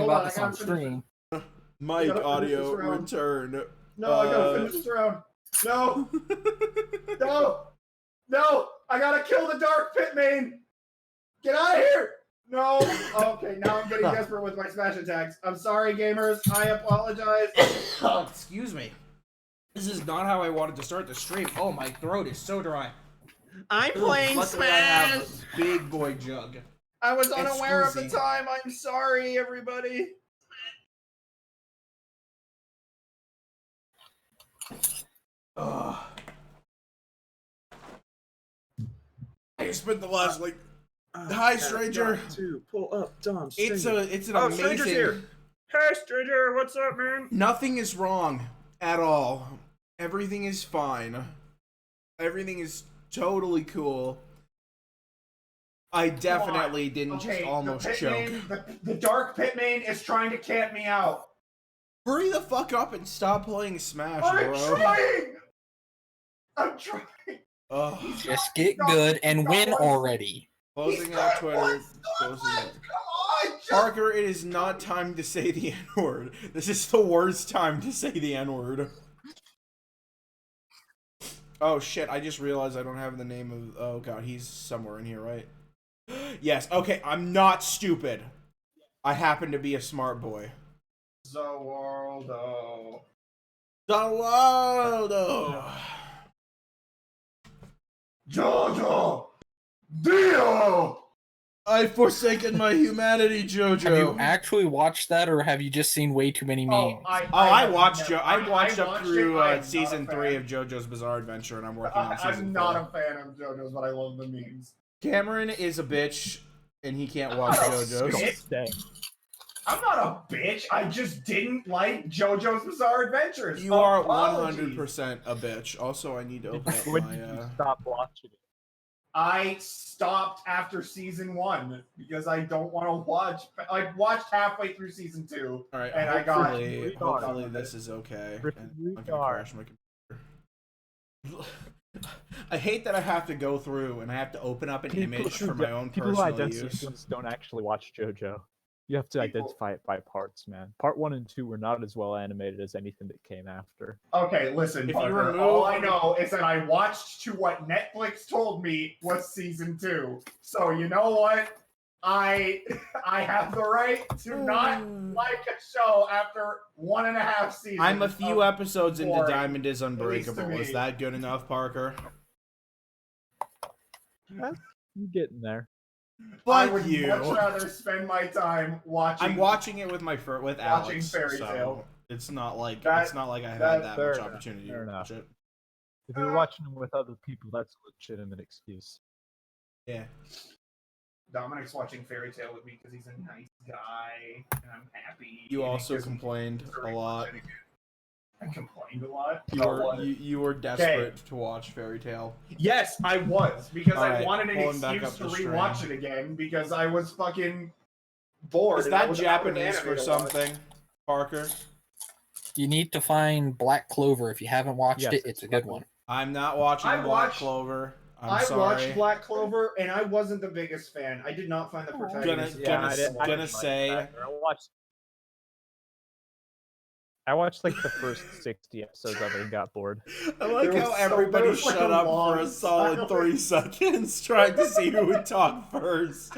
hold about on, this I on gotta finish stream. Mic gotta finish this audio round. return. No, I gotta finish this round. No, no, no! I gotta kill the Dark Pitmain. Get out of here! No. Okay, now I'm getting desperate with my smash attacks. I'm sorry, gamers. I apologize. Oh, excuse me. This is not how I wanted to start the stream. Oh, my throat is so dry. I'm playing Luckily, I Smash. have a big boy jug. I was unaware of the Excuse time. I'm sorry, everybody. Ugh. I spent the last hi, stranger. To pull up Dom. It's an Stranger's amazing. here. Hey, stranger. What's up, man? Nothing is wrong at all. Everything is fine. Everything is totally cool. I definitely didn't just almost choke. The Dark Pitmain is trying to camp me out. Hurry the fuck up and stop playing Smash, I'm bro. trying. I'm trying. Ugh. Just get good and win already. Closing out Twitter. Closing out. Come on, Parker, it is not time to say the N-word. This is the worst time to say the N-word. Oh shit, I just realized I don't have the name of... Oh god, he's somewhere in here, right? Yes, okay, I'm not stupid. I happen to be a smart boy. Zawaldo. Zawaldo! Jojo! Dio! I've forsaken my humanity, Jojo. Have you actually watched that, or have you just seen way too many memes? I watched up through it. season 3 of JoJo's Bizarre Adventure, and I'm working on season 4. I'm not a fan of JoJo's, but I love the memes. Cameron is a bitch, and he can't watch JoJo's. I'm not a bitch. I just didn't like JoJo's Bizarre Adventures. You are Apologies. 100% a bitch. Also, I need to open up When my... did you stop watching it? I stopped after season 1 because I don't want to watch. I watched halfway through season 2. Alright, and hopefully this is okay. And I'm gonna crash my computer. I hate that I have to go through and I have to open up an image for my own People who personal identify use. sequence don't actually watch JoJo. You have to identify it by parts, man. Part 1 and 2 were not as well animated as anything that came after. Okay, listen, If you Parker, remove- all I know is that I watched to what Netflix told me was season 2. So you know what? I have the right to not like a show after 1.5 seasons. I'm a few episodes into boring, Diamond is at least Unbreakable. to me. Is that good enough, Parker? You're getting there. I Fuck would you. much rather spend my time watching. I'm watching it with watching Alex. Fairy so Tail. It's not like That- it's not like I had that- that fair much enough, opportunity fair to enough. watch it. If you're watching them with other people, that's a legitimate excuse. Yeah. Dominic's watching Fairy Tail with me because he's a nice guy, and I'm happy. You and it also gives me complained a very lot. much- I complained a lot. You were desperate to watch Fairy Tail. Yes, I was because I Alright, wanted an pulling back excuse up to the stream. rewatch it again because I was fucking bored. Is and I that was out of Japanese anime for to watch. something, Parker? You need to find Black Clover. If you haven't watched Yes, it, it's a good one. I'm not watching I Black watched- Clover. I'm I sorry. watched Black Clover and I wasn't the biggest fan. I did not find the protagonist. I watched like the first 60 episodes of it and got bored. I like There how was everybody like shut a up long for a solid silence. 3 seconds trying to see who would talk first.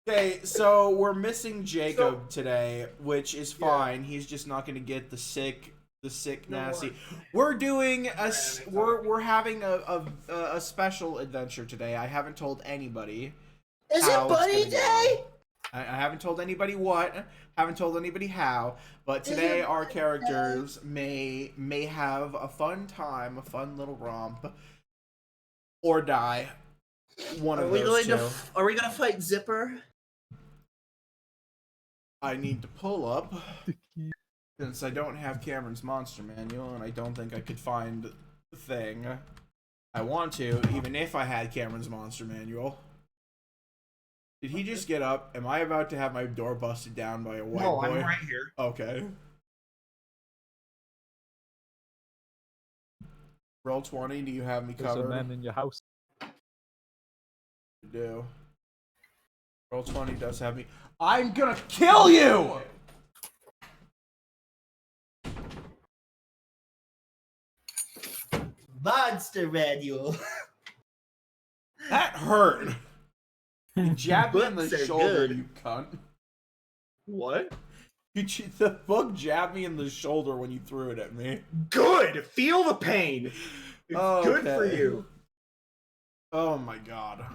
Okay, so we're missing Jacob today, which is fine. He's just not going to get the sick nasty. We're doing we're having a special adventure today. I haven't told anybody. Is how it it's Buddy gonna Day? go. I haven't told anybody what. Haven't told anybody how. But today our characters may have a fun time, a fun little romp, or die. One of those two. Are we gonna fight Zipper? I need to pull up since I don't have Cameron's monster manual, and I don't think I could find the thing I want to, even if I had Cameron's monster manual. Did he just get up? Am I about to have my door busted down by a white boy? I'm right here. Okay. Roll 20, do you have me There's a covered? man in your house. You do. Roll 20 does have me. I'm gonna kill you! Monster manual. That hurt. You jabbed me in the Books are shoulder, good. you cunt. What? The book jabbed me in the shoulder when you threw it at me. Good. Feel the pain. It's good for Okay. you. Oh my god.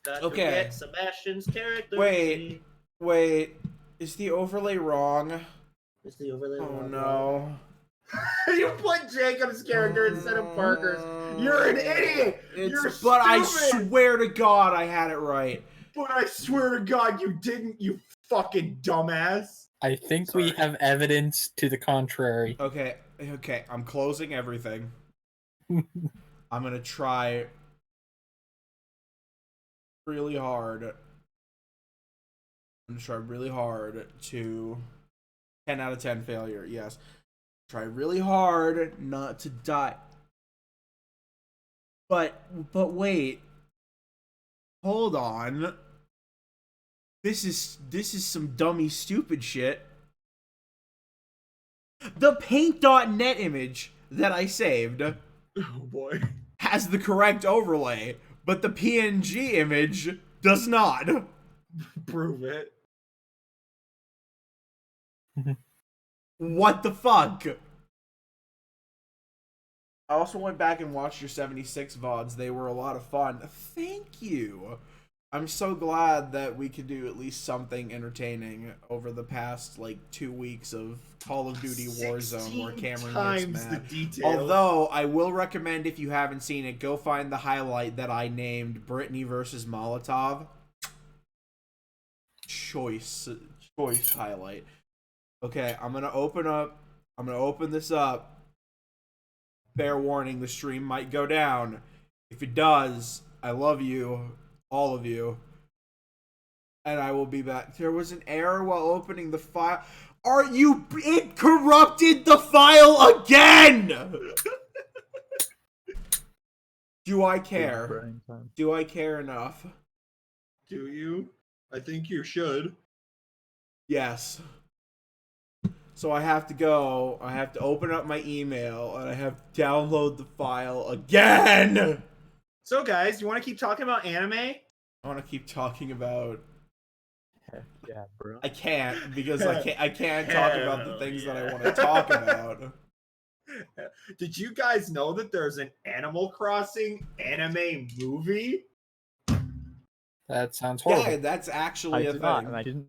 Don't Okay. forget Sebastian's character. Wait. Is the overlay wrong? Is the overlay Oh wrong? no. You put Jacob's character instead of Parker's. You're an idiot. You're But I stupid. swear to God I had it right. But I swear to God, you didn't. You fucking dumbass. I think we Sorry. have evidence to the contrary. Okay. I'm closing everything. I'm gonna try really hard. I'm gonna try really hard to 10 out of 10 failure. Yes. Try really hard not to die. But wait. Hold on. This is some dummy stupid shit. The paint.net image that I saved Oh boy. has the correct overlay, but the PNG image does not. Prove it. What the fuck? I also went back and watched your 76 VODs. They were a lot of fun. Thank you. I'm so glad that we could do at least something entertaining over the past, 2 weeks of Call of Duty Warzone where 16 Cameron times gets the mad. details. Although, I will recommend, if you haven't seen it, go find the highlight that I named Britney versus Molotov. Choice highlight. Okay, I'm gonna open this up. Fair warning, the stream might go down. If it does, I love you, all of you. And I will be back. There was an error while opening the file. It corrupted the file again! Do I care? Brain time. Do I care enough? Do you? I think you should. Yes. So I have to open up my email, and I have to download the file again! So guys, you want to keep talking about anime? I want to keep talking about... Heck yeah, bro. I can't, because I can't talk about the things that I want to talk about. Did you guys know that there's an Animal Crossing anime movie? That sounds horrible. Yeah, that's actually I a did thing. not, and I didn't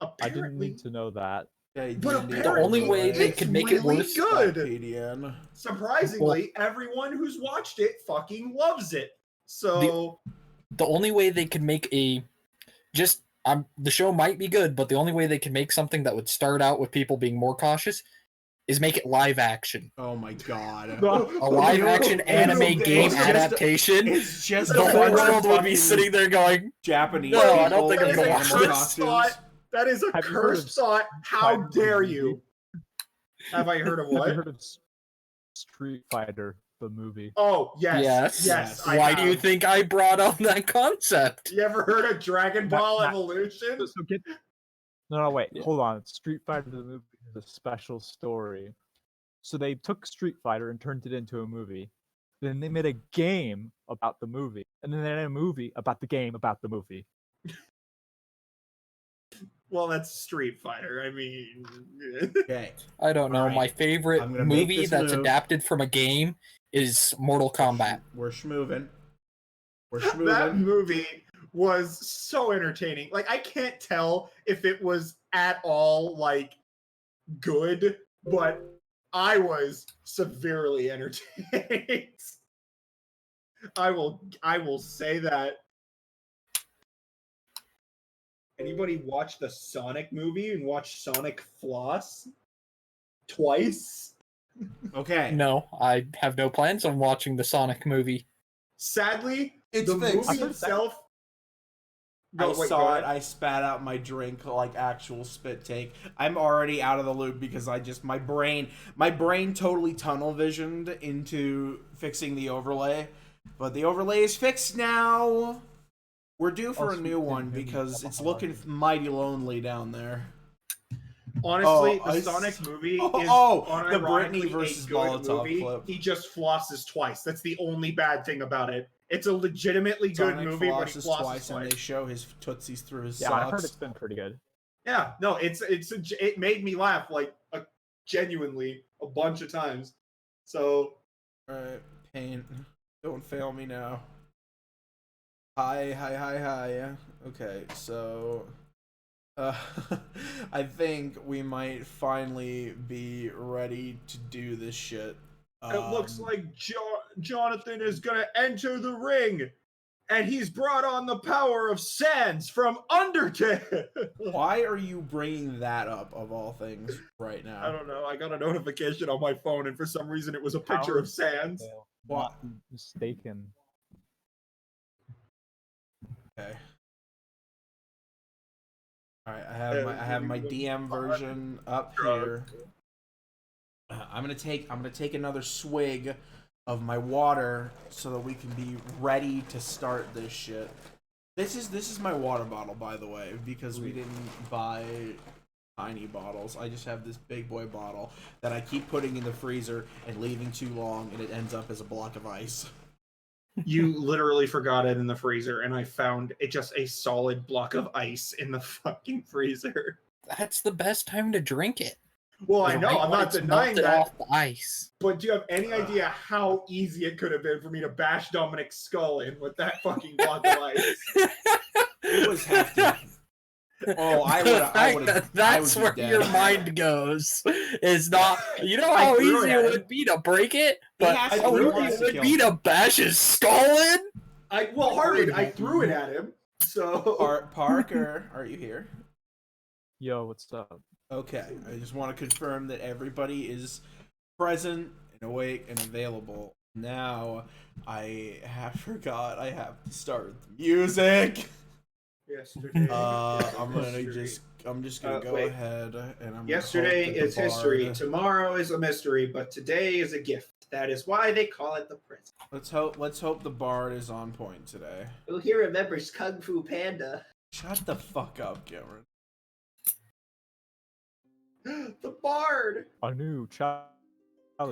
Apparently, need to know that. Yeah, but D&D. apparently, only way they it's could make it really worse- good. PDN. Surprisingly, everyone who's watched it fucking loves it. So The only way they could make the show might be good, but the only way they could make something that would start out with people being more cautious is make it live action. Oh my god. A live action anime game adaptation. It's just The a whole bunch of world would fucking be sitting there going, Japanese No, I people don't think I'm in gonna animal watch cursed costumes. thought. That is a Have you heard cursed of thought. How Fighter dare movie? you? Have I heard of Have you what? heard of Street Fighter, the movie? Oh, yes. Yes. Yes. I why do you have. think I brought up that concept? You ever heard of Dragon Ball That- Evolution? So get... No, wait, Yeah. hold on. Street Fighter, the movie, is a special story. So they took Street Fighter and turned it into a movie. Then they made a game about the movie. And then they made a movie about the game about the movie. Well, that's Street Fighter. I mean, Okay. I don't know. Alright. My favorite I'm gonna make movie this that's move. adapted from a game is Mortal Kombat. We're schmoovin'. We're that schmoovin'. movie was so entertaining. Like, I can't tell if it was at all good, but I was severely entertained. I will say that. Anybody watch the Sonic movie and watch Sonic Floss twice? Okay. No, I have no plans on watching the Sonic movie. Sadly, It's the fixed. movie itself. I Wait, saw go it. ahead. I spat out my drink like actual spit take. I'm already out of the loop because my brain totally tunnel visioned into fixing the overlay, but the overlay is fixed now. We're due for a Also, new we one didn't really because have it's a looking holiday. mighty lonely down there. Honestly, Oh, the Sonic movie is the Britney unironically versus a good Molotov movie. clip. He just flosses twice. That's the only bad thing about it. It's a legitimately good Sonic movie, but he flosses flosses twice, and they twice. show his tootsies through his Yeah, I've heard socks. it's been pretty good. Yeah, no, it made me laugh like genuinely a bunch of times. So Alright, paint. Don't fail me now. Hi. Okay, so I think we might finally be ready to do this shit. it looks like Jonathan is gonna enter the ring, and he's brought on the power of Sans from Undertale. Why are you bringing that up of all things right now? I don't know. I got a notification on my phone, and for some reason, it was a picture of Sans. Not mistaken. Okay. All right, I have my DM version up here. I'm gonna take another swig of my water so that we can be ready to start this shit. This is my water bottle, by the way, because we didn't buy tiny bottles. I just have this big boy bottle that I keep putting in the freezer and leaving too long, and it ends up as a block of ice. You literally forgot it in the freezer, and I found it just a solid block of ice in the fucking freezer. That's the best time to drink it. Well, I know, Right I'm when not it's denying melted that, off the ice. but do you have any idea how easy it could have been for me to bash Dominic's skull in with that fucking block of ice? It was hefty. Oh, I would. That's where your mind goes. Is not. You know I how threw easy it at it him. would be to break it, but has to how really easy wants it would be to bash his skull in. Well, Harvey, I threw it at him, so... Parker, are you here? Yo, what's up? Okay, I just want to confirm that everybody is present and awake and available. Now, I forgot I have to start the music. Yesterday. I'm just gonna go wait. ahead and I'm. Yesterday gonna hope that is the history. bard- Tomorrow is a mystery, but today is a gift. That is why they call it the present. Let's hope the bard is on point today. Who here remembers Kung Fu Panda? Shut the fuck up, Cameron. The bard. A new child. A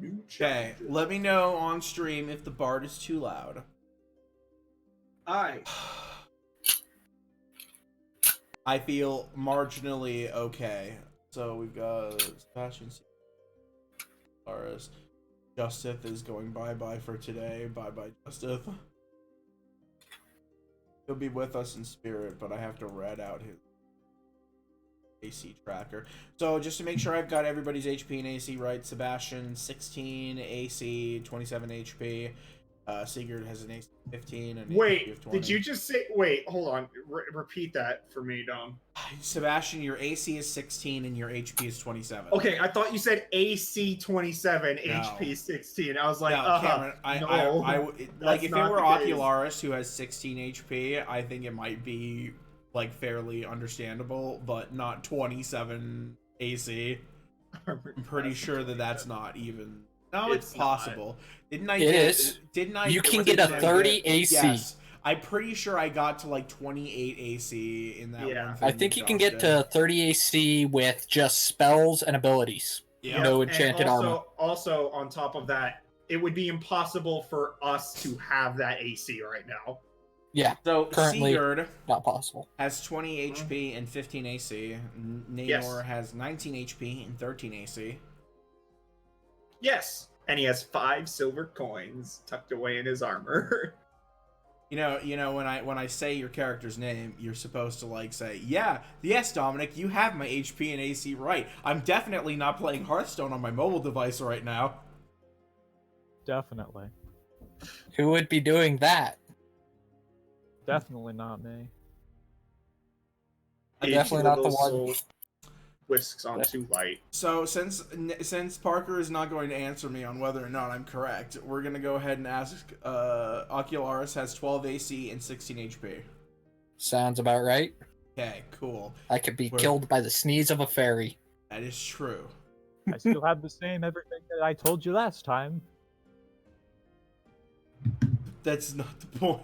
new Okay, chapter. let me know on stream if the bard is too loud. I feel marginally okay. So we've got Sebastian, Laris. Justith is going bye-bye for today. Bye-bye, Justith. He'll be with us in spirit, but I have to read out his AC tracker. So just to make sure I've got everybody's HP and AC right, Sebastian 16 AC, 27 HP. Sigurd has an AC 15 and Wait, HP of 20. did you just say? Wait, hold on. Repeat that for me, Dom. Sebastian, your AC is 16 and your HP is 27. Okay, I thought you said AC 27, No. HP 16. I was like, No, Cameron, like if it not were the case. Ocularis who has 16 HP, I think it might be like fairly understandable, but not 27 AC. I'm pretty sure that that's not even. No, it's possible. Didn't I? It is. Didn't I? You can get a 30 AC. Yes, I'm pretty sure I got to like 28 AC in that one thing. I think you can get to 30 AC with just spells and abilities. Yeah. No enchanted armor. Also, on top of that, it would be impossible for us to have that AC right now. Yeah, So currently Sigurd not possible. has 20 HP and 15 AC. Naynor has 19 HP and 13 AC. Yes, and he has 5 silver coins tucked away in his armor. You know when I say your character's name, you're supposed to like say, yes, Dominic, you have my HP and AC right. I'm definitely not playing Hearthstone on my mobile device right now. Definitely. Who would be doing that? Definitely not me. Definitely not the one. Whisks on too light. So since Parker is not going to answer me on whether or not I'm correct, we're gonna go ahead and ask. Ocularis has 12 AC and 16 HP. Sounds about right. Okay, cool. I could be killed by the sneeze of a fairy. That is true. I still have the same everything that I told you last time. That's not the point.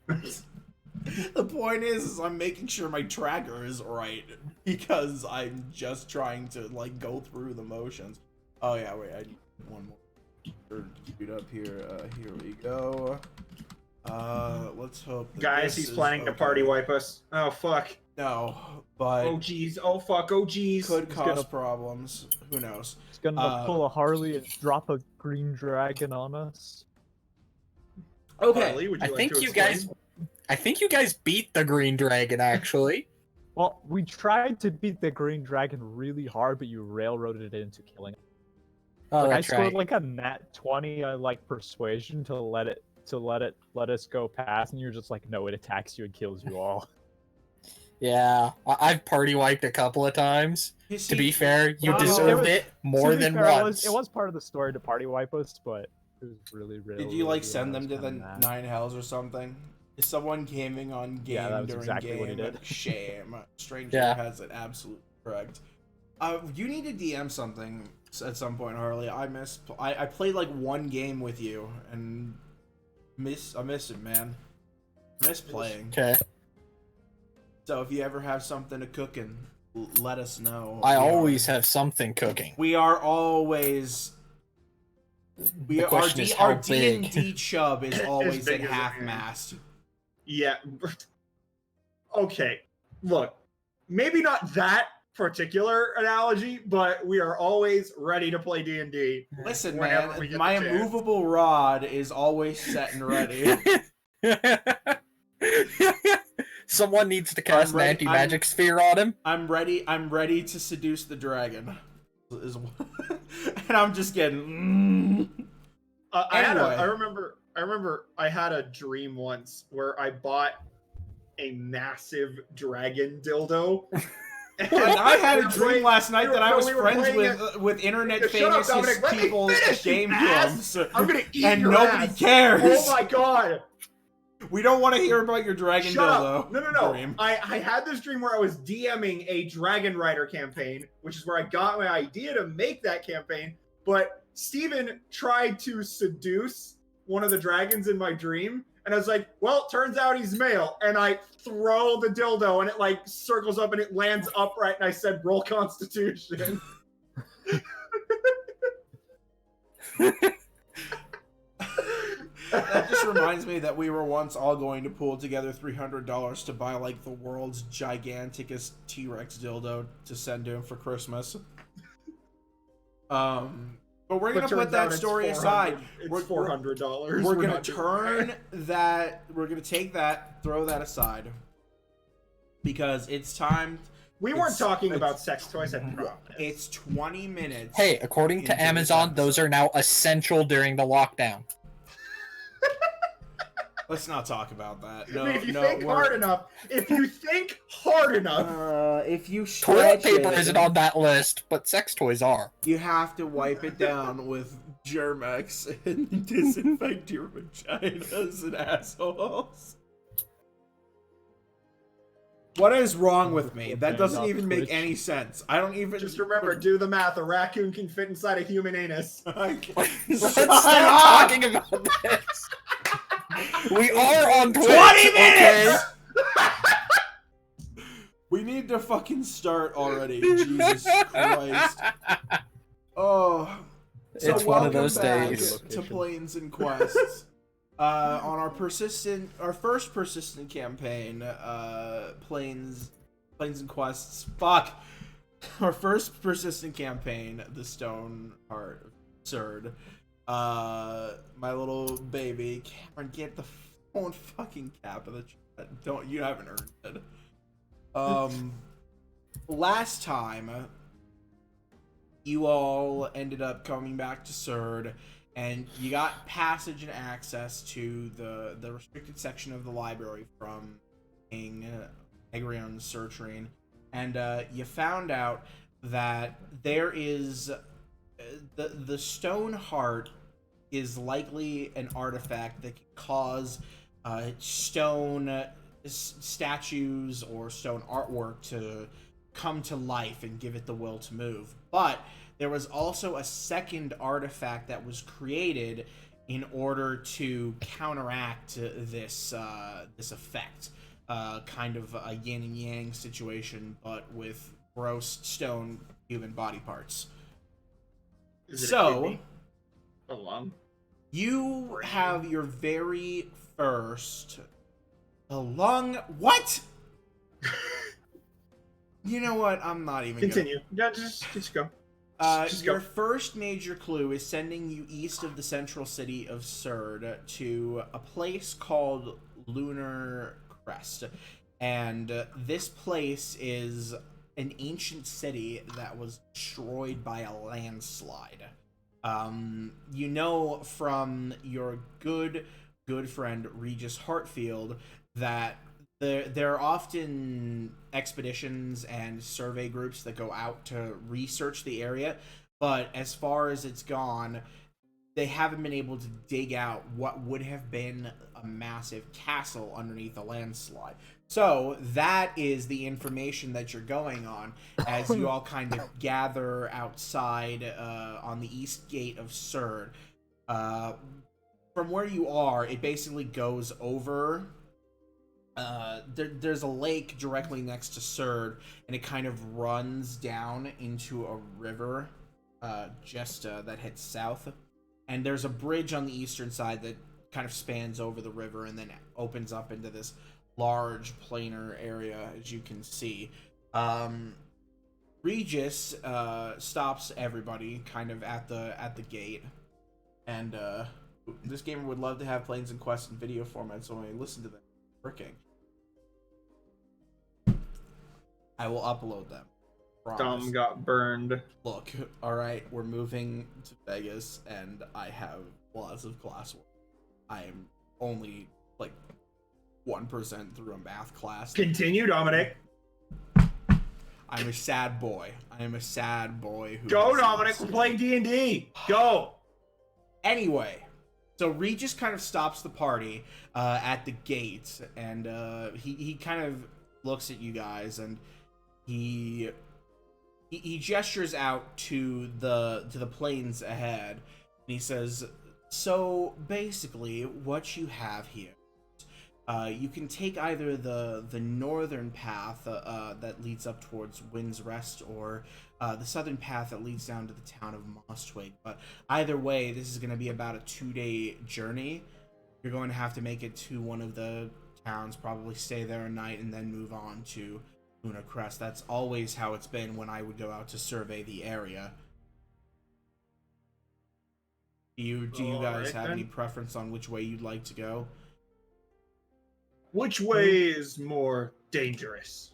The point is I'm making sure my tracker is right because I'm just trying to like go through the motions. Oh yeah, wait, I need one more. Queued up here. Here we go. Let's hope. That Guys, this he's is planning to okay. party wipe us. Oh fuck. No, but Oh jeez. Oh fuck. Oh jeez. could He's cause gonna- problems. Who knows? He's gonna pull a Harley and drop a green dragon on us. Okay. Harley, would you I like think to you explain? guys. I think you guys beat the Green Dragon actually. Well, we tried to beat the green dragon really hard, but you railroaded it into killing it. Oh, Like, I that's scored right. like a nat 20 on like persuasion to let us go past, and you're just like, no, it attacks you and kills you all. Yeah, I've party wiped a couple of times. You To be see, fair, you no, deserved was- it more To be than fair, once. It was part of the story to party wipe us, but it was really. Did you like really, send I them was to the kinda mad. 9 hells or something? Is someone gaming on game Yeah, that was during exactly game? what he did. Shame. Stranger Yeah. has it absolutely correct. You need to DM something at some point, Harley. I played like one game with you and I miss it, man. I miss playing. Okay. So if you ever have something to cooking, let us know. I always have something cooking. We are always. The question is how our big. D&D chub is always big at as it half is. mast. Yeah. Okay. Look, maybe not that particular analogy, but we are always ready to play D&D. Listen, Whenever man, we get my the chance. immovable rod is always set and ready. Someone needs to cast an ready- anti-magic sphere on him. I'm ready to seduce the dragon. And I'm just getting. Anyway. I remember I had a dream once where I bought a massive dragon dildo. And I had We a were dream playing- last night that I was we were friends playing with internet Shut up, famous Dominic, let me people's finish, you game ass! clubs. I'm gonna eat And your nobody ass. cares. Oh my god! We don't want to hear about your dragon Shut dildo. up! No. Dream. I had this dream where I was DMing a Dragon Rider campaign, which is where I got my idea to make that campaign. But Steven tried to seduce one of the dragons in my dream, and I was like, well, turns out he's male. And I throw the dildo, and it like circles up and it lands upright, and I said, roll Constitution. That just reminds me that we were once all going to pool together $300 to buy like the world's giganticest T-Rex dildo to send to him for Christmas. But we're gonna put that story aside. It's We're- $400. We're gonna not doing turn that. we're gonna take that, throw that aside. Because it's time. We weren't It's- talking it's- about sex toys, I promise. It's 20 minutes. Hey, according into to this Amazon, those episode. are now essential during the lockdown. Let's not talk about that. I No, mean, if you no, think hard enough, if you Toilet stretch paper it, isn't on that list, but sex toys are. You have to wipe it down with Germex and disinfect your vaginas and assholes. What is wrong with me? That doesn't even make any sense. I don't even. just remember, do the math. A raccoon can fit inside a human anus. Let's Shut stop up! talking about this. We are on Twitch. 20 okay? minutes! We need to fucking start already. Jesus Christ. Oh. It's one of welcome those back days. to Planes and Quests. On our first persistent campaign, Planes and Quests. Fuck. Our first persistent campaign, the Stone Heart Absurd. My little baby, Cameron, get the phone fucking cap of the chat. You haven't earned it. Last time, you all ended up coming back to Surd, and you got passage and access to the restricted section of the library from King Egrion's searching, and you found out that there is the Stone Heart is likely an artifact that can cause stone statues or stone artwork to come to life and give it the will to move. But there was also a second artifact that was created in order to counteract this this effect. Kind of a yin and yang situation, but with gross stone human body parts. Is it a So, kidney? A lung? you have your very first lung. What? You know what? I'm not even Continue. Yeah, just go. Just your go. first major clue is sending you east of the central city of Surd to a place called Lunar Crest. And this place is an ancient city that was destroyed by a landslide. You know from your good friend Regis Hartfield that there are often expeditions and survey groups that go out to research the area, but as far as it's gone, they haven't been able to dig out what would have been a massive castle underneath a landslide. So that is the information that you're going on as you all kind of gather outside on the east gate of Surd. From where you are, it basically goes over. There's a lake directly next to Surd, and it kind of runs down into a river that heads south. And there's a bridge on the eastern side that kind of spans over the river and then opens up into this large planar area, as you can see. Regis stops everybody kind of at the gate, and this gamer would love to have Planes and Quests in video format, so when I listen to them working, I will upload them. Promise. Dom got burned. Look, alright, we're moving to Vegas, and I have lots of classwork. I am only, like, 1% through a math class. Continue, Dominic. I'm a sad boy. I am a sad boy who... Go, Dominic. We're playing D&D. Go. Anyway, so Regis kind of stops the party at the gate, and he kind of looks at you guys, and he gestures out to the plains ahead, and he says, so basically what you have here, you can take either the northern path that leads up towards Wind's Rest, or the southern path that leads down to the town of Mostwig. But either way, this is going to be about a 2-day journey. You're going to have to make it to one of the towns, probably stay there a night, and then move on to Lunar Crest. That's always how it's been when I would go out to survey the area. Do you guys have any preference on which way you'd like to go? Which way is more dangerous?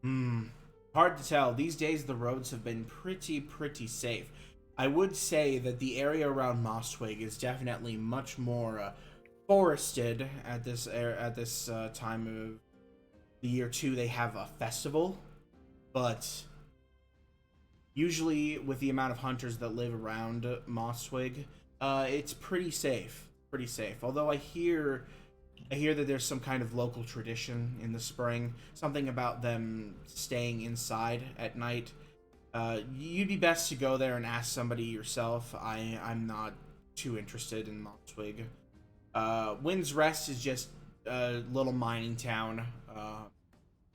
Hard to tell. These days the roads have been pretty safe. I would say that the area around Mostwig is definitely much more forested at this time of the year too. They have a festival, but usually with the amount of hunters that live around Mostwig, it's pretty safe. Although I hear that there's some kind of local tradition in the spring, something about them staying inside at night. You'd be best to go there and ask somebody yourself. I'm not too interested in Mostwig. Wind's Rest is just a little mining town.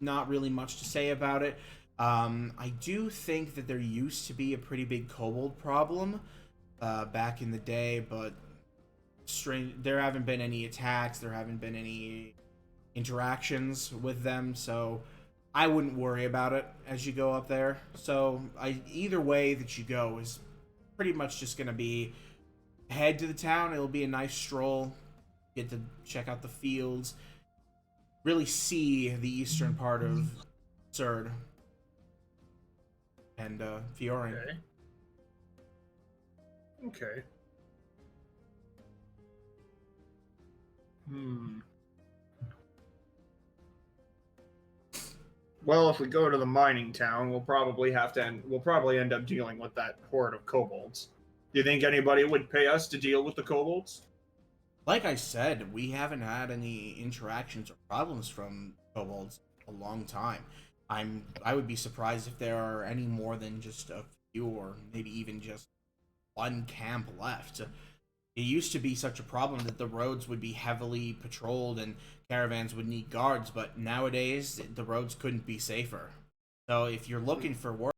Not really much to say about it. I do think that there used to be a pretty big kobold problem back in the day, but there haven't been any attacks, there haven't been any interactions with them, so I wouldn't worry about it as you go up there. So either way that you go is pretty much just going to be head to the town. It'll be a nice stroll, get to check out the fields, really see the eastern part of Surd and Fiorin. Okay. Well, if we go to the mining town, we'll probably end up dealing with that horde of kobolds. Do you think anybody would pay us to deal with the kobolds? Like I said, we haven't had any interactions or problems from kobolds a long time. I would be surprised if there are any more than just a few, or maybe even just one camp left. It used to be such a problem that the roads would be heavily patrolled and caravans would need guards, but nowadays the roads couldn't be safer. So if you're looking for work,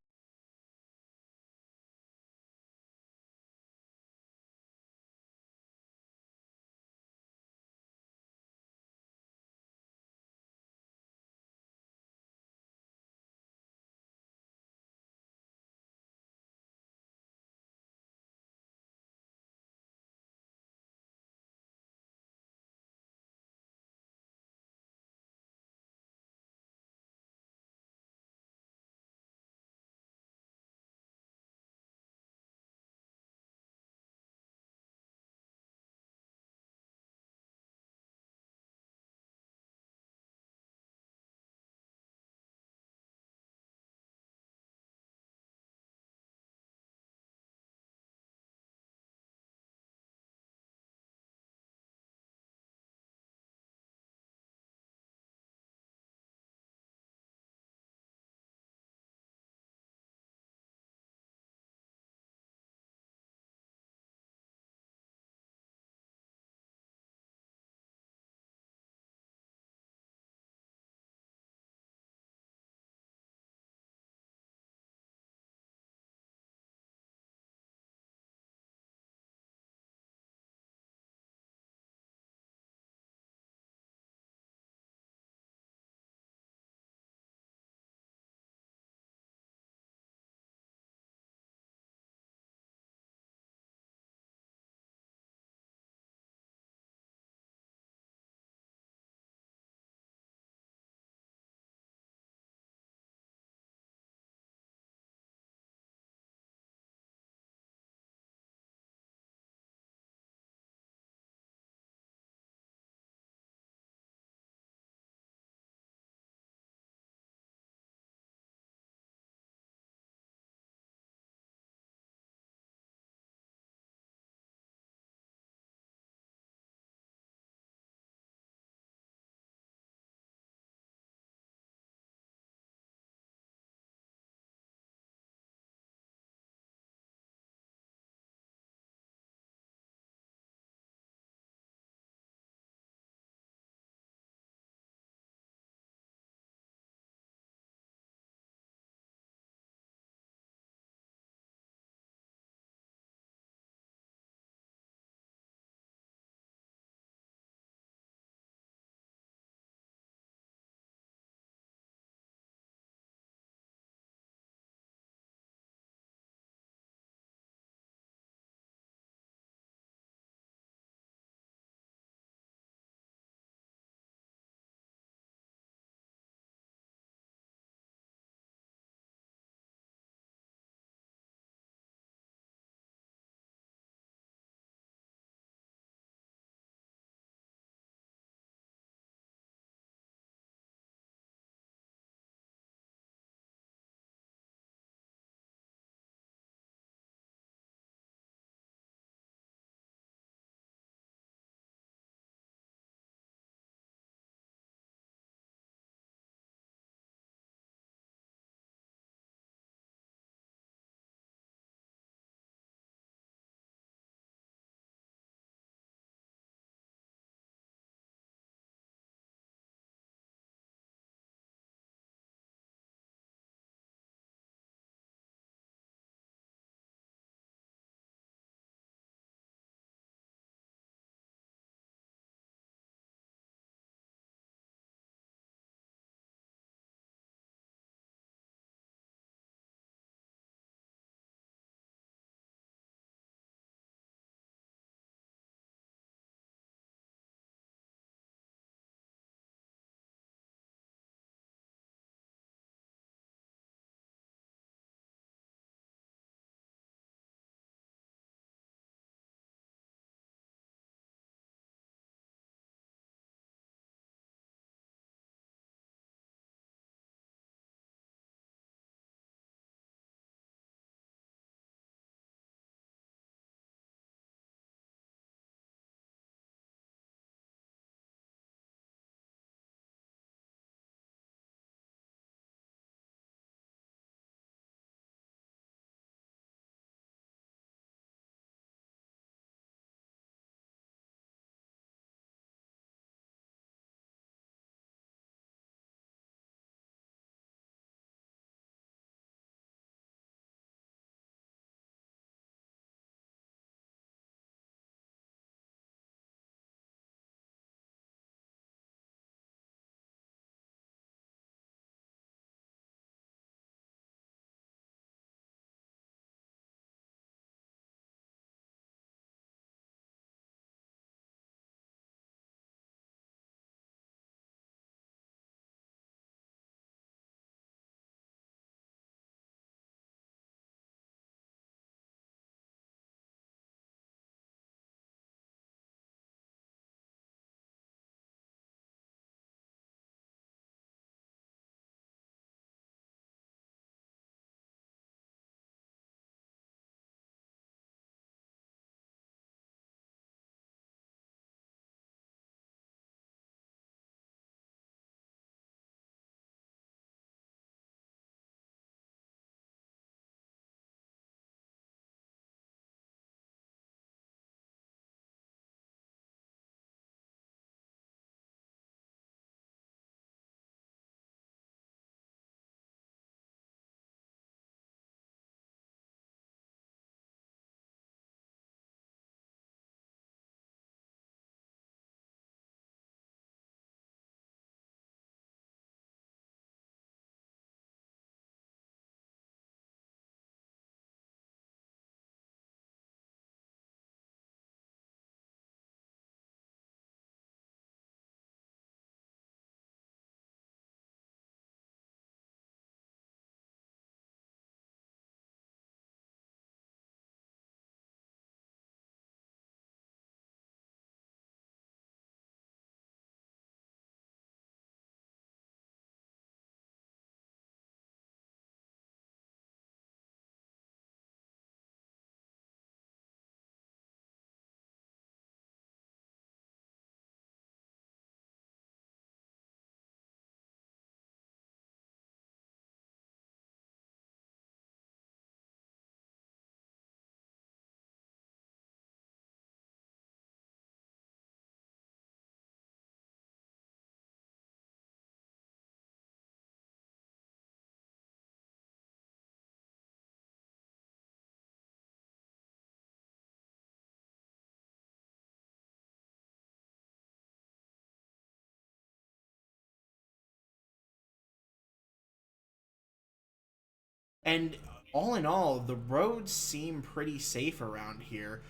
And all in all, the roads seem pretty safe around here.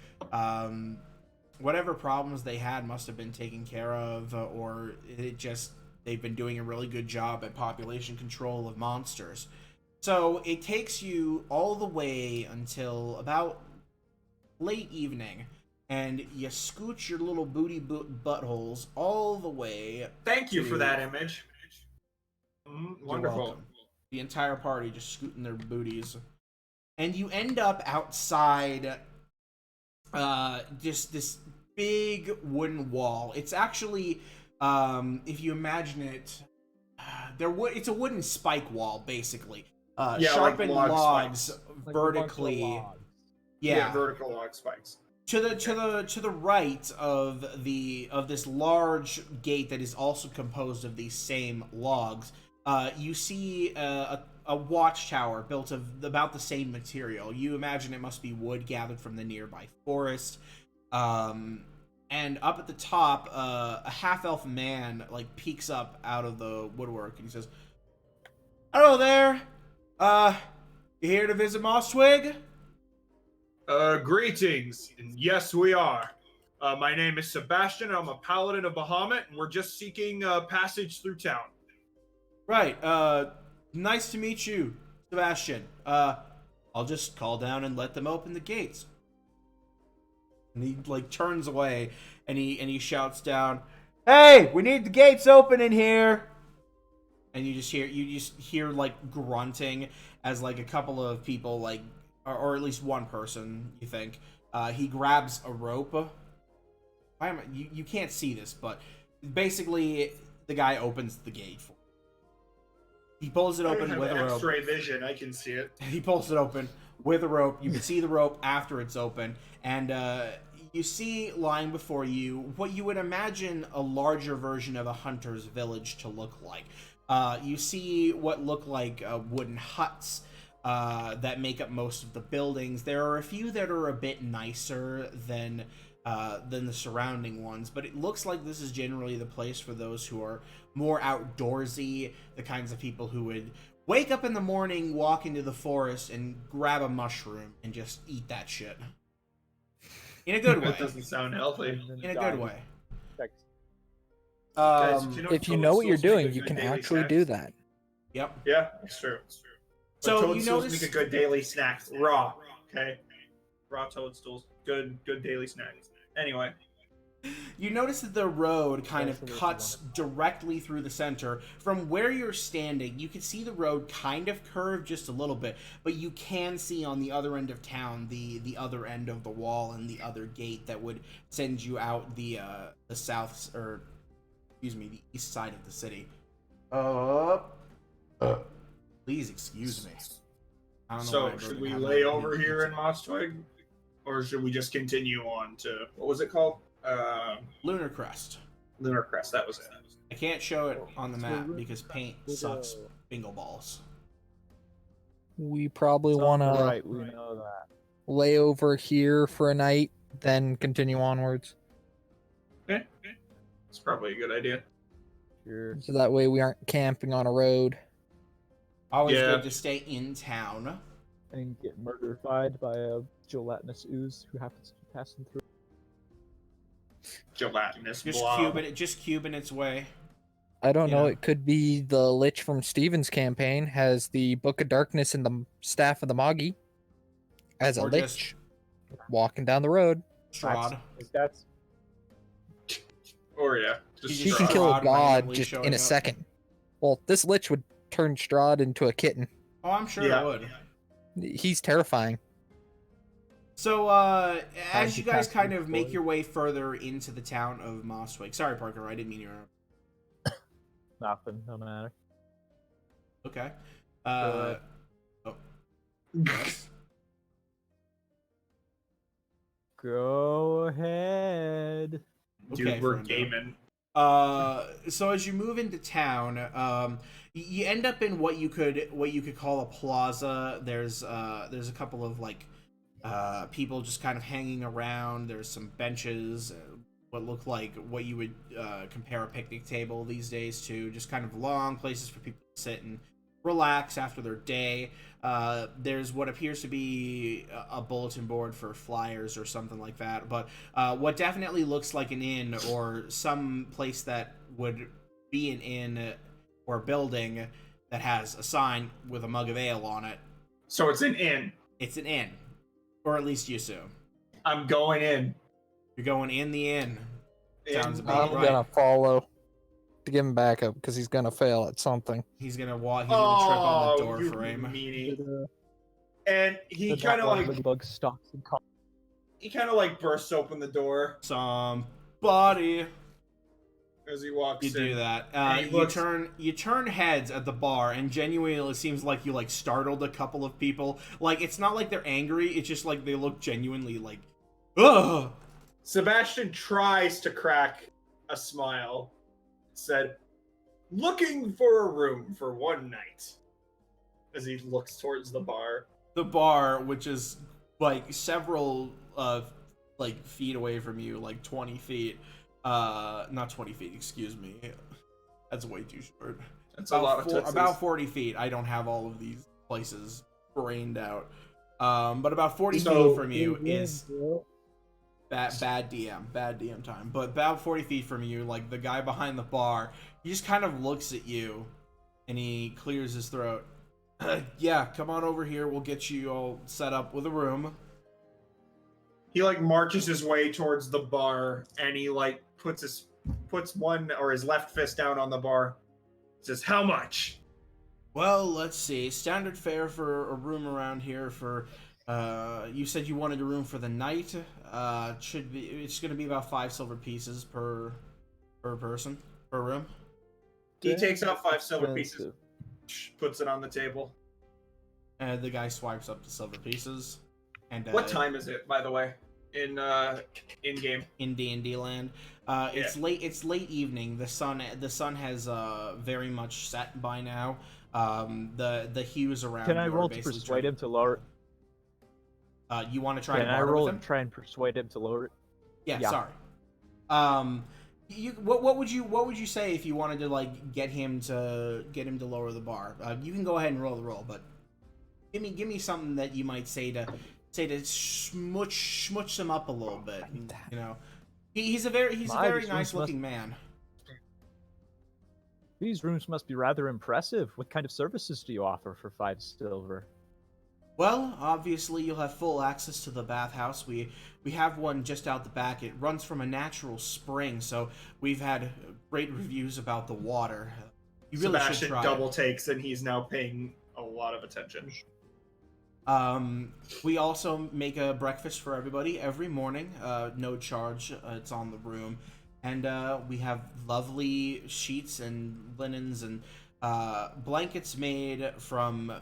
Whatever problems they had must have been taken care of, or they've been doing a really good job at population control of monsters. So it takes you all the way until about late evening, and you scooch your little buttholes all the way. Thank you for that image. You're Wonderful. welcome. The entire party just scooting their booties. And you end up outside just this big wooden wall. It's actually, if you imagine it, it's a wooden spike wall, basically. Sharpened like logs spikes. Like a bunch of vertically. logs. Yeah. Vertical log spikes. To the right of this large gate that is also composed of these same logs, you see a watchtower built of about the same material. You imagine it must be wood gathered from the nearby forest. And up at the top, a half-elf man like peeks up out of the woodwork and he says, "Hello there. You here to visit Mosswig?" Greetings. Yes, we are. My name is Sebastian. I'm a paladin of Bahamut, and we're just seeking passage through town. Right. Nice to meet you, Sebastian. I'll just call down and let them open the gates. And he like turns away and he shouts down, "Hey, we need the gates open in here." And you just hear like grunting as like a couple of people like or at least one person, you think. He grabs a rope. You can't see this, but basically the guy opens the gate for you. He pulls it open with a rope. X-ray vision, I can see it. He pulls it open with a rope. You can see the rope after it's open, and you see lying before you what you would imagine a larger version of a hunter's village to look like. You see what look like wooden huts that make up most of the buildings. There are a few that are a bit nicer than the surrounding ones, but it looks like this is generally the place for those who are more outdoorsy, the kinds of people who would wake up in the morning, walk into the forest, and grab a mushroom and just eat that shit. In a good way. That doesn't sound healthy. In a good way. Guys, If you know what you're doing, you can actually do that. Yep. Yeah, it's true. So But you toadstools notice make a good daily snack. Raw, okay? Raw toadstools. Good daily snack. Anyway. You notice that the road kind of cuts directly through the center. From where you're standing, you can see the road kind of curve just a little bit, but you can see on the other end of town the other end of the wall and the other gate that would send you out the south, or excuse me, the east side of the city. Please excuse me. I don't know why I So, wrote should it we down. lay over here in Mosswig? Or should we just continue on to, what was it called? Lunar Crest. Lunar Crest, that was it. I can't show it on the map because paint sucks bingo balls. We probably It's on want the to right, we know that. lay over here for a night, then continue onwards. Okay. It's probably a good idea. Sure. So that way we aren't camping on a road. Always Yeah. good to stay in town. And get murdered by a gelatinous ooze who happens to be passing through. Gelatinous Just blob. cubing its way. I don't know. Yeah. It could be the Lich from Steven's campaign has the Book of Darkness and the Staff of the Magi as a Or just- Lich walking down the road. Strahd. That's Or yeah. He She just can Strahd kill a god randomly just showing in a up. second. Well, this Lich would turn Strahd into a kitten. Oh, I'm sure Yeah. it would. He's terrifying. So, as to you guys cast kind the of make void. your way further into the town of Mosswig. Sorry, Parker, I didn't mean you. nothing, no matter. Okay. Good. Oh. Yes. Go ahead. Dude, Okay, we're friendo. gaming. So as you move into town, you end up in what you could call a plaza. There's a couple of like people just kind of hanging around. There's some benches, what look like what you would compare a picnic table these days to, just kind of long places for people to sit and relax after their day. There's what appears to be a bulletin board for flyers or something like that, but what definitely looks like an inn or some place that would be an inn or building that has a sign with a mug of ale on it. So it's an inn. It's an inn, or at least you assume. I'm going in. You're going in the inn. Sounds In about I'm right. gonna follow to give him backup because he's gonna fail at something. He's gonna walk. He's gonna trip on the door you frame. meanie. And he The kind of like ladybug stalks and calls. he kind of like bursts open the door Somebody. as he walks You in. do that. And he looks- You turn heads at the bar, and genuinely, it seems like you like startled a couple of people. Like it's not like they're angry; it's just like they look genuinely like, ugh. Sebastian tries to crack a smile. Said, "Looking for a room for one night." As he looks towards the bar. The bar, which is like several like feet away from you, like 20 feet. Not 20 feet, excuse me. That's way too short. That's a lot of tootsies. About 40 feet. I don't have all of these places brained out. But about 40 feet from you is bad DM time. But about 40 feet from you, like the guy behind the bar, he just kind of looks at you and he clears his throat. Yeah, come on over here. We'll get you all set up with a room. He like marches his way towards the bar and he like puts one or his left fist down on the bar. Says, "How much?" Well, let's see. Standard fare for a room around here for you said you wanted a room for the night. It's gonna be about 5 silver pieces per person per room. He takes out 5 silver pieces, Expensive. puts it on the table. And the guy swipes up the silver pieces. And What time is it, by the way, in game? in D&D land? It's late evening. The sun has very much set by now. The hues around. Can I you are roll to basically persuade him to lower? You want to try Can and I barter roll with him? and try and persuade him to lower it? Yeah, Yeah. sorry. What would you say if you wanted to like get him to lower the bar? You can go ahead and roll the roll, but give me something that you might say to smooch him up a little bit. You know, he's a very nice looking man. These rooms must be rather impressive. What kind of services do you offer for 5 silver? Well, obviously you'll have full access to the bathhouse. We have one just out the back. It runs from a natural spring, so we've had great reviews about the water. You really Sebastian should try double it. takes and he's now paying a lot of attention. We also make a breakfast for everybody every morning. No charge. It's on the room, and we have lovely sheets and linens and blankets made from,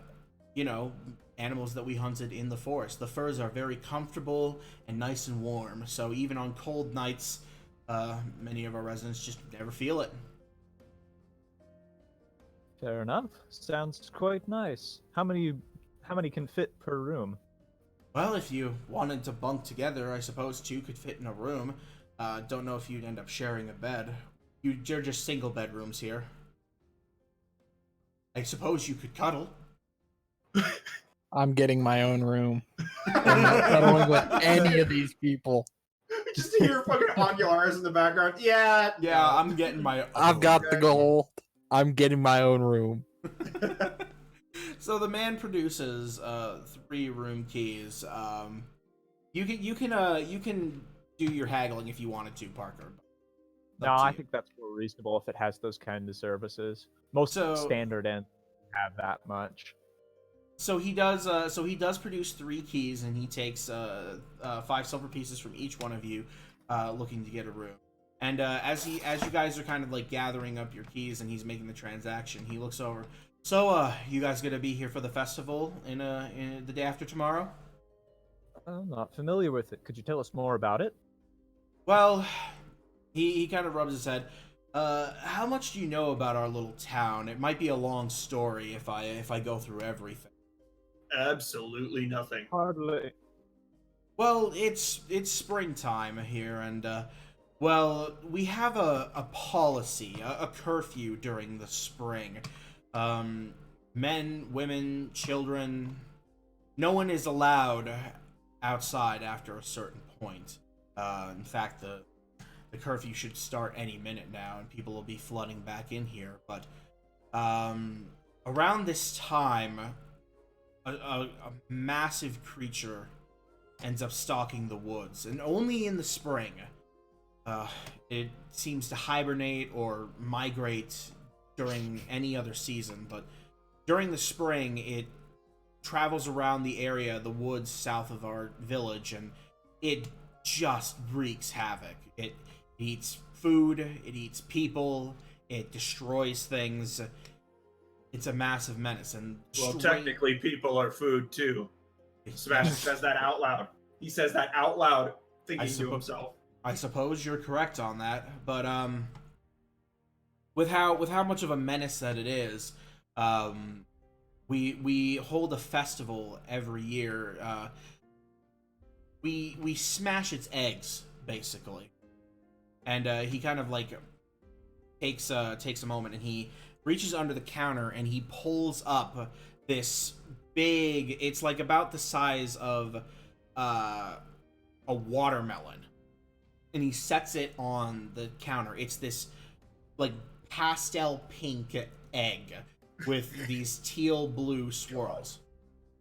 animals that we hunted in the forest. The furs are very comfortable and nice and warm, so even on cold nights, many of our residents just never feel it. Fair enough. Sounds quite nice. How many can fit per room? Well, if you wanted to bunk together, I suppose 2 could fit in a room. Don't know if you'd end up sharing a bed. You're just single bedrooms here. I suppose you could cuddle. I'm getting my own room. I'm not cuddling with any of these people. Just to hear fucking Aguilar's in the background. Yeah. Yeah, I'm getting my. I've got the goal. I'm getting my own room. So the man produces 3 room keys. You can do your haggling if you wanted to, Parker. No, I think that's more reasonable if it has those kind of services. Most standard ends have that much. So he does. So he does produce 3 keys, and he takes 5 silver pieces from each one of you, looking to get a room. And as you guys are kind of like gathering up your keys, and he's making the transaction, he looks over. So, you guys gonna be here for the festival in the day after tomorrow? I'm not familiar with it. Could you tell us more about it? Well, he kind of rubs his head. How much do you know about our little town? It might be a long story if I go through everything. Absolutely nothing. Hardly. Well, it's springtime here, and well, we have a policy, a curfew during the spring. Men, women, children, no one is allowed outside after a certain point. In fact, the curfew should start any minute now, and people will be flooding back in here. But around this time, a massive creature ends up stalking the woods, and only in the spring. It seems to hibernate or migrate during any other season, but during the spring, it travels around the area, the woods south of our village, and it just wreaks havoc. It eats food, it eats people, it destroys things. It's a massive menace, and Well, technically, people are food too. Sebastian says that out loud. He says that out loud, thinking to himself. I suppose you're correct on that, but with how much of a menace that it is, we hold a festival every year. We smash its eggs basically, and he kind of like takes a moment, and he reaches under the counter and he pulls up this big. It's like about the size of a watermelon, and he sets it on the counter. It's this like pastel pink egg with these teal blue swirls,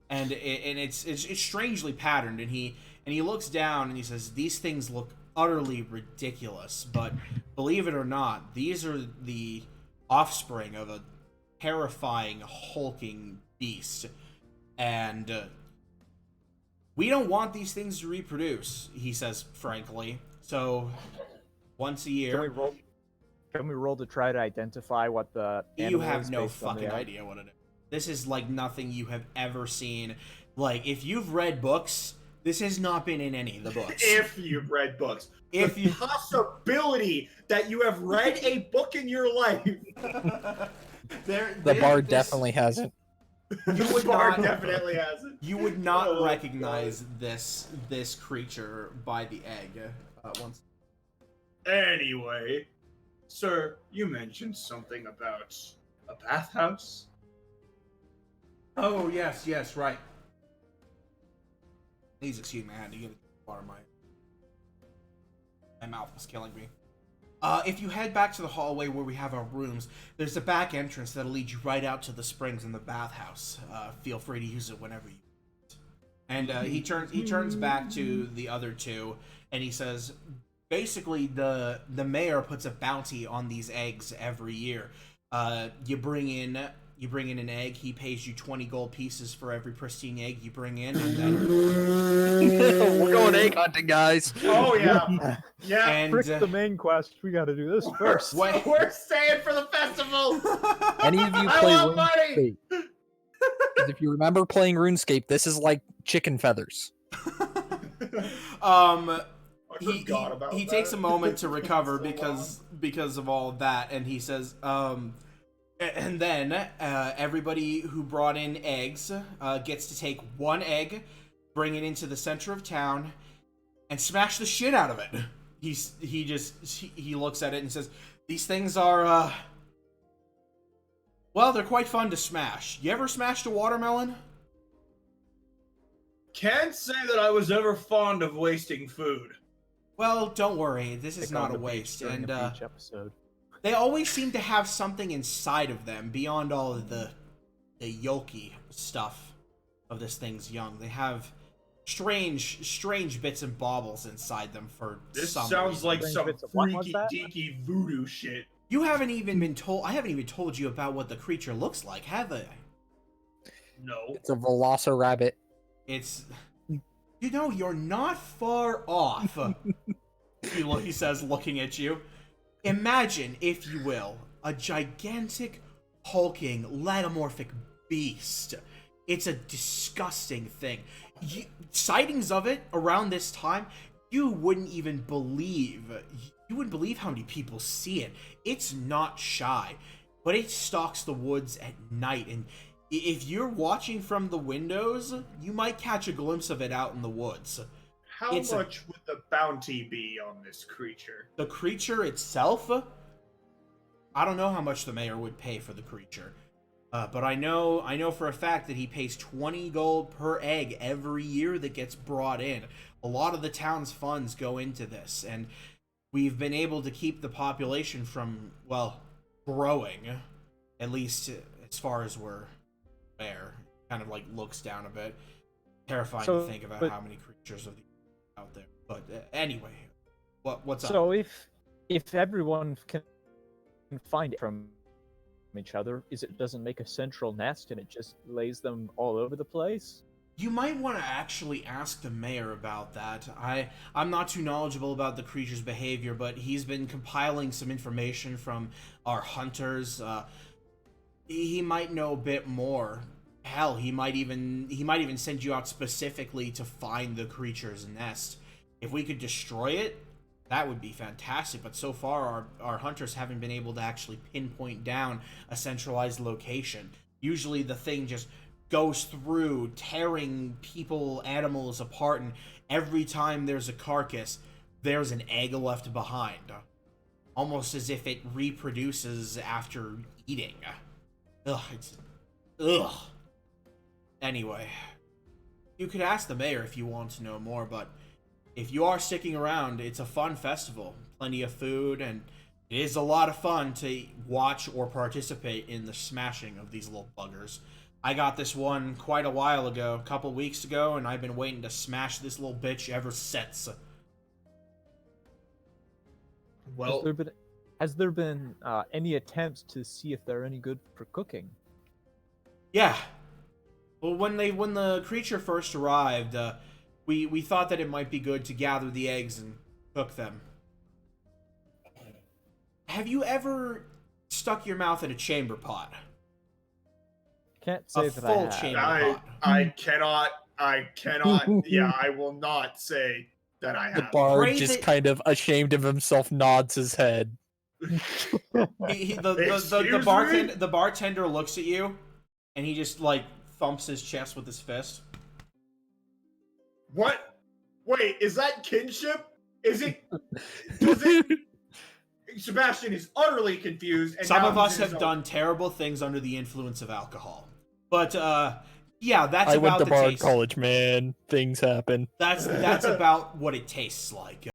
and it's strangely patterned. And he looks down and he says, "These things look utterly ridiculous, but believe it or not, these are the offspring of a terrifying hulking beast, and we don't want these things to reproduce," he says frankly. So once a year, can we roll to try to identify what the you animal have is no based on the fucking egg? idea what it is. This is like nothing you have ever seen. Like, if you've read books, this has not been in any of the books. If you've read books. If The you possibility that you have read a book in your life. The bard definitely hasn't. You would Bard not, definitely hasn't. you would not Oh, recognize this creature by the egg. Once. Anyway, sir, you mentioned something about a bathhouse? Oh yes, right. Please excuse me, I had to get water. My mouth was killing me. If you head back to the hallway where we have our rooms, there's a back entrance that'll lead you right out to the springs in the bathhouse. Feel free to use it whenever you want. And he turns back to the other two, and he says, basically, the mayor puts a bounty on these eggs every year. You bring in an egg, he pays you 20 gold pieces for every pristine egg you bring in, and then We're going egg hunting, guys. Oh, yeah. Yeah. and Frick the main quest. We got to do this first. what? We're staying for the festival. Any of you I play want money. RuneScape? 'Cause if you remember playing RuneScape, this is like chicken feathers. I he forgot about he that. takes a moment to recover So because of all of that, and he says, and then everybody who brought in eggs gets to take one egg, bring it into the center of town, and smash the shit out of it. He looks at it and says, "These things are well, they're quite fun to smash. You ever smashed a watermelon?" Can't say that I was ever fond of wasting food. Well, don't worry, this is Pick on not a the beach waste, during and a beach episode. they always seem to have something inside of them beyond all of the yolky stuff of this thing's young. They have strange bits and baubles inside them for This some sounds reason. like Strange some bits of what was freaky that? deaky voodoo shit. You haven't even been told. I haven't even told you about what the creature looks like, have I? No. It's a velociraptor. It's, you're not far off. He says, looking at you. Imagine, if you will, a gigantic, hulking, lagomorphic beast. It's a disgusting thing. Sightings of it around this time, you wouldn't believe how many people see it. It's not shy, but it stalks the woods at night, and if you're watching from the windows, you might catch a glimpse of it out in the woods. How much would the bounty be on this creature? The creature itself, I don't know how much the mayor would pay for the creature. But I know for a fact that he pays 20 gold per egg every year that gets brought in. A lot of the town's funds go into this, and we've been able to keep the population from, well, growing, at least as far as we're aware. Kind of like looks down a bit. Terrifying to think about how many creatures of the out there. But anyway, what's up? So if everyone can find it from each other, it doesn't make a central nest and it just lays them all over the place? You might want to actually ask the mayor about that. I'm not too knowledgeable about the creature's behavior, but he's been compiling some information from our hunters. He might know a bit more. Hell, he might even send you out specifically to find the creature's nest. If we could destroy it, that would be fantastic. But so far, our hunters haven't been able to actually pinpoint down a centralized location. Usually, the thing just goes through, tearing people, animals apart, and every time there's a carcass, there's an egg left behind. Almost as if it reproduces after eating. Ugh. Anyway, you could ask the mayor if you want to know more, but if you are sticking around, it's a fun festival. Plenty of food, and it is a lot of fun to watch or participate in the smashing of these little buggers. I got this one quite a while ago, a couple weeks ago, and I've been waiting to smash this little bitch ever since. Well, Has there been any attempts to see if they're any good for cooking? Yeah. Well, when the creature first arrived, we thought that it might be good to gather the eggs and cook them. Have you ever stuck your mouth in a chamber pot? Can't say A that full I have. chamber pot. I cannot. Yeah, I will not say that I The have. bard Pray just that- kind of ashamed of himself nods his head. The bartender looks at you, and he just like thumps his chest with his fist. What? Wait, is that kinship? Is it? Does it? Sebastian is utterly confused. And Some now of he's us in his have own- done terrible things under the influence of alcohol, but yeah, that's I about went to the bard taste. college, man. Things happen. That's about what it tastes like.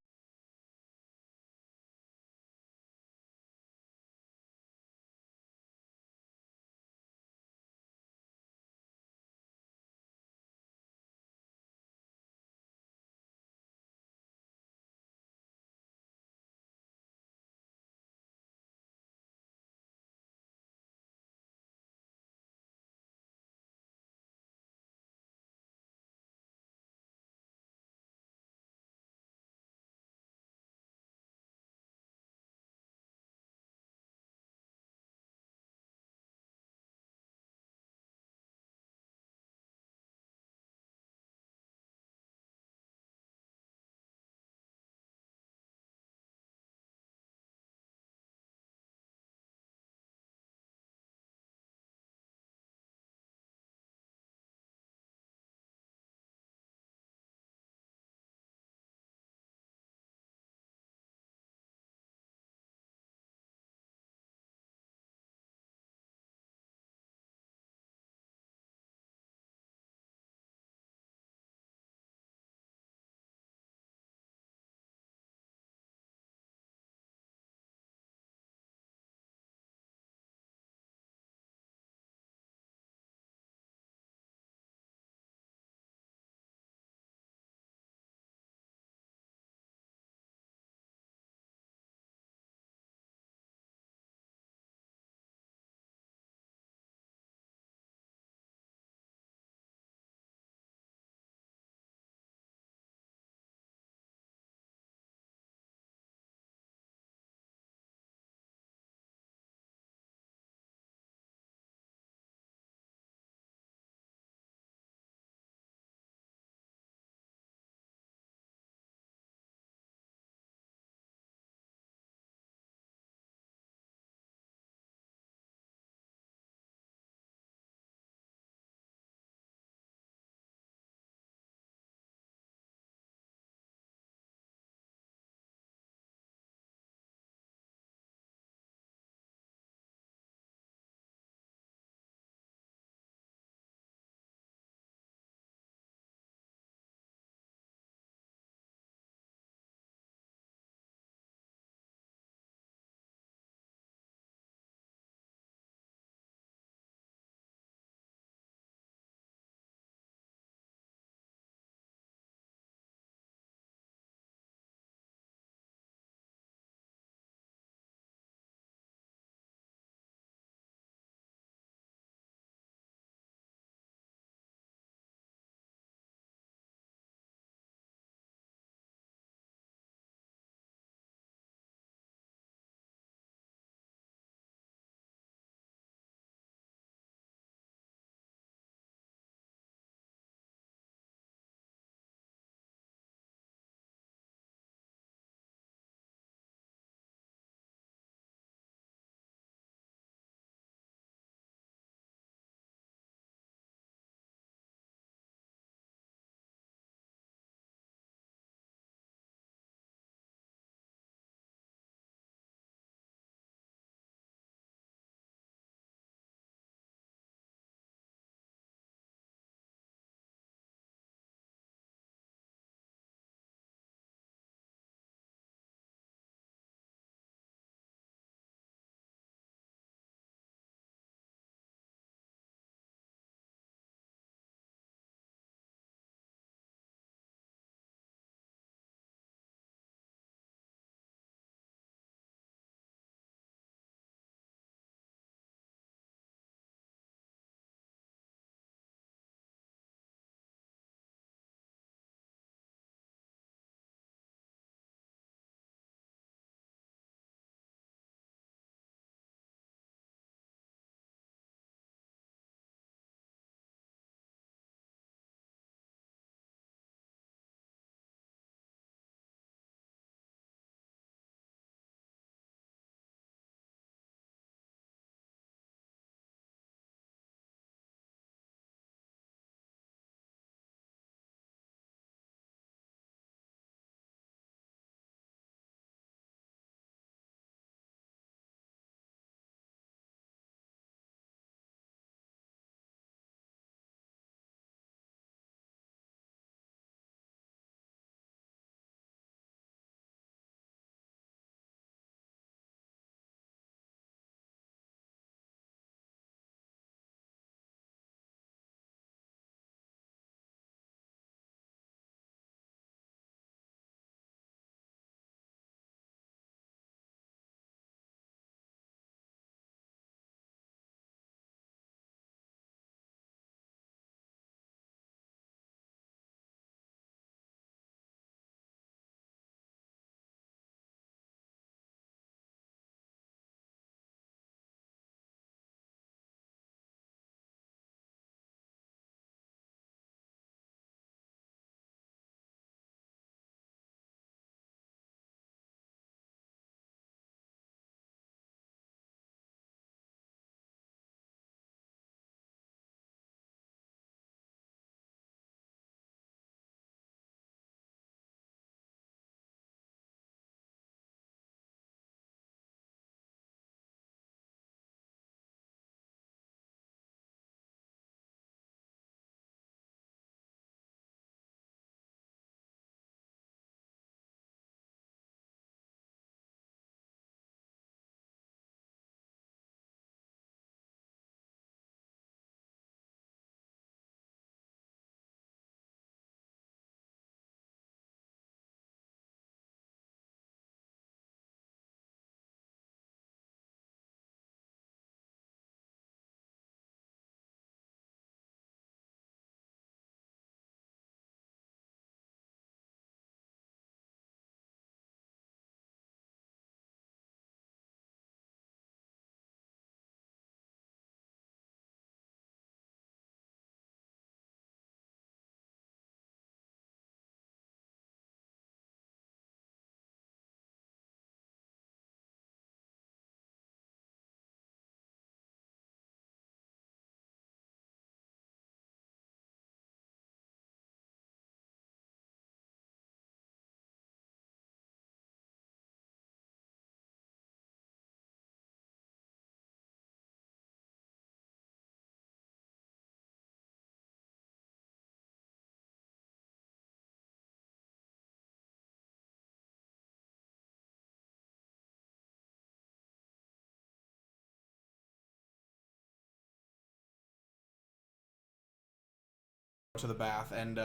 to the bath, and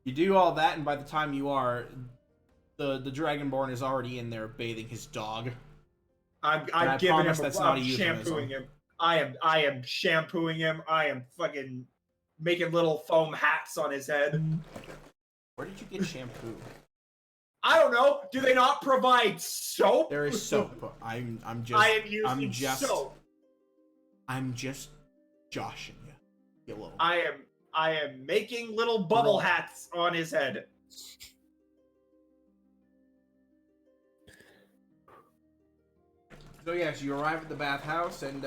you do all that, and by the time you are, the Dragonborn is already in there bathing his dog. I'm giving him. I'm shampooing him. I am shampooing him. I am fucking making little foam hats on his head. Where did you get shampoo? I don't know. Do they not provide soap? There is soap. I'm just soap. I'm just joshing you. You little. I am making little bubble hats on his head. So yes, you arrive at the bathhouse and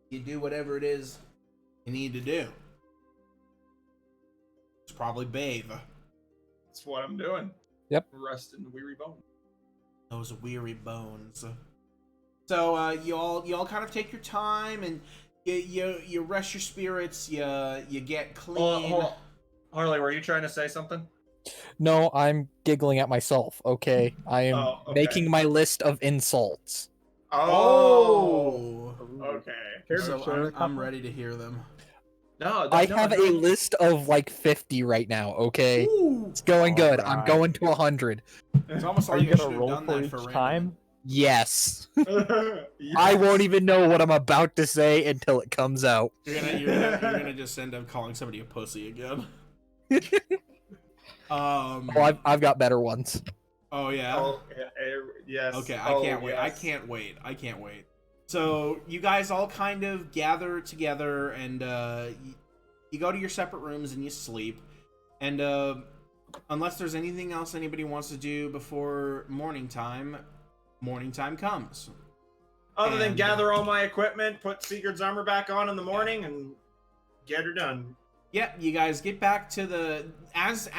you do whatever it is you need to do. It's probably bathe. That's what I'm doing. Yep. Rest in the weary bones. Those weary bones. So you all kind of take your time and you rest your spirits. You get clean. Hold on. Harley, were you trying to say something? No, I'm giggling at myself. Okay, I am making my list of insults. Oh. Okay. So I'm ready to hear them. No, I have a list of like 50 right now. Okay, Ooh. it's going good. I'm Alright. going to 100. It's almost Are like you I gonna should have roll done for that each for time? Yes. Yes. I won't even know what I'm about to say until it comes out. You're gonna just end up calling somebody a pussy again. Oh, I've got better ones. Oh yeah. Oh, yes. Okay, I can't wait. I can't wait. I can't wait. So you guys all kind of gather together and you go to your separate rooms and you sleep. And unless there's anything else anybody wants to do before morning time comes. Other than gather all my equipment, put Sigurd's armor back on in the morning, and get her done. Yep, you guys get back to the as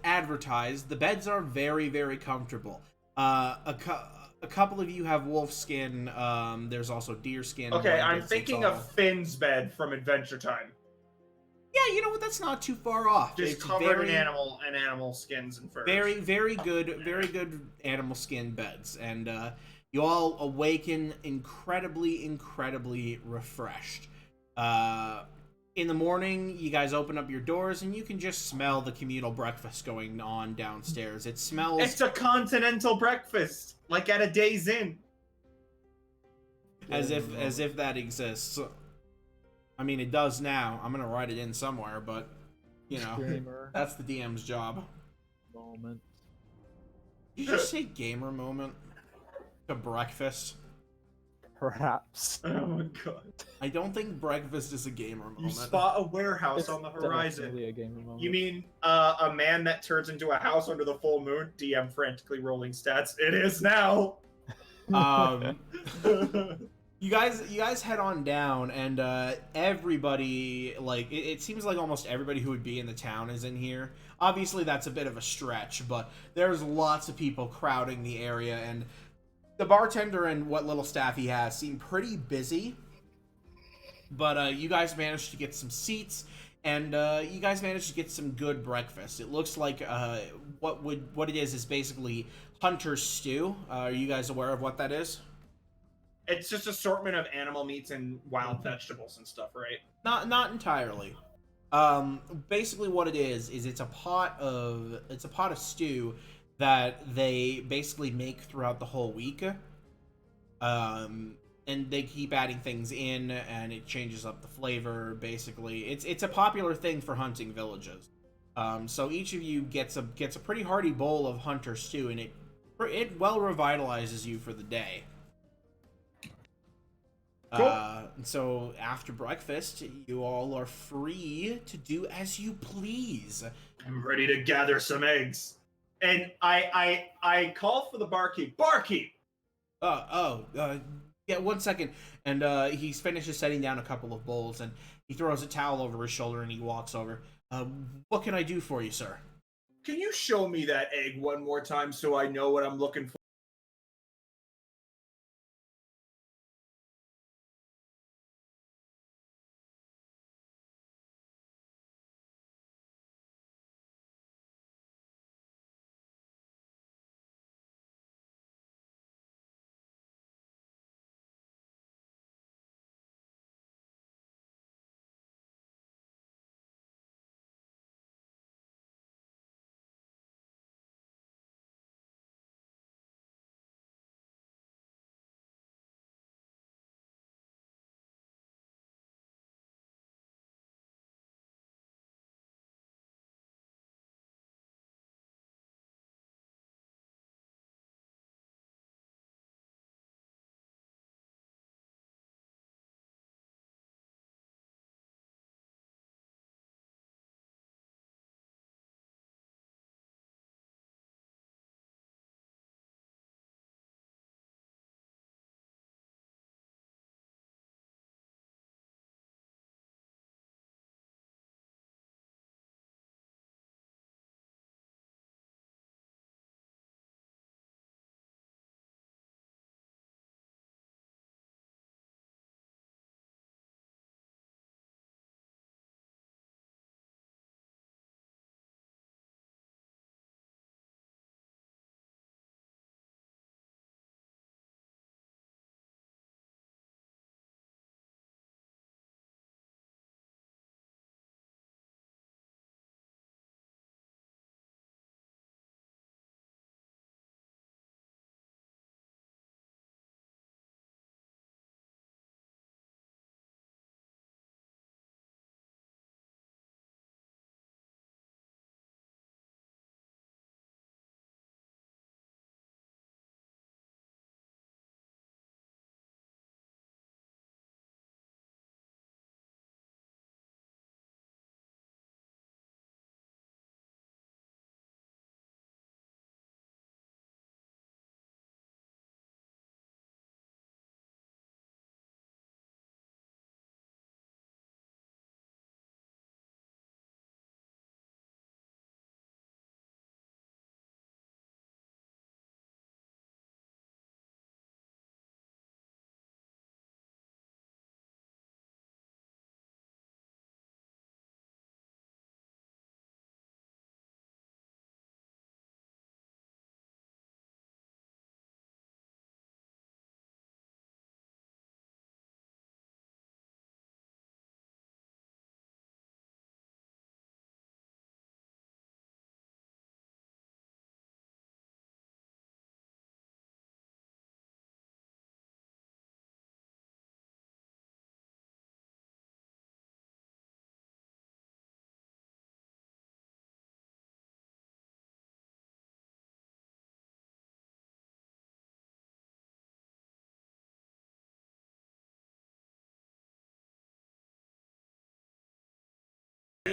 advertised. The beds are very, very comfortable. A couple of you have wolf skin. There's also deer skin. Okay, I'm blankets, thinking of Finn's bed from Adventure Time. Yeah, you know what? That's not too far off. Just it's covered in animal skins and furs. Very, very good animal skin beds, and you all awaken incredibly refreshed. In the morning, you guys open up your doors, and you can just smell the communal breakfast going on downstairs. It smells. It's a continental breakfast, like at a Days Inn. As if that exists. I mean, it does now. I'm gonna write it in somewhere, but you know, Gamer that's the DM's job. moment. Did you just say gamer moment to breakfast? Perhaps. Oh my god. I don't think breakfast is a gamer moment. You spot a warehouse It's on the horizon. definitely a gamer moment. You mean a man that turns into a house under the full moon? DM frantically rolling stats. It is now. You guys head on down, and everybody, like, it seems like almost everybody who would be in the town is in here. Obviously, that's a bit of a stretch, but there's lots of people crowding the area, and the bartender and what little staff he has seem pretty busy. But you guys managed to get some seats, and you guys managed to get some good breakfast. It looks like what it is basically hunter's stew. Are you guys aware of what that is? It's just assortment of animal meats and wild vegetables and stuff, right? Not entirely. Basically what it is it's a pot of stew that they basically make throughout the whole week. And they keep adding things in, and it changes up the flavor. Basically, it's a popular thing for hunting villages. So each of you gets a pretty hearty bowl of hunter stew, and it well revitalizes you for the day. Cool. So after breakfast, you all are free to do as you please. I'm ready to gather some eggs. And I call for the barkeep. Barkeep! Yeah, 1 second. And he finishes setting down a couple of bowls, and he throws a towel over his shoulder, and he walks over. What can I do for you, sir? Can you show me that egg one more time so I know what I'm looking for?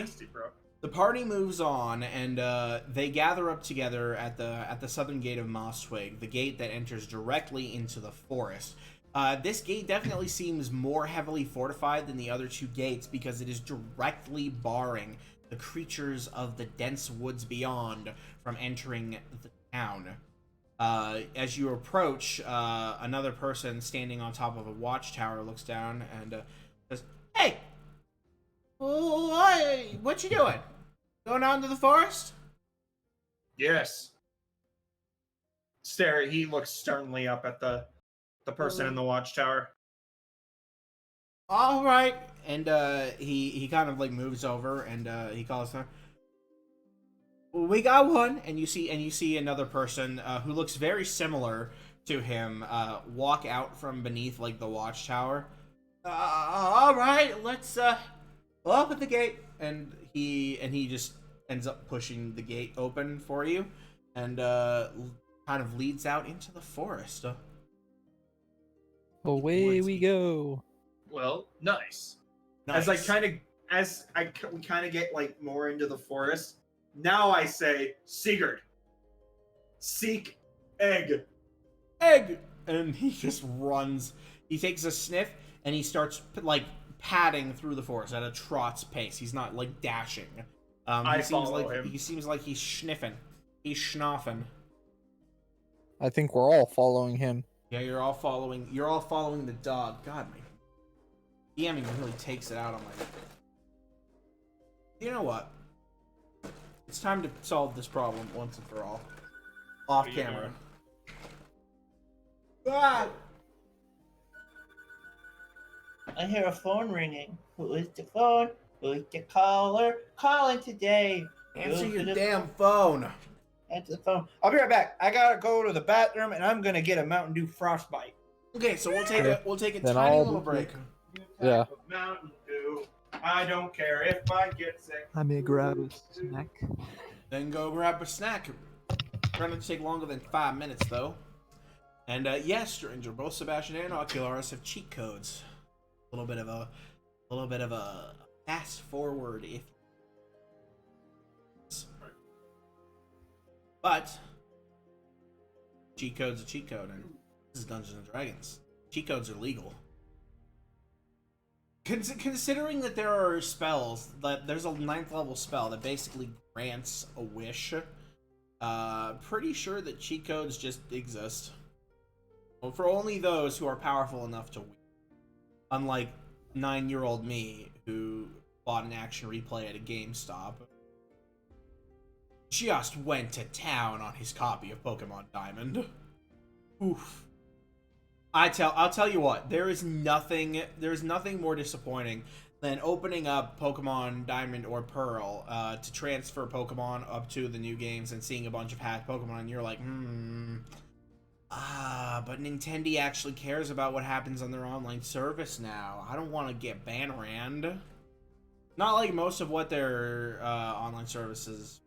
Nasty, bro. The party moves on, and they gather up together at the southern gate of Mosswig, the gate that enters directly into the forest. This gate definitely seems more heavily fortified than the other two gates because it is directly barring the creatures of the dense woods beyond from entering the town. As you approach, another person standing on top of a watchtower looks down and says, "Hey, what you doing? Going out into the forest?" Yes. He looks sternly up at the person in the watchtower. All right, and he kind of like moves over and he calls her. "We got one," and you see another person who looks very similar to him walk out from beneath like the watchtower. All right, let's open the gate, and he just ends up pushing the gate open for you, and kind of leads out into the forest. Away we go. Well, nice. Nice. We kind of get like more into the forest. Now I say, Sigurd, seek egg. Egg, and he just runs. He takes a sniff and he starts like padding through the forest at a trot's pace. He's not like dashing. I follow him. He seems like he's sniffing. He's schnoffing. I think we're all following him. Yeah, you're all following the dog. God, my DMing really takes it out on my. You know what? It's time to solve this problem once and for all. Off camera. Ah! I hear a phone ringing. Who is the phone? Who's the caller? Calling today. Answer Who's your the damn phone. Answer the phone. I'll be right back. I gotta go to the bathroom and I'm gonna get a Mountain Dew Frostbite. Okay, so we'll take a Then tiny I'll little be- break. Yeah. Mountain Dew. I don't care if I get sick. I may grab a snack. Then go grab a snack. Trying to take longer than 5 minutes though. And yes, stranger, both Sebastian and Ocularis have cheat codes. A little bit of a fast forward if. But cheat code's a cheat code, and this is Dungeons and Dragons. Cheat codes are legal. Considering that there are spells, that there's a 9th level spell that basically grants a wish, pretty sure that cheat codes just exist. Well, for only those who are powerful enough to win. Unlike 9-year-old me, who bought an action replay at a GameStop. Just went to town on his copy of Pokemon Diamond. Oof. I'll tell you what, there's nothing more disappointing than opening up Pokemon Diamond or Pearl to transfer Pokemon up to the new games and seeing a bunch of hatched Pokemon, and you're like, but Nintendo actually cares about what happens on their online service now. I don't want to get ban-ranned. Not like most of what their online services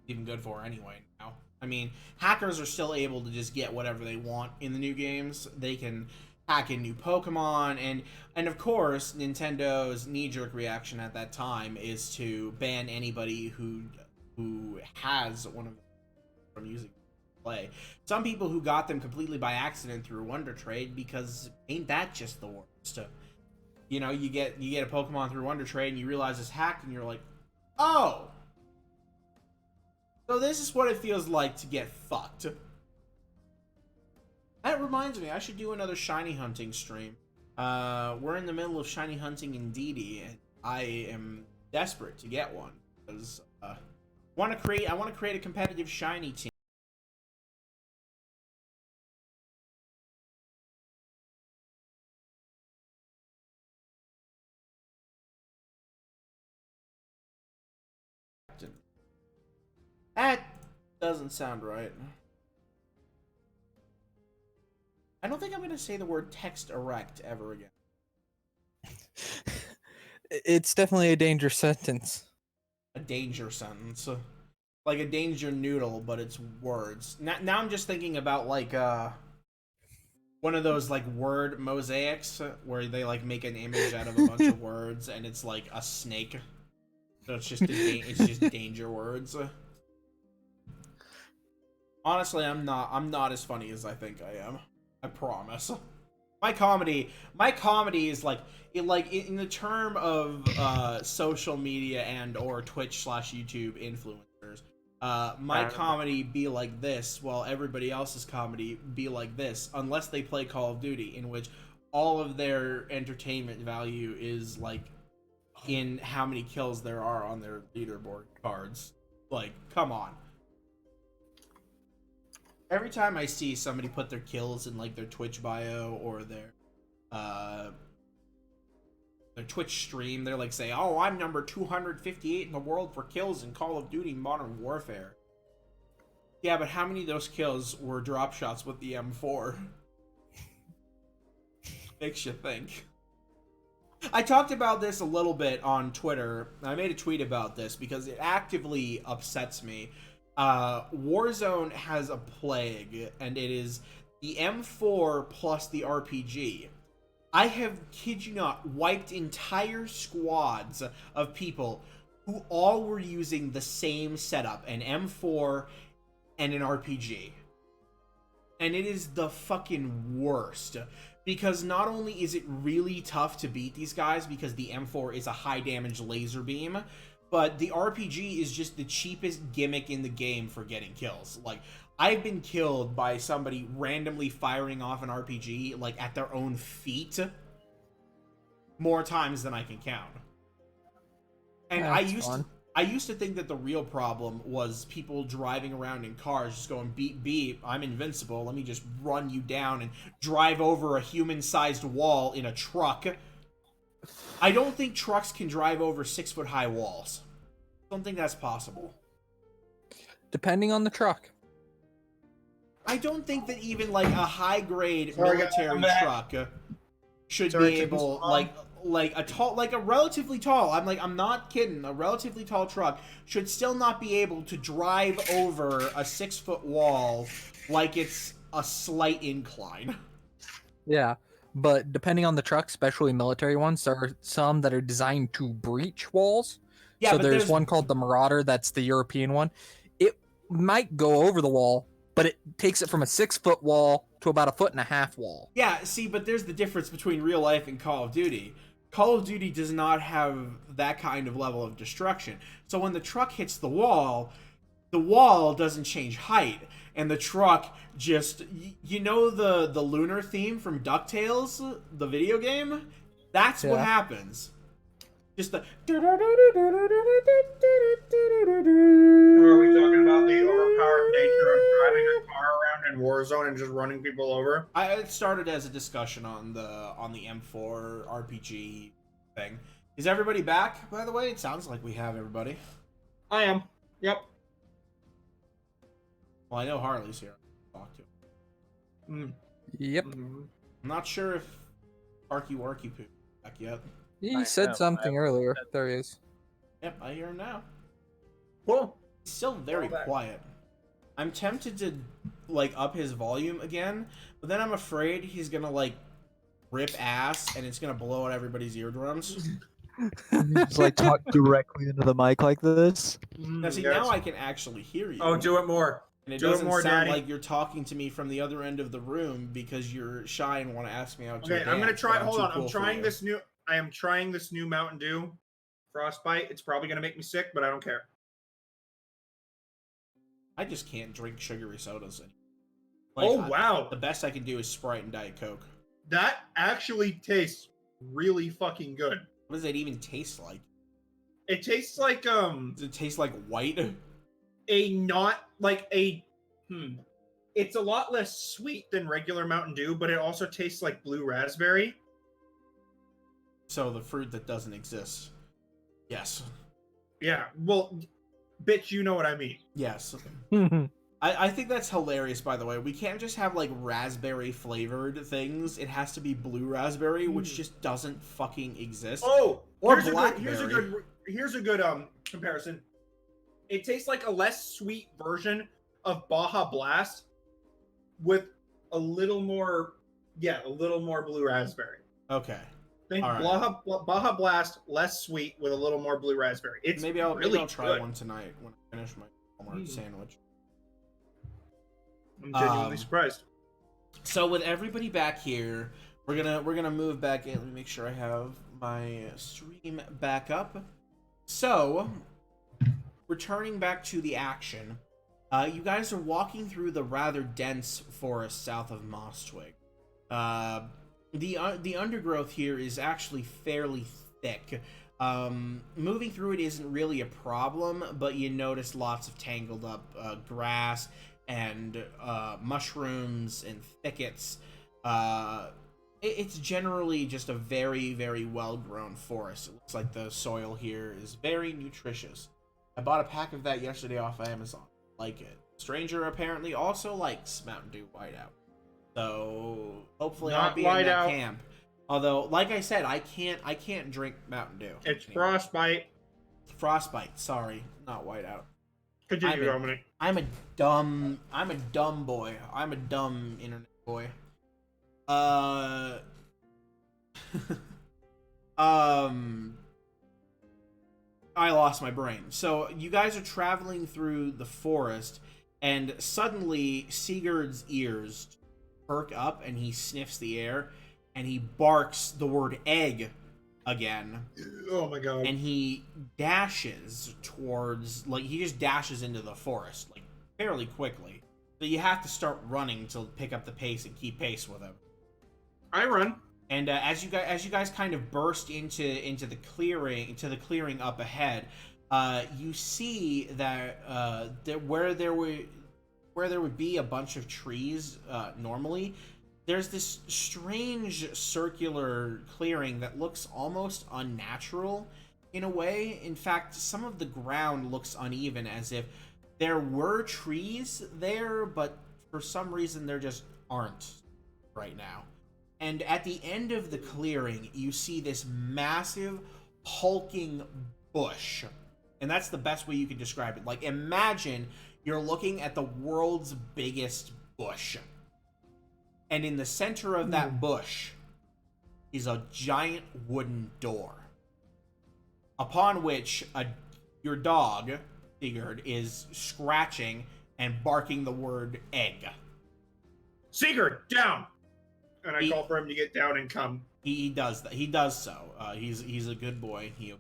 even good for anyway now. I mean, hackers are still able to just get whatever they want in the new games. They can hack in new Pokemon, and of course, Nintendo's knee-jerk reaction at that time is to ban anybody who has one of them from using play. Some people who got them completely by accident through Wonder Trade, because ain't that just the worst? You know, you get a Pokemon through Wonder Trade and you realize it's hacked, and you're like, oh. So this is what it feels like to get fucked. That reminds me, I should do another shiny hunting stream. We're in the middle of shiny hunting in DD, and I am desperate to get one because I want to create a competitive shiny team. That doesn't sound right. I don't think I'm going to say the word text erect ever again. It's definitely a dangerous sentence. A danger sentence. Like a danger noodle, but it's words. Now I'm just thinking about like one of those like word mosaics where they like make an image out of a bunch of words and it's like a snake. So it's just danger words. Honestly, I'm not as funny as I think I am. I promise. My comedy is like in the term of social media and or Twitch/YouTube influencers. My comedy be like this, while everybody else's comedy be like this, unless they play Call of Duty, in which all of their entertainment value is like in how many kills there are on their leaderboard cards. Like, come on. Every time I see somebody put their kills in like their Twitch bio or their Twitch stream, they're like say, "Oh, I'm number 258 in the world for kills in Call of Duty Modern Warfare." Yeah, but how many of those kills were drop shots with the M4? Makes you think. I talked about this a little bit on Twitter. I made a tweet about this because it actively upsets me. Warzone has a plague, and it is the M4 plus the RPG. I have, kid you not, wiped entire squads of people who all were using the same setup, an M4 and an RPG. And it is the fucking worst. Because not only is it really tough to beat these guys because the M4 is a high damage laser beam, but the RPG is just the cheapest gimmick in the game for getting kills. Like, I've been killed by somebody randomly firing off an RPG, like, at their own feet more times than I can count. And I used to think that the real problem was people driving around in cars just going beep beep, I'm invincible, let me just run you down and drive over a human-sized wall in a truck. I don't think trucks can drive over 6-foot-high walls. I don't think that's possible. Depending on the truck. I don't think that even like a high-grade military truck should be able, like a relatively tall, I'm not kidding, a relatively tall truck should still not be able to drive over a 6-foot wall like it's a slight incline. Yeah, but depending on the truck, especially military ones, there are some that are designed to breach walls. Yeah, so but there's one called the Marauder, that's the European one. It might go over the wall, but it takes it from a 6-foot wall to about a 1.5-foot wall. Yeah, see, but there's the difference between real life and Call of Duty. Call of Duty does not have that kind of level of destruction. So when the truck hits the wall doesn't change height. And the truck just... You know the lunar theme from DuckTales, the video game? That's what happens. Just the... Are we talking about the overpowered nature of driving a car around in Warzone and just running people over? It started as a discussion on the M4 RPG thing. Is everybody back, by the way? It sounds like we have everybody. I am. Yep. Well, I know Harley's here. I'll talk to him. Yep. I'm not sure if Arky Warky Poo back yet. He said something earlier. There he is. Yep, I hear him now. Cool. He's still very quiet. I'm tempted to, like, up his volume again, but then I'm afraid he's gonna, like, rip ass and it's gonna blow out everybody's eardrums. Just like talk directly into the mic like this. Now, see, now I can actually hear you. Oh, do it more. And it Do it doesn't more, sound Daddy. like you're talking to me from the other end of the room because you're shy and want to ask me out to Okay, a I'm gonna dance, try. but Hold too on, cool I'm for trying you. this new. I am trying this new Mountain Dew Frostbite. It's probably gonna make me sick, but I don't care. I just can't drink sugary sodas anymore. Wow, The best I can do is Sprite and Diet Coke. that actually tastes really fucking good. What does it even taste like? It tastes like Does it taste like white? It's a lot less sweet than regular Mountain Dew, but it also tastes like blue raspberry. So the fruit that doesn't exist. Yes. Yeah, well, bitch, you know what I mean. Yes. I think that's hilarious, by the way. We can't just have, like, raspberry flavored things. It has to be blue raspberry, which just doesn't fucking exist. Oh, Or here's blackberry. here's a good comparison. It tastes like a less sweet version of Baja Blast with a little more blue raspberry. Okay. Think All right. Baja Blast, less sweet with a little more blue raspberry. It's maybe I'll really try good. one tonight when I finish my Walmart sandwich. I'm genuinely surprised. So with everybody back here, we're gonna move back in. Let me make sure I have my stream back up. So, returning back to the action, you guys are walking through the rather dense forest south of Mostwig. The undergrowth here is actually fairly thick. Moving through it isn't really a problem, but you notice lots of tangled up grass and mushrooms and thickets. It's generally just a very, very well-grown forest. It looks like the soil here is very nutritious. I bought a pack of that yesterday off Amazon. Like it. Stranger apparently also likes Mountain Dew Whiteout. So hopefully I'll be in that camp. Although, like I said, I can't drink Mountain Dew. It's Frostbite. Frostbite, sorry, not Whiteout. Continue, Dominic. I'm a dumb boy. I'm a dumb internet boy. I lost my brain. So you guys are traveling through the forest, and suddenly Sigurd's ears perk up, and he sniffs the air, and he barks the word egg again. Oh my god. And he dashes towards, like, he just dashes into the forest, like, fairly quickly. So you have to start running to pick up the pace and keep pace with him. I run. And as you guys kind of burst into the clearing up ahead, you see that where there would be a bunch of trees normally, there's this strange circular clearing that looks almost unnatural in a way. In fact, some of the ground looks uneven, as if there were trees there, but for some reason there just aren't right now. And at the end of the clearing, you see this massive, hulking bush. And that's the best way you can describe it. Like, imagine you're looking at the world's biggest bush. And in the center of that bush is a giant wooden door, upon which your dog, Sigurd, is scratching and barking the word egg. Sigurd, down! And I call for him to get down and come. He does that. He does so. He's a good boy. He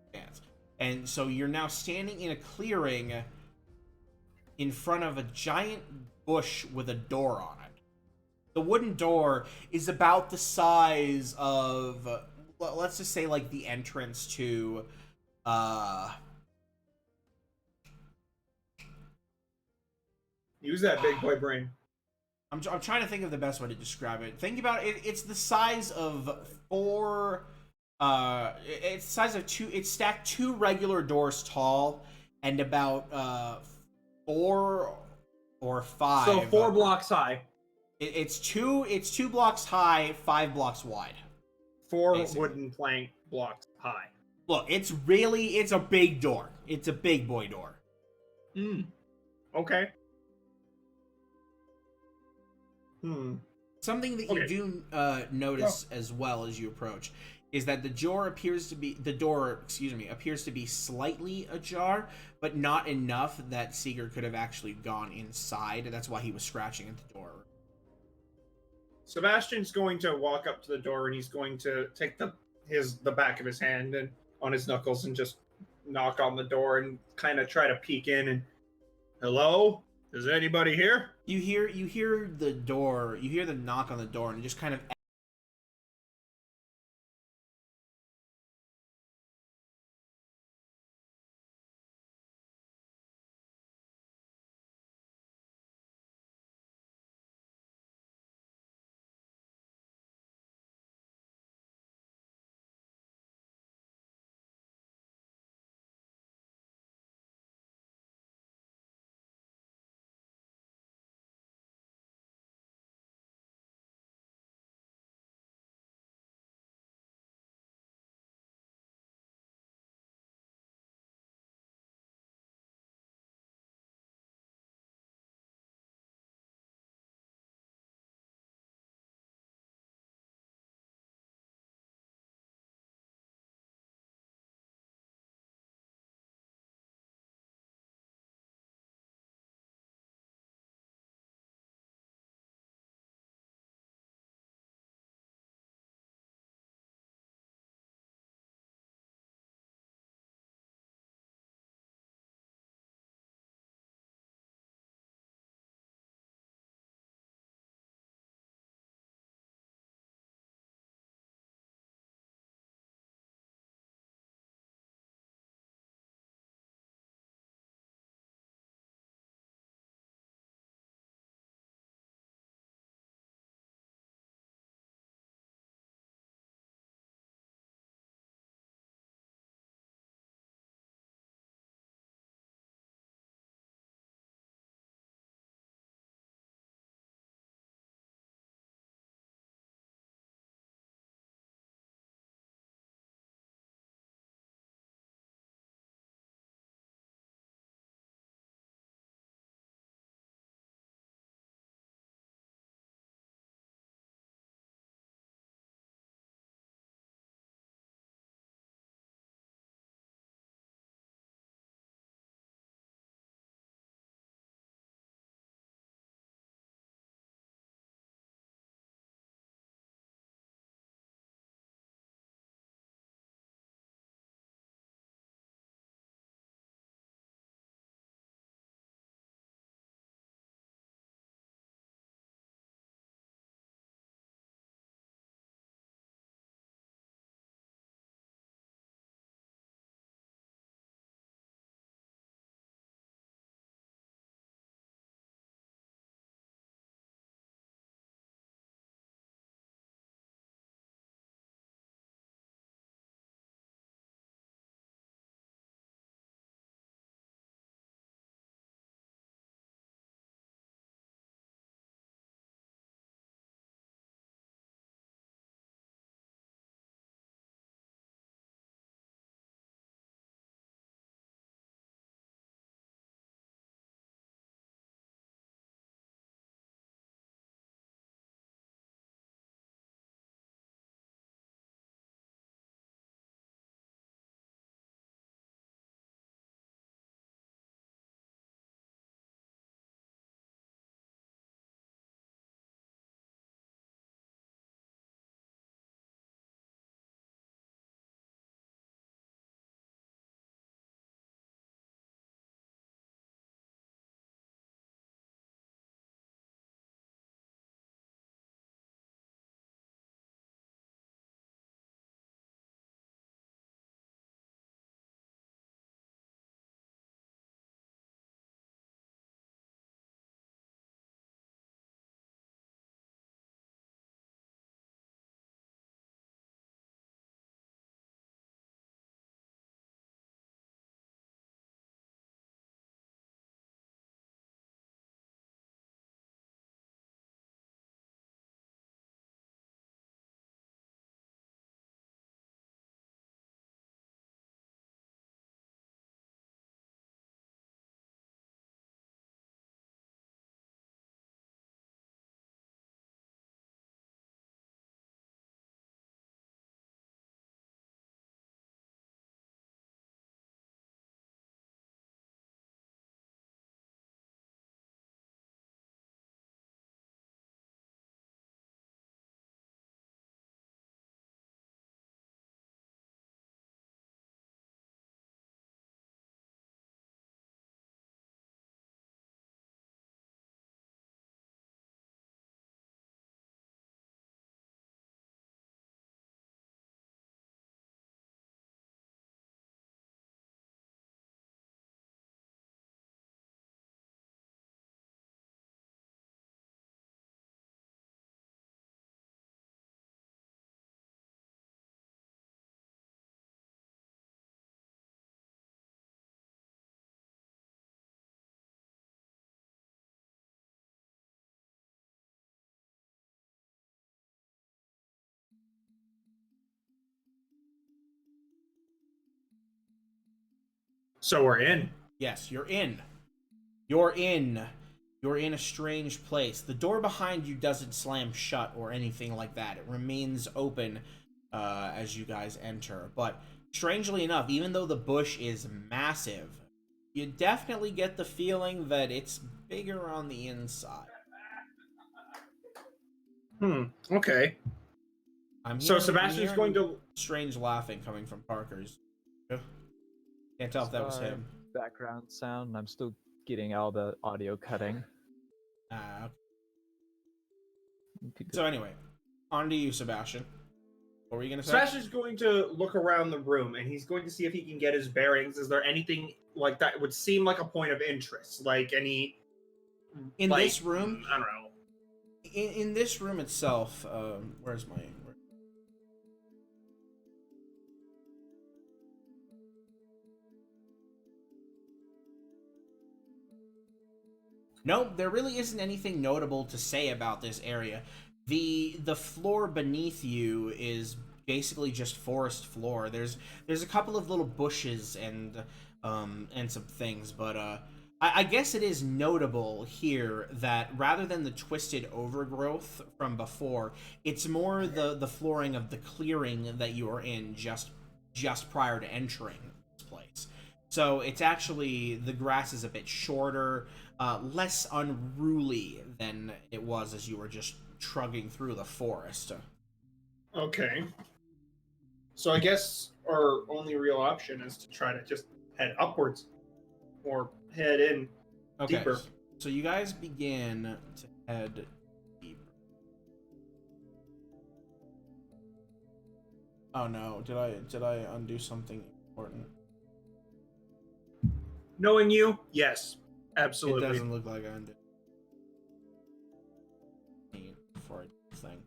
stands. And so you're now standing in a clearing in front of a giant bush with a door on it. The wooden door is about the size of, let's just say, like the entrance to, Use that big boy brain. I'm trying to think of the best way to describe it. Think about it. It's the size of it's the size of two. It's stacked 2 regular doors tall, and about 4 or 5. So 4 blocks high. It's 2 blocks high, 5 blocks wide. 4 basically. wooden plank blocks high. Look, it's a big door. It's a big boy door. Okay. Something that you do notice as well as you approach is that the door appears to be slightly ajar, but not enough that Sigurd could have actually gone inside. That's why he was scratching at the door. Sebastian's going to walk up to the door, and he's going to take the back of his hand and on his knuckles and just knock on the door and kind of try to peek in and, hello? Is anybody here? You hear the door, you hear the knock on the door, and it just kind of So we're in. Yes, you're in. You're in. You're in a strange place. The door behind you doesn't slam shut or anything like that. It remains open as you guys enter. But strangely enough, even though the bush is massive, you definitely get the feeling that it's bigger on the inside. Okay. So Sebastian's going to... strange laughing coming from Parker's. Can't tell if that was Sorry, him. Background sound, and I'm still getting all the audio cutting. Okay. So anyway, on to you, Sebastian. What were you gonna say? Sebastian's going to look around the room, and he's going to see if he can get his bearings. Is there anything like that would seem like a point of interest? Like any... In like, this room? I don't know. In this room itself, where's my... No, there really isn't anything notable to say about this area. The floor beneath you is basically just forest floor. There's a couple of little bushes and some things, but I guess it is notable here that rather than the twisted overgrowth from before, it's more the flooring of the clearing that you are in just prior to entering this place. So it's actually, the grass is a bit shorter, less unruly than it was as you were just trudging through the forest. Okay. So I guess our only real option is to try to just head upwards. Or head in deeper. So you guys begin to head deeper. Oh no, did I undo something important? Knowing you, yes. Absolutely. It doesn't look like I undid. For a thing.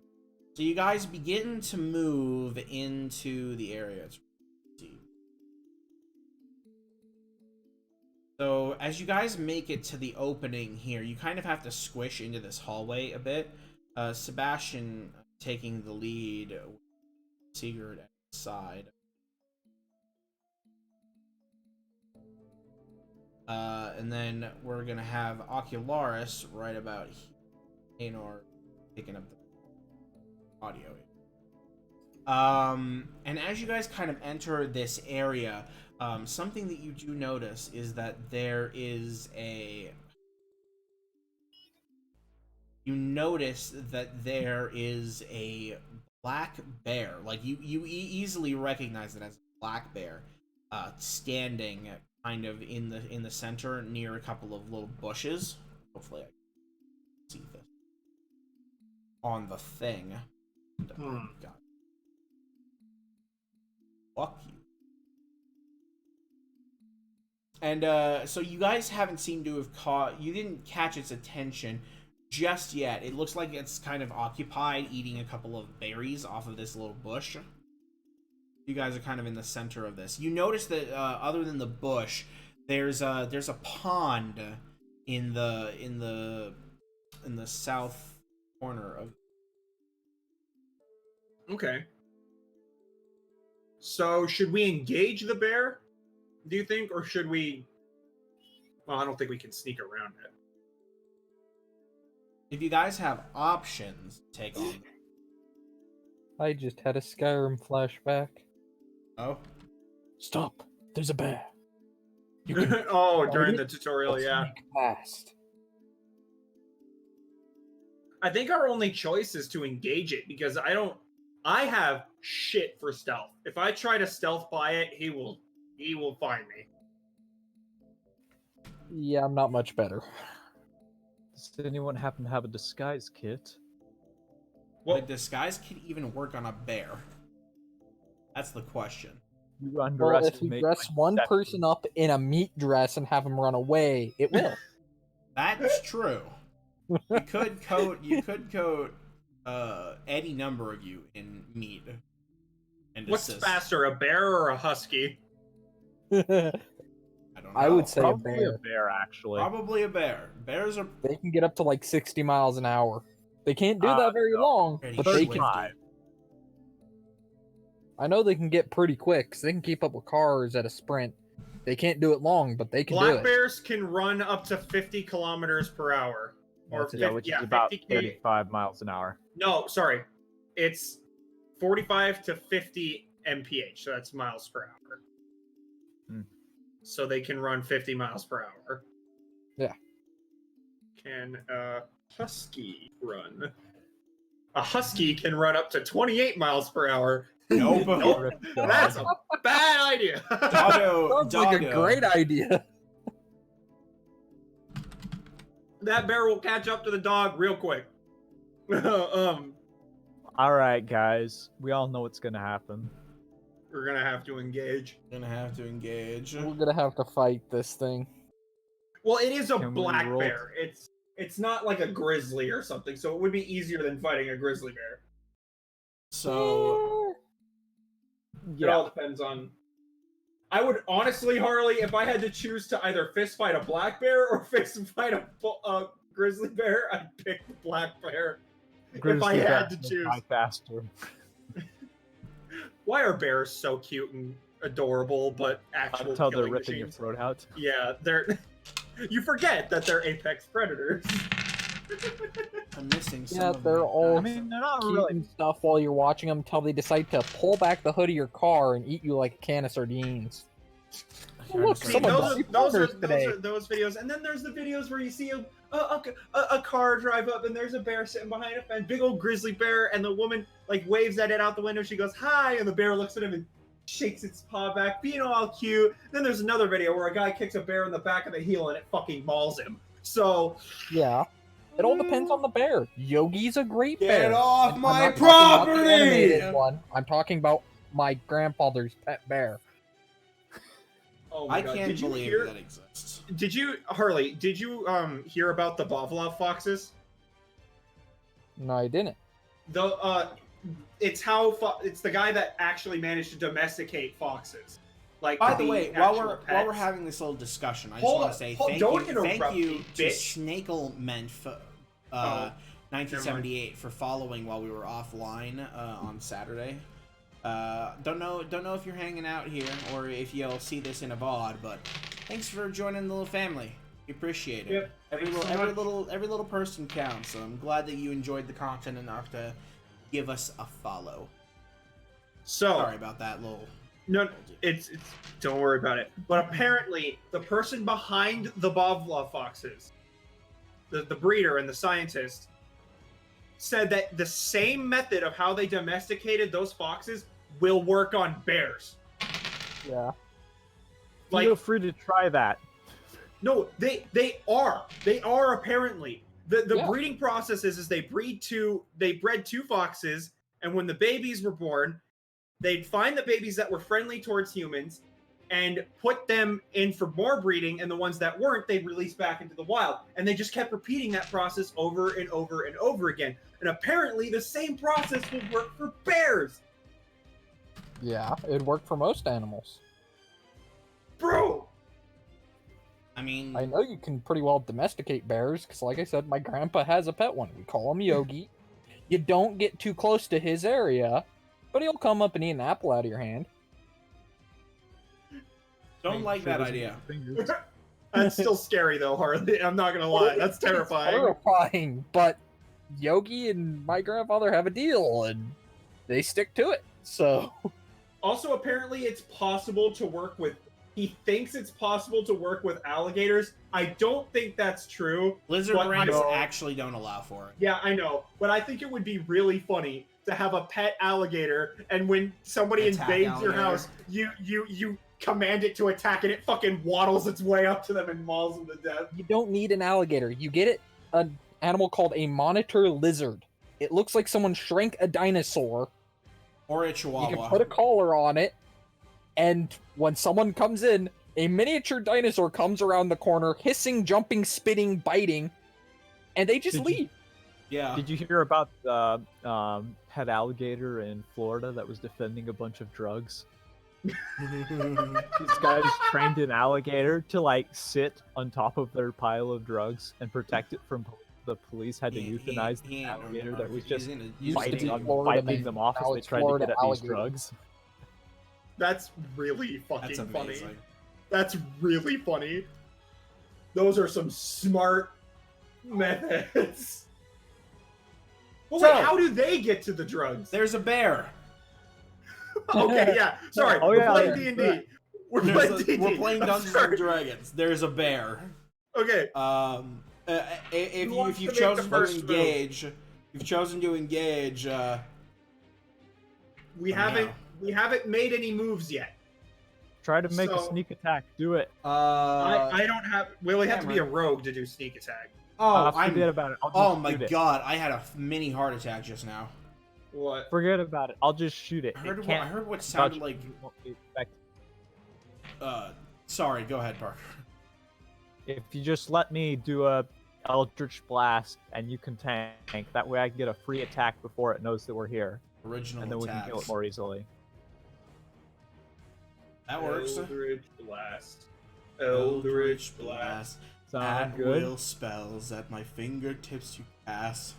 So you guys begin to move into the area. It's deep. So as you guys make it to the opening here, you kind of have to squish into this hallway a bit. Sebastian taking the lead, Sigurd at the side. And then we're gonna have Ocularis right about here, Anor picking up the audio. And as you guys kind of enter this area, something that you do notice is that there is a... You notice that there is a black bear. Like, you easily recognize it as a black bear, standing kind of in the center near a couple of little bushes. Hopefully I can see this on the thing. God. Fuck you. And so you guys haven't seemed to have you didn't catch its attention just yet. It looks like it's kind of occupied eating a couple of berries off of this little bush. You guys are kind of in the center of this. You notice that other than the bush, there's a pond in the south corner of... Okay. So should we engage the bear, do you think, or should we... Well, I don't think we can sneak around it. If you guys have options, take on. I just had a Skyrim flashback. Oh? Stop! There's a bear. Oh, during the tutorial, yeah. Sneak past. I think our only choice is to engage it, because I have shit for stealth. If I try to stealth by it, he will find me. Yeah, I'm not much better. Does anyone happen to have a disguise kit? Well, the disguise kit even work on a bear? That's the question. You Well, if underestimate. you dress one deception. person up in a meat dress and have him run away, it will. That's true. You could coat any number of you in meat. And What's assist. faster, a bear or a husky? I don't know. I would say Probably a bear. a bear, actually. Probably a bear. Bears are They can get up to like 60 miles an hour. They can't do that very no. long, pretty but they swifty. can. I know they can get pretty quick, because they can keep up with cars at a sprint. They can't do it long, but they can do Black it. bears can run up to 50 kilometers per hour. Or That's- yeah, 50, which yeah, is about 50 35 miles an hour. No, sorry. It's 45 to 50 mph, so that's miles per hour. Hmm. So they can run 50 miles per hour. Yeah. Can a husky run? A husky can run up to 28 miles per hour. Nope. Nope. That's a bad idea. Doggo, Sounds like a doggo. great idea. That bear will catch up to the dog real quick. All right, guys. We all know what's gonna happen. We're gonna have to engage. Gonna have to engage. We're gonna have to fight this thing. Well, it is a Can we black roll- bear. It's not like a grizzly or something, so it would be easier than fighting a grizzly bear. So It all depends on. I would honestly, Harley, if I had to choose to either fist fight a black bear or fist fight a grizzly bear, I'd pick the black bear. If I had to choose. Faster. Why are bears so cute and adorable, but actual Until they're killing ripping your machines? throat out. Yeah, they're. You forget that they're apex predators. I'm missing some Yeah, of they're my- all I mean, they're not cute really. and stuff while you're watching them until they decide to pull back the hood of your car and eat you like a can of sardines. I'm Look, sorry. See, someone those, got are, me those, are, burgers today. those videos, and then there's the videos where you see a car drive up, and there's a bear sitting behind a fence, big old grizzly bear, and the woman like waves at it out the window. She goes hi, and the bear looks at him and shakes its paw back, being all cute. Then there's another video where a guy kicks a bear in the back of the heel, and it fucking mauls him. So Yeah. It all depends on the bear. Yogi's a great Get bear. off And my I'm not talking about the property! animated one. I'm talking about my grandfather's pet bear. oh my I God. can't Did you believe hear? that exists. Did you, Harley? Did you hear about the Pavlov foxes? No, I didn't. It's it's the guy that actually managed to domesticate foxes. Like, By to the be way, actual while we're pets. having this little discussion, I just Hold want on, to say don't thank interrupt you me, to bitch. Snakelment Oh, 1978 for following while we were offline on Saturday. Don't know if you're hanging out here or if you'll see this in a VOD, but thanks for joining the little family. We appreciate it. Yep, Every thanks so every little person counts. So I'm glad that you enjoyed the content enough to give us a follow. So Sorry about that little. no, it's don't worry about it. But apparently, the person behind the Pavlov foxes, the breeder and the scientist, said that the same method of how they domesticated those foxes will work on bears. Yeah. Like, Feel free to try that. no, they are apparently. The Yeah. breeding process is they bred two foxes, and when the babies were born, they'd find the babies that were friendly towards humans and put them in for more breeding, and the ones that weren't, they'd release back into the wild. And they just kept repeating that process over and over and over again. And apparently the same process will work for bears. Yeah, it'd work for most animals. Bro! I mean, I know you can pretty well domesticate bears, because like I said, my grandpa has a pet one. We call him Yogi. You don't get too close to his area, but he'll come up and eat an apple out of your hand. don't like that idea. Fingers. That's still scary though, Harley. I'm not gonna lie. That's terrifying. Terrifying, but Yogi and my grandfather have a deal, and they stick to it. So, Also, apparently it's possible to work with... He thinks it's possible to work with alligators. I don't think that's true. Lizard But brains I know- actually don't allow for it. Yeah, I know. But I think it would be really funny to have a pet alligator, and when somebody Attack invades your alligator. house, you command it to attack, and it fucking waddles its way up to them and mauls them to death. you don't need an alligator. You get it an animal called a monitor lizard. It looks like someone shrank a dinosaur. Or a You chihuahua. can put a collar on it, and when someone comes in, a miniature dinosaur comes around the corner, hissing, jumping, spitting, biting, and they just Did you- leave. Yeah. Did you hear about the pet alligator in Florida that was defending a bunch of drugs? These guys trained an alligator to like sit on top of their pile of drugs and protect it from the police had to euthanize the alligator that was just fighting fighting them off Now as they it's tried to Florida get at these alligator. drugs. That's really fucking That's funny. amazing. That's really funny. Those are some smart methods. Well, So- wait, how do they get to the drugs? There's a bear. Okay, yeah. Sorry, Oh, we're yeah, playing yeah. D&D. We're playing D&D. We're playing I'm Dungeons sorry. and Dragons. There's a bear. Okay. If wants you've to make the chosen to first move? engage, you've chosen to engage. We Let me haven't made any moves yet. Try to make a So- sneak attack. Do it. I don't have. We only have to be a Cameron. rogue to do sneak attack. Forget about it. I'll just Oh my shoot it. god! I had a mini heart attack just now. What? Forget about it. I'll just shoot it. I It heard, can't I heard what touch sounded like. you won't be affected. Sorry, go ahead, Parker. If you just let me do a Eldritch Blast and you can tank, that way I can get a free attack before it knows that we're here, Original and then we can kill it attacks. more easily. That works. Eldritch Blast. Eldritch Blast. Sound At good? will spells at my fingertips you cast.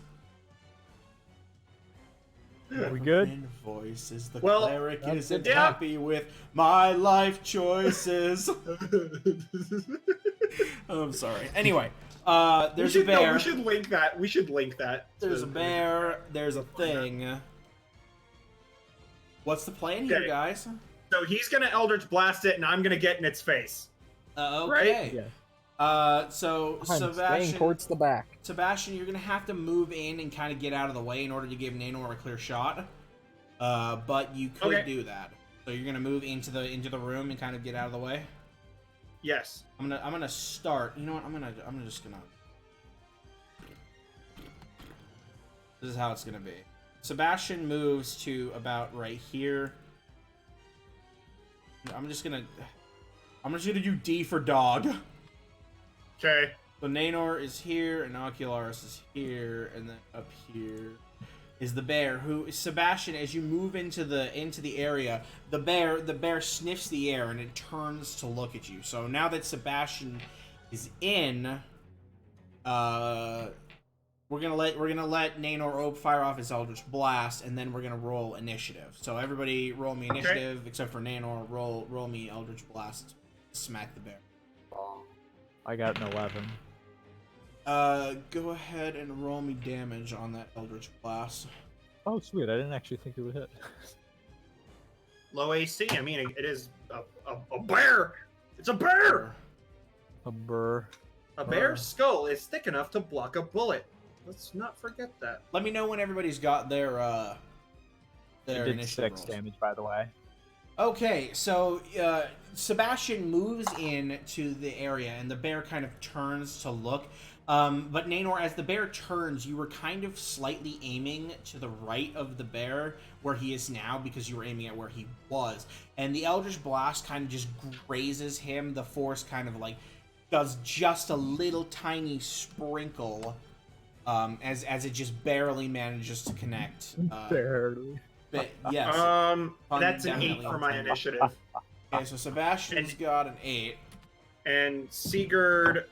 Are we good? In voices, the Well, cleric that's isn't good. happy with my life choices. I'm sorry. Anyway, there's a bear. No, we should link that. We should link that. There's a bear. There's a thing. What's the plan here, Okay. guys? So he's gonna Eldritch Blast it, and I'm gonna get in its face. Okay. Yeah. So I'm staying Sebastian, towards the back. Sebastian, you're gonna have to move in and kind of get out of the way in order to give Nanor a clear shot. But you could Okay. do that. So you're gonna move into the room and kind of get out of the way. Yes. I'm gonna start. You know what? I'm just gonna. This is how it's gonna be. Sebastian moves to about right here. I'm just gonna do D for dog. Okay. So Nanor is here, and Ocularis is here, and then up here is the bear. Who Sebastian, as you move into the area, the bear sniffs the air and it turns to look at you. So now that Sebastian is in, we're gonna let Nanor fire off his Eldritch Blast, and then we're gonna roll initiative. So everybody roll me initiative except for Nanor. Roll me Eldritch Blast. Smack the bear. I got an 11. Go ahead and roll me damage on that Eldritch Blast. Oh, sweet. I didn't actually think it would hit. Low AC. I mean, it is a bear. It's a bear. A burr. A bear's skull is thick enough to block a bullet. Let's not forget that. Let me know when everybody's got their It did initiative 6 rolls. damage, by the way. Okay, so Sebastian moves in to the area, and the bear kind of turns to look. But Nanor, as the bear turns, you were kind of slightly aiming to the right of the bear where he is now because you were aiming at where he was. And the Eldritch Blast kind of just grazes him. The force kind of like does just a little tiny sprinkle as it just barely manages to connect. Barely. But yes. That's an 8 definitely for my on. initiative. Okay, so Sebastian's got an 8. And Sigurd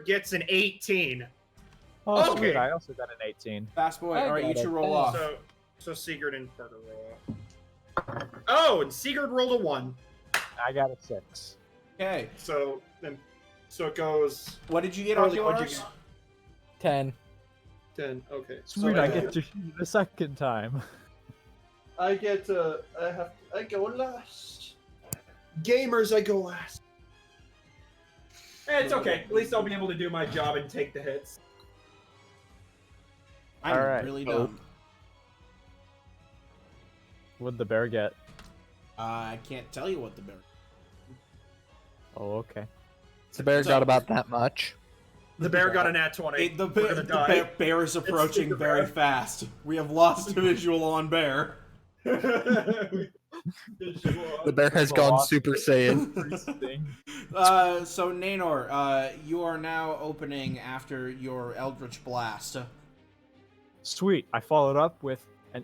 gets an 18. Oh, Okay. sweet. I also got an 18. Fast boy, I alright, you got two a roll 10. off. So Sigurd and Parker roll off. Oh, and Sigurd rolled a 1. I got a 6. Okay, So it goes what did you get, Harley, what'd you Ocularis? get? 10. 10. Okay. Sweet, so I get to shoot the second time. I go last. Gamers, I go last. It's okay. At least I'll be able to do my job and take the hits. I'm Alright, really so- dumb. What'd the bear get? I can't tell you what the bear. Oh, okay. The bear So- got about that much. The bear got a nat 20. The We're gonna die. bear is approaching the very bear. fast. We have lost a visual on bear. The bear has gone Lost. Super Saiyan. So Nanor, you are now opening after your Eldritch Blast. Sweet. I followed up with an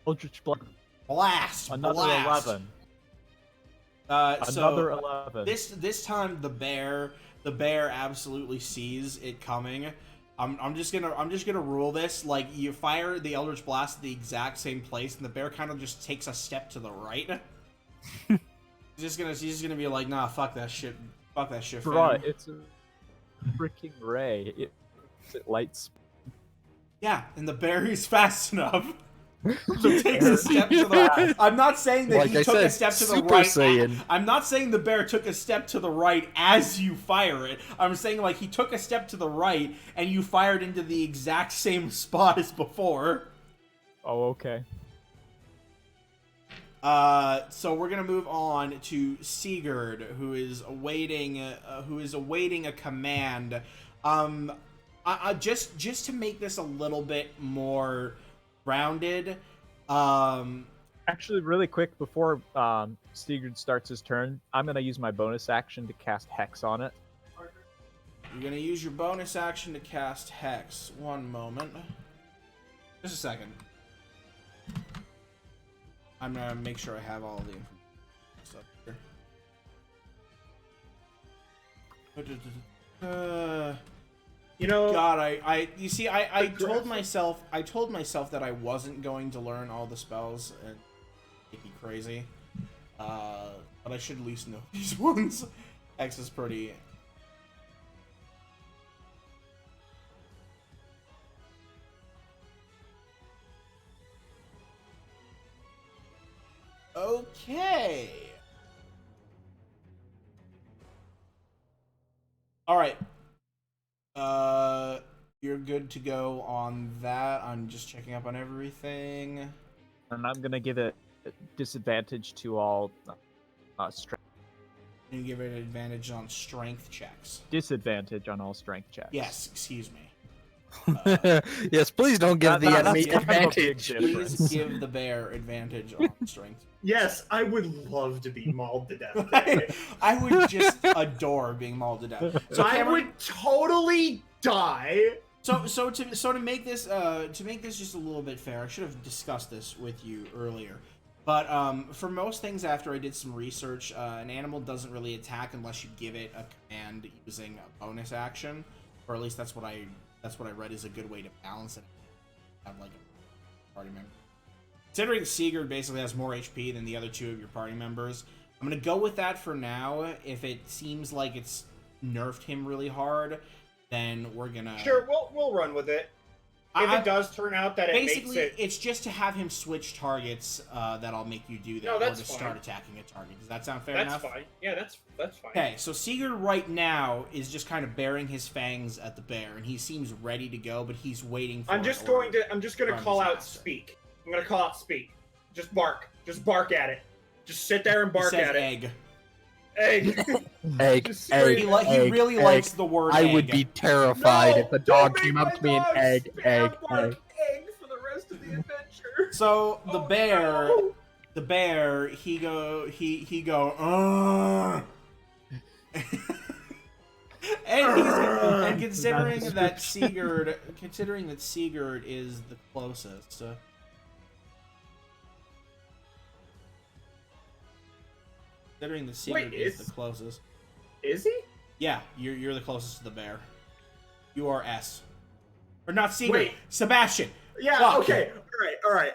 Eldritch Blast. Blast! Another blast. 11. So Another 11. this time the bear absolutely sees it coming. I'm just gonna rule this like you fire the Eldritch Blast at the exact same place, and the bear kind of just takes a step to the right. He's just gonna be like, nah, fuck that shit, fam. Bruh, it's a freaking ray. It lights. Yeah, and the bear is fast enough. So takes a step to the. I'm not saying that Like he I took a said, step to the Super right. Saiyan. I'm not saying the bear took a step to the right as you fire it. I'm saying like he took a step to the right and you fired into the exact same spot as before. Oh, okay. So we're gonna move on to Sigurd, who is awaiting a command. Just to make this a little bit more rounded. Actually, really quick before Sigurd starts his turn, I'm gonna use my bonus action to cast Hex on it. You're gonna use your bonus action to cast Hex. One moment. Just a second. I'm gonna make sure I have all the information here. You know, God, you see, I told myself that I wasn't going to learn all the spells and make me crazy. But I should at least know these ones. X is pretty. Okay. All right. You're good to go on that. I'm just checking up on everything. And I'm gonna give it disadvantage to all strength. You give it an advantage on strength checks. Disadvantage on all strength checks. Yes, excuse me. Yes, please don't give the that's enemy kind of a big advantage. difference. Please give the bear advantage on strength. yes, I would love to be mauled to death. I would just adore being mauled to death. So I Cameron, would totally die. So to make this just a little bit fair, I should have discussed this with you earlier. But for most things, after I did some research, an animal doesn't really attack unless you give it a command using a bonus action, or at least that's what I read is a good way to balance it. Have like a party member. Considering Sigurd basically has more HP than the other two of your party members, I'm gonna go with that for now. If it seems like it's nerfed him really hard, then we're gonna Sure, we'll run with it. If it does turn out that it basically makes it... it's just to have him switch targets that'll make you do that, No, or that's to fine. start attacking a target. Does that sound fair That's enough? fine. Yeah, that's fine. Okay, so Sigurd right now is just kind of baring his fangs at the bear, and he seems ready to go, but he's waiting for. I'm just gonna from call his out master. speak. I'm gonna call out speak. Just bark. Just bark at it. Just sit there and bark He says at it. egg. Egg. Egg, Just egg, He, straight- he really egg. likes the word I egg. would be terrified No, if a don't dog make came my up to me and dog egg, spit egg, out bark egg. egg for the rest of the adventure. So the Oh, bear, no. he go. And considering that Sigurd is the closest. Considering that Sigurd Wait, is is- the closest. Is he? Yeah, you're the closest to the bear. You are S. Or not Sigurd. Wait. Sebastian. Yeah. Fuck. Okay. All right.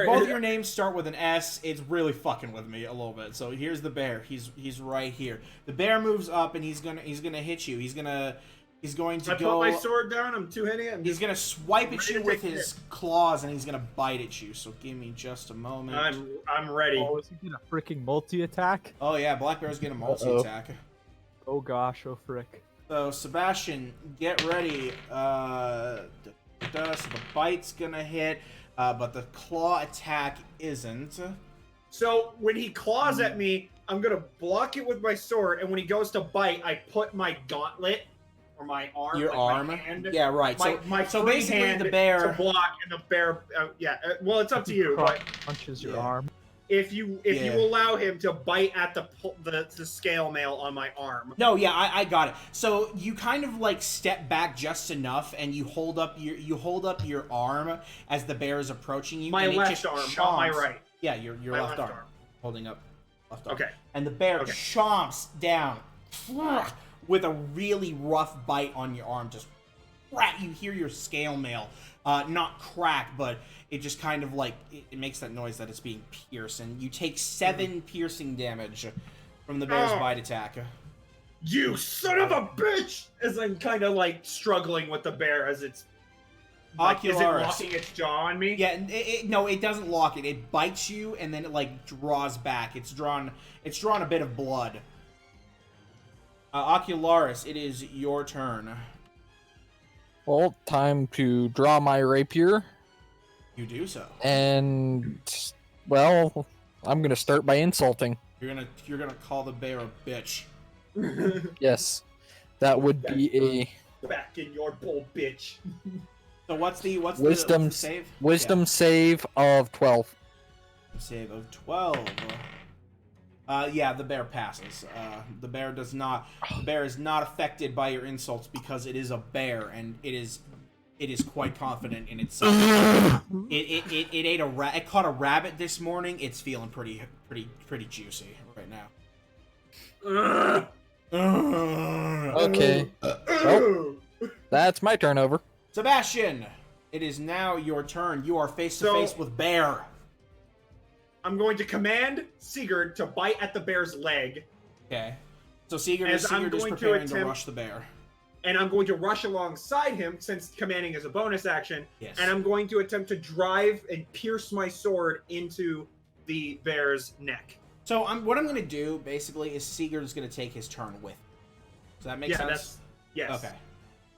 Both your names start with an S. It's really fucking with me a little bit. So here's the bear. He's right here. The bear moves up and he's gonna hit you. He's going to I go. put my sword down. I'm two-handed. He's gonna swipe at ready you to with take his claws and he's gonna bite at you. So give me just a moment. I'm ready. Oh, is he gonna freaking multi-attack? Oh yeah, black bear's gonna multi attack. Oh gosh, oh frick. So Sebastian, get ready. So the bite's gonna hit, but the claw attack isn't. So when he claws at me, I'm gonna block it with my sword, and when he goes to bite, I put my gauntlet or my arm. Your like arm. My hand, Yeah, right. My so free basically hand the bear. to block, and the bear. Well, it's up to you. But Punches your Yeah. arm. if you Yeah. allow him to bite at the scale mail on my arm. No, yeah, I got it. So you kind of like step back just enough, and you hold up your arm as the bear is approaching you. My and it left just arm, not my chomps. right. Yeah, your My left arm. Holding up left arm. Okay. And the bear Okay. chomps down with a really rough bite on your arm, just crack. You hear your scale mail, not crack, but it just kind of like it makes that noise that it's being pierced, and you take 7 piercing damage from the bear's bite attack. You son of a bitch! As I'm kind of like struggling with the bear as it's like, is it locking its jaw on me? Yeah, no, it doesn't lock it. It bites you and then it like draws back. It's drawn a bit of blood. Ocularis, it is your turn. Well, time to draw my rapier. You do so. And, well, I'm gonna start by insulting. You're gonna call the bear a bitch. Yes, that would be a Back in your bowl, bitch. So what's the wisdom save? Wisdom save of 12. Save of 12. Yeah, the bear passes. The bear is not affected by your insults because it is a bear and it is quite confident in itself. it ate it caught a rabbit this morning. It's feeling pretty juicy right now. Okay. Well, that's my turnover. Sebastian, it is now your turn. You are face to face with bear. I'm going to command Sigurd to bite at the bear's leg. Okay. So Sigurd is preparing to rush the bear. And I'm going to rush alongside him, since commanding is a bonus action. Yes. And I'm going to attempt to drive and pierce my sword into the bear's neck. So what I'm going to do, basically, is Sigurd is going to take his turn with. Does that make sense? Yes. Okay.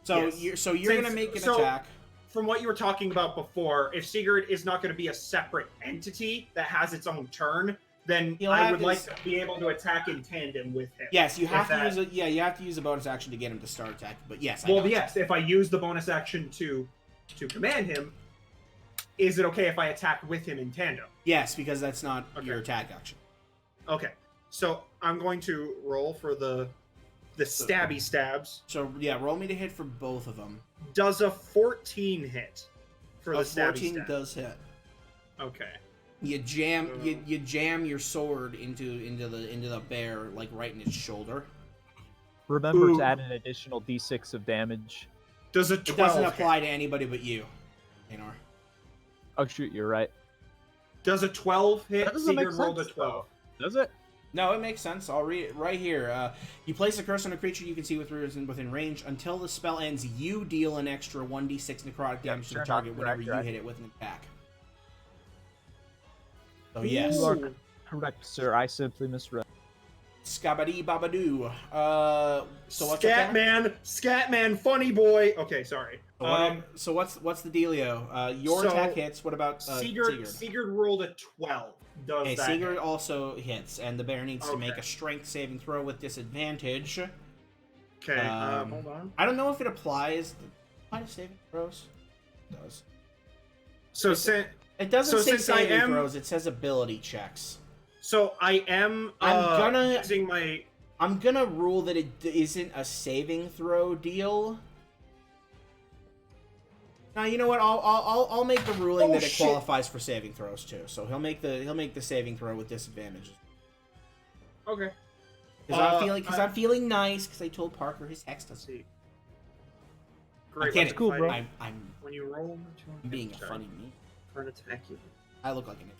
So you're going to make an attack. From what you were talking about before, if Sigurd is not going to be a separate entity that has its own turn, then I would like to be able to attack in tandem with him. Yes, you have to use a bonus action to get him to start attacking. But yes, if I use the bonus action to command him, is it okay if I attack with him in tandem? Yes, because that's not your attack action. Okay, so I'm going to roll for the stabby stabs. So yeah, roll me to hit for both of them. Does a 14 hit for the stabby 14 stab? does hit. Okay. You jam your sword into the bear, like right in its shoulder. Remember to add an additional d6 of damage. Does a 12 It doesn't apply to anybody but you, Anor. Oh shoot, you're right. Does a 12 hit? That doesn't make Sigurd rolled a sense, 12. Does it? No, it makes sense. I'll read it right here. You place a curse on a creature you can see within range. Until the spell ends, you deal an extra 1d6 necrotic damage to the target whenever you hit it with an attack. So yes. You are correct, sir. I simply misread. Scabadee babadoo. So what's Scatman, funny boy. Okay, sorry. So what's the dealio? Your attack hits. What about Sigurd? Sigurd rolled a 12. Okay, Sigurd also hits, and the bear needs to make a strength saving throw with disadvantage. Okay, hold on. I don't know if it applies. Apply to saving throws? It does. So it doesn't say since saving throws. It says ability checks. So I am. I'm gonna rule that it isn't a saving throw deal. Now you know what? I'll make the ruling that it qualifies for saving throws too. So he'll make the saving throw with disadvantages. Okay. Because I'm feeling nice because I told Parker his hex doesn't. See. Great. That's cool, bro. I'm when you roll, being a funny me. For an attack, you. I look like an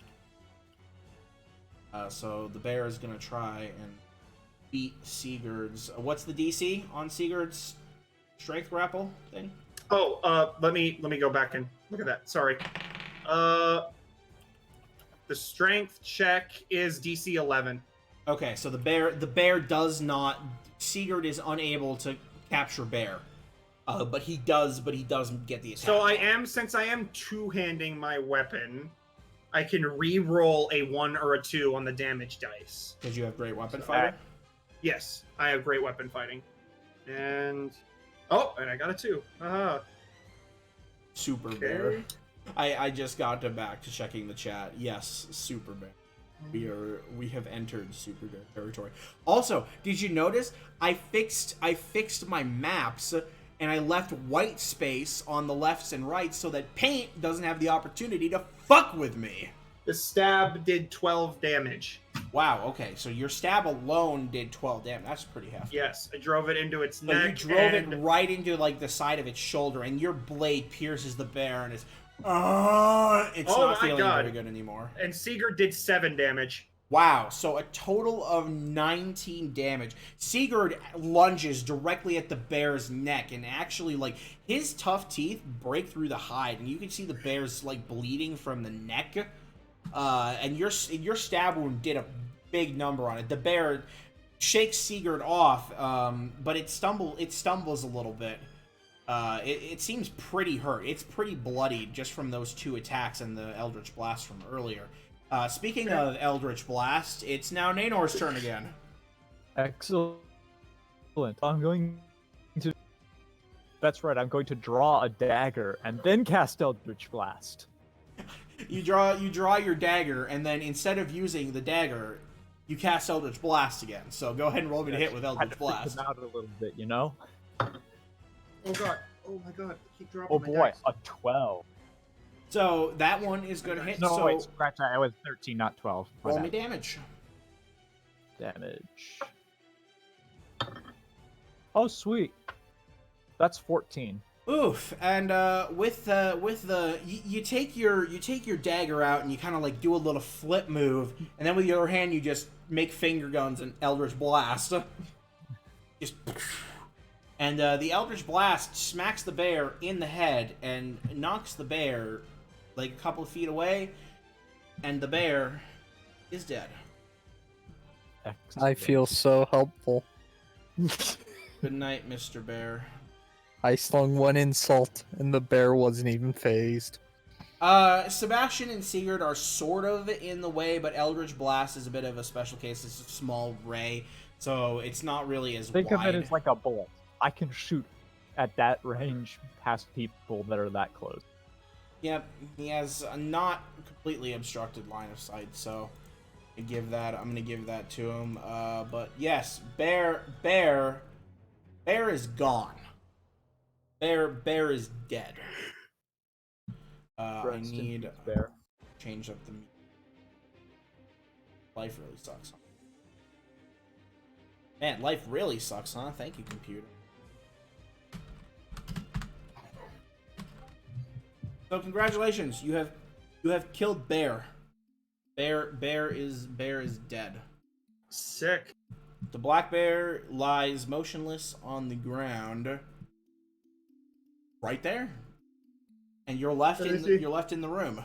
idiot. So the bear is gonna try and beat Sigurd's. What's the DC on Sigurd's strength grapple thing? Oh, let me go back and look at that. Sorry. The strength check is DC 11. Okay, so the bear does not. Sigurd is unable to capture bear, but he doesn't get the attack. So since I am two-handing my weapon, I can re-roll a 1 or a 2 on the damage dice. Because you have great weapon fighter. Yes, I have great weapon fighting, and I got a 2. Super bear. I just got back to checking the chat. Yes, super bear. We have entered super bear territory. Also, did you notice I fixed my maps and I left white space on the lefts and rights so that paint doesn't have the opportunity to fuck with me. The stab did 12 damage. Wow, okay, so your stab alone did 12 damage. That's pretty hefty. Yes, I drove it into its So neck. you drove and it right into like the side of its shoulder, and your blade pierces the bear, and it's Oh not my feeling God. very good anymore. And Sigurd did 7 damage. Wow, so a total of 19 damage. Sigurd lunges directly at the bear's neck, and actually, like, his tough teeth break through the hide, and you can see the bear's, like, bleeding from the neck. And your stab wound did a big number on it. The bear shakes Sigurd off, but it stumbles a little bit. It seems pretty hurt. It's pretty bloodied just from those 2 attacks and the Eldritch Blast from earlier. Speaking of Eldritch Blast, it's now Nanor's turn again. Excellent. I'm going to... That's right, I'm going to draw a dagger and then cast Eldritch Blast. You draw your dagger, and then instead of using the dagger, you cast Eldritch Blast again. So go ahead and roll me to hit with Had Eldritch to freak Blast. them out a little bit, you know? Oh god. Oh my god. I keep dropping Oh my boy, dice. a 12. So that one is going to hit. No, so wait, scratch that. I was 13, not 12. My roll me bad. damage. Damage. Oh, sweet. That's 14. Oof! And you take your dagger out and you kind of like do a little flip move, and then with your other hand you just make finger guns and Eldritch Blast. Just. And the Eldritch Blast smacks the bear in the head and knocks the bear like a couple of feet away, and the bear is dead. I feel so helpful. Good night, Mr. Bear. I slung one insult, and the bear wasn't even phased. Sebastian and Sigurd are sort of in the way, but Eldritch Blast is a bit of a special case. It's a small ray, so it's not really as Think wide. of it as like a bullet. I can shoot at that range past people that are that close. Yep, he has a not completely obstructed line of sight, so I'm gonna give that to him. But yes, Bear is gone. Bear is dead. I Rest in need peace, bear. change up the. Life really sucks. Huh? Man, life really sucks, huh? Thank you, computer. So congratulations, you have killed Bear. Bear is dead. Sick. The black bear lies motionless on the ground, right there, and you're left in the room.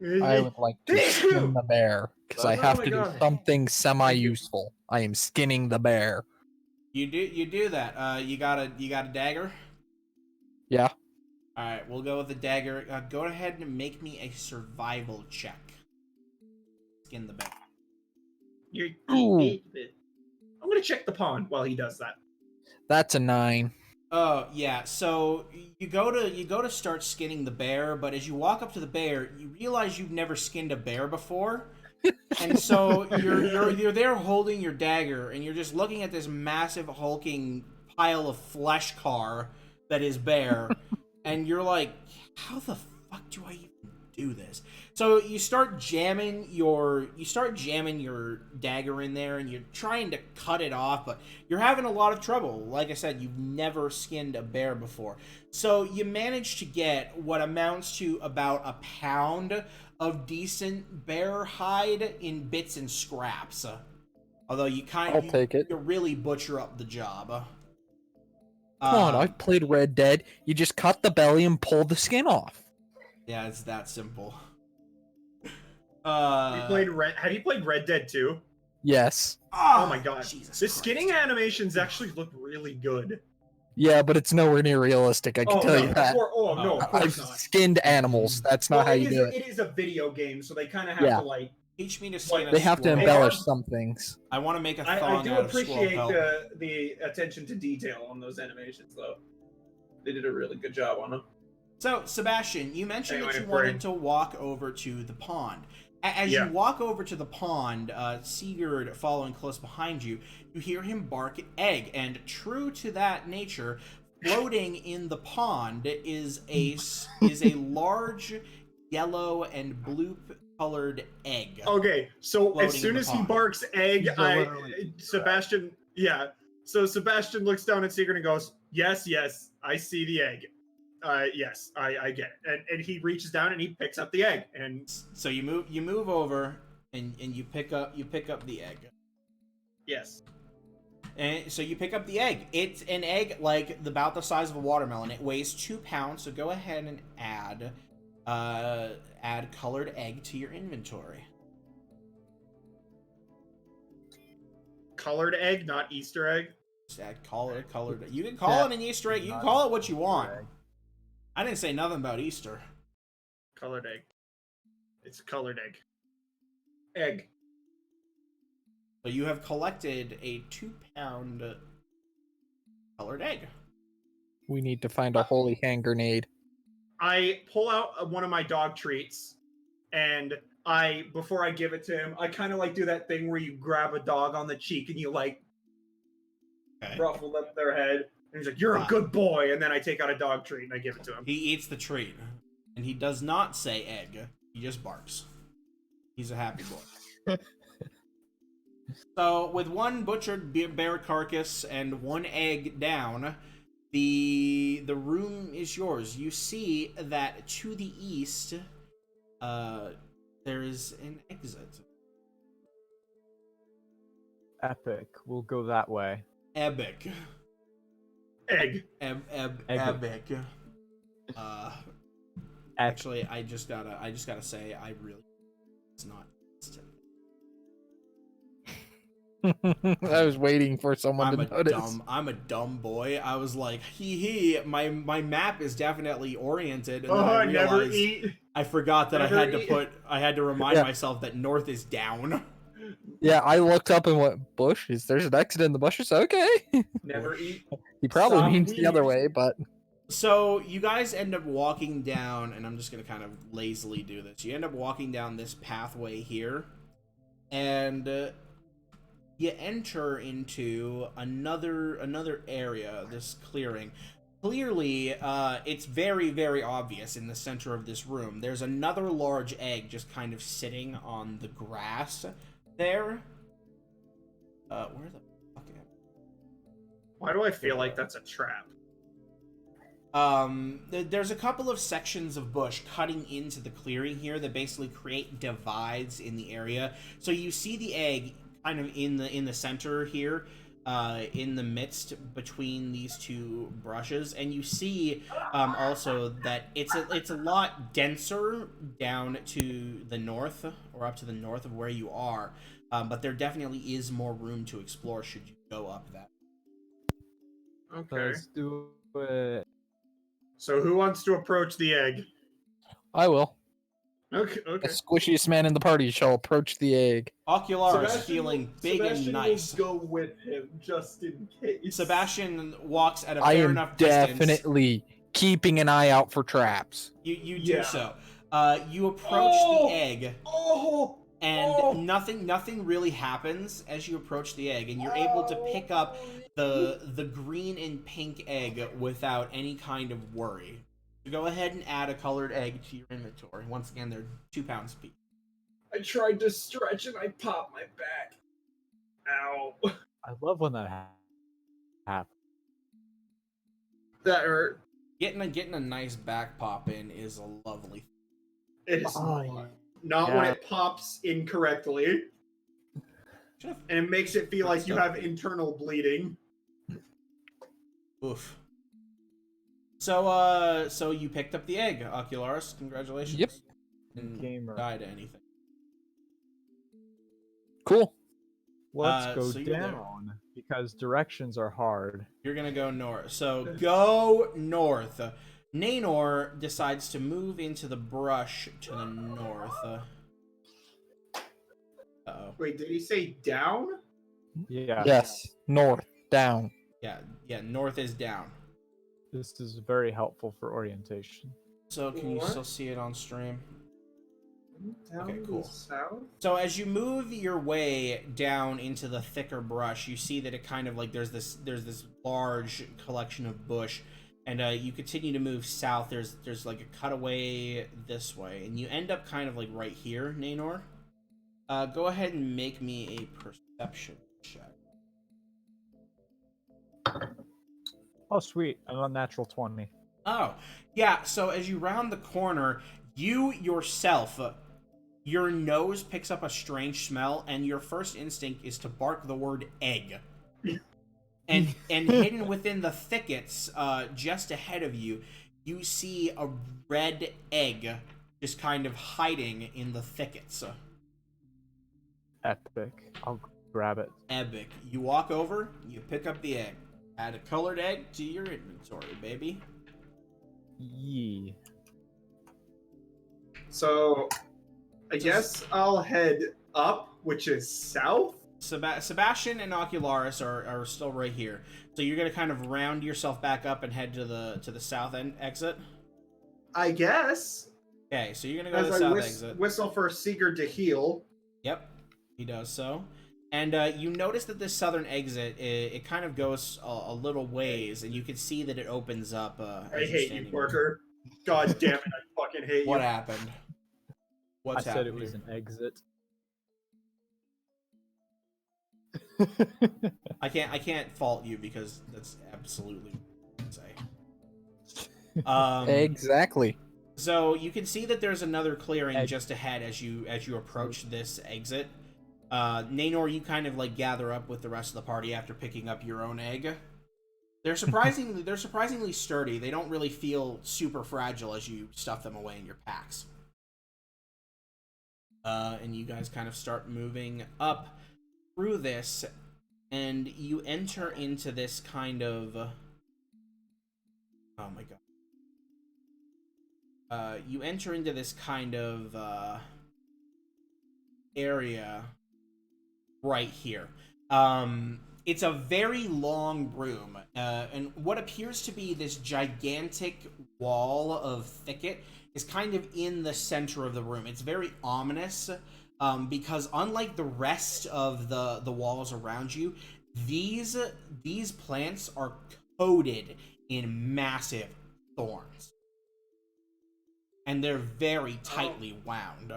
I would like to skin the bear, because I Oh have my to do God. something semi-useful. I am skinning the bear. You do that. You got a dagger. Yeah. All right, we'll go with the dagger. Go ahead and make me a survival check. Skin the bear. Ooh. I'm gonna check the pond while he does that. That's a 9. Oh yeah, so you go to start skinning the bear, but as you walk up to the bear, you realize you've never skinned a bear before, and so you're there holding your dagger, and you're just looking at this massive hulking pile of flesh car that is bear, and you're like, how the fuck do I even do this? So you start jamming your dagger in there, and you're trying to cut it off, but you're having a lot of trouble. Like I said, you've never skinned a bear before. So you manage to get what amounts to about a pound of decent bear hide in bits and scraps. Although I'll take it. You really butcher up the job. Come on, I've played Red Dead. You just cut the belly and pull the skin off. Yeah, it's that simple. Have you played Red Dead 2? Yes. Oh my god. Jesus The Christ. skinning animations actually look really good. Yeah, but it's nowhere near realistic, I can tell you that. No, of I've course not. skinned animals. That's not Well, how you do it. It is a video game, so they kind of have Yeah. to like. Teach me to skin a They have to squirrel. embellish some things. I want to make a I thong do out of squirrel appreciate pelt. the attention to detail on those animations, though. They did a really good job on them. So, Sebastian, you mentioned that Anyway, you wanted to walk over to the pond. As Yeah. you walk over to the pond, Sigurd following close behind you, you hear him bark egg, and true to that nature, floating in the pond is a large yellow and blue colored egg. Okay, so Floating as in soon the as he pond. barks egg, These are literally Sebastian, yeah. So Sebastian looks down at Secret and goes, "Yes, yes, I see the egg. Yes, I get it." And he reaches down and he picks up the egg. And So you move over and you pick up the egg. yes, And so you pick up the egg. It's an egg like about the size of a watermelon. It weighs 2 pounds. So go ahead and add colored egg to your inventory. colored egg, not Easter egg. Just add colored. You can call it an Easter egg. You can call it what you want. I didn't say nothing about Easter. Colored egg. It's a colored egg. Egg. So you have collected a 2-pound colored egg. We need to find a holy hand grenade. I pull out one of my dog treats, and before I give it to him, I kind of like do that thing where you grab a dog on the cheek and you like ruffle up their head, and he's like, "You're a good boy," and then I take out a dog treat and I give it to him. He eats the treat, and he does not say egg. He just barks. He's a happy boy. So, with one butchered bear carcass and one egg down, the room is yours. You see that to the east, there is an exit. Epic. We'll go that way. Epic. Egg. Epic. Actually, I just gotta say, I really, it's not. I was waiting for someone to notice. I'm a dumb boy. I was like, my map is definitely oriented, and then Oh, I never realized eat. I forgot that Never I had to remind Yeah. myself that north is down. Yeah, I looked up and went, bushes? There's an exit in the bushes? Okay. Never eat. He probably Stop means the other eating. way, but... So you guys end up walking down, and I'm just gonna kind of lazily do this. You end up walking down this pathway here, and you enter into another area, this clearing. Clearly, it's very, very obvious in the center of this room. There's another large egg just kind of sitting on the grass there. Where the fuck am I? Why do I feel like that's a trap? There's a couple of sections of bush cutting into the clearing here that basically create divides in the area. So you see the egg kind of in the center here, in the midst between these two brushes, and you see also that it's a lot denser down to the north, or up to the north of where you are, but there definitely is more room to explore should you go up that. Okay. Let's do it. So who wants to approach the egg? I will. Okay. The Okay. squishiest man in the party shall approach the egg. Ocularis feeling big and nice. Will go with him just in case. Sebastian walks at a I fair am enough distance. definitely keeping an eye out for traps. You do Yeah. so. You approach the egg, Oh. and nothing really happens as you approach the egg, and you're able to pick up the green and pink egg without any kind of worry. So go ahead and add a colored egg to your inventory. Once again, they're 2 pounds each. I tried to stretch and I popped my back. Ow. I love when that happens. That hurt. Getting a nice back pop in is a lovely. It is Oh, not when yeah. it pops incorrectly. And it makes it feel like you have internal bleeding. Oof. So you picked up the egg, Ocularis. Congratulations. Yep. Didn't Gamer. die to anything. Cool. Let's go so you're there. down because directions are hard. You're gonna go north. So go north. Nanor decides to move into the brush to the north. Uh-oh. Wait, did he say down? Yeah. Yes. North. Down. Yeah, north is down. This is very helpful for orientation. So can you What? still see it on stream? Down Okay, cool. South? So as you move your way down into the thicker brush, you see that it kind of like there's this large collection of bush And you continue to move south. There's like a cutaway this way, and you end up kind of like right here, Naynor. Go ahead and make me a perception check. Oh, sweet. An unnatural 20. Oh, yeah. So as you round the corner, you yourself, your nose picks up a strange smell, and your first instinct is to bark the word egg. And hidden within the thickets, just ahead of you, you see a red egg just kind of hiding in the thickets. Epic. I'll grab it. Epic. You walk over, you pick up the egg. Add a colored egg to your inventory, baby. Yee. So, I guess I'll head up, which is south. Sebastian and Ocularis are still right here. So you're gonna kind of round yourself back up and head to the south end exit. I guess. Okay, so you're gonna go to As the I south exit. whistle for Sigurd to heal. Yep, he does so. And you notice that this southern exit, it kind of goes a little ways, and you can see that it opens up. I hate you, Parker. God damn it, I fucking hate What you. happened? What's I said it happened was here? an exit. I can't fault you because that's absolutely insane. Exactly. So you can see that there's another clearing Egg. just ahead as you approach this exit. Naynor, you kind of like gather up with the rest of the party after picking up your own egg. They're surprisingly sturdy. They don't really feel super fragile as you stuff them away in your packs. And you guys kind of start moving up through this, and you enter into this kind of oh my god. You enter into this kind of area right here. It's a very long room, and what appears to be this gigantic wall of thicket is kind of in the center of the room. It's very ominous, because unlike the rest of the walls around you, these plants are coated in massive thorns. And they're very tightly wound.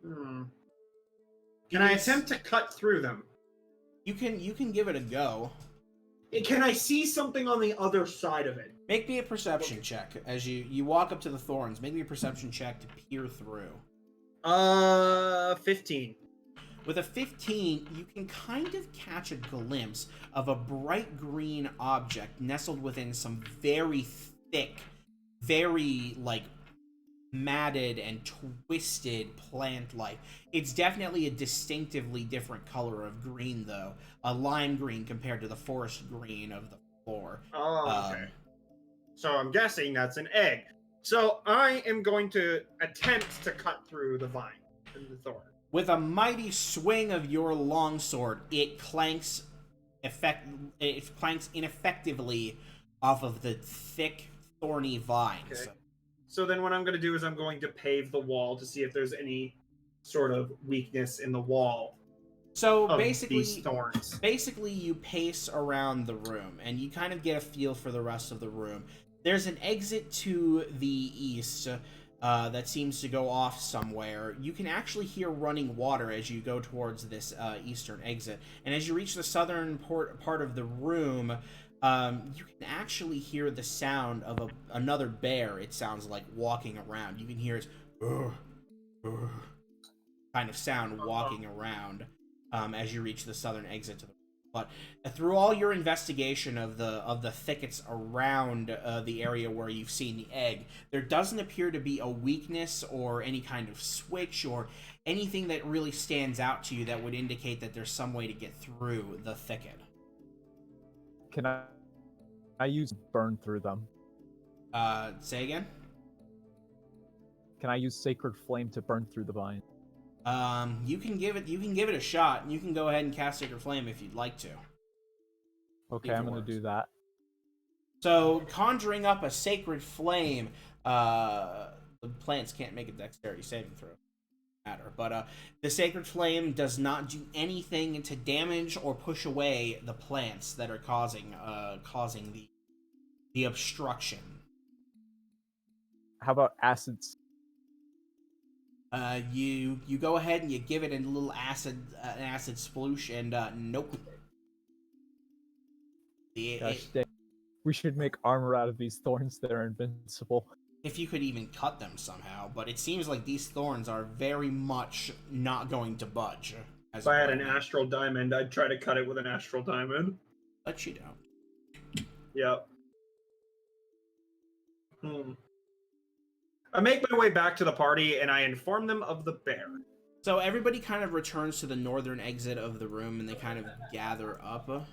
Can I attempt to cut through them? You can give it a go. Can I see something on the other side of it? Make me a perception check as you walk up to the thorns. Make me a perception check to peer through. 15. With a 15, you can kind of catch a glimpse of a bright green object nestled within some very thick, very like matted and twisted plant life. It's definitely a distinctively different color of green, though. A lime green compared to the forest green of the floor. Oh, okay. So I'm guessing that's an egg. So I am going to attempt to cut through the vine and the thorn. With a mighty swing of your longsword, it clanks ineffectively off of the thick, thorny vines. Okay. So then what I'm going to do is I'm going to pave the wall to see if there's any sort of weakness in the wall. So of basically, these thorns. Basically, you pace around the room, and you kind of get a feel for the rest of the room. There's an exit to the east that seems to go off somewhere. You can actually hear running water as you go towards this eastern exit. And as you reach the southern part of the room, you can actually hear the sound of another bear, it sounds like, walking around. You can hear its kind of sound walking around as you reach the southern exit to the room. But through all your investigation of the thickets around the area where you've seen the egg, there doesn't appear to be a weakness or any kind of switch or anything that really stands out to you that would indicate that there's some way to get through the thicket. Can I use burn through them? Say again? Can I use Sacred Flame to burn through the vine? You can give it a shot, and you can go ahead and cast Sacred Flame if you'd like to. Okay, I'm gonna do that. So, conjuring up a Sacred Flame, the plants can't make a dexterity saving throw. matter. But the sacred flame does not do anything to damage or push away the plants that are causing the obstruction. How about acids? You go ahead and you give it a little acid sploosh, and nope. Gosh dang. We should make armor out of these thorns that are invincible. If you could even cut them somehow, but it seems like these thorns are very much not going to budge. If I had an astral diamond, I'd try to cut it with an astral diamond. But you don't. Yep. I make my way back to the party, and I inform them of the bear. So everybody kind of returns to the northern exit of the room, and they kind of gather up.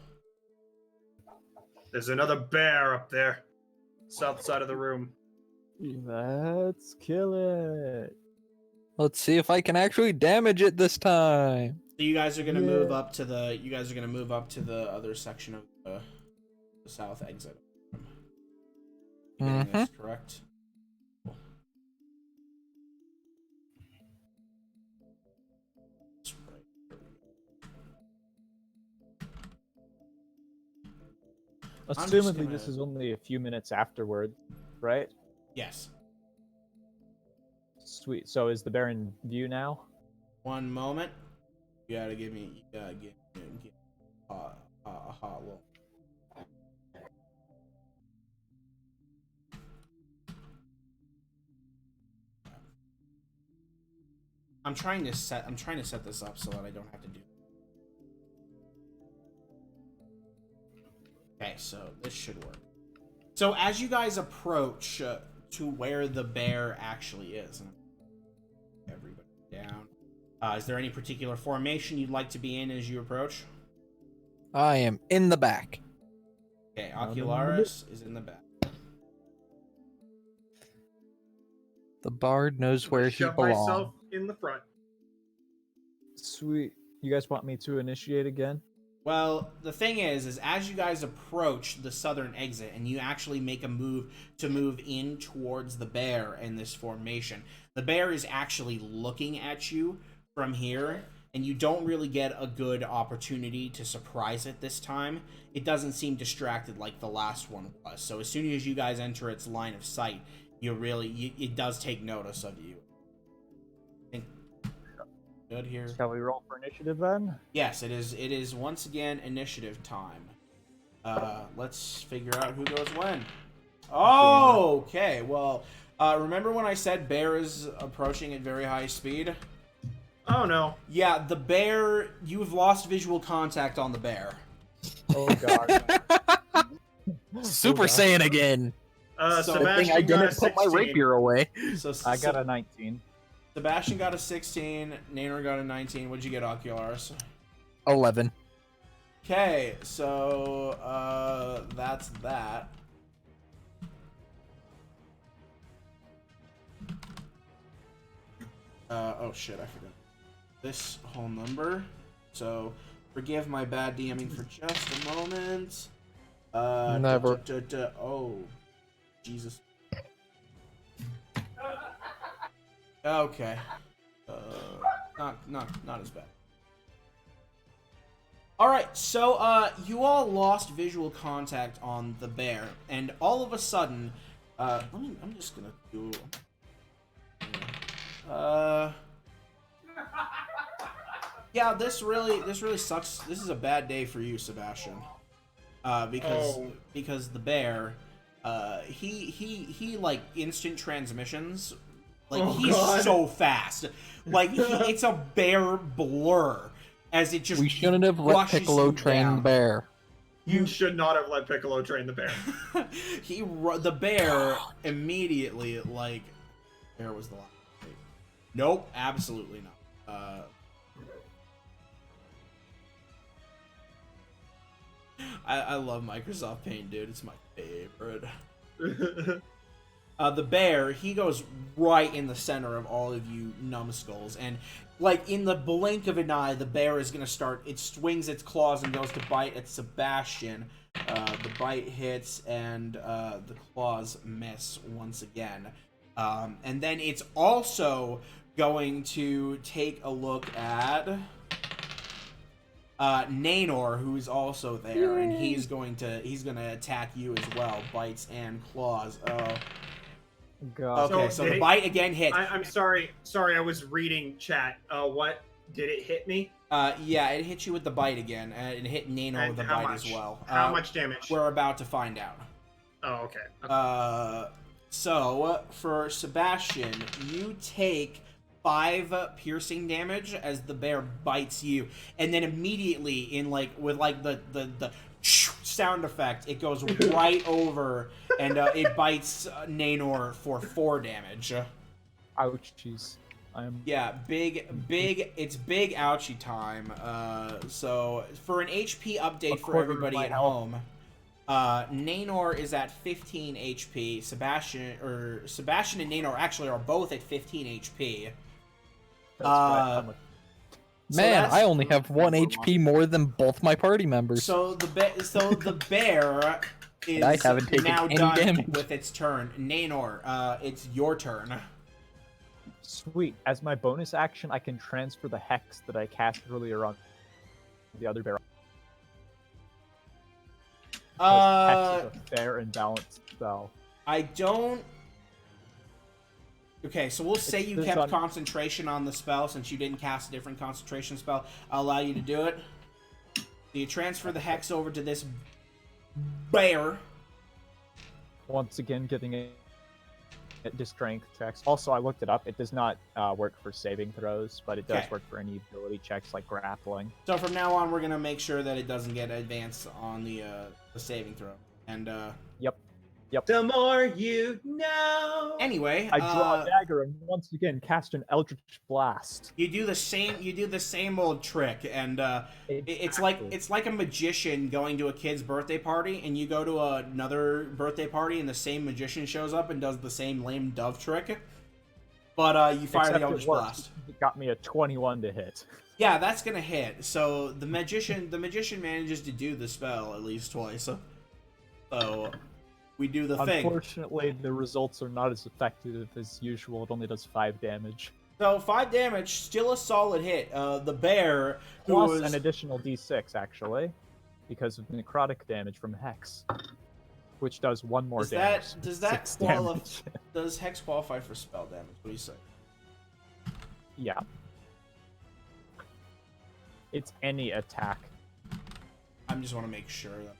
There's another bear up there. South side of the room. Let's kill it. Let's see if I can actually damage it this time. So you guys are gonna move up to the other section of the south exit. Getting this correct? Assumedly, this is only a few minutes afterward, right? Yes. Sweet. So is the bear in view now? One moment. You gotta give me a hot look. I'm trying to set this up so that I don't have to do. Okay, so this should work. So as you guys approach to where the bear actually is, everybody down. Is there any particular formation you'd like to be in as you approach? I am in the back. Okay, Ocularis is in the back. The bard knows where he Shove belongs. myself in the front. Sweet. You guys want me to initiate again? Well, the thing is as you guys approach the southern exit and you actually make a move in towards the bear in this formation, the bear is actually looking at you from here, and you don't really get a good opportunity to surprise it this time. It doesn't seem distracted like the last one was. So as soon as you guys enter its line of sight, it does take notice of you. Good here. Shall we roll for initiative then? Yes, it is. It is once again initiative time. Let's figure out who goes when. Oh, okay. Well, remember when I said bear is approaching at very high speed? Oh no. Yeah, the bear. You've lost visual contact on the bear. Oh god. Super Saiyan again. So- Good thing I Sebastian got a didn't put my 16. rapier away. So I got a 19. Sebastian got a 16. Naynor got a 19. What'd you get, Ocularis? 11. Okay, so that's that. Oh shit, I forgot this whole number. So forgive my bad DMing for just a moment. Never. Oh, Jesus. Okay. Not as bad. All right, so you all lost visual contact on the bear, and all of a sudden, I'm just gonna do. Yeah, this really sucks. This is a bad day for you, Sebastian. Because the bear, he like instant transmissions. Like he's so fast. Like it's a bear blur as it just. We shouldn't have let rushes Piccolo you train down. the bear. You should not have let Piccolo train the bear. The bear immediately like. Where was the line? Wait. Nope, absolutely not. I love Microsoft Paint, dude. It's my favorite. The bear, he goes right in the center of all of you numbskulls, and like in the blink of an eye, the bear is gonna start. It swings its claws and goes to bite at Sebastian. The bite hits, and the claws miss once again. And then it's also going to take a look at Nanor, who's also there, and he's gonna attack you as well, bites and claws. God. Okay, so the did bite again hits. I'm sorry. Sorry, I was reading chat. What did it hit me? Yeah, it hit you with the bite again, and it hit Nanor And with the how bite much? as well. How much damage? We're about to find out. Oh, okay. So for Sebastian, you take 5 piercing damage as the bear bites you, and then immediately with the sound effect, it goes right over and it bites Nanor for 4 damage. Ouchies. Yeah, it's big ouchie time. So for an HP update for everybody at home, Nanor is at 15 HP. Sebastian and Nanor actually are both at 15 HP. That's right. Man, I only have 1 HP more than both my party members. So the bear is I haven't taken now any done damage. with its turn. Nanor, it's your turn. Sweet. As my bonus action, I can transfer the hex that I cast earlier on the other bear. Hex is a fair and balanced spell. I don't. Okay, so we'll say you kept on... concentration on the spell since you didn't cast a different concentration spell. I'll allow you to do it. So you transfer the hex over to this bear. Once again, getting a strength checks. Also, I looked it up. It does not work for saving throws, but it does work for any ability checks like grappling. So from now on, we're gonna make sure that it doesn't get advanced on the saving throw. And Yep. The more you know. Anyway, I draw a dagger and once again cast an Eldritch Blast. You do the same old trick, and it's like a magician going to a kid's birthday party, and you go to another birthday party, and the same magician shows up and does the same lame dove trick, but you fire the Eldritch Blast. It got me a 21 to hit. Yeah, that's gonna hit. So the magician manages to do the spell at least twice. So we do the thing. Unfortunately, the results are not as effective as usual. It only does 5 damage. So 5 damage, still a solid hit. The bear, plus an additional d6 actually, because of necrotic damage from Hex, which does 1 more damage. Does Hex qualify for spell damage? What do you say? Yeah. It's any attack. I just want to make sure that.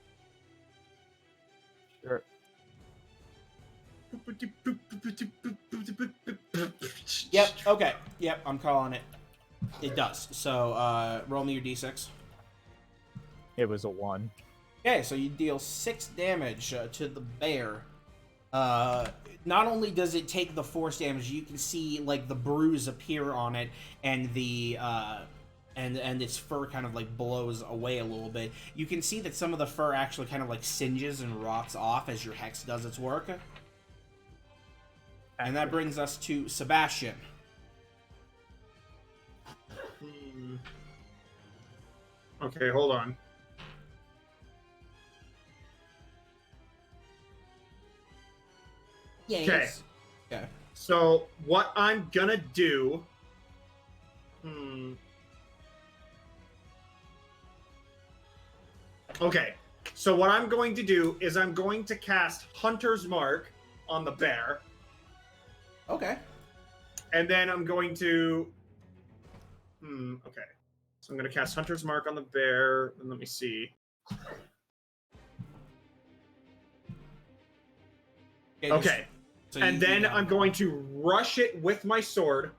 Sure. Yep, okay. Yep, I'm calling it. It does. So, roll me your d6. It was a 1. Okay, so you deal 6 damage to the bear. Not only does it take the force damage, you can see, like, the bruise appear on it, and the, and its fur kind of, like, blows away a little bit. You can see that some of the fur actually kind of, like, singes and rots off as your hex does its work. And that brings us to Sebastian. Okay, hold on. Okay. Okay. So what I'm gonna do. Okay. So what I'm going to do is I'm going to cast Hunter's Mark on the bear. Okay. And then I'm going to. Okay. So I'm going to cast Hunter's Mark on the bear. And let me see. Okay. So and then I'm going to rush it with my sword.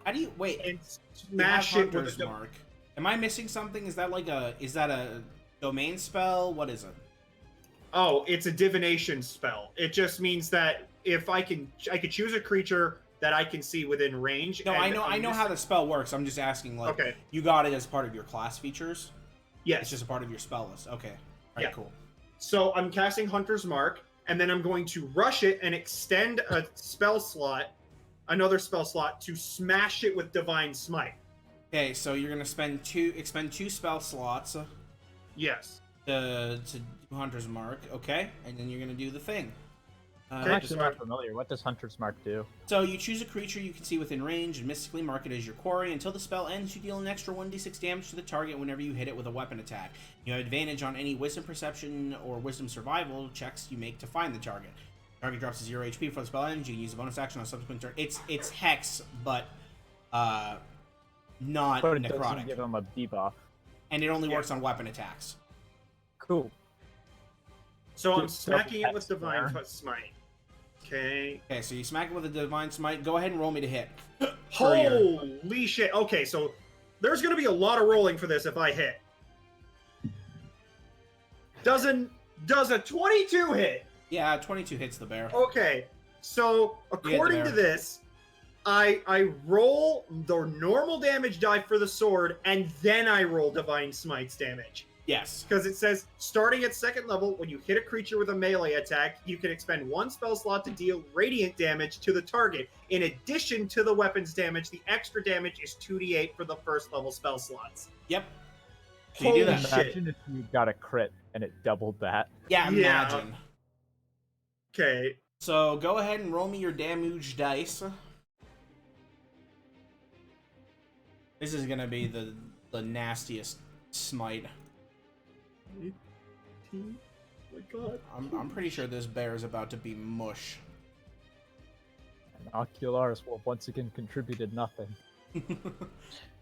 How do you wait? And smash it with Hunter's Mark. Am I missing something? Is that a domain spell? What is it? Oh, it's a divination spell. It just means that if I could choose a creature that I can see within range. No, I know how the spell works. I'm just asking, like, okay. You got it as part of your class features? Yes. It's just a part of your spell list. Okay. All right, cool. So I'm casting Hunter's Mark, and then I'm going to rush it and extend a spell slot, another spell slot, to smash it with Divine Smite. Okay, so you're gonna expend two spell slots. Yes. To do Hunter's Mark, okay, and then you're gonna do the thing. I'm Okay, actually just not mark- familiar. What does Hunter's Mark do? So you choose a creature you can see within range and mystically mark it as your quarry. Until the spell ends, you deal an extra 1d6 damage to the target whenever you hit it with a weapon attack. You have advantage on any wisdom perception or wisdom survival checks you make to find the target. Target drops to 0 HP before the spell ends. You can use a bonus action on a subsequent turn. It's Hex, but not But it doesn't necrotic. give him a debuff. And it only works on weapon attacks. Cool. So I'm Good smacking it with text Divine there. Smite. Okay. Okay, so you smack it with a Divine Smite. Go ahead and roll me to hit. For your- Holy shit. Okay, so there's going to be a lot of rolling for this if I hit. Does a 22 hit? Yeah, 22 hits the bear. Okay, so according to there. this, I roll the normal damage die for the sword, and then I roll Divine Smite's damage. Yes. Because it says, starting at second level, when you hit a creature with a melee attack, you can expend one spell slot to deal radiant damage to the target. In addition to the weapon's damage, the extra damage is 2d8 for the first level spell slots. Yep. So you do Holy that. shit. Imagine if you got a crit and it doubled that. Yeah, Yeah. imagine. Okay, So go ahead and roll me your damage dice. This is gonna be the nastiest smite. oh my god. I'm pretty sure this bear is about to be mush. And Ocularis will once again contributed nothing. He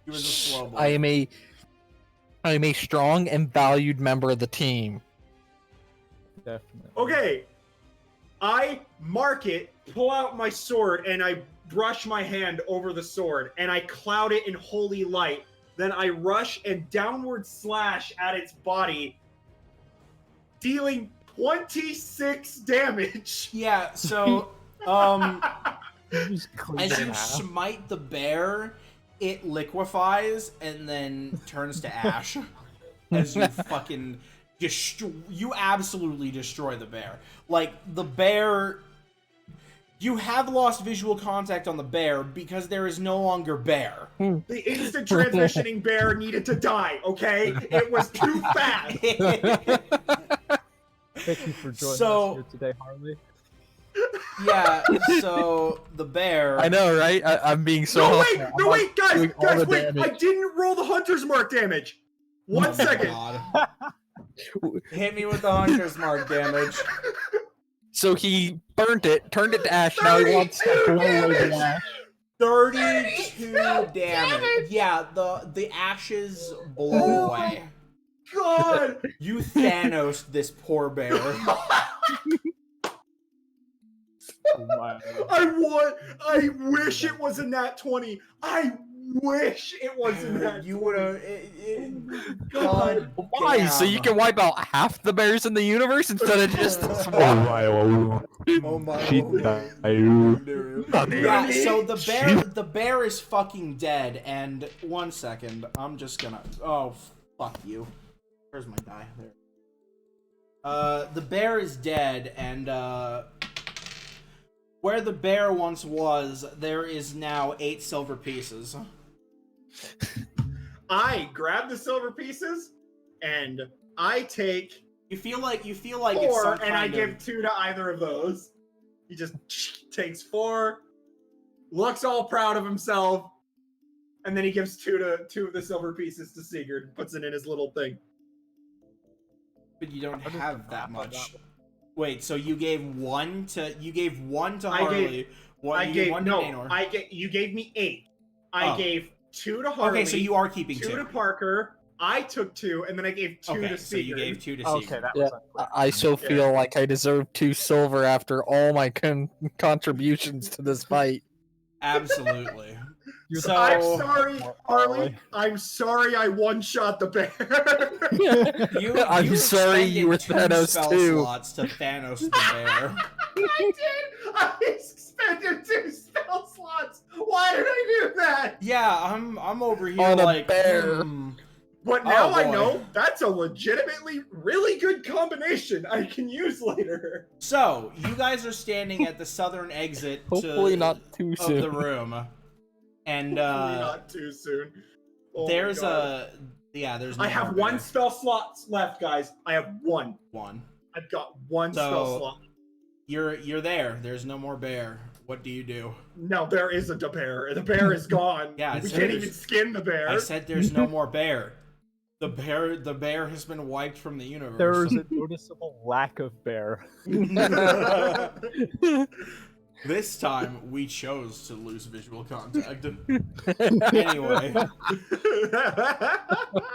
was a slow boy. I am a strong and valued member of the team. Definitely. Okay, I mark it, pull out my sword, and I brush my hand over the sword, and I cloud it in holy light. Then I rush and downward slash at its body, dealing 26 damage. Yeah, so You just cleaned as it in you half. smite the bear, it liquefies and then turns to ash. As you fucking you absolutely destroy the bear. Like, the bear, you have lost visual contact on the bear because there is no longer bear. The instant transitioning bear needed to die, okay? It was too fast. Thank you for joining So- us here today, Harley. Yeah, so the bear. I know, right? I'm being so No, helpful. wait, I'm no, not wait, guys, doing all the wait. I damage. didn't roll the Hunter's Mark damage. One second. God. Hit me with the hunter's mark damage. So he burnt it, turned it to ash. Now he wants to 32 blow away the damage! ash. 32 damage. Yeah, the ashes blow away. God! You Thanos this poor bear. Oh my. I wish it was a nat 20. I wish it was a nat 20. You would have. God. Why? So you can wipe out half the bears in the universe instead of just the swarm. Oh my Not Yeah, the- so the bear is fucking dead, and 1 second, I'm just gonna fuck you. Where's my die? There. The bear is dead, and where the bear once was, there is now 8 silver pieces. I grab the silver pieces and I take You feel like it's 4 some and I kind give of- 2 to either of those. He just takes 4, looks all proud of himself, and then he gives 2 of the silver pieces to Sigurd, puts it in his little thing. But you don't How does have the that map of much. that Wait, so you gave one to I Harley. gave- You gave one to Nanor. You gave me 8. I Oh. gave 2 to Harley. Okay, so you are keeping 2 two. to Parker. I took 2, and then I gave 2 Okay, to so you Sigurd. gave 2 to Okay, Sigurd. that Yeah, was unclear. I so feel like I deserve 2 silver after all my contributions to this fight. Absolutely. You're So- I'm sorry, Harley. Harley. I'm sorry I one-shot the bear. I'm sorry expended you were 2 Thanos spell too. slots to Thanos the bear. I did! I expended 2 spell slots! Why did I do that? Yeah, I'm over here On a like bear. But now Oh, I boy. know that's a legitimately really good combination I can use later. So you guys are standing at the southern exit Hopefully not too of soon. the room, and Hopefully not too soon. Oh my there's God. there's I no have more 1 bear. spell slot left, guys. I have 1. One. I've got 1 So- spell slot. You're there. There's no more bear. What do you do? No, there isn't a bear. The bear is gone. Yeah, I we said can't there's- even skin the bear. I said there's no more bear. The bear has been wiped from the universe. There is a noticeable lack of bear. This time we chose to lose visual contact. Anyway.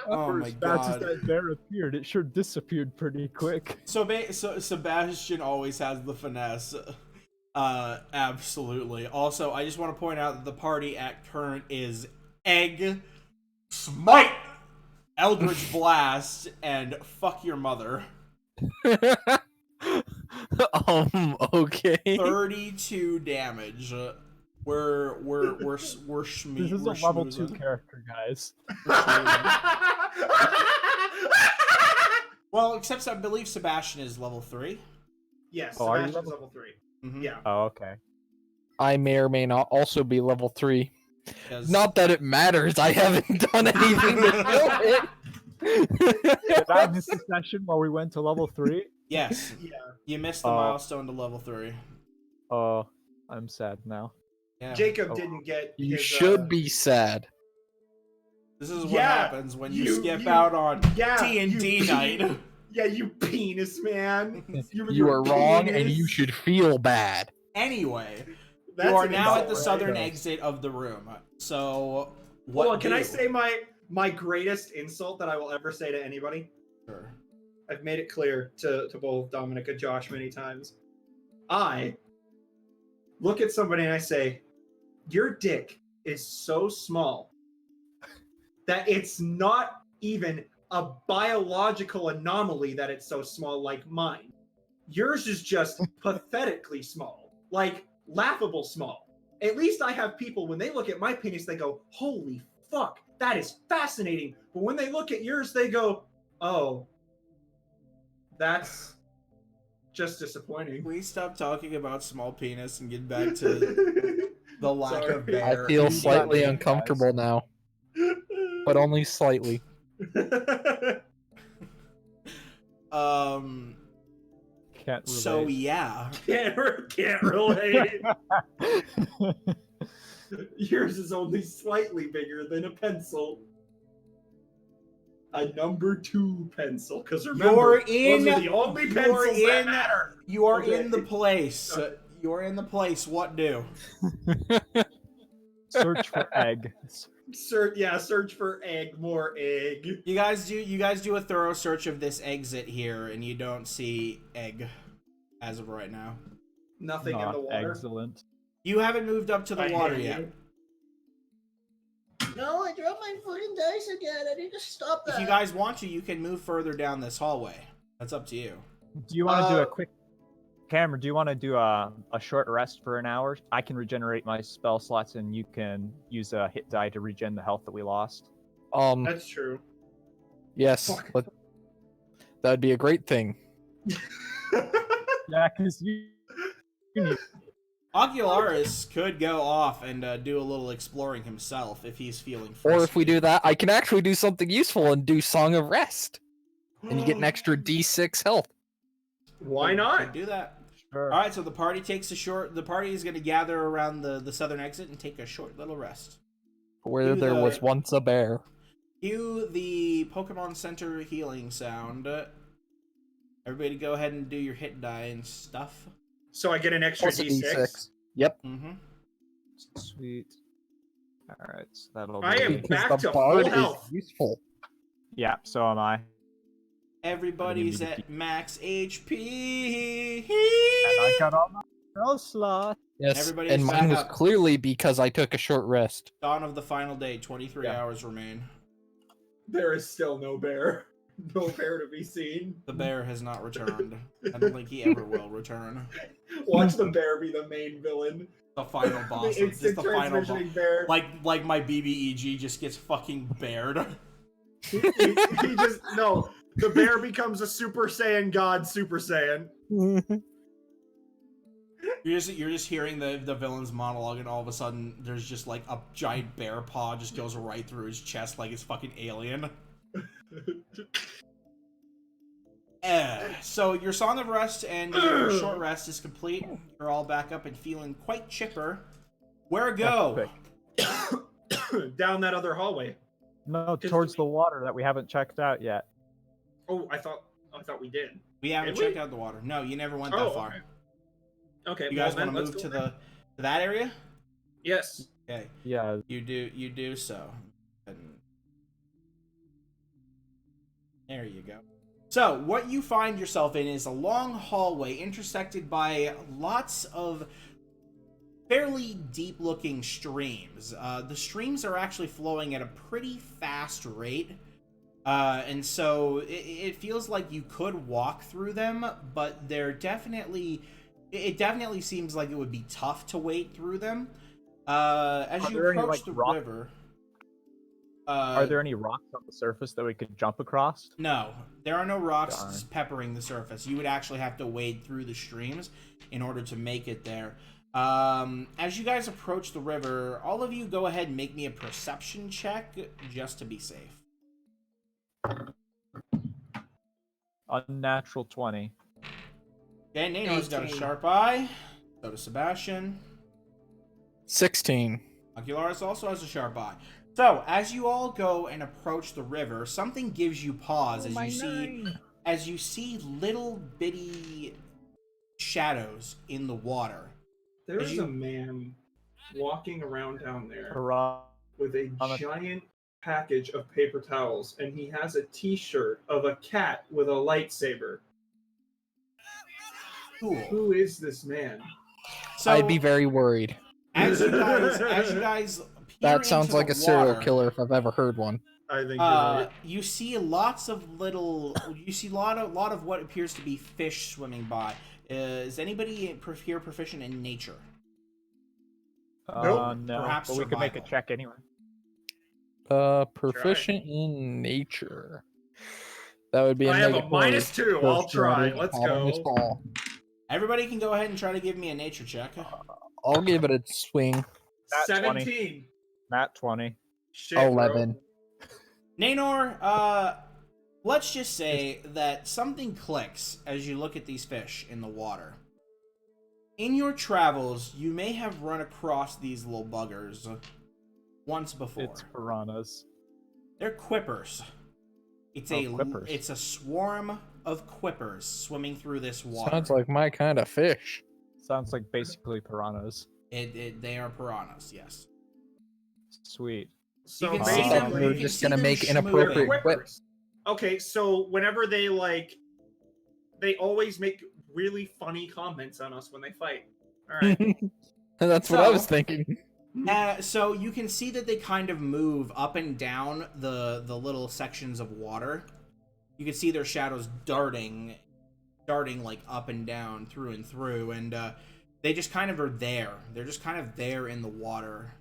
Oh my As god. that bear appeared, it sure disappeared pretty quick. So Sebastian always has the finesse. Absolutely. Also, I just want to point out that the party at current is Egg, Smite, Eldritch Blast, and Fuck Your Mother. Okay. 32 damage. We're schmoozing. This is a level 2 character, guys. Well, except I believe Sebastian is level 3. Yes, Oh, are you Sebastian's level- level 3. Mhm. Yeah. Oh, okay. I may or may not also be level 3. 'Cause- Not that it matters. I haven't done anything to kill it. Did I miss the session while we went to level 3? Yes, Yeah. you missed the milestone to level 3. Oh, I'm sad now. Yeah. Jacob Oh. didn't get You his, should be sad. This is what Yeah, happens when you skip you- out on Yeah, D&D you night. pe- Yeah, you penis man. You are wrong, and penis. you should feel bad. Anyway, That's you are an now at insult the right southern there. exit of the room. So, what Hold on, can I do? say my greatest insult that I will ever say to anybody? Sure. I've made it clear to both Dominic and Josh many times. I look at somebody and I say, your dick is so small that it's not even a biological anomaly that it's so small like mine. Yours is just pathetically small, like laughable small. At least I have people, when they look at my penis, they go, holy fuck, that is fascinating. But when they look at yours, they go, oh, that's just disappointing. Can we stop talking about small penis and get back to the lack of Sorry. bear? I feel you slightly got me, uncomfortable now, but only slightly. Can't relate. So yeah. can't relate. Yours is only slightly bigger than a pencil. A number 2 pencil, because remember, You're in- those are the only you're pencils that in- matter. You are Okay. in the place. Okay. You are in the place. What do? Search for egg. Search for egg, more egg. You guys do a thorough search of this exit here, and you don't see egg as of right now. Nothing in Not the water. excellent. You haven't moved up to the I water hate yet. you. No, I dropped my fucking dice again. I need to stop that. If you guys want to, you can move further down this hallway. That's up to you. Do you want to do Uh, a quick... Cameron, do you want to do a short rest for an hour? I can regenerate my spell slots, and you can use a hit die to regen the health that we lost. That's true. Yes, Fuck. but that'd be a great thing. Yeah, because you need... Ocularis could go off and do a little exploring himself if he's feeling Or frisky. if we do that, I can actually do something useful and do Song of Rest, and you get an extra D6 health. Why Could not? do that. Sure. All right, so the party is going to gather around the southern exit and take a short little rest. Where Do there the- was once a bear. Cue the Pokemon Center healing sound. Everybody go ahead and do your hit die and stuff. So I get an extra Also D6. Yep. Mm-hmm. Sweet. Alright, so that'll I am be... Because back the to bard full health. is useful. Yeah, so am I. Everybody's I didn't at max HP. And I got all my spell slots. Yes, Everybody's and back mine was up. clearly because I took a short rest. Dawn of the final day. 23 Yeah. hours remain. There is still no bear. No bear to be seen. The bear has not returned. I don't think he ever will return. Watch the bear be the main villain. The final boss. The It's just instant the final boss. transmissioning bear. Like my BBEG just gets fucking bared. he just no. The bear becomes a Super Saiyan God Super Saiyan. You're just hearing the villain's monologue, and all of a sudden there's just like a giant bear paw just goes right through his chest like it's fucking alien. So your song of rest and your short rest is complete. You're all back up and feeling quite chipper. Where go? Epic. Down that other hallway. No, towards the water that we haven't checked out yet. Oh, I thought we did. We haven't Did we? checked out the water. No, you never went Oh, that far. okay. Okay, You well, guys then want to let's move go to there. to that area? Yes. Okay. Yeah. You do so. And there you go. So, what you find yourself in is a long hallway intersected by lots of fairly deep-looking streams. The streams are actually flowing at a pretty fast rate. And so it feels like you could walk through them, but it definitely seems like it would be tough to wade through them. As Are you there any, approach like, the rock- river, Are there any rocks on the surface that we could jump across? no, there are no rocks Darn. peppering the surface. You would actually have to wade through the streams in order to make it there. As you guys approach the river, all of you go ahead and make me a perception check just to be safe. Unnatural 20. Okay, Nano's got a 18. sharp eye. So does Sebastian. 16. Ocularis also has a sharp eye. So, as you all go and approach the river, something gives you pause as you see little bitty shadows in the water. There As is you- a man walking around down there Hurrah. with a On a- giant package of paper towels, and he has a T-shirt of a cat with a lightsaber. Cool. Who is this man? So, I'd be very worried. as you guys peer That sounds into like the a serial water, killer if I've ever heard one. I think you're right. you see lots of little. You see a lot of what appears to be fish swimming by. Is anybody here proficient in nature? Nope. No, Perhaps but we could make a survival. check anyway. Proficient in nature. That would be a I have a negative -2. I'll try. Let's Bottom is go. ball. Everybody can go ahead and try to give me a nature check. I'll give it a swing. Nat 20. 17. Nat 20. Shit, bro. 11. Nanor, let's just say that something clicks as you look at these fish in the water. In your travels, you may have run across these little buggers once before. It's piranhas. They're quippers. It's quippers. it's a swarm of quippers swimming through this water. Sounds like my kind of fish. Sounds like basically piranhas. They are piranhas, yes. Sweet. So You can see them- basically, you We're can just see gonna them make schmoozing. inappropriate They're quip. quippers. Okay, so whenever they they always make really funny comments on us when they fight. All right. That's what I was So- thinking. So you can see that they kind of move up and down the little sections of water. You can see their shadows darting like up and down through and through, and they just kind of are there. They're just kind of there in the water,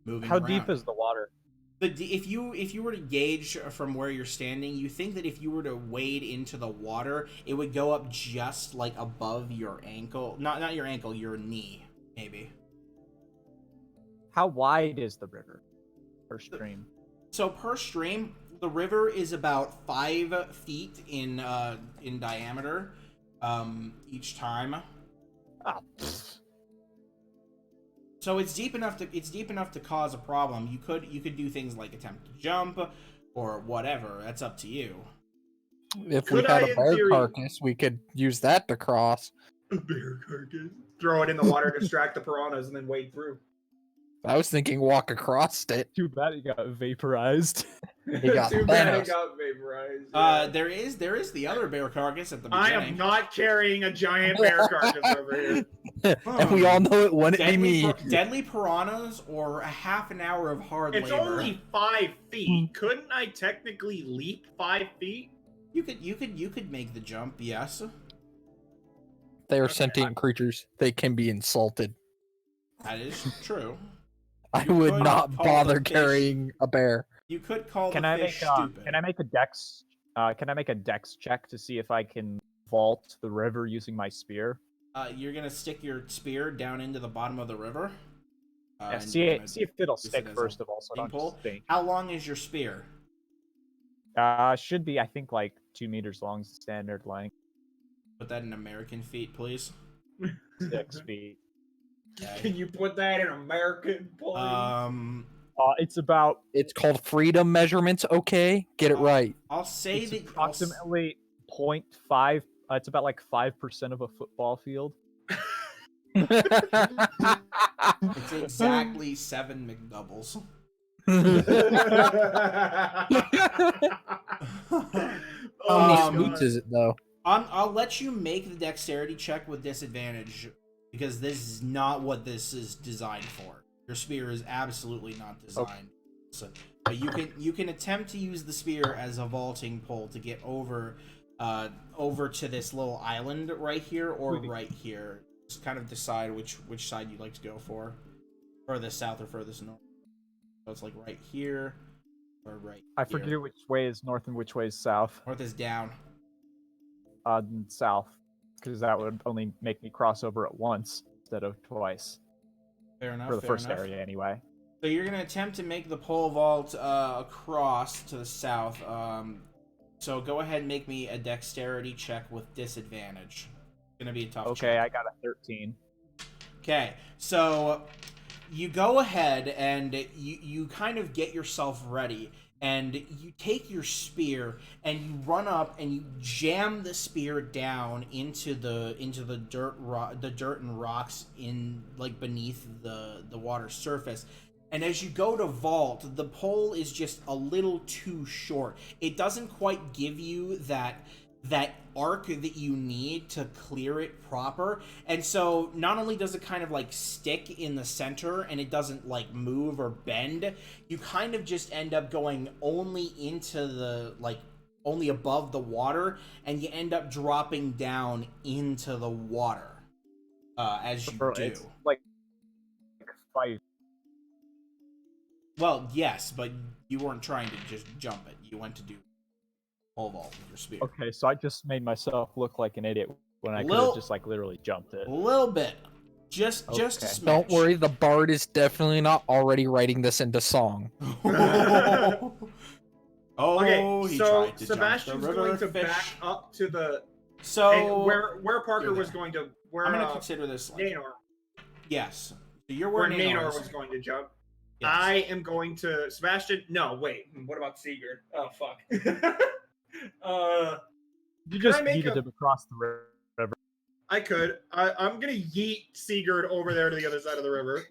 moving. How around. deep is the water? If you were to gauge from where you're standing, you think that if you were to wade into the water, it would go up just like above your ankle. Not your ankle, your knee, maybe. How wide is the river per stream? So per stream, the river is about 5 feet in diameter, each time. Oh, So it's deep enough to cause a problem. You could do things like attempt to jump or whatever. That's up to you. If we Could had I, a in bear theory- carcass, we could use that to cross. Bear carcass. Throw it in the water, distract the piranhas, and then wade through. I was thinking walk across it. too bad it got vaporized. He got Too bad it Thanos. got vaporized. yeah. There is the other bear carcass at the I beginning. am not carrying a giant bear carcass over here. And we all know it wouldn't be me. Deadly piranhas or a half an hour of hard It's labor. only 5 feet. Couldn't I technically leap 5 feet? You could make the jump, yes. They are sentient creatures. They can be insulted. That is true. I You would could not call bother the fish- carrying a bear. You could call Can the I fish make stupid. can I make a dex can I make a dex check to see if I can vault the river using my spear? You're gonna stick your spear down into the bottom of the river. Yeah, and see you're it, gonna see if it'll use it stick as a first of all, so I don't beanpole? just think. How long is your spear? Should be I think like 2 meters long is the standard length. Put that in American feet, please. 6 feet. Can you put that in American, please? It's about It's called freedom measurements. Okay, get it right. I'll say it's that approximately 0.5. It's about like 5% of a football field. it's exactly 7 McDoubles. How many Oh, scoots God. is it though? I'll let you make the dexterity check with disadvantage because this is not what this is designed for. Your spear is absolutely not designed. So, but you can attempt to use the spear as a vaulting pole to get over to this little island right here or right here. Just kind of decide which side you'd like to go for, furthest south or furthest north. So it's like right here or right. I here. forget which way is north and which way is south. North is down. South, because that would only make me cross over at once instead of twice. Fair enough. For the fair first enough. area, anyway. So you're gonna attempt to make the pole vault across to the south. So go ahead and make me a dexterity check with disadvantage. It's gonna be a tough check. Okay, I got a 13. Okay, so you go ahead and you kind of get yourself ready, and you take your spear and you run up and you jam the spear down into the dirt and rocks in like beneath the water surface. And as you go to vault, the pole is just a little too short. It doesn't quite give you that arc that you need to clear it proper. And so not only does it kind of like stick in the center and it doesn't like move or bend, you kind of just end up going only into the only above the water, and you end up dropping down into the water as you do. It's like 5. Well, yes, but you weren't trying to just jump it. You went to do pole vault with your spear. Okay, so I just made myself look like an idiot when I could have just like literally jumped it. A little bit. Just a Okay. smidge. Don't worry, the bard is definitely not already writing this into song. Okay, he so tried to Sebastian's jump the going river to fish. back up to the So and where Parker you're was there. going to where I'm gonna consider this like, Nanor, yes. So you're where where Nanor is. was going to jump. Yes. I am going to Sebastian. No, wait. What about Sigurd? Oh fuck. You just I make yeeted a- him across the river. I could. I'm gonna yeet Sigurd over there to the other side of the river.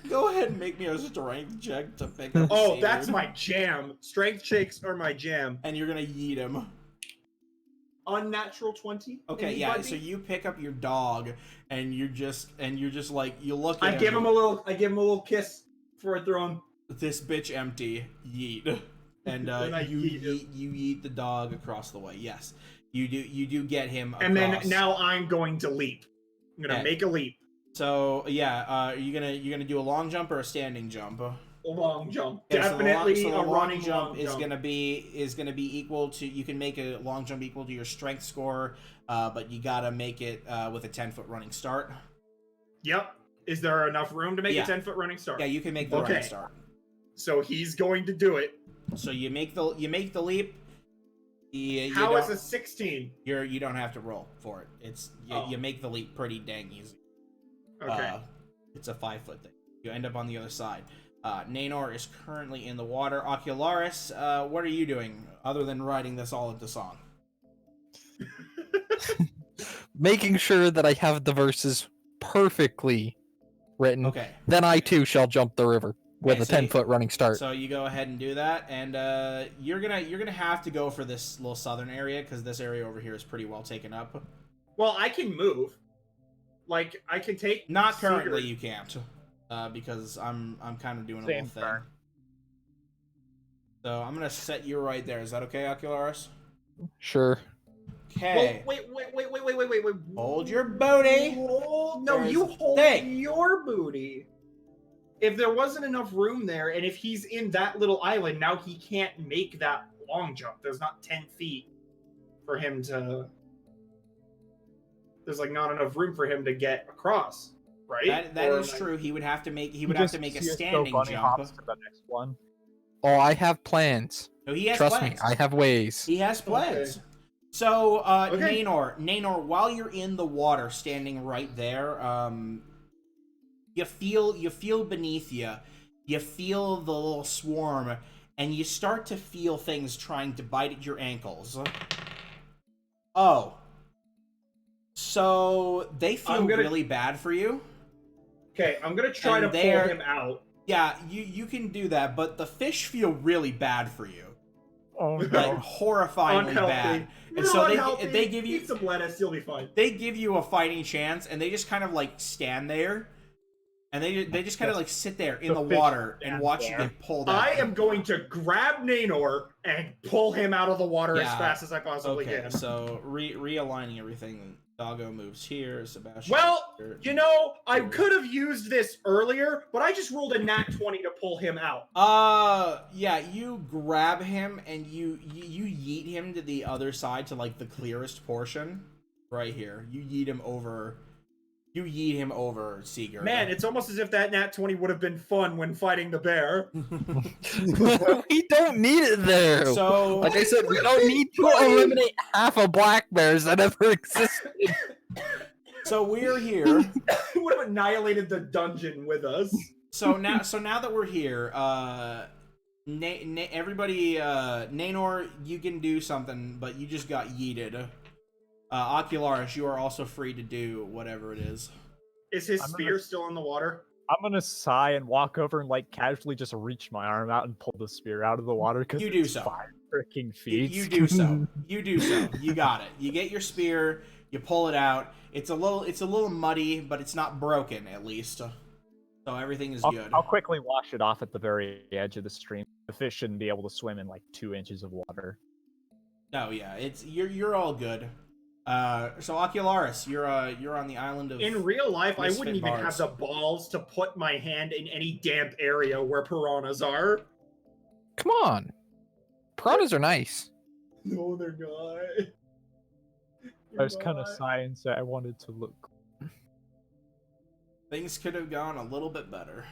Go ahead and make me a strength check to pick up. Oh, Sigurd. that's my jam. Strength checks are my jam. And you're gonna yeet him. Unnatural 20. Okay, yeah. Anybody? So you pick up your dog, and you're just like you look at I him. give him a little kiss before I throw him. This bitch empty. Yeet. And Then I you yeet you yeet the dog across the way. Yes, you do get him across. And then now I'm going to leap. I'm gonna Okay. make a leap. So yeah, are you gonna do a long jump or a standing jump? A long jump. Okay, Definitely so the a long running jump long is jump. gonna be equal to, you can make a long jump equal to your strength score, but you gotta make it with a 10-foot running start. Yep. Is there enough room to make Yeah. a 10-foot running start? Yeah, you can make the Okay. running start. So he's going to do it. So you make the leap. How is a 16? You don't have to roll for it. Oh. You make the leap pretty dang easy. Okay. It's a 5-foot thing. You end up on the other side. Nanor is currently in the water. Ocularis, what are you doing other than writing this all into song? Making sure that I have the verses perfectly written. Okay. Then I too shall jump the river with Okay, a so 10-foot running start. So you go ahead and do that, and you're gonna have to go for this little southern area because this area over here is pretty well taken up. Well, I can move. Like I can take. Not currently, Sigurd. you can't, because I'm kind of doing a Same little thing. turn. So I'm gonna set you right there. Is that okay, Ocularis? Sure. Okay. Well, wait. Hold your booty. Hold, no, There's you the hold thing. your booty. If there wasn't enough room there, and if he's in that little island, now he can't make that long jump. There's not 10 feet for him to. There's like not enough room for him to get across, right? That Or is am I- true. He would have to make You a just standing bunny jump. hops to the next one. Oh, I have plans. No, he has Trust plans. me, I have ways. He has plans. So, Okay. Nanor, while you're in the water, standing right there, you feel beneath you, you feel the little swarm, and you start to feel things trying to bite at your ankles. Oh. So, they feel really bad for you. Okay, I'm gonna try And to pull him out. Yeah, you can do that, but the fish feel really bad for you. Oh Like, no. horrifyingly Unhealthy. bad. And Real so unhealthy. they give you Eat some lettuce, you'll be fine. they give you a fighting chance, and they just kind of like stand there, and they just kind of like sit there in the fish water and stand watch you there. get pulled out. I am going to grab Nanor and pull him out of the water as Yeah, fast as I possibly Okay, can. so realigning everything. Doggo moves here. Sebastian. Well, here. you know, I could have used this earlier, but I just rolled a nat 20 to pull him out. Yeah, you grab him and you yeet him to the other side, to like the clearest portion, right here. You yeet him over Seeger. Man, it's almost as if that nat 20 would have been fun when fighting the bear. We don't need it there. So, Like I said, we don't need to eliminate half of black bears that ever existed. so we're here. It would have annihilated the dungeon with us. So now that we're here, everybody, Nanor, you can do something, but you just got yeeted. Ocularis, you are also free to do whatever it is. Is his I'm spear still in the water? I'm gonna sigh and walk over and like casually just reach my arm out and pull the spear out of the water because You do so. 5 freaking You, feet. you do so. You do so. You got it. You get your spear. You pull it out. It's a little muddy, but it's not broken at least. So everything is good. I'll quickly wash it off at the very edge of the stream. The fish shouldn't be able to swim in like 2 inches of water. No, yeah, you're all good. So Ocularis, you're on the island of. In real life, I Misfit wouldn't even bars. have the balls to put my hand in any damp area where piranhas are. Come on. Piranhas are nice. No, they're not. I was kind of sighing, so I wanted to look. Things could have gone a little bit better.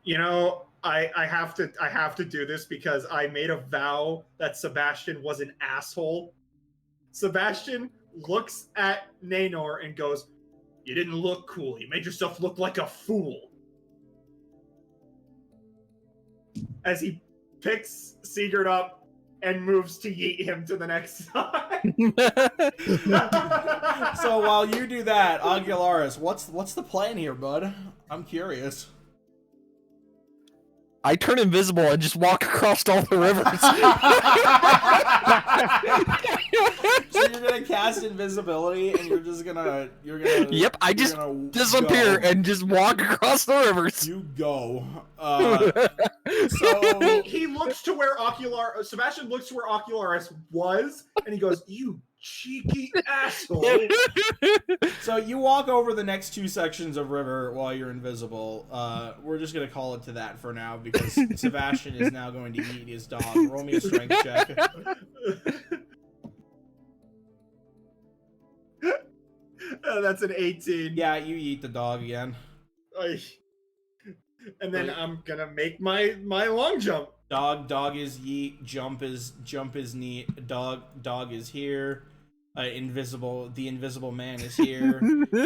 You know, I have to do this because I made a vow that Sebastian was an asshole. Sebastian looks at Nanor and goes, "You didn't look cool. You made yourself look like a fool." As he picks Sigurd up and moves to yeet him to the next side. So while you do that, Ocularis, what's the plan here, bud? I'm curious. I turn invisible and just walk across all the rivers. So you're gonna cast invisibility, and you're gonna Yep, I you're just gonna disappear go. and just walk across the rivers. You go. So he looks to where Sebastian looks to where Ocularis was, and he goes, "You cheeky asshole." So you walk over the next 2 sections of river while you're invisible. We're just gonna call it to that for now because Sebastian is now going to eat his dog. Roll me a strength check. That's an 18. Yeah, you eat the dog again. And then I'm gonna make my long jump. Dog is yeet. Jump is neat. Dog is here. The invisible man is here.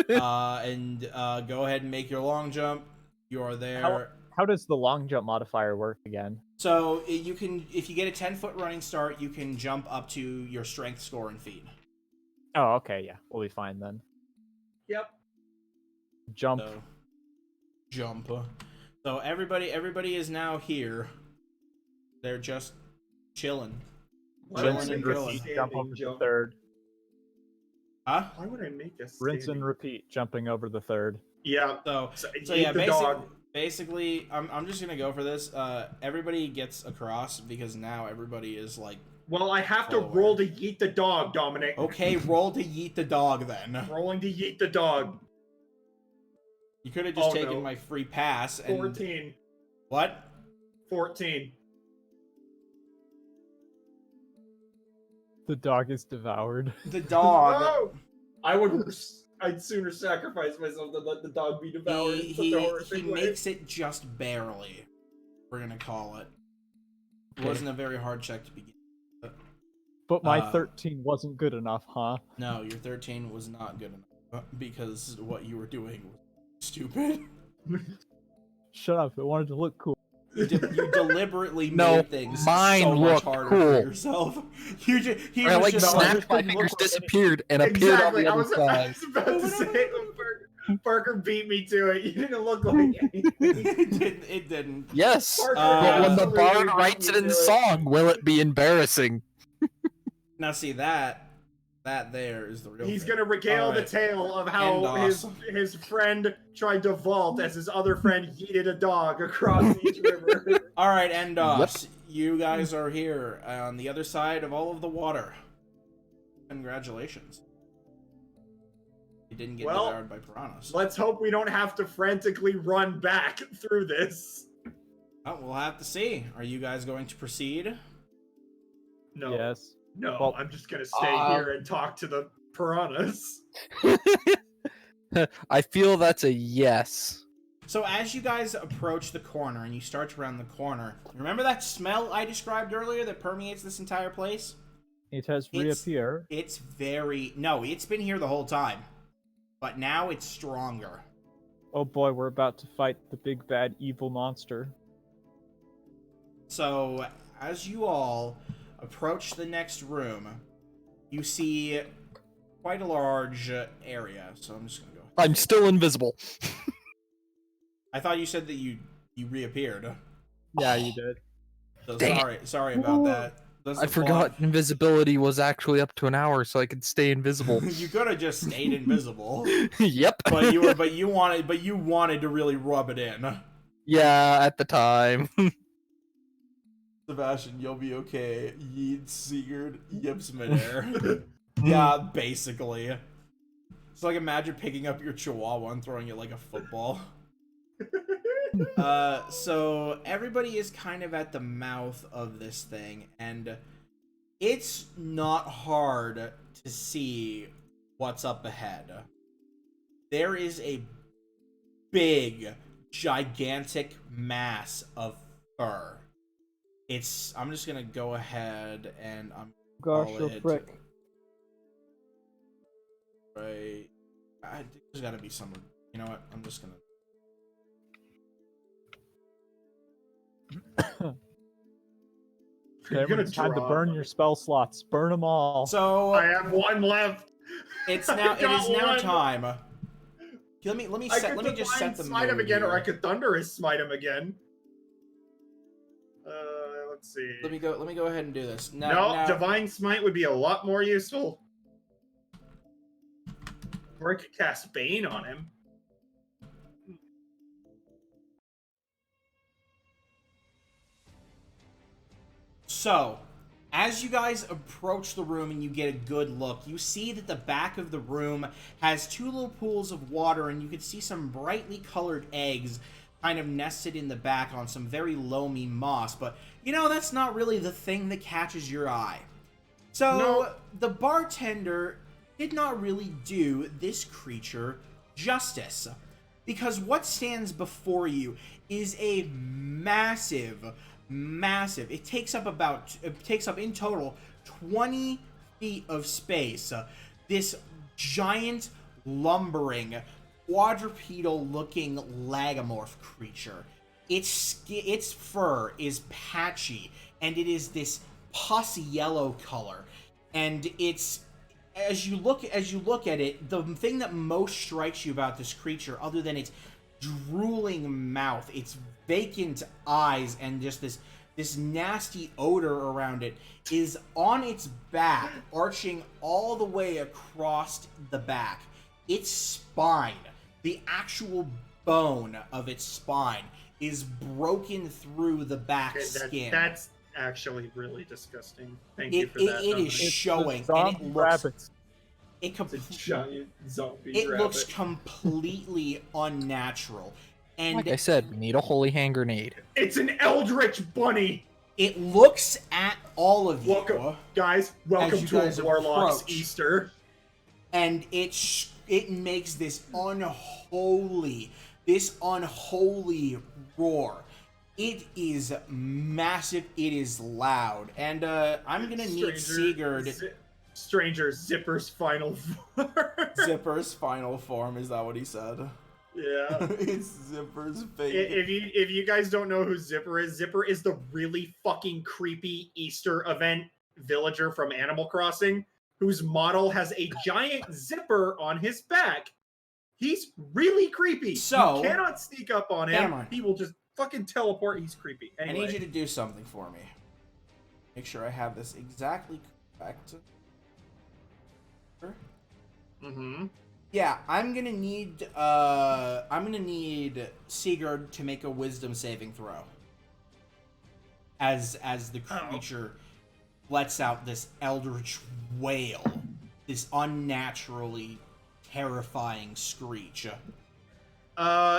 And go ahead and make your long jump. You are there. How does the long jump modifier work again? So you can, if you get a 10-foot running start, you can jump up to your strength score in feet. Oh, okay, yeah, we'll be fine then. Yep. Jump. So, jump. So everybody is now here. They're just chilling. Rinse Chilling and and chilling. repeat. Jump over the jump. third. Huh? Why would I make a Rinse and standing- repeat. Jumping over the third. Yeah. So eat yeah, the dog. basically, I'm just gonna go for this. Everybody gets across because now everybody is like. Well, I have to Well, roll to yeet the dog, Dominic. Okay, roll to yeet the dog then. Rolling to yeet the dog. You could have just Oh, taken no. my free pass and 14. what? 14. The dog is devoured. The dog. No! I'd sooner sacrifice myself than let the dog be devoured in such a horrific he way. makes it just barely. We're gonna call it. It Okay. wasn't a very hard check to begin. But my 13 wasn't good enough, huh? No, your 13 was not good enough because what you were doing was stupid. Shut up! I wanted to look cool. You deliberately No, made things mine so much looked harder cool. for yourself. He I was like just snapped my didn't fingers, look like disappeared, and appeared on Exactly. the I other was side. about to say Parker beat me to it. You didn't look like anything. It didn't. Yes, Parker but when the absolutely bard beat writes me it in to the song, will it be embarrassing? Now see that there is the real He's thing. gonna regale the Alright. tale of And how DOS. his friend tried to vault as his other friend yeeted a dog across each river. All right, Endos, you guys are here on the other side of all of the water. Congratulations. You didn't get devoured by piranhas. Let's hope we don't have to frantically run back through this. Oh, we'll have to see. Are you guys going to proceed? No. Yes. No, Well, I'm just gonna stay here and talk to the piranhas. I feel that's a yes. So as you guys approach the corner and you start to round the corner, remember that smell I described earlier that permeates this entire place? It has reappeared. It's very... No, it's been here the whole time. But now it's stronger. Oh boy, we're about to fight the big bad evil monster. So, as you all approach the next room, you see quite a large area. So I'm just gonna go. I'm still invisible. I thought you said that you reappeared. Yeah, you did. So Dang sorry about that. That's I the forgot plot. invisibility was actually up to an hour, so I could stay invisible. You could have just stayed invisible, Yep. but you wanted to really rub it in. Yeah, at the time. Sebastian, you'll be okay. Yeet Sigurd, yips midair. Yeah, basically. It's like imagine picking up your chihuahua and throwing it like a football. So everybody is kind of at the mouth of this thing, and it's not hard to see what's up ahead. There is a big, gigantic mass of fur. I'm just gonna go ahead and I'm Gosh, call you're it frick. right. There's gotta be some. You know what? I'm just gonna. Everyone's time to burn your spell slots. Burn them all. So I have one left. it is I now got one. time. Let me I set. could Let me just divine set the smite him mood again, or I here. could thunderous smite him again. Let's see. Let me go ahead and do this. No, divine smite would be a lot more useful. Or I could cast Bane on him. So, as you guys approach the room and you get a good look, you see that the back of the room has two little pools of water, and you can see some brightly colored eggs kind of nested in the back on some very loamy moss. But, you know, that's not really the thing that catches your eye. So, No. the bartender did not really do this creature justice. Because what stands before you is a massive, it takes up in total 20 feet of space. This giant, lumbering, quadrupedal looking lagomorph creature. Its fur is patchy, and it is this pussy yellow color. And it's as you look at it, the thing that most strikes you about this creature, other than its drooling mouth, its vacant eyes, and just this nasty odor around it, is on its back, arching all the way across the back. Its spine, the actual bone of its spine, is broken through the back skin. That's actually really disgusting. Thank you for that. It is Dominic. showing, and Zombie it looks. rabbits. It It's a giant zombie It rabbit. looks completely unnatural, and Like I said, we need a holy hand grenade. It's an eldritch bunny. it looks at all of you, Welcome, guys. Welcome you to guys a Warlock's approach. Easter. and it makes this unholy roar, It is massive. It is loud, and I'm gonna need Sigurd. Stranger Zipper's final form. Zipper's final form. Is that what he said? Yeah. It's Zipper's fake. If you guys don't know who Zipper is the really fucking creepy Easter event villager from Animal Crossing, whose model has a giant zipper on his back. He's really creepy. So, you cannot sneak up on him. Cameron. He will just fucking teleport. He's creepy. Anyway. I need you to do something for me. Make sure I have this exactly correct. Mm-hmm. Yeah, I'm gonna need Sigurd to make a wisdom saving throw. As the creature lets out this eldritch wail, this unnaturally terrifying screech.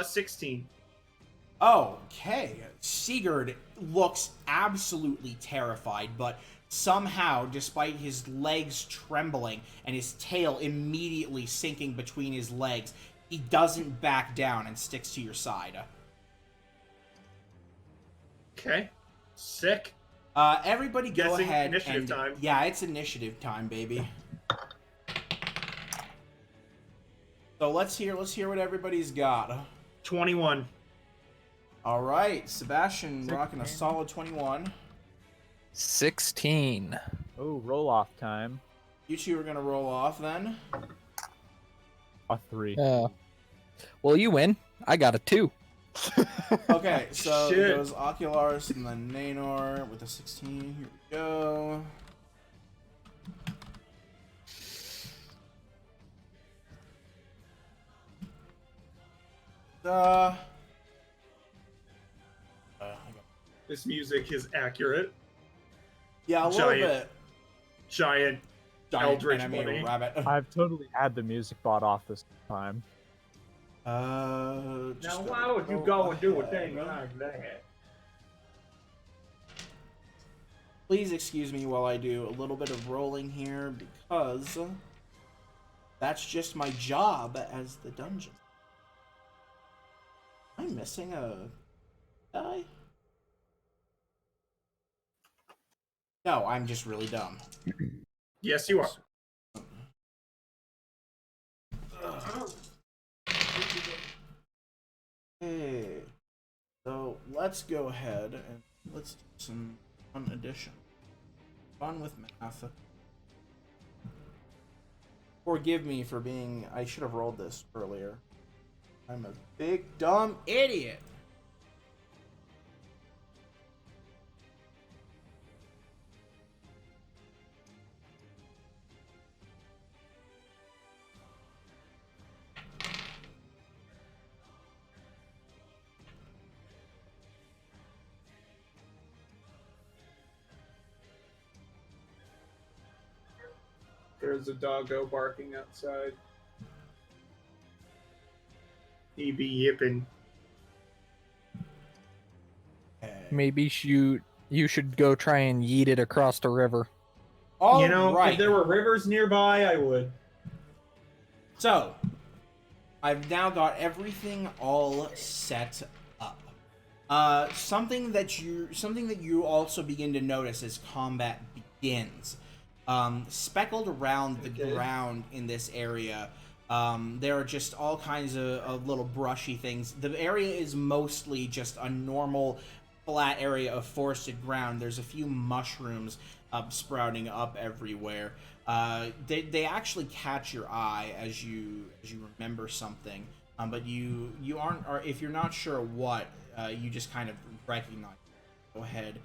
16. Okay. Sigurd looks absolutely terrified, but somehow, despite his legs trembling and his tail immediately sinking between his legs, he doesn't back down and sticks to your side. Okay. Sick. Everybody go Guessing ahead initiative and... time. Yeah, it's initiative time, baby. So let's hear what everybody's got. 21. All right, Sebastian rocking a solid 21. 16. Oh, roll off time. You two are gonna roll off then. A 3. Well, you win. I got a 2. Okay, so Shit. it goes Ocularis and then Nanor with a 16. Here we go. This music is accurate. Yeah, a little Giant. bit. Giant Eldritch bunny. rabbit. I've totally had the music bought off this time. Now, Just why would you go and do a thing like that? Please excuse me while I do a little bit of rolling here because that's just my job as the dungeon. Am I missing a die? No, I'm just really dumb. Yes, you are. Okay, so let's go ahead and let's do some fun addition. Fun with math. Forgive me for being... I should have rolled this earlier. I'm a big dumb idiot. There's a doggo barking outside. He be yipping. Okay. Maybe you should go try and yeet it across the river. All You know, right. if there were rivers nearby, I would. So, I've now got everything all set up. Something that you also begin to notice as combat begins. Speckled around the ground in this area, there are just all kinds of little brushy things. The area is mostly just a normal flat area of forested ground. There's a few mushrooms sprouting up everywhere. They actually catch your eye as you remember something, but you aren't, or if you're not sure what, you just kind of recognize. Go ahead.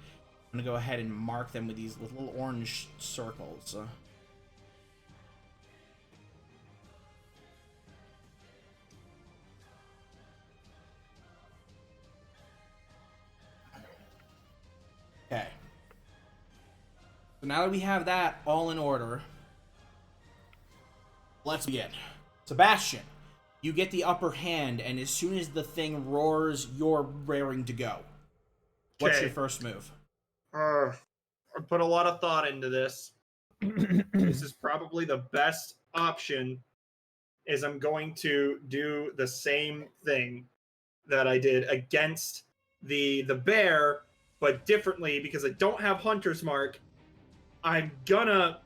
I'm gonna go ahead and mark them with these little orange circles. Okay. So now that we have that all in order, let's begin. Sebastian, you get the upper hand, and as soon as the thing roars, you're raring to go. What's Okay. your first move? I put a lot of thought into this. This is probably the best option. Is I'm going to do the same thing that I did against the bear, but differently because I don't have Hunter's Mark. I'm gonna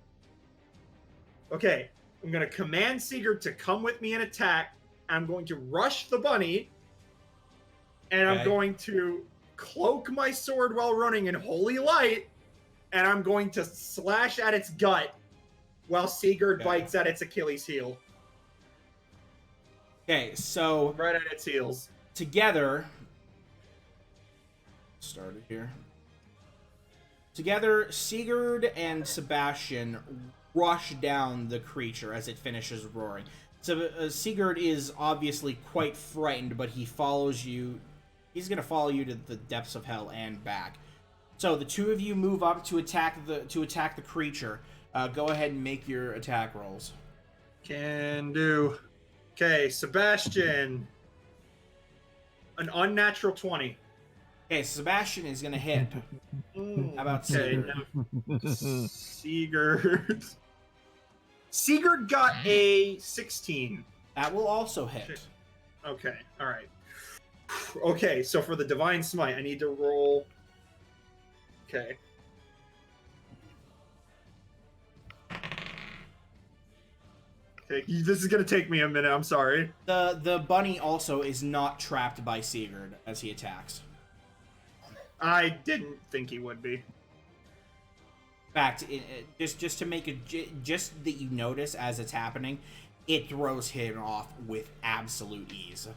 command Sigurd to come with me and attack. I'm going to rush the bunny, and I'm going to cloak my sword while running in holy light, and I'm going to slash at its gut while Sigurd bites at its Achilles heel. Okay, so Right at its heels. together, started here. Together, Sigurd and Sebastian rush down the creature as it finishes roaring. So Sigurd is obviously quite frightened, but he follows you. He's gonna follow you to the depths of hell and back. So the two of you move up to attack the creature. Go ahead and make your attack rolls. Can do. Okay, Sebastian. An unnatural 20. Okay, Sebastian is gonna hit. How about Sigurd? Sigurd. Sigurd got a 16. That will also hit. Shit. Okay, alright. Okay, so for the Divine Smite, I need to roll. Okay. Okay, this is gonna take me a minute, I'm sorry. The bunny also is not trapped by Sigurd as he attacks. I didn't think he would be. In fact, just to make it just that you notice as it's happening, it throws him off with absolute ease.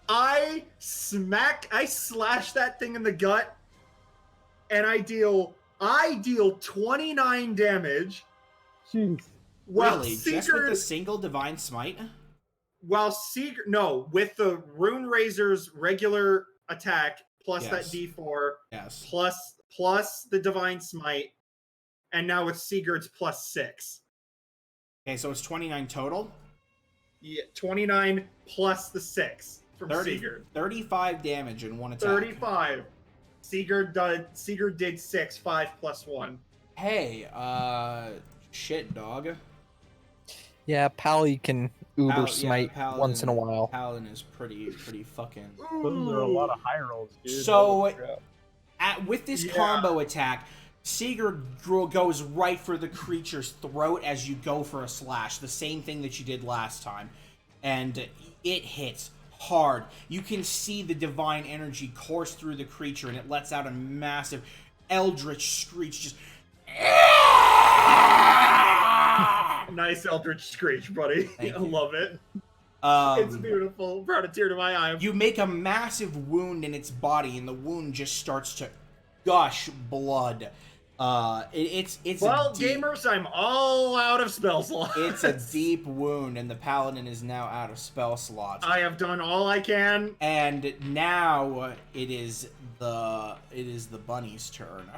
I slash that thing in the gut, and I deal 29 damage. Jeez. While Really? Sigurd, Just with a single divine smite? with the Rune Razor's regular attack plus that Yes. D4 Yes. plus the Divine Smite, and now with Sigurd's plus 6. Okay, so it's 29 total. Yeah, 29 plus the 6 from 30, Sigurd. 35 damage in one attack. 35. Sigurd did 6, 5 plus 1. Hey, shit, dog. Yeah, Pally can Uber smite Paladin- once in a while. Paladin is pretty fucking. Those are a lot of high rolls, dude. So, Holy crap. with this Yeah. combo attack, Sigurd goes right for the creature's throat as you go for a slash, the same thing that you did last time, and it hits hard. You can see the divine energy course through the creature, and it lets out a massive eldritch screech, just. Nice Eldritch Screech, buddy. Thank I you. love it. It's Um, beautiful. Brought a tear to my eye. you make a massive wound in its body, and the wound just starts to gush blood. It's Well, a deep, gamers, I'm all out of spell slots. it's a deep wound, and the paladin is now out of spell slots. I have done all I can. And now it is the bunny's turn.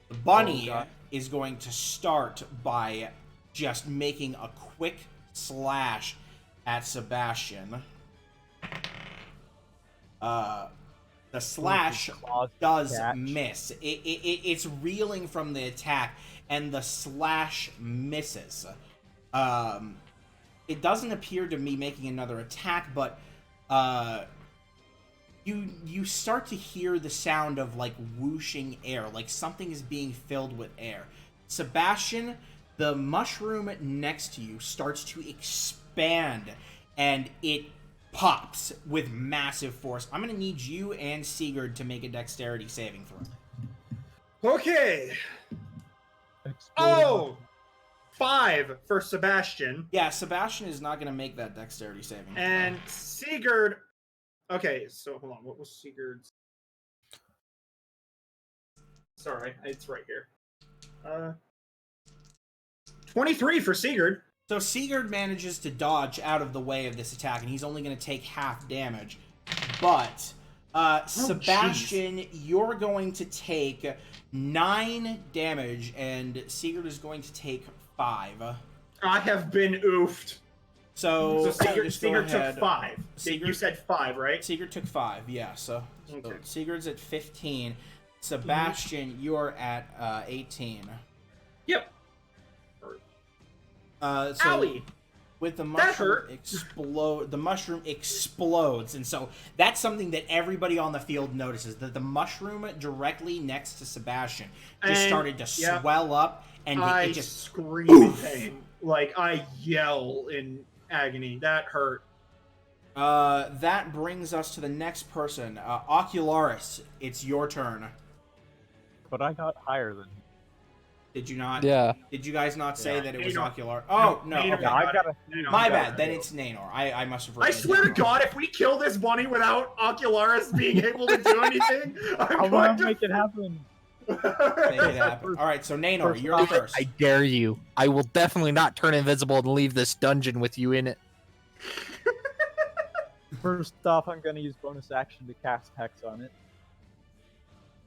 The bunny God. is going to start by just making a quick slash at Sebastian. The slash Claws does catch. miss. It's reeling from the attack, and the slash misses. It doesn't appear to be making another attack, but you start to hear the sound of like whooshing air, like something is being filled with air. Sebastian, the mushroom next to you starts to expand, and it pops with massive force. I'm gonna need you and Sigurd to make a dexterity saving throw. Okay. Exploding Oh! 5 for Sebastian. Yeah, Sebastian is not gonna make that dexterity saving. And Sigurd. Okay, so hold on. What was Sigurd's? Sorry, it's right here. 23 for Sigurd. So Sigurd manages to dodge out of the way of this attack, and he's only going to take half damage. But, Sebastian, you're going to take 9 damage, and Sigurd is going to take 5. I have been oofed. So Sigurd just go took ahead. 5. You Sigurd- said 5, right? Sigurd took 5, yeah. So Okay. Sigurd's at 15. Sebastian, you're at 18. Yep. So Owie! with the That mushroom hurt. the mushroom explodes, and so that's something that everybody on the field notices, that the mushroom directly next to Sebastian just And- started to yep. swell up, and I it just scream in pain. Like, I yell in agony. That hurt. that brings us to the next person. Ocularis, it's your turn. But I got higher than. Did you not? Yeah. Did you guys not say Yeah. that it was Nanor. Ocular? Oh, no. Nanor. Okay. Yeah, I got a. My I got bad. a- Then it's Nanor. I must have. I written swear to Nanor. God, if we kill this bunny without Ocularis being able to do anything, I'm I'm going gonna to make it happen. Make it happen. All right, so Nanor, First you're off, first. I dare you. I will definitely not turn invisible and leave this dungeon with you in it. First off, I'm gonna use bonus action to cast Hex on it.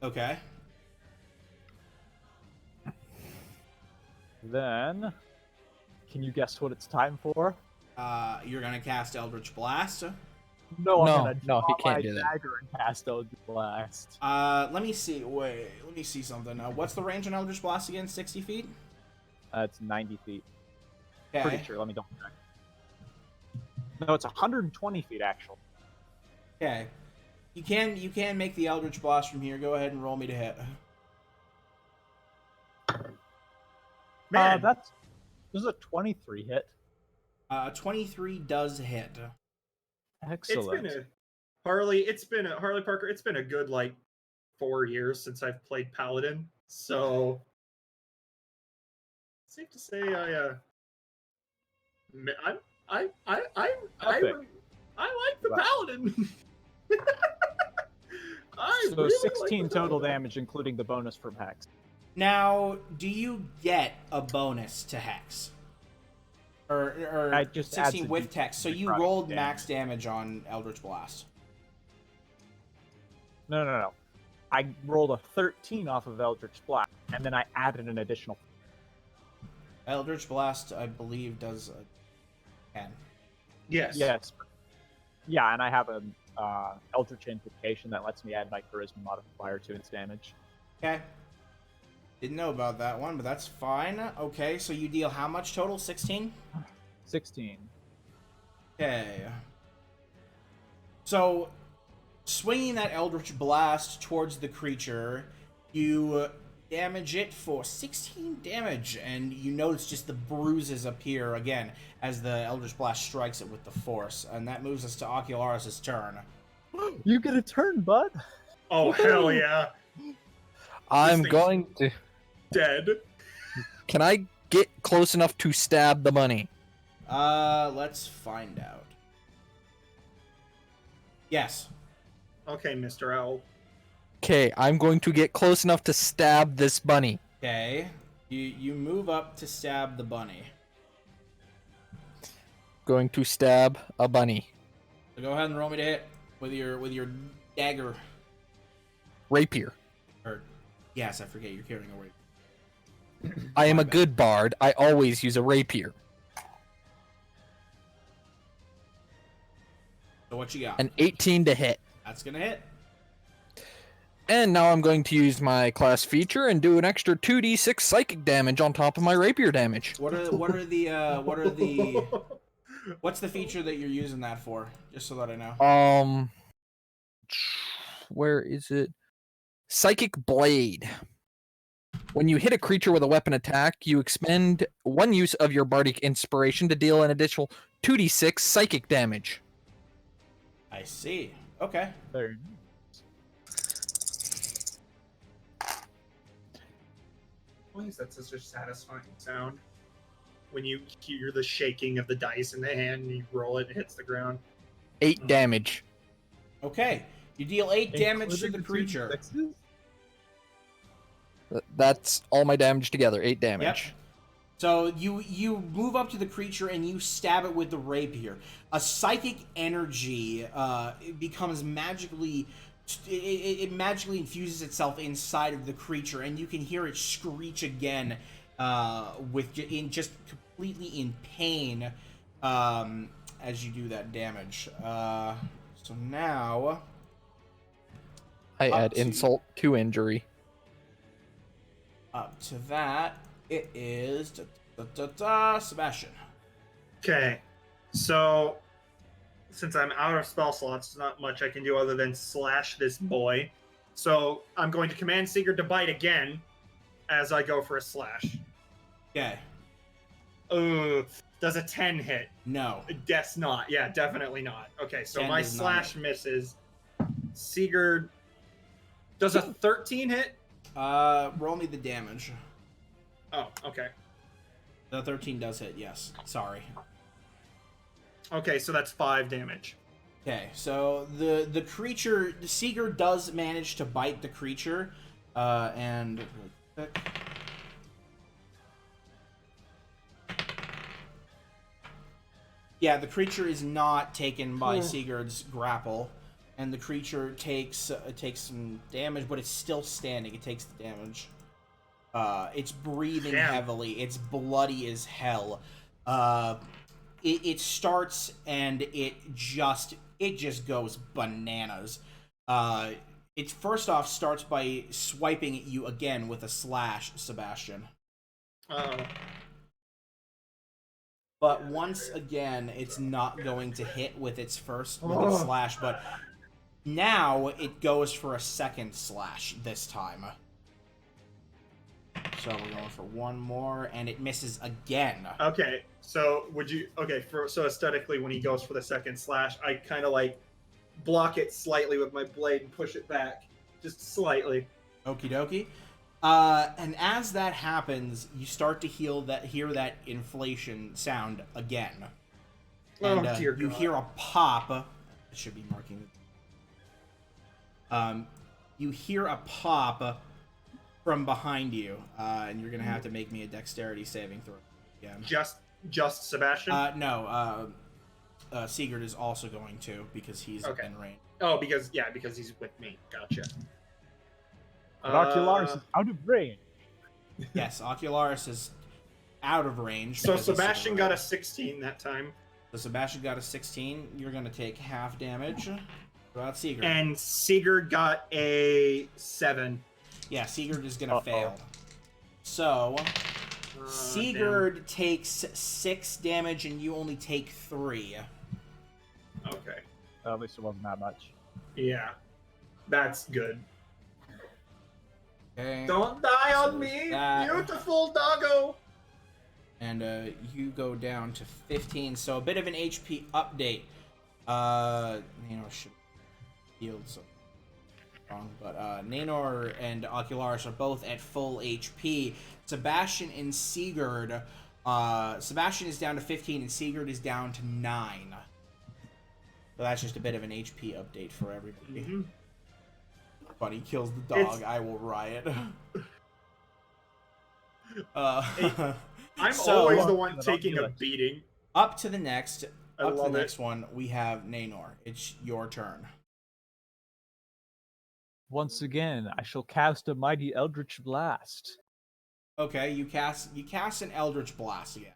Okay. Then, can you guess what it's time for? You're gonna cast Eldritch Blast. No, I'm No, gonna no, he draw can't my do that. dagger and cast Eldritch Blast. Let me see. Wait, let me see something. What's the range on Eldritch Blast again? 60 feet. It's 90 feet. Okay. Pretty sure. Let me double check. No, it's 120 feet actually. Okay. You can make the Eldritch Blast from here. Go ahead and roll me to hit. Man, This is a 23 hit. 23 does hit. Excellent. Harley Parker. It's been a good like 4 years since I've played Paladin, so safe to say I Epic. like the Paladin. I So really like 16 the total Paladin. damage, including the bonus from Hex. Now, do you get a bonus to Hex? Or I just adds 16 a with D6 Hex, so to you crush rolled damage. max damage on Eldritch Blast. No. I rolled a 13 off of Eldritch Blast, and then I added an additional. Eldritch Blast, I believe, does a 10. Yes. Yes. Yeah, and I have an Eldritch Invocation that lets me add my Charisma modifier to its damage. Okay. Didn't know about that one, but that's fine. Okay, so you deal how much total? 16? 16. Okay. So, swinging that Eldritch Blast towards the creature, you damage it for 16 damage, and you notice just the bruises appear again as the Eldritch Blast strikes it with the force, and that moves us to Ocularis' turn. You get a turn, bud. Oh hell yeah! I'm thing's- going to. Dead. Can I get close enough to stab the bunny? Let's find out. Yes. Okay, Mr. Owl. Okay, I'm going to get close enough to stab this bunny. Okay. You move up to stab the bunny. Going to stab a bunny. So go ahead and roll me to hit with your dagger. Rapier. Or yes, I forget you're carrying a rapier. I am My a bad. good bard. I always use a rapier. So what you got? An 18 to hit. That's gonna hit. And now I'm going to use my class feature and do an extra 2d6 psychic damage on top of my rapier damage. What's the feature that you're using that for? Just so that I know. Where is it? Psychic Blade. When you hit a creature with a weapon attack, you expend one use of your bardic inspiration to deal an additional 2d6 psychic damage. I see. Okay. There. Why is that such a satisfying sound? When you hear the shaking of the dice in the hand and you roll it, it hits the ground. 8 damage. Okay. You deal 8 damage to Including the creature. 2d6s? That's all my damage together. 8 damage. So you move up to the creature and you stab it with the rapier. A psychic energy becomes magically. It magically infuses itself inside of the creature, and you can hear it screech again, just completely in pain, as you do that damage. So now I Up add to- insult to injury. up to that, it is Sebastian. Okay, so since I'm out of spell slots, there's not much I can do other than slash this boy. So I'm going to command Sigurd to bite again as I go for a slash. Okay. Does a 10 hit? No. Guess not. Yeah, definitely not. Okay, so 10 my does not slash hit. misses. Sigurd, does a 13 hit? Roll me the damage. Oh, okay. The 13 does hit, yes. Sorry. Okay, so that's 5 damage. Okay, so the creature, Sigurd does manage to bite the creature, and yeah, the creature is not taken by Sigurd's grapple, and the creature takes some damage, but it's still standing. It takes the damage. It's breathing Damn. heavily. It's bloody as hell. It starts and it just goes bananas. It first off starts by swiping at you again with a slash, Sebastian. Uh-oh. But once again, it's not going to hit with its slash, but now it goes for a second slash this time. So we're going for one more, and it misses again. Okay, so so aesthetically, when he goes for the second slash, I kind of like block it slightly with my blade and push it back, just slightly. Okie dokie. And as that happens, you start to hear that inflation sound again. And Oh, dear you God. hear a pop. It should be marking. You hear a pop from behind you, and you're gonna have to make me a dexterity saving throw again. Just Sebastian? No, Sigurd is also going to, because he's Okay. in range. Oh, because he's with me. Gotcha. But Ocularis is out of range. Yes, Ocularis is out of range. So because he's Sebastian got a around. 16 that time, So Sebastian got a 16. You're gonna take half damage. What about Sigurd? and Sigurd got a 7. Yeah, Sigurd is gonna fail. So Sigurd takes 6 damage, and you only take 3. Damn. Okay. At least it wasn't that much. Yeah, that's good. Okay. Don't die on So me, that- beautiful doggo. And you go down to 15. So a bit of an HP update. Nanor should healed so wrong, but Nanor and Ocularis are both at full HP. Sebastian and Sigurd. Sebastian is down to 15, and Sigurd is down to 9. So that's just a bit of an HP update for everybody. Mm-hmm. Buddy kills the dog. I will riot. I'm So- always the one About taking a Felix. beating. Up to the next. I Up to the love it. next one, we have Nanor. It's your turn. Once again, I shall cast a mighty Eldritch Blast. Okay, you cast an Eldritch Blast again.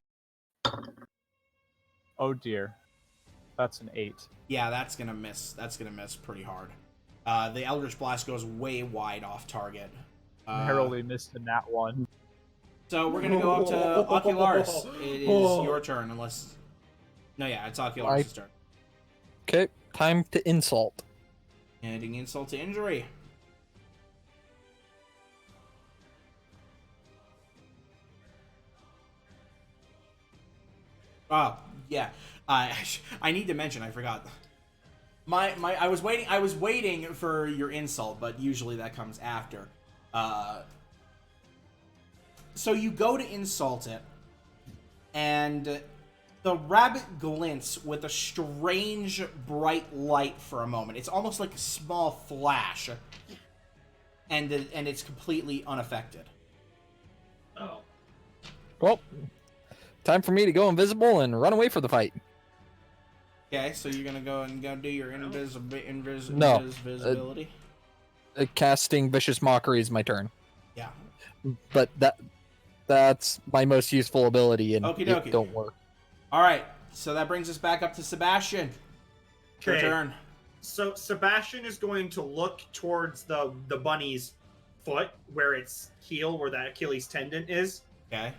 Oh dear. That's an 8. Yeah, that's gonna miss. That's gonna miss pretty hard. The Eldritch Blast goes way wide off target. Narrowly missed in that one. So we're gonna go up to Ocularis. It is your turn, unless. No, yeah, it's Ocularis' turn. Okay, time to insult. Adding insult to injury. Oh, yeah. I need to mention, I forgot. I was waiting for your insult, but usually that comes after. So you go to insult it, and the rabbit glints with a strange bright light for a moment. It's almost like a small flash, and it's completely unaffected. Oh. Well, time for me to go invisible and run away for the fight. Okay, so you're gonna go do your invisibility. Casting Vicious Mockery is my turn. Yeah. But that's my most useful ability, and Okie it dokie. don't work. All right. So that brings us back up to Sebastian. Your Okay. turn. So Sebastian is going to look towards the bunny's foot, where its heel, where that Achilles tendon is, Okay.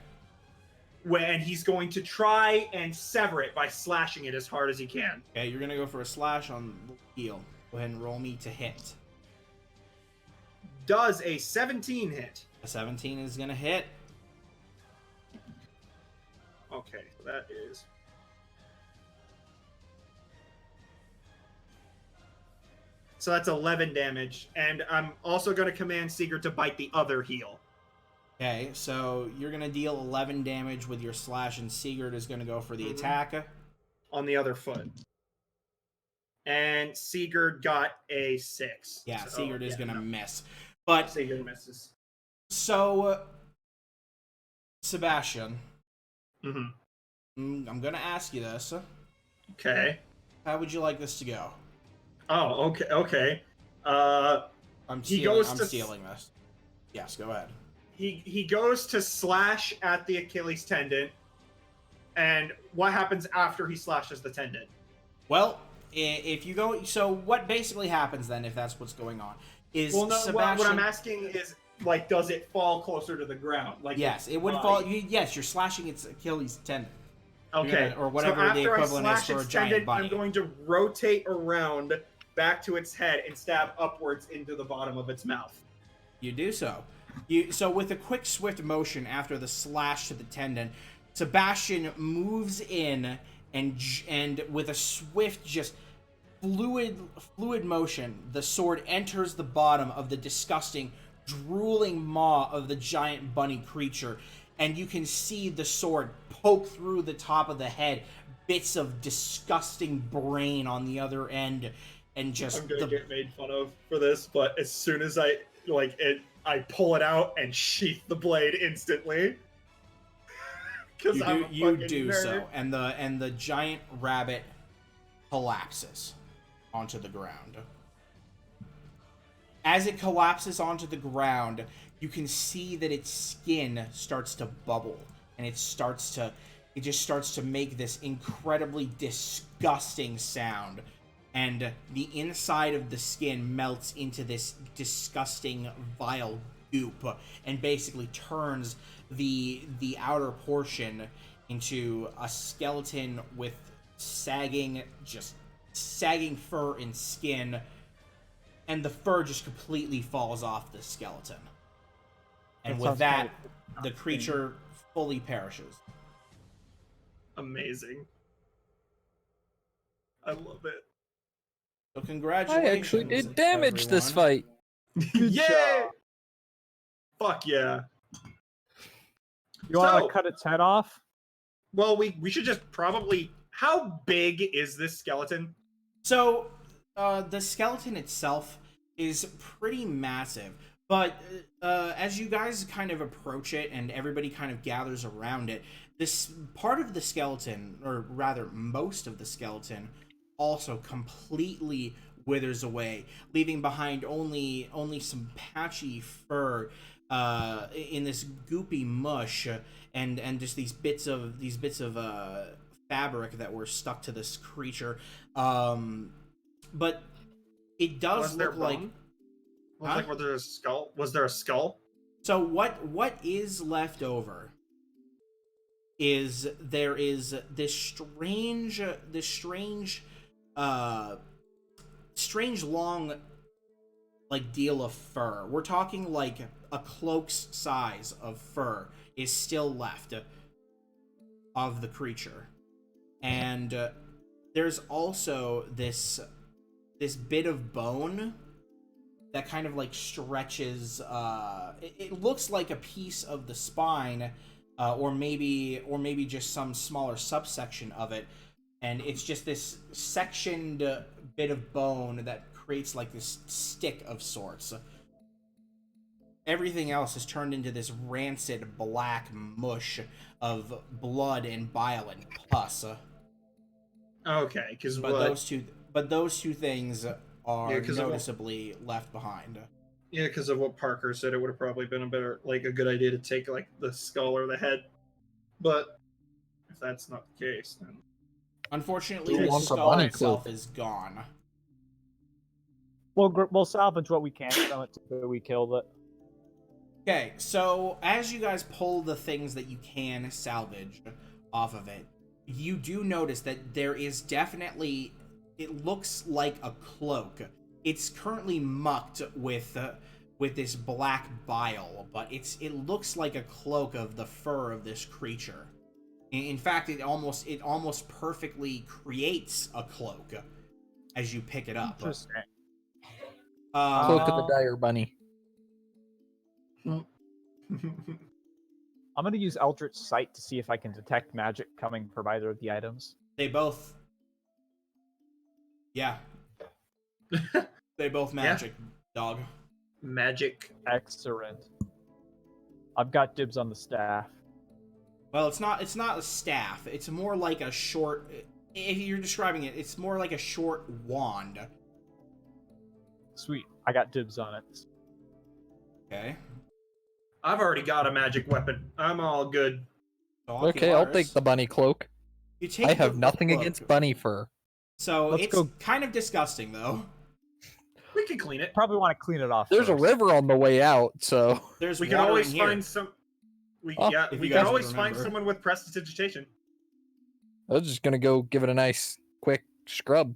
when he's going to try and sever it by slashing it as hard as he can. Okay, you're gonna go for a slash on the heel. Go ahead and roll me to hit. Does a 17 hit? A 17 is gonna hit. Okay, so that is... So that's 11 damage, and I'm also going to command Sigurd to bite the other heel. Okay, so you're gonna deal 11 damage with your slash, and Sigurd is gonna go for the attack. On the other foot. And Sigurd got a 6. Yeah, So, Sigurd is gonna no. miss. But, Sigurd misses. so, Sebastian, Mm-hmm. I'm gonna ask you this. Okay. How would you like this to go? Oh, okay. I'm He stealing, goes I'm to- stealing this. Yes, go ahead. He goes to slash at the Achilles tendon, and what happens after he slashes the tendon? Well, if you go, so what basically happens then, if that's what's going on, is Well, no, Sebastian... what I'm asking is, like, does it fall closer to the ground? Like, Yes, it would fall. Yes, you're slashing its Achilles tendon. Okay, Or whatever so the after equivalent I is slash for a its giant tendon, bunny. I'm going to rotate around back to its head and stab upwards into the bottom of its mouth. You do so. So with a quick, swift motion after the slash to the tendon, Sebastian moves in and with a swift, just fluid motion, the sword enters the bottom of the disgusting, drooling maw of the giant bunny creature, and you can see the sword poke through the top of the head, bits of disgusting brain on the other end, and just I'm gonna get made fun of for this, but as soon as I pull it out and sheath the blade instantly. Because I'm a fucking nerd. so, and the giant rabbit collapses onto the ground. As it collapses onto the ground, you can see that its skin starts to bubble, and it just starts to make this incredibly disgusting sound, and the inside of the skin melts into this disgusting, vile goop, and basically turns the outer portion into a skeleton with sagging fur and skin, and the fur just completely falls off the skeleton. And That with sounds that, kind of the creature fully perishes. Amazing. I love it. So I congratulations. actually did damage this everyone. fight. Yeah! Fuck yeah. You want So- to cut its head off? Well, we should just probably... How big is this skeleton? So, the skeleton itself is pretty massive, but as you guys kind of approach it and everybody kind of gathers around it, this part of the skeleton, or rather most of the skeleton, also completely withers away, leaving behind only some patchy fur in this goopy mush, and just these bits of fabric that were stuck to this creature. But it does Was there look like... bone? Huh? Was there a skull? Was there a skull? So what is left over is there is this strange long like deal of fur. We're talking like a cloak's size of fur is still left of the creature. And there's also this bit of bone that kind of like stretches, it looks like a piece of the spine, or maybe just some smaller subsection of it, and it's just this sectioned bit of bone that creates like this stick of sorts. Everything else is turned into this rancid black mush of blood and bile and pus. Okay, because But those two things are Yeah, 'cause of what- noticeably left behind. Yeah, because of what Parker said, it would have probably been a good idea to take like the skull or the head. But if that's not the case, then Unfortunately, Who the wants a skull bunny itself cloak? is gone. We'll salvage what we can from it until we killed it. Okay, so as you guys pull the things that you can salvage off of it, you do notice that there is definitely, it looks like a cloak. It's currently mucked with this black bile, but it looks like a cloak of the fur of this creature. In fact, it almost perfectly creates a cloak as you pick it up. Interesting. Cloak of the Um, dire bunny. I'm gonna use Eldritch Sight to see if I can detect magic coming from either of the items. They both, yeah, they both magic, dog. Magic. Excellent. I've got dibs on the staff. Well, it's not a staff. It's more like a short. If you're describing it, it's more like a short wand. Sweet. I got dibs on it. Okay. I've already got a magic weapon. I'm all good. So Okay, I'll Ocularis, take the bunny cloak. You take I have the nothing cloak. against bunny fur. So Let's it's go. kind of disgusting, though. We can clean it. Probably want to clean it off. There's a first. river on the way out, so There's We can water always in here. find some. Oh, if We you can guys always would find remember. someone with prestidigitation. I was just gonna go give it a nice, quick scrub.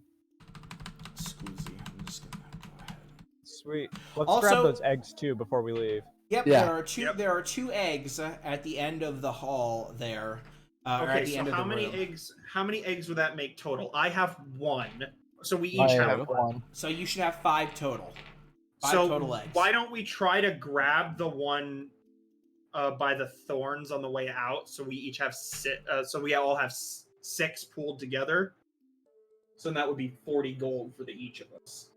Excuse me, I'm just gonna go ahead. Sweet. Let's Also- grab those eggs too before we leave. Yep, Yeah. there are two. Yep. There are two eggs at the end of the hall there. Or at Okay, the so end of how the many room. eggs? How many eggs would that make total? I have one, so we each I have have one. one. So you should have 5 total. 5 So total eggs. why don't we try to grab the one by the thorns on the way out? So we each have so we all have 6 pooled together. So that would be 40 gold for each of us,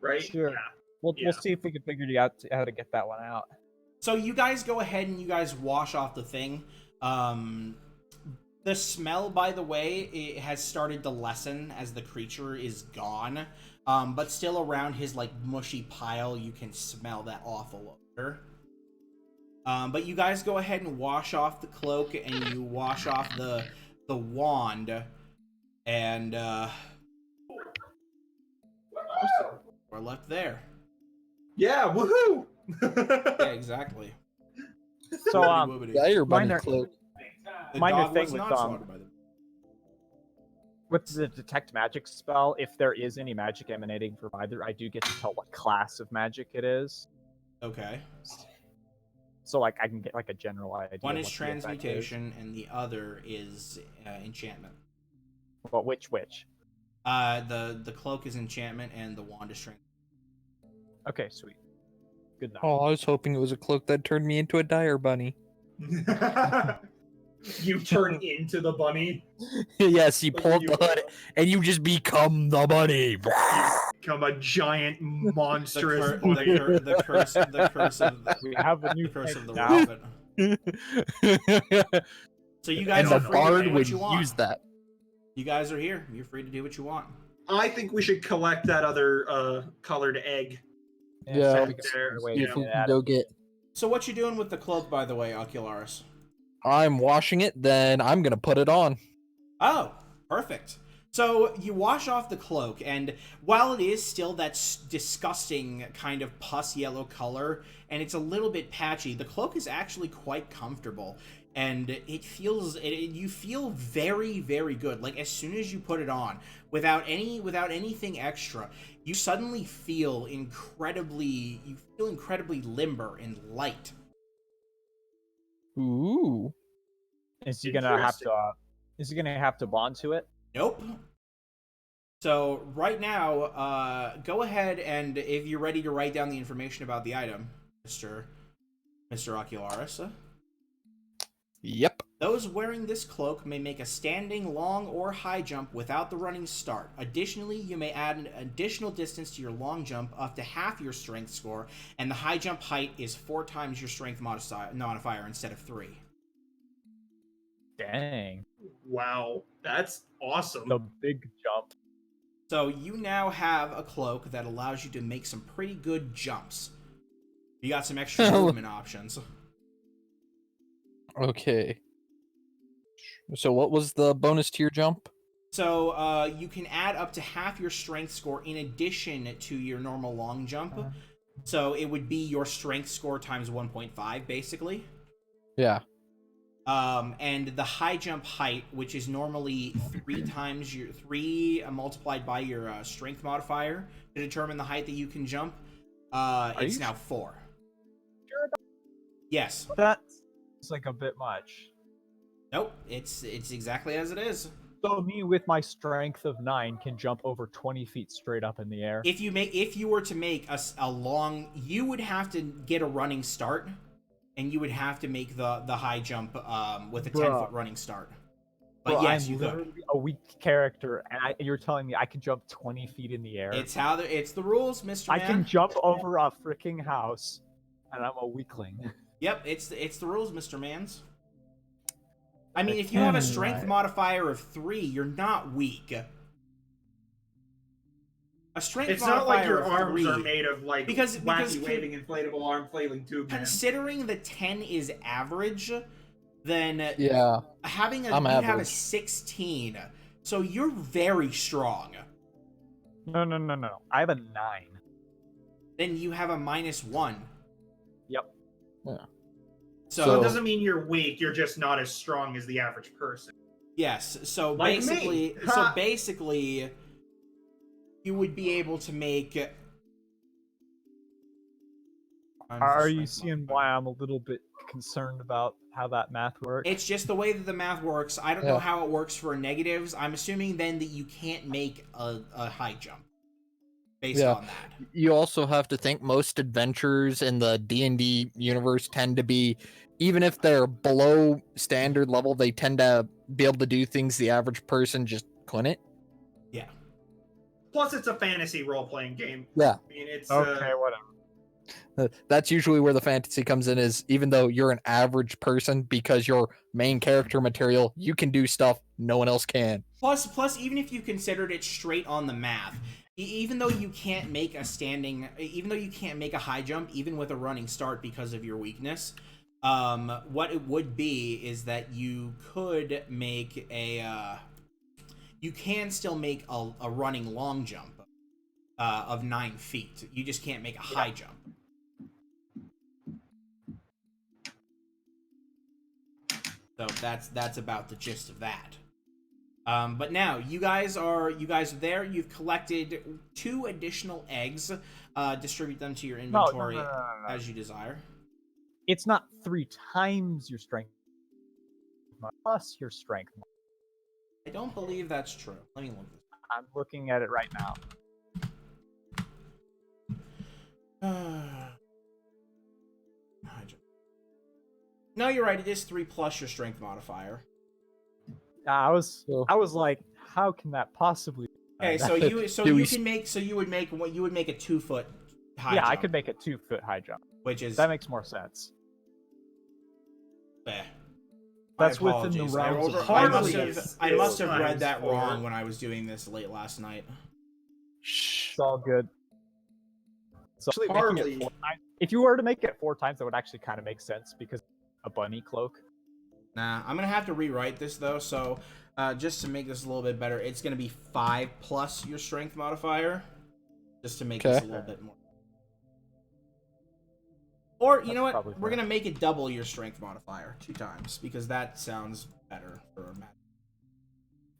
right? Sure. Yeah. We'll Yeah. see if we can figure out how to get that one out. So you guys go ahead and you guys wash off the thing. The smell, by the way, it has started to lessen as the creature is gone. But still around his like mushy pile, you can smell that awful odor. But you guys go ahead and wash off the cloak and you wash off the wand, and we're left there. Yeah, woohoo! Yeah, exactly. So Wibbity-wobbity. Dire bunny Minor- cloak. The minor dog thing was with, not slaughtered by them. with the detect magic spell, if there is any magic emanating from either, I do get to tell what class of magic it is. Okay. So like I can get like a general idea. One of is what the effect is. transmutation, and the other is enchantment. But which? The cloak is enchantment, and the wand is strength. Okay, sweet. Good enough. Oh, I was hoping it was a cloak that turned me into a dire bunny. You turn into the bunny. Yes, you Like pull up you the hood and you just become the bunny. become a giant The, monstrous cur- bunny. the curse of the We have a new the curse thing of the now. raven. So you guys and are the free to bard do would what you want. use that. You guys are here. You're free to do what you want. I think we should collect that other colored egg. Yeah, Send we it there. Wait, See you if know. we can go get. So what you doing with the cloak, by the way, Ocularis? I'm washing it, then I'm gonna put it on. Oh, perfect. So you wash off the cloak, and while it is still that disgusting kind of pus yellow color, and it's a little bit patchy, the cloak is actually quite comfortable, and it feels you feel very, very good. Like as soon as you put it on, without anything extra, you suddenly feel incredibly limber and light. Ooh. Is he gonna have to? Is he gonna have to bond to it? Nope. So right now, go ahead and if you're ready to write down the information about the item, Mr. Ocularis. Yep. Those wearing this cloak may make a standing, long, or high jump without the running start. Additionally, you may add an additional distance to your long jump up to half your strength score, and the high jump height is 4 times your strength modifier instead of 3. Dang, Wow, that's awesome. the big jump. So you now have a cloak that allows you to make some pretty good jumps. You got some extra movement options. Okay. So what was the bonus tier jump? So you can add up to half your strength score in addition to your normal long jump. So it would be your strength score times 1.5, basically. Yeah. And the high jump height, which is normally 3 multiplied by your strength modifier to determine the height that you can jump. It's now 4. Yes. That's like a bit much. Nope. It's exactly as it is. So me with my strength of 9 can jump over 20 feet straight up in the air. If you were to make a long, you would have to get a running start, and you would have to make the high jump with a 10-foot running start. But Bro, yes, I'm you could. literally a weak character, and you're telling me I can jump 20 feet in the air? It's the rules, Mr. I Man. can jump over a freaking house, and I'm a weakling. Yep, it's the rules, Mr. Mans. I mean, if you have a strength modifier of 3, you're not weak. A strength It's modifier not like your of arms 3, are made of like because wacky waving inflatable arm flailing tube man. considering the 10 is average, then Yeah. having I'm you have a average. 16, so you're very strong. No. I have a 9. Then you have a -1. Yep. Yeah. So it doesn't mean you're weak. You're just not as strong as the average person. yes, so Like basically, me. you would be able to make. Are you seeing why I'm a little bit concerned about how that math works? It's just the way that the math works. I don't know how it works for negatives. I'm assuming then that you can't make a high jump based on that. You also have to think most adventures in the D&D universe tend to be, even if they're below standard level, they tend to be able to do things the average person just couldn't. Yeah. Plus, it's a fantasy role-playing game. Yeah. I mean, it's Okay, whatever. That's usually where the fantasy comes in, is even though you're an average person, because your main character material, you can do stuff no one else can. Plus, even if you considered it straight on the math, even though you can't make a high jump, even with a running start because of your weakness, what it would be is that you could make you can still make a running long jump of 9 feet. You just can't make a high jump. So that's about the gist of that. But now you guys are there. You've collected 2 additional eggs. Distribute them to your inventory No. as you desire. It's not 3 times your strength plus your strength. I don't believe that's true. Let me look this I'm looking at it right now. No, you're right. It is 3 plus your strength modifier. I was like, how can that possibly be? Okay, so you would make a 2-foot high jump. I could make a 2-foot high jump. Which is That makes more sense. Bleh. That's My within the apologies. realms of I must have read times that 4. wrong when I was doing this late last night. It's all good. So actually making Hardly. it 4 times, if you were to make it 4 times, that would actually kind of make sense because a bunny cloak. Nah, I'm gonna have to rewrite this though. So, just to make this a little bit better, it's gonna be 5 plus your strength modifier, just to make this a little bit more. Or you know what? probably We're fair. gonna make it double your strength modifier 2 times because that sounds better for a match.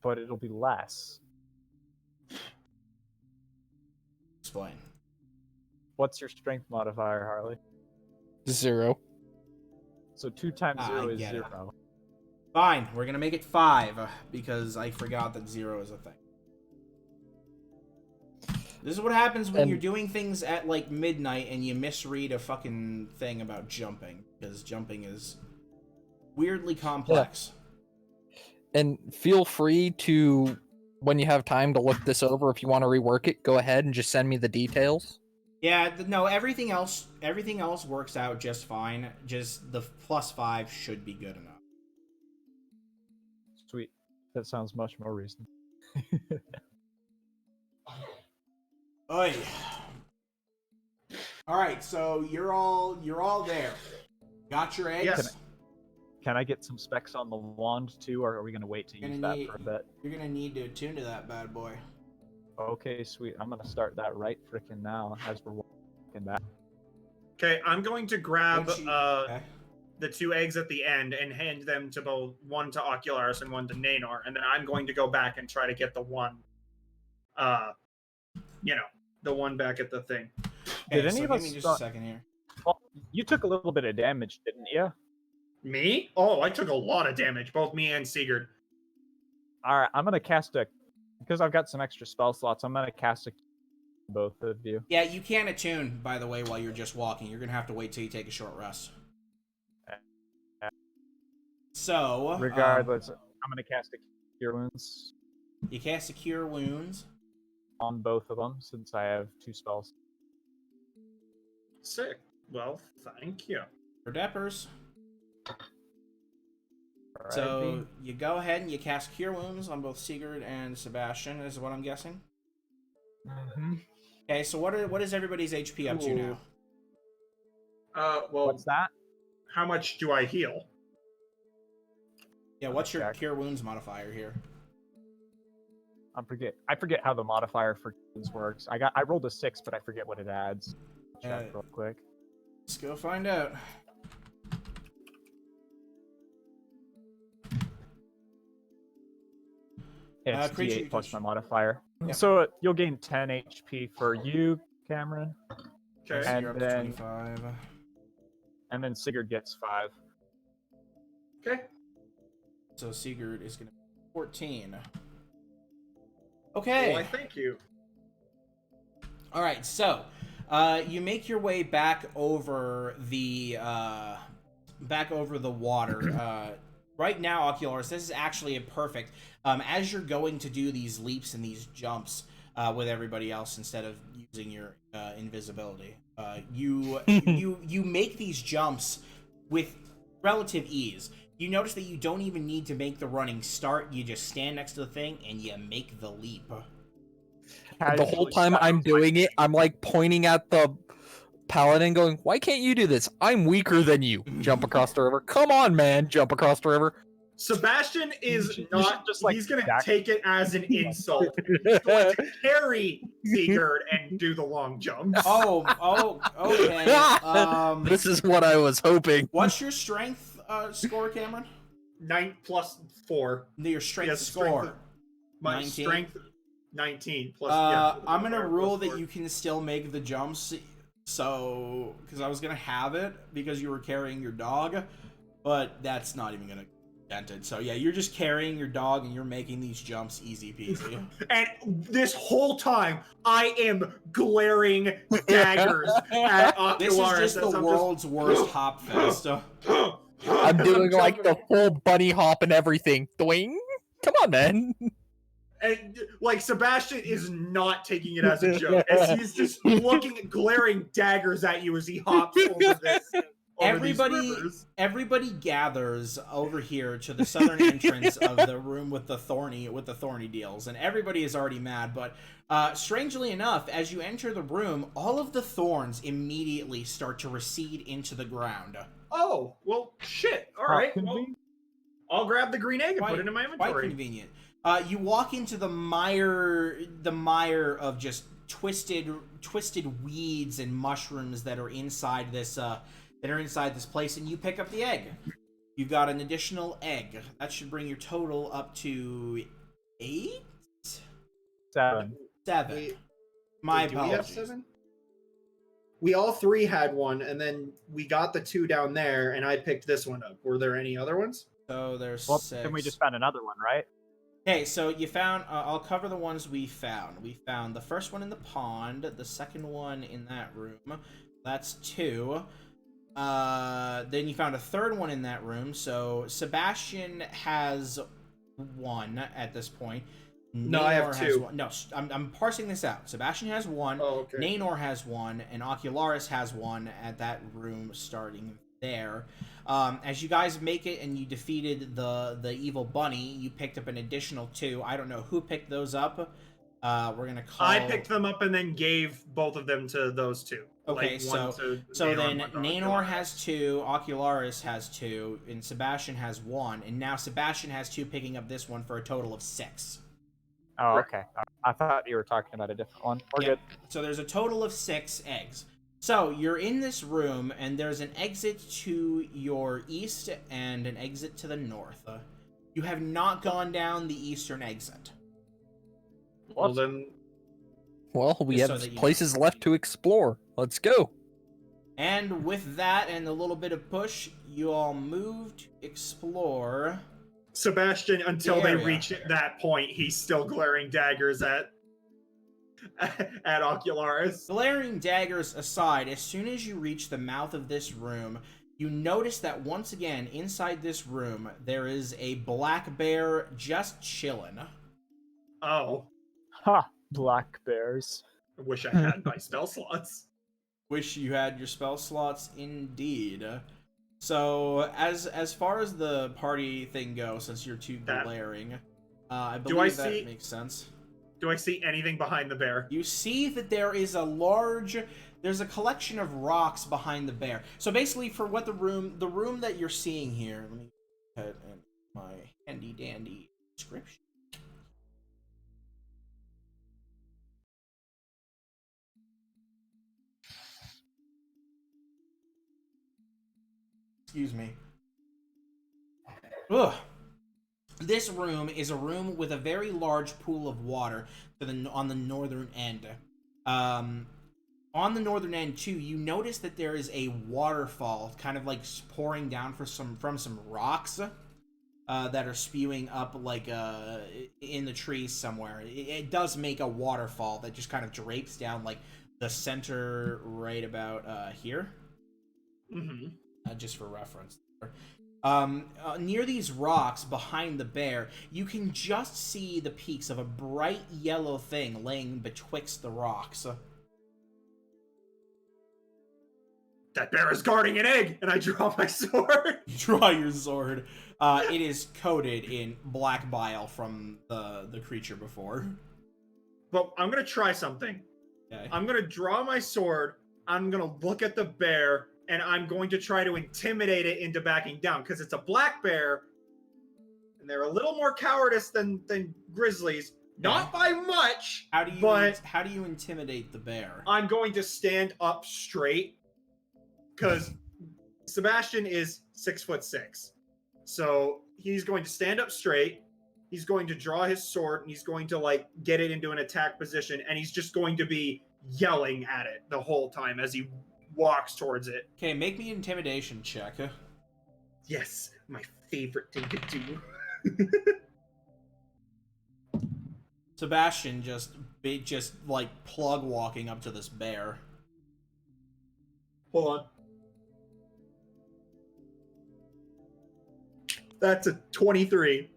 But it'll be less. Explain. What's your strength modifier, Harley? 0. So 2 times 0 I is get it. 0. Fine, we're gonna make it 5 because I forgot that 0 is a thing. This is what happens when you're doing things at like midnight and you misread a fucking thing about jumping, because jumping is weirdly complex. And feel free to, when you have time to look this over, if you want to rework it, go ahead and just send me the details. Yeah, no, everything else works out just fine. Just the +5 should be good enough. Sweet. That sounds much more reasonable. Oy. All right, so you're all there. Got your eggs? Yes. Can I get some specs on the wand too, or are we gonna wait to use that for a bit? You're gonna need to attune to that bad boy. Okay, sweet. I'm gonna start that right frickin' now as we're walking back. Okay, I'm going to grab Okay. the 2 eggs at the end and hand them to both one to Ocularis and one to Nanor, and then I'm going to go back and try to get the one, the one back at the thing. Did Okay, any so of give us me just a start- second here. Well, you took a little bit of damage, didn't you? Me? Oh, I took a lot of damage, both me and Sigurd. All right, I'm gonna cast a because I've got some extra spell slots. I'm gonna cast a both of you. Yeah, you can attune, by the way, while you're just walking. You're gonna have to wait till you take a short rest. So, Regardless, I'm gonna cast a Cure Wounds you cast a Cure Wounds. on both of them since I have 2 spells. Sick. Well, thank you. For Deppers. Alrighty. So, you go ahead and you cast Cure Wounds on both Sigurd and Sebastian, is what I'm guessing. Mhm. Okay, so what is everybody's HP up to now? Well, What's that? how much do I heal? Yeah, what's your check. Cure Wounds modifier here? I forget how the modifier for wounds works. I rolled a 6, but I forget what it adds. Check real quick. Let's go find out. It's creature you D8 plus touch. my modifier. Yep. So you'll gain 10 HP for you, Cameron, Okay. So And you're up then- to 25. and then Sigurd gets 5. Okay. So Sigurd is going to be 14. Okay. Well, I thank you. All right. So you make your way back over the water. Right now, Ocularis, this is actually a perfect. As you're going to do these leaps and these jumps with everybody else instead of using your invisibility, you make these jumps with relative ease. You notice that you don't even need to make the running start. You just stand next to the thing and you make the leap. The whole time I'm doing it, I'm like pointing at the paladin going, why can't you do this? I'm weaker than you. Jump across the river. Come on, man. Jump across the river. Sebastian is You should not just, like, he's gonna back- take it as an insult. He's going to carry Sigurd and do the long jump. Okay. This is what I was hoping. What's your strength score, Cameron? 9 plus 4. Your strength Yes, score. strength- My 19? strength 19 plus I'm gonna plus rule 4. that you can still make the jumps. So, because I was gonna have it because you were carrying your dog, but that's not even gonna dent it. So yeah, you're just carrying your dog and you're making these jumps easy peasy. And this whole time, I am glaring daggers at Ocularis. This is just as the I'm world's worst hop fest. I'm doing like the full bunny hop and everything. Doing. Come on, man. And like Sebastian is not taking it as a joke, as he's just looking, glaring daggers at you as he hops over this. Over these rivers. Everybody gathers over here to the southern entrance of the room with the thorny deals, and everybody is already mad. But strangely enough, as you enter the room, all of the thorns immediately start to recede into the ground. Oh well, shit. All right, well, I'll grab the green egg and put it in my Quite inventory. convenient. You walk into the mire of just twisted weeds and mushrooms that are inside this place, and you pick up the egg. You've got an additional egg. That should bring your total up to 8? 7. 7. Wait, My do we have apologies. 7? We all 3 had one, and then we got the 2 down there, and I picked this one up. Were there any other ones? So there's Well, 6. then we just found another one, right? Okay, so you found. I'll cover the ones we found. We found the first one in the pond, the second one in that room. That's 2. Then you found a third one in that room. So Sebastian has 1 at this point. No, I have Nanor has 2. 1. No, I'm parsing this out. Sebastian has 1. Oh, okay. Nanor has 1, and Ocularis has 1 at that room starting there. As you guys make it and you defeated the evil bunny, you picked up an additional 2. I don't know who picked those up. We're gonna call. I picked them up and then gave both of them to those 2. Okay, Like, so one to so Nanor then and one to Nanor Ocularis. has 2, Ocularis has 2, and Sebastian has 1, and now Sebastian has 2, picking up this one for a total of 6. Oh, okay. I thought you were talking about a different one. We're Yeah. good. So there's a total of 6 eggs. So, you're in this room, and there's an exit to your east and an exit to the north. You have not gone down the eastern exit. Well, then, Well, we Just so have that you know. places left to explore. Let's go. And with that and a little bit of push, you all move to explore. Sebastian, until The they area. reach that point, he's still glaring daggers at Ocularis. Glaring daggers aside, as soon as you reach the mouth of this room, you notice that once again, inside this room, there is a black bear just chilling. Oh, Ha! Black bears. I wish I had my spell slots. Wish you had your spell slots, indeed. So, as far as the party thing goes, since you're too That- glaring, I Do believe I that see- makes sense. Do I see anything behind the bear? You see that there's a collection of rocks behind the bear. So basically, for what the room that you're seeing here, let me put in my handy dandy description. Excuse me. Ugh. This room is a room with a very large pool of water on the northern end. On the northern end too, you notice that there is a waterfall, kind of like pouring down from some rocks that are spewing up like in the trees somewhere. It does make a waterfall that just kind of drapes down like the center right about here. Mm-hmm. Just for reference. Near these rocks behind the bear, you can just see the peaks of a bright yellow thing laying betwixt the rocks. That bear is guarding an egg, and I draw my sword. Draw your sword. It is coated in black bile from the creature before. But I'm gonna try something. Okay. I'm gonna draw my sword. I'm gonna look at the bear, and I'm going to try to intimidate it into backing down because it's a black bear, and they're a little more cowardice than grizzlies. Not by much. How do you intimidate the bear? I'm going to stand up straight because Sebastian is 6'6", so he's going to stand up straight. He's going to draw his sword and he's going to like get it into an attack position, and he's just going to be yelling at it the whole time as he walks towards it. Okay, make me an intimidation check. Yes, my favorite thing to do. Sebastian just like plug walking up to this bear. Hold on. That's a 23.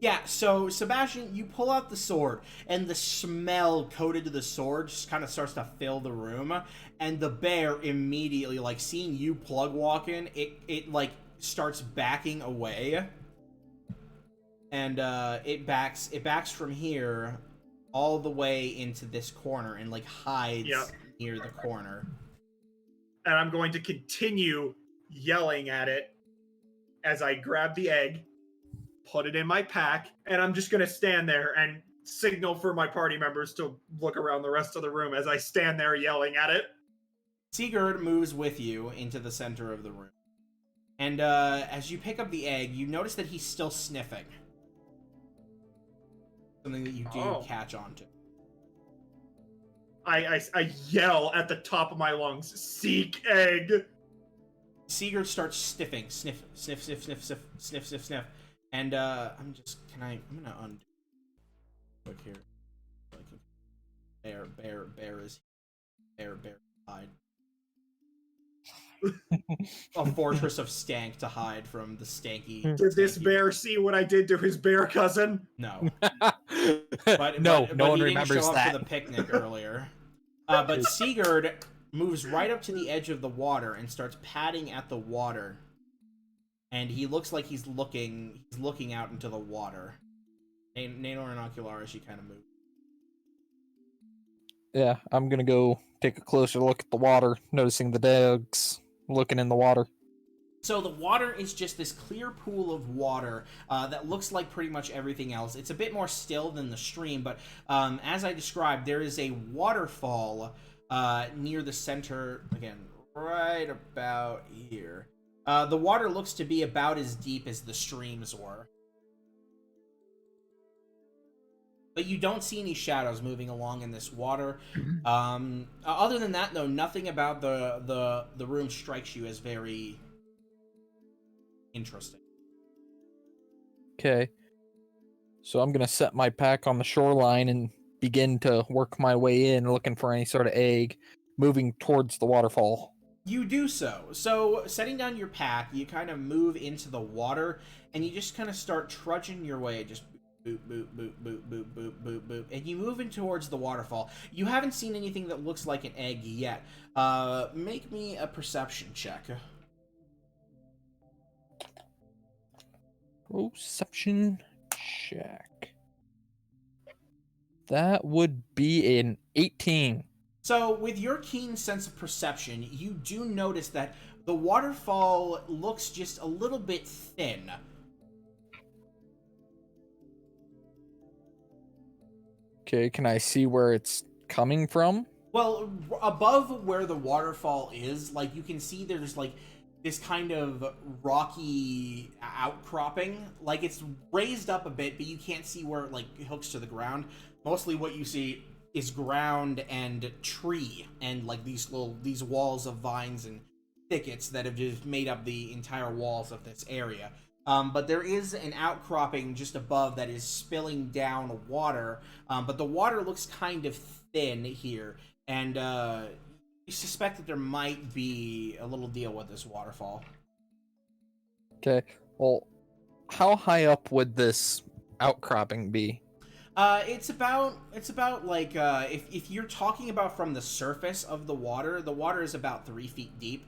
Yeah, so Sebastian, you pull out the sword, and the smell coated to the sword just kind of starts to fill the room, and the bear immediately, like, seeing you plug walking, it like, starts backing away, and, it backs from here all the way into this corner, and, like, hides near the corner. And I'm going to continue yelling at it as I grab the egg, put it in my pack, and I'm just going to stand there and signal for my party members to look around the rest of the room as I stand there yelling at it. Sigurd moves with you into the center of the room. And as you pick up the egg, you notice that he's still sniffing. Something that you do catch on to. I yell at the top of my lungs, "Seek egg!" Sigurd starts sniffing. Sniff, sniff, sniff, sniff, sniff, sniff, sniff, sniff. And I'm gonna undo quick here. Bear hide. A fortress of stank to hide from the stanky. Did this stanky- bear see what I did to his bear cousin? No. No one he didn't remembers show up that. for the picnic earlier. But Sigurd moves right up to the edge of the water and starts patting at the water. And he looks like he's looking out into the water. Nanor and Ocularis, you kind of move. Yeah, I'm gonna go take a closer look at the water, noticing the dogs looking in the water. So the water is just this clear pool of water that looks like pretty much everything else. It's a bit more still than the stream, but as I described, there is a waterfall near the center, again, right about here. The water looks to be about as deep as the streams were. But you don't see any shadows moving along in this water. Other than that, though, nothing about the room strikes you as very interesting. Okay. So I'm going to set my pack on the shoreline and begin to work my way in, looking for any sort of egg, moving towards the waterfall. You do so. So, setting down your pack, you kind of move into the water, and you just kind of start trudging your way, just boop, boop, boop, boop, boop, boop, boop, boop, and you move in towards the waterfall. You haven't seen anything that looks like an egg yet. Make me a perception check. Perception check. That would be an 18. So, with your keen sense of perception, you do notice that the waterfall looks just a little bit thin. Okay, can I see where it's coming from? Well, above where the waterfall is, like, you can see there's, like, this kind of rocky outcropping. Like, it's raised up a bit, but you can't see where it, like, hooks to the ground. Mostly what you see is ground and tree and, like, these walls of vines and thickets that have just made up the entire walls of this area. But there is an outcropping just above that is spilling down water, but the water looks kind of thin here, and you suspect that there might be a little deal with this waterfall. Okay, well, how high up would this outcropping be? It's about like if you're talking about from the surface of the water is about 3 feet deep.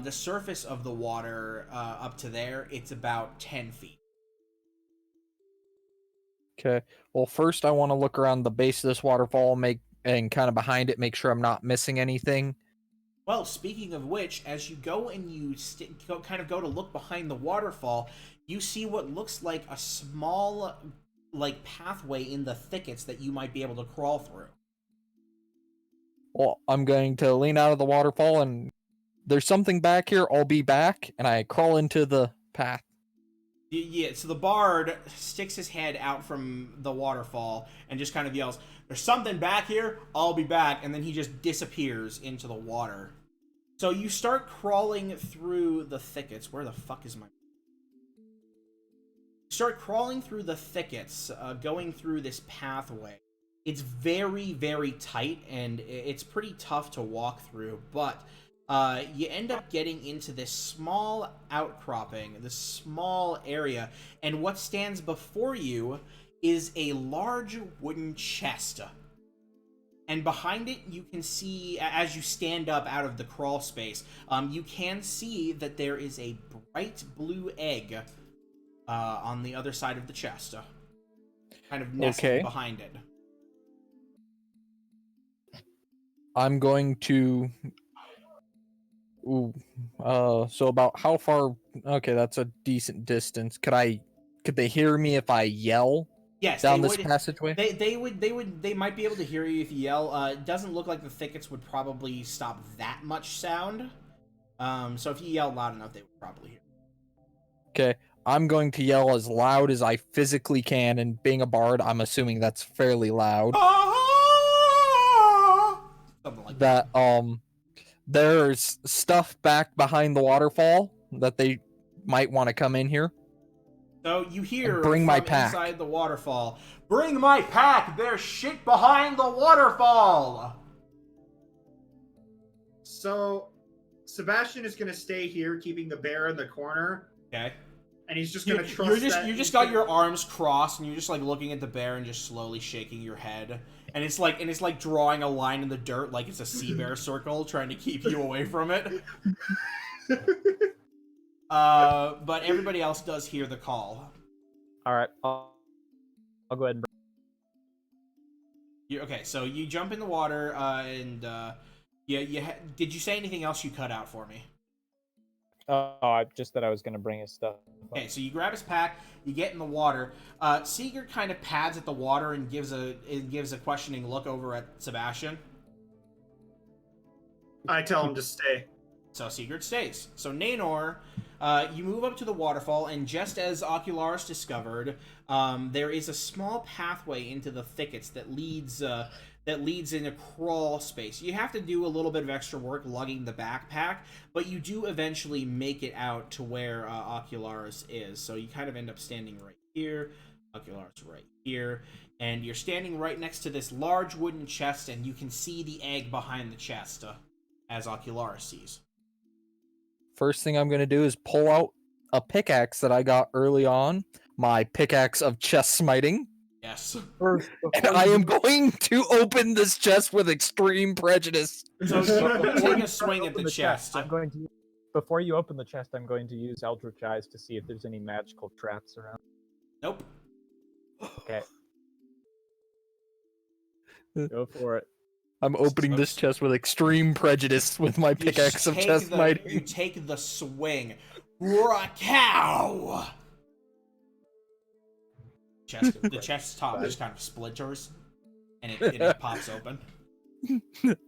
The surface of the water up to there, it's about 10 feet. Okay, well, first I want to look around the base of this waterfall, and kind of behind it, make sure I'm not missing anything. Well, speaking of which, as you go and you kind of go to look behind the waterfall, you see what looks like a small, like, pathway in the thickets that you might be able to crawl through. Well, I'm going to lean out of the waterfall, and there's something back here, I'll be back, and I crawl into the path. Yeah, so the bard sticks his head out from the waterfall and just kind of yells, "There's something back here, I'll be back," and then he just disappears into the water. So you start crawling through the thickets. Where the fuck is my... Start crawling through the thickets, going through this pathway. It's very, very tight, and it's pretty tough to walk through, but you end up getting into this small outcropping, this small area, and what stands before you is a large wooden chest. And behind it, you can see, as you stand up out of the crawl space, you can see that there is a bright blue egg on the other side of the chest, kind of nested behind it. I'm going to... so about how far... Okay, that's a decent distance. Could they hear me if I yell? Yes, down this passageway? They might be able to hear you if you yell. It doesn't look like the thickets would probably stop that much sound. So if you yell loud enough, they would probably hear. Okay, I'm going to yell as loud as I physically can, and being a bard, I'm assuming that's fairly loud. Something like that. There's stuff back behind the waterfall that they might want to come in here. So you hear bring from my pack inside the waterfall, "Bring my pack! There's shit behind the waterfall!" So, Sebastian is going to stay here, keeping the bear in the corner. Okay. And he's just going to trust you just got your arms crossed, and you're just, like, looking at the bear and just slowly shaking your head. And it's like drawing a line in the dirt like it's a sea bear circle, trying to keep you away from it. But everybody else does hear the call. All right, I'll go ahead and. Okay, so you jump in the water, and did you say anything else you cut out for me? Just that I was gonna bring his stuff. Okay, so you grab his pack, you get in the water. Sigurd kind of pads at the water and gives a questioning look over at Sebastian. I tell him to stay. So Sigurd stays. So Nanor, you move up to the waterfall, and just as Ocularis discovered, there is a small pathway into the thickets that leads in a crawl space. You have to do a little bit of extra work lugging the backpack, but you do eventually make it out to where Ocularis is. So you kind of end up standing right here, Ocularis right here, and you're standing right next to this large wooden chest, and you can see the egg behind the chest, as Ocularis sees. First thing I'm going to do is pull out a pickaxe that I got early on, my pickaxe of chest smiting. Yes. First, And I am going to open this chest with extreme prejudice. So you take a swing at open the chest. I'm going to. Before you open the chest, I'm going to use Eldritch Eyes to see if there's any magical traps around. Nope. Okay. Go for it. I'm opening this chest with extreme prejudice with my pickaxe of chest You smiting. take the swing. Cow. The chest's top just kind of splinters, and it pops open.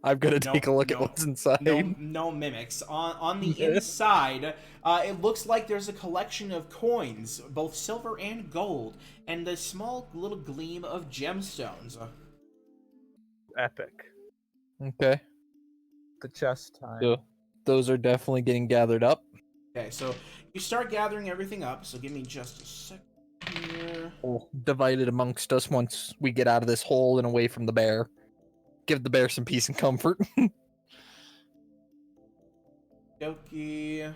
I'm gonna take a look at what's inside. No mimics. On the inside, it looks like there's a collection of coins, both silver and gold, and a small little gleam of gemstones. Epic. Okay. The chest time. So those are definitely getting gathered up. Okay, so you start gathering everything up. So give me just a second here. We'll divide it amongst us once we get out of this hole and away from the bear. Give the bear some peace and comfort. Dokie.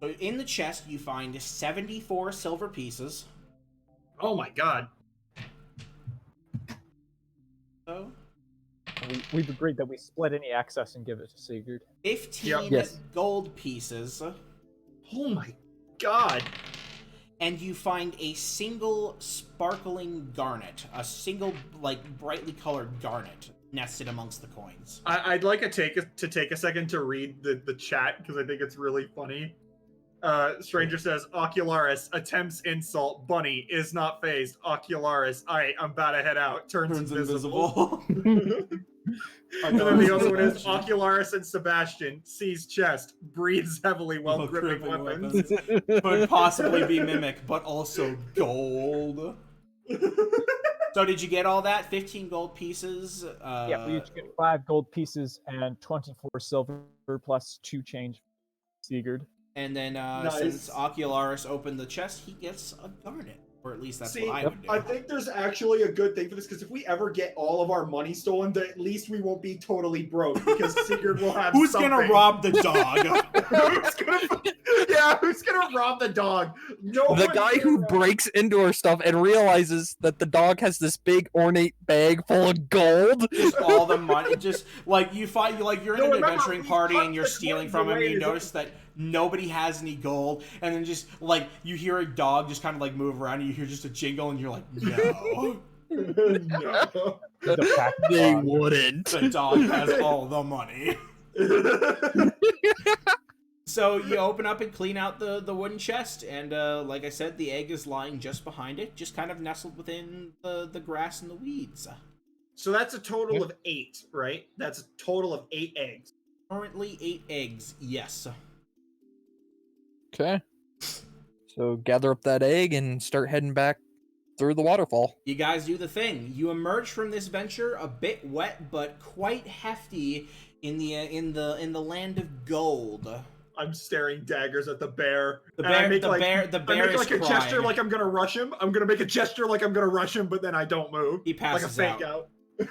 So in the chest, you find 74 silver pieces. Oh my god. So We've agreed that we split any excess and give it to Sigurd. 15 Yes. gold pieces. Oh my god. And you find a single sparkling garnet. A single, brightly colored garnet nested amongst the coins. I'd like to take a second to read the chat because I think it's really funny. Stranger says, Ocularis attempts insult. Bunny is not phased. Ocularis, I'm about to head out. Turns invisible. And then the other one is Ocularis and Sebastian sees chest, breathes heavily while gripping weapons. Could possibly be mimic, but also gold. So did you get all that? 15 gold pieces? Yeah, we each get 5 gold pieces and 24 silver plus 2 change. Sigurd. And then Nice. since Ocularis opened the chest, he gets a garnet. Or at least that's See, what I would do. I think there's actually a good thing for this because if we ever get all of our money stolen, then at least we won't be totally broke because Sigurd will have Who's something. gonna rob the dog? Who's gonna rob the dog? No The one's guy gonna who rob- breaks into our stuff and realizes that the dog has this big ornate bag full of gold. Just all the money. Just like you find, you're in No, an remember, adventuring we party tucked and you're the stealing coins from him, and away you in his- notice that nobody has any gold, and then just you hear a dog just kind of move around, and you hear just a jingle, and you're like, no. No. The pack They dog. wouldn't. The dog has all the money. So you open up and clean out the wooden chest, and like I said, the egg is lying just behind it, just kind of nestled within the grass and the weeds. So that's a total of 8, right? That's a total of 8 eggs. Currently 8 eggs, yes. Okay. So gather up that egg and start heading back through the waterfall. You guys do the thing. You emerge from this venture a bit wet, but quite hefty in the land of gold. I'm staring daggers at the bear. The And I bear, make the like, bear, the I bear make is like a crying. gesture like I'm gonna rush him. I'm gonna make a gesture like I'm gonna rush him, but then I don't move. He Like a passes fake out. The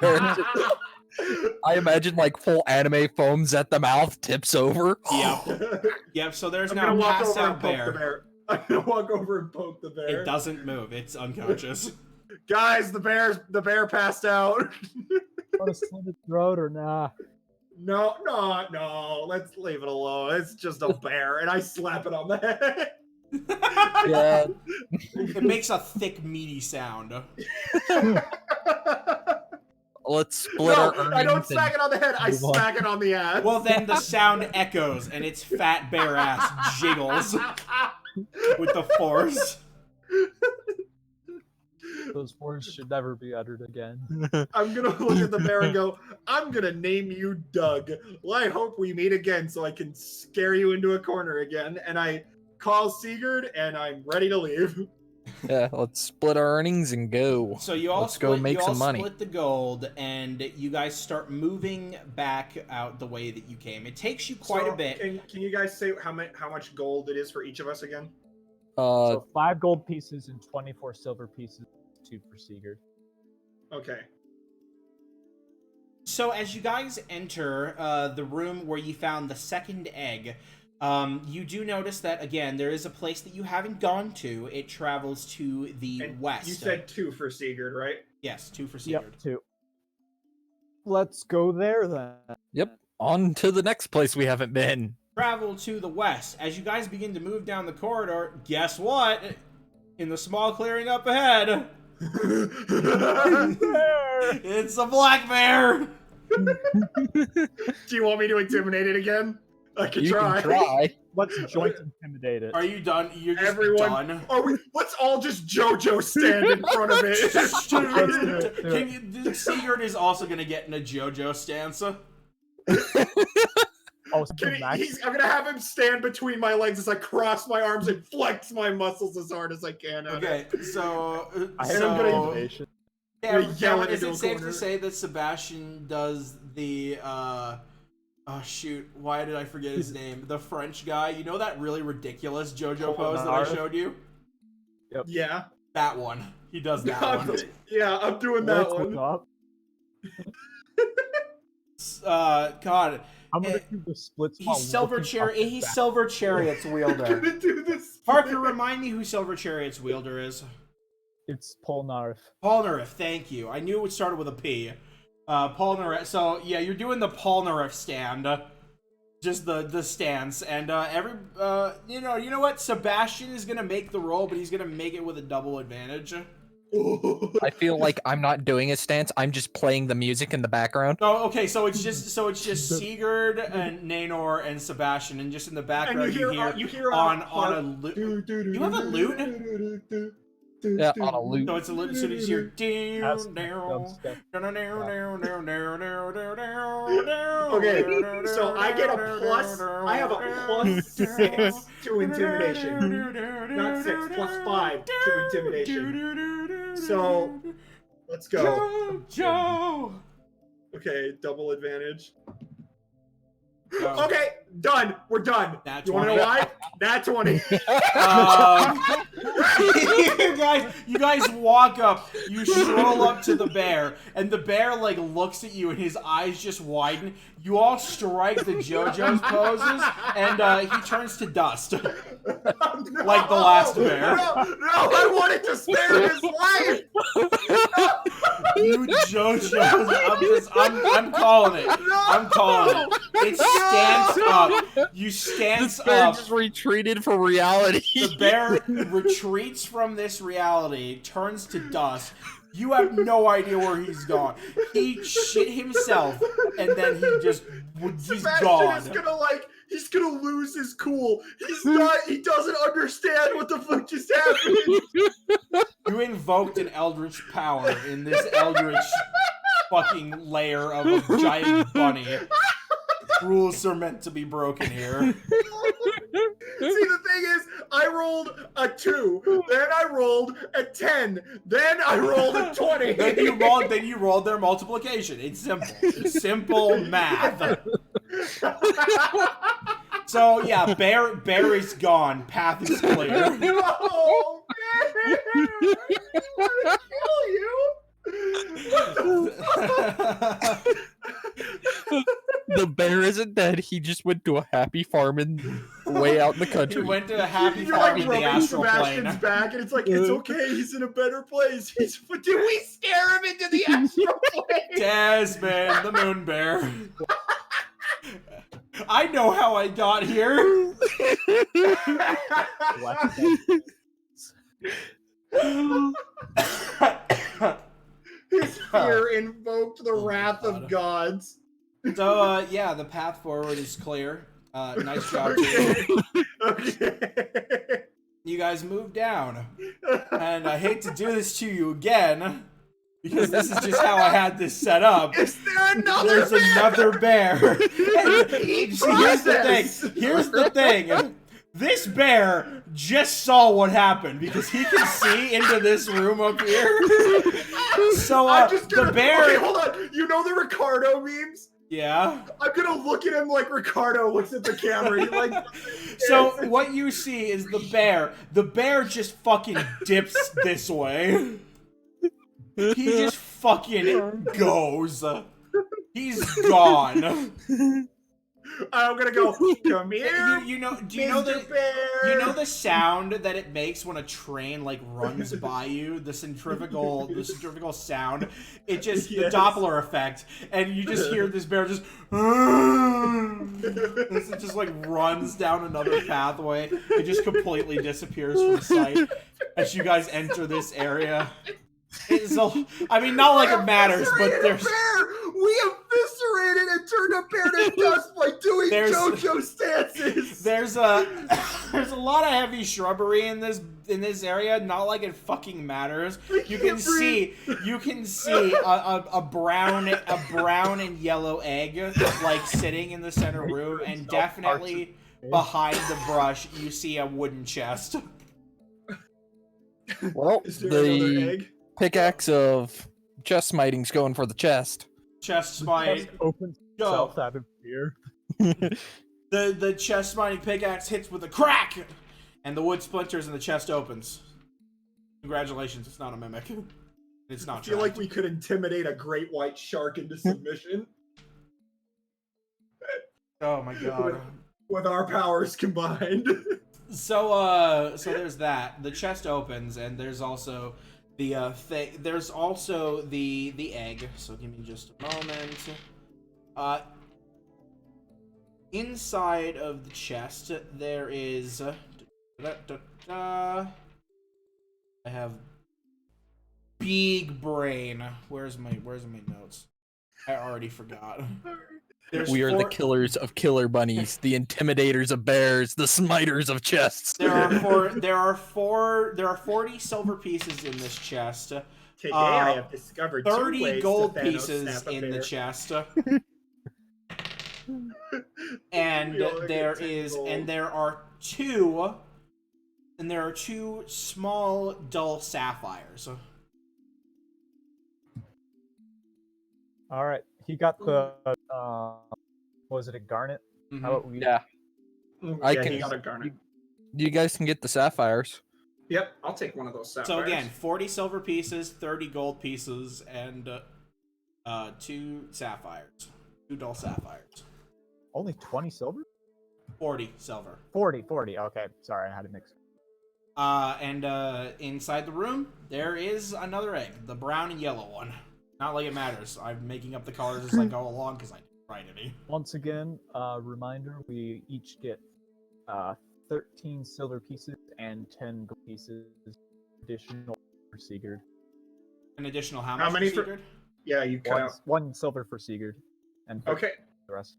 bear just- I imagine full anime foams at the mouth, tips over. Yep. So there's I'm now gonna a walk passed over out and poke the bear. bear. I'm gonna walk over and poke the bear. It doesn't move. It's unconscious. Guys, the bear passed out. Want to slit its throat or nah? No. Let's leave it alone. It's just a bear, and I slap it on the head. Yeah. It makes a thick, meaty sound. Let's split No, our I don't earnings smack it on the head. I move on. smack it on the ass. Well, then the sound echoes, and its fat bear ass jiggles with the force. Those words should never be uttered again. I'm gonna look at the bear and go, I'm gonna name you Doug. Well, I hope we meet again so I can scare you into a corner again. And I call Sigurd and I'm ready to leave. Yeah, let's split our earnings and go. So you all Let's split, go make you all some money. split the gold, and you guys start moving back out the way that you came. It takes you quite a bit. Can you guys say how much gold it is for each of us again? So 5 gold pieces and 24 silver pieces, 2 for Sigurd. Okay. So as you guys enter the room where you found the second egg, you do notice that, again, there is a place that you haven't gone to. It travels to the And west. You said 2 for Sigurd, right? Yes, 2 for Sigurd. Yep, 2. Let's go there then. Yep. On to the next place we haven't been. Travel to the west. As you guys begin to move down the corridor, guess what? In the small clearing up ahead, it's a black bear! Do you want me to intimidate it again? I can You try. can try. Let's joint intimidate it. Are you done? You're just Everyone, done. let's all just JoJo stand in front of it. Sigurd is also gonna get in a JoJo stance. Oh, so I'm gonna have him stand between my legs as I cross my arms and flex my muscles as hard as I can. Okay, so I have so- intimidation. yeah, You're yelling is into it a safe corner. to say that Sebastian does the oh shoot, why did I forget his name? The French guy. You know that really ridiculous JoJo pose that I showed you? Yeah. That one. He does that one. Yeah, I'm doing that Let's one. look up. God. I'm gonna do the splits. while He's Silver looking up Chariot. He's back. Silver Chariot's I'm wielder. gonna do this. Parker, remind me who Silver Chariot's wielder is. It's Polnareff. Polnareff, thank you. I knew it started with a P. Polnareff. So yeah, you're doing the Polnareff stand, just the stance, and you know what? Sebastian is gonna make the roll, but he's gonna make it with a double advantage. I feel like I'm not doing a stance. I'm just playing the music in the background. Oh, okay. So it's just Sigurd and Nanor and Sebastian, and just in the background you hear on a lute. You have a lute? Yeah, on a loop. So it's a lute. So it's your That's dubstep. Okay, so I get a plus. I have a plus 6 to intimidation. Not 6, plus 5 to intimidation. So let's go. Joe. Okay, double advantage. Go. Okay, done. We're done. Nat You want to 20. know why? Nat 20. You guys walk up, you stroll up to the bear, and the bear like looks at you and his eyes just widen. You all strike the JoJo's poses, and he turns to dust. No, Like the last bear. No, I wanted to spare his life. You JoJo's, I'm calling it. I'm calling it. It stands up. You stance This bear up. just retreated from reality. The bear retreats from this reality, turns to dust. You have no idea where he's gone. He shit himself, and then he's Sebastian gone. is he's gonna lose his cool. He doesn't understand what the fuck just happened. You invoked an eldritch power in this eldritch fucking lair of a giant bunny. Rules are meant to be broken here. See, the thing is, I rolled a 2, then I rolled a 10, then I rolled a 20. Then you rolled their multiplication. It's simple. It's simple math. So yeah, bear is gone. Path is clear. Oh, man! I'm gonna kill you! The bear isn't dead. He just went to a happy farm way out in the He country. went to a happy You're farm like in the rubbing astral Sebastian's plane. back, and it's like, it's okay, he's in a better place. But did we scare him into the astral plane? Desmond, the moon bear. I know how I got here. His fear invoked the wrath of gods. So, yeah, the path forward is clear. Nice job, Jason. Okay. You guys move down. And I hate to do this to you again, because this is just how I had this set up. Is there another There's bear? another bear. And, see, here's the thing. Process. Here's the thing. This bear just saw what happened because he can see into this room up here. So I'm just the gonna, bear. Okay, hold on. You know the Ricardo memes? Yeah. I'm gonna look at him like Ricardo looks at the camera. He like. So what you see is the bear. The bear just fucking dips this way. He just fucking goes. He's gone. I'm gonna go. Come here. You know? Do Mr. you know the? Bear. You know the sound that it makes when a train like runs by you? The centrifugal sound. It just Yes. the Doppler effect, and you just hear this bear just. It just like runs down another pathway. It just completely disappears from sight as you guys enter this area. So, I mean, not like it matters, but Eviscerated a there's. bear. We eviscerated and turned a bear to dust by doing There's- JoJo stances. There's a lot of heavy shrubbery in this area. Not like it fucking matters. You can see a brown and yellow egg like sitting in the center room, and definitely behind the brush you see a wooden chest. Well, Is there another the egg? pickaxe of chest smiting's going for the chest. Chest smite. Opens Go. itself out of fear. The chest smiting pickaxe hits with a crack, and the wood splinters and the chest opens. Congratulations, it's not a mimic. It's not. I feel like we could intimidate a great white shark into submission Oh my god. with our powers combined. So there's that. The chest opens, and there's also the there's also the egg. So give me just a moment. Inside of the chest there is I have big brain. Where's my notes? I already forgot. There's We are the four- killers of killer bunnies, the intimidators of bears, the smiters of chests. There are 40 silver pieces in this chest. Today I have discovered 2 30 ways gold to Thanos pieces snap a in the bear. chest. And We only there get 10 is gold. and there are two small dull sapphires. All right, he got the was it a garnet? Mhm. How about we? Yeah. I Yeah, can- he got a garnet. You guys can get the sapphires. Yep, I'll take one of those sapphires. So again, 40 silver pieces, 30 gold pieces, and 2 sapphires. 2 dull sapphires. Only 20 silver? 40 silver. 40. Okay, sorry, I had it mixed. And inside the room, there is another egg, the brown and yellow one. Not like it matters. I'm making up the colors as I go along because I didn't write any. Once again, reminder: we each get 13 silver pieces and 10 gold pieces additional for Sigurd. An additional how How much many for for- Sigurd? Yeah, you cut out. One silver for Sigurd, and 13 Okay. for the rest.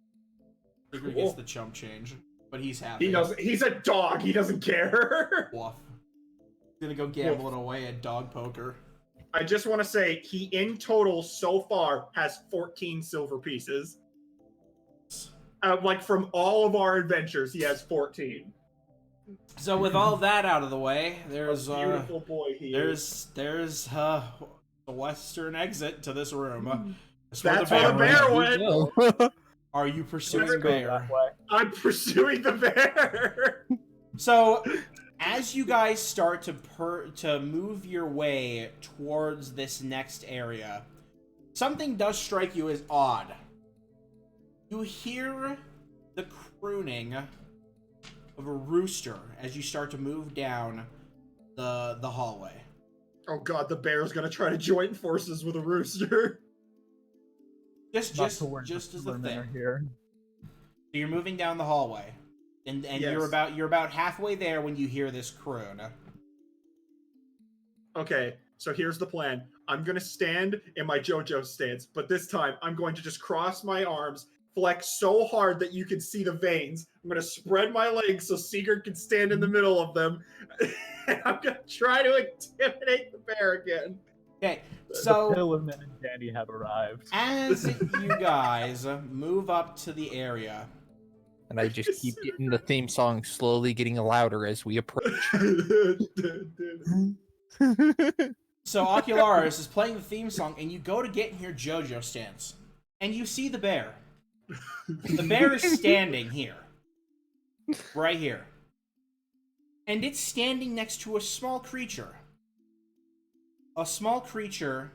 Sigurd Cool. gets the chump change, but he's happy. He doesn't. He's a dog. He doesn't care. Woof. He's gonna go gambling away at dog poker. I just want to say he in total so far has 14 silver pieces. Like from all of our adventures, he has 14. So with all that out of the way, there's A beautiful boy he is. there's the western exit to this room. That's where That's where the bear went. Are you pursuing Let's the go bear? That way. I'm pursuing the bear. So, as you guys start to move your way towards this next area, something does strike you as odd. You hear the crooning of a rooster as you start to move down the hallway. Oh god, the bear's gonna try to join forces with a rooster. Just Not to worry, as the women thing. are here. So you're moving down the hallway, and Yes. you're about halfway there when you hear this croon. Okay, so here's the plan. I'm gonna stand in my JoJo stance, but this time I'm going to just cross my arms, flex so hard that you can see the veins. I'm gonna spread my legs so Sigurd can stand in the middle of them. And I'm gonna try to intimidate the bear again. Okay, The so Pillowman and Danny have arrived. as you guys move up to the area, And I just keep getting the theme song slowly getting louder as we approach. so Ocularis is playing the theme song, and you go to get in your JoJo stance, and you see the bear. The bear is standing here, right here, and it's standing next to a small creature. A small creature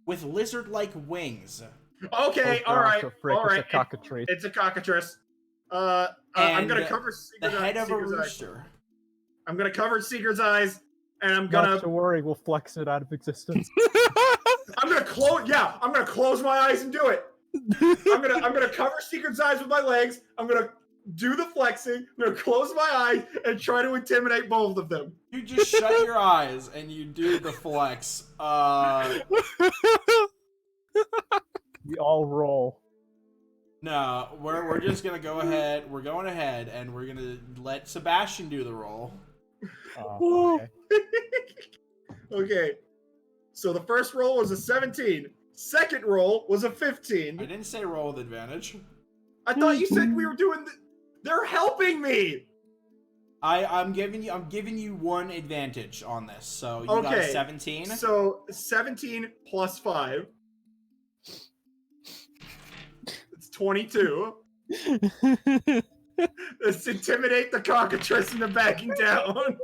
with lizard-like wings. Okay, all right, all right. It's a cockatrice. It's a cockatrice. I'm gonna And cover the Sigurd's, head of a Sigurd's eyes. rooster. I'm gonna cover Sigurd's eyes, and I'm Not gonna to worry, we'll flex it out of existence. I'm gonna close. Yeah, I'm gonna close my eyes and do it. I'm gonna cover Sigurd's eyes with my legs. I'm gonna do the flexing. I'm gonna close my eyes and try to intimidate both of them. You just shut your eyes and you do the flex. We all roll. No, we're just gonna go ahead. We're going ahead, and we're gonna let Sebastian do the roll. Oh, okay. Okay. So the first roll was a 17. Second roll was a I 15. didn't say roll with advantage. I thought you said we were doing. They're helping me. I'm giving you one advantage on this. So you got a Okay, 17. So 17 plus 5. It's 22. Let's intimidate the cockatrice into backing down.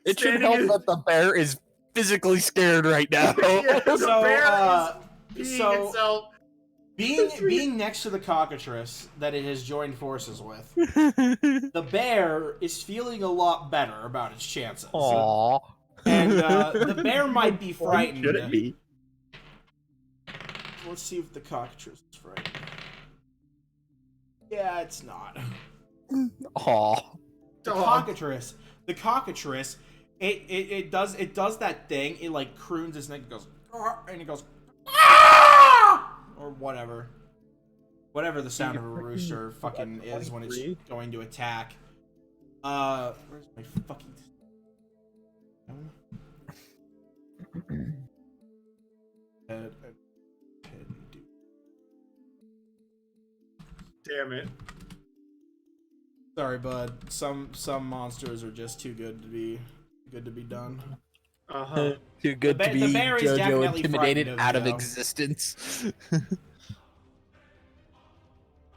It should Standing help in- that the bear is physically scared right now. Yeah, the So, bear is peeing so- itself. Being next to the cockatrice that it has joined forces with, the bear is feeling a lot better about its chances. Aww. And the bear might be frightened. Should it be? Let's see if the cockatrice is frightened. Yeah, it's not. Aw. The cockatrice, it does that thing. It like croons its neck, and goes, "Arr," and it goes, "Ah!" or whatever the sound of a rooster fucking is when it's 23? going to attack. Where's my fucking? Damn it. Sorry, bud. Some monsters are just too good to be done. Uh-huh. Too good to be the bear is JoJo definitely intimidated frightened of out of you. existence.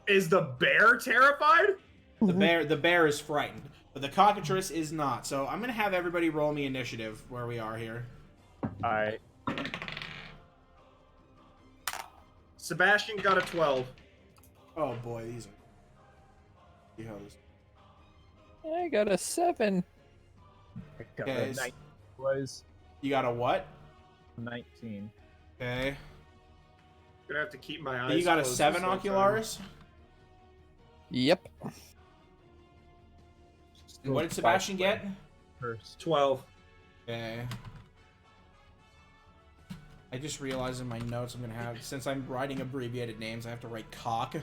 Is the bear terrified? The bear is frightened, but the cockatrice is not. So I'm gonna have everybody roll me initiative where we are here. Alright. Sebastian got a 12. Oh boy, these are. See how this. I got a 7. I got Okay, a 19. Was You got a what? 19. Okay. Gonna have to keep my eyes You got a closed 7, this whole time. Ocularis. Yep. What did Sebastian get? First. 12. Okay. I just realized in my notes I'm gonna have, since I'm writing abbreviated names, I have to write cock.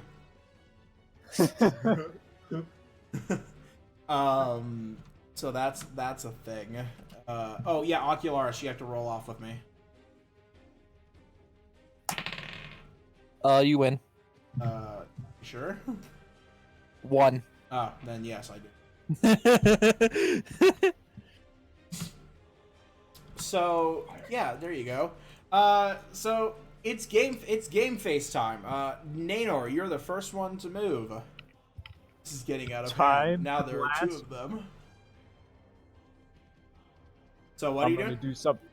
So that's a thing. Oh yeah, Ocularis, you have to roll off with me. You win. Sure? 1. Oh, then yes, I do. So yeah, there you go. So it's game face time. Nanor, you're the first one to move. This is getting out of hand. Time Now there are 2 lapse. of them. So what are I'm you gonna doing? do something.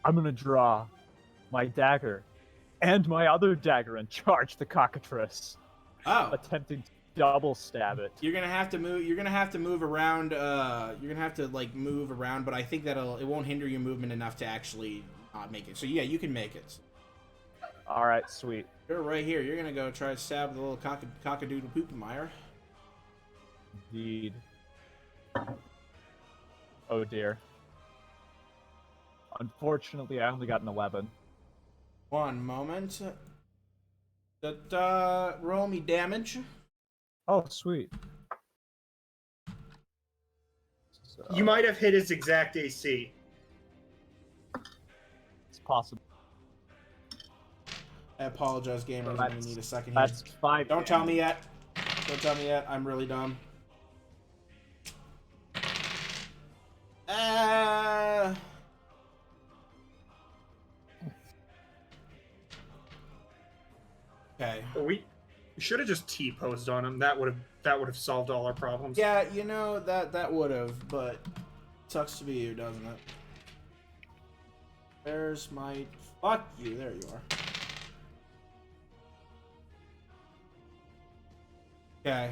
I'm gonna draw my dagger and my other dagger and charge the cockatrice, Oh, attempting to double stab it. you're gonna have to move. You're gonna have to move around. You're gonna have to like move around, but I think it won't hinder your movement enough to actually not make it. So yeah, you can make it. All right, sweet. You're right here. You're gonna go try to stab the little cockadoodle poopemeyer. Indeed. Oh dear. Unfortunately, I only got an 11. One moment. Roll me damage. Oh, sweet. So, You might have hit his exact AC. it's possible. I apologize, gamers. I'm gonna need a second here. That's 5. Don't tell me yet. Don't tell me yet. I'm really dumb. Okay. We should have just T-posed on him. That would have solved all our problems. Yeah, you know that would have, but sucks to be you, doesn't it? There's my fuck you. There you are. Okay.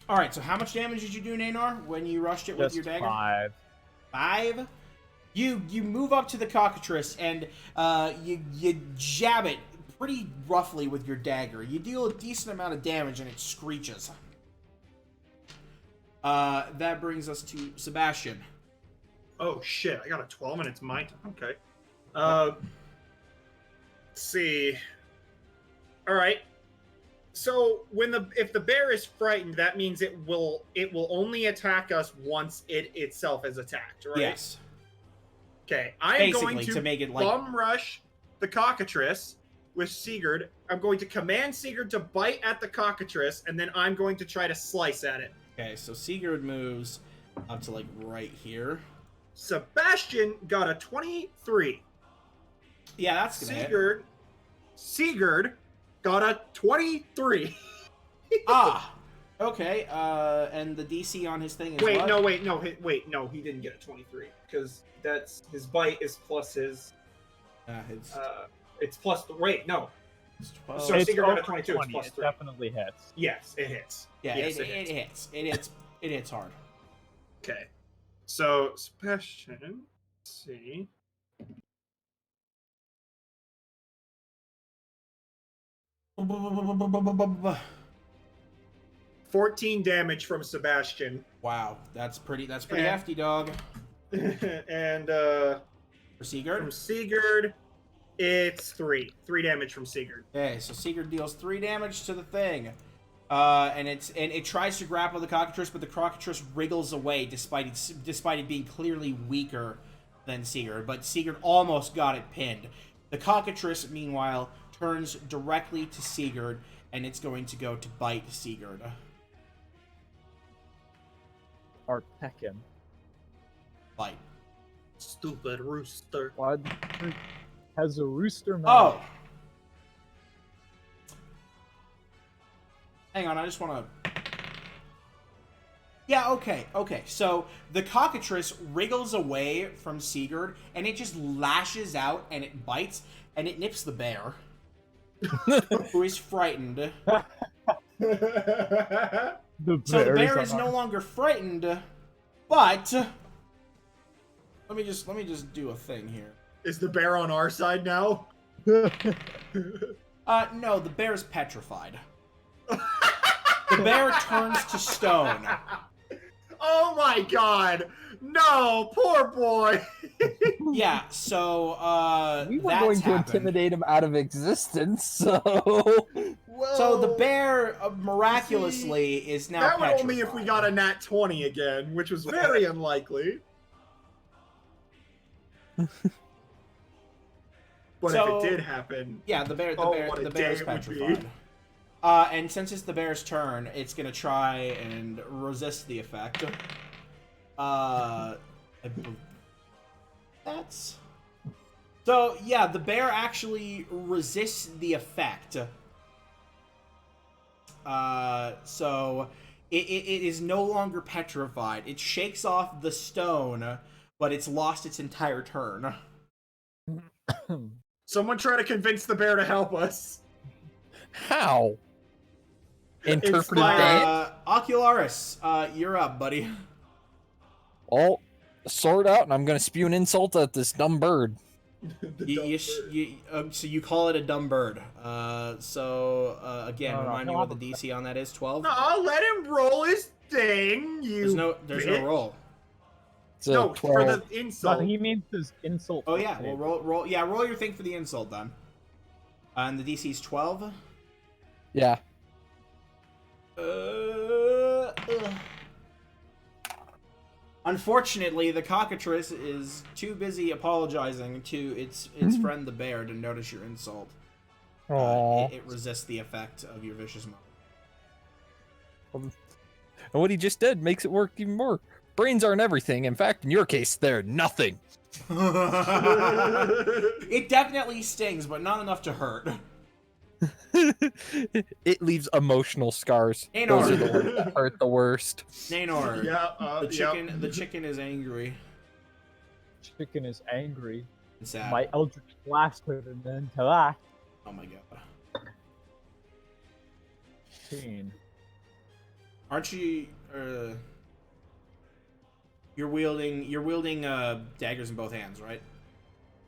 All right. So how much damage did you do, Naynor, when you rushed it with Just your dagger? 5. 5. You move up to the cockatrice and you jab it pretty roughly with your dagger. You deal a decent amount of damage and it screeches. That brings us to Sebastian. Oh shit! I got a 12 and it's my turn. Okay. Let's see. All right. So if the bear is frightened, that means it will only attack us once it itself is attacked, right? Yes. Okay. I am going Basically, to make it like bum rush the cockatrice with Sigurd. I'm going to command Sigurd to bite at the cockatrice, and then I'm going to try to slice at it. Okay, so Sigurd moves up to like right here. Sebastian got a 23. Yeah, that's gonna hit. Sigurd got a 23. Ah, okay. And the DC on his thing is Wait, what? no, he didn't get a 23 because that's his bite is plus his. It's plus. Wait, no. It's 12. So It's Sigurd got a over 22. 20. It's plus It 3. definitely hits. Yes, it hits. Yeah, yes, it hits. It hits hard. Okay. So Sebastian, let's see. Wow, 14 damage from Sebastian. that's pretty Yeah. hefty, dog. And For from Sigurd. Sigurd, it's 3. 3 damage from Sigurd. Okay, so Sigurd deals 3 damage to the thing. And it tries to grapple the cockatrice, but the cockatrice wriggles away despite it being clearly weaker than Sigurd. But Sigurd almost got it pinned. The cockatrice, meanwhile, turns directly to Sigurd, and it's going to go to bite Sigurd. Or peck him. Bite. Stupid rooster. What has a rooster mouth? Oh! Hang on, I just want to... Yeah, okay. So the cockatrice wriggles away from Sigurd, and it just lashes out, and it bites, and it nips the bear, who is frightened. The So the bear on is our- no longer frightened, but... Let me just do a thing here. Is the bear on our side now? No, the bear's petrified. The bear turns to stone. Oh my god! No, poor boy. Yeah, so We were that's going to happened. intimidate him out of existence, so Well, So the bear miraculously is now that would petrified. only if we got a nat 20 again, which was very unlikely. But So- if it did happen, Yeah, the bear Oh, what a the day bear's it would be. petrified. And since it's the bear's turn, it's gonna try and resist the effect. That's so yeah. The bear actually resists the effect. So it is no longer petrified. It shakes off the stone, but it's lost its entire turn. someone try to convince the bear to help us. how? Interpreted Inspire- dance? Ocularis, you're up, buddy. Well, sword out, and I'm gonna spew an insult at this dumb bird. So you call it a dumb bird. Again, No, remind me no, what the DC on that is. 12. No, let him roll his thing. You. There's bitch. no roll. So No, for 12. the No, insult. he means his insult. Oh yeah, save. well roll your thing for the insult then. And the DC is 12. Yeah. Ugh. Unfortunately, the cockatrice is too busy apologizing to its friend the bear to notice your insult. Aww. It resists the effect of your vicious mode. And what he just did makes it work even more. Brains aren't everything. In fact, in your case, they're nothing. It definitely stings, but not enough to hurt. It leaves emotional scars. Anor. Those are the ones that hurt the worst. Nanor, Yeah, the chicken is angry Chicken is angry. and sad. My Eldritch Blast with an intellect. Oh my god. 15. Aren't you you're wielding daggers in both hands, right?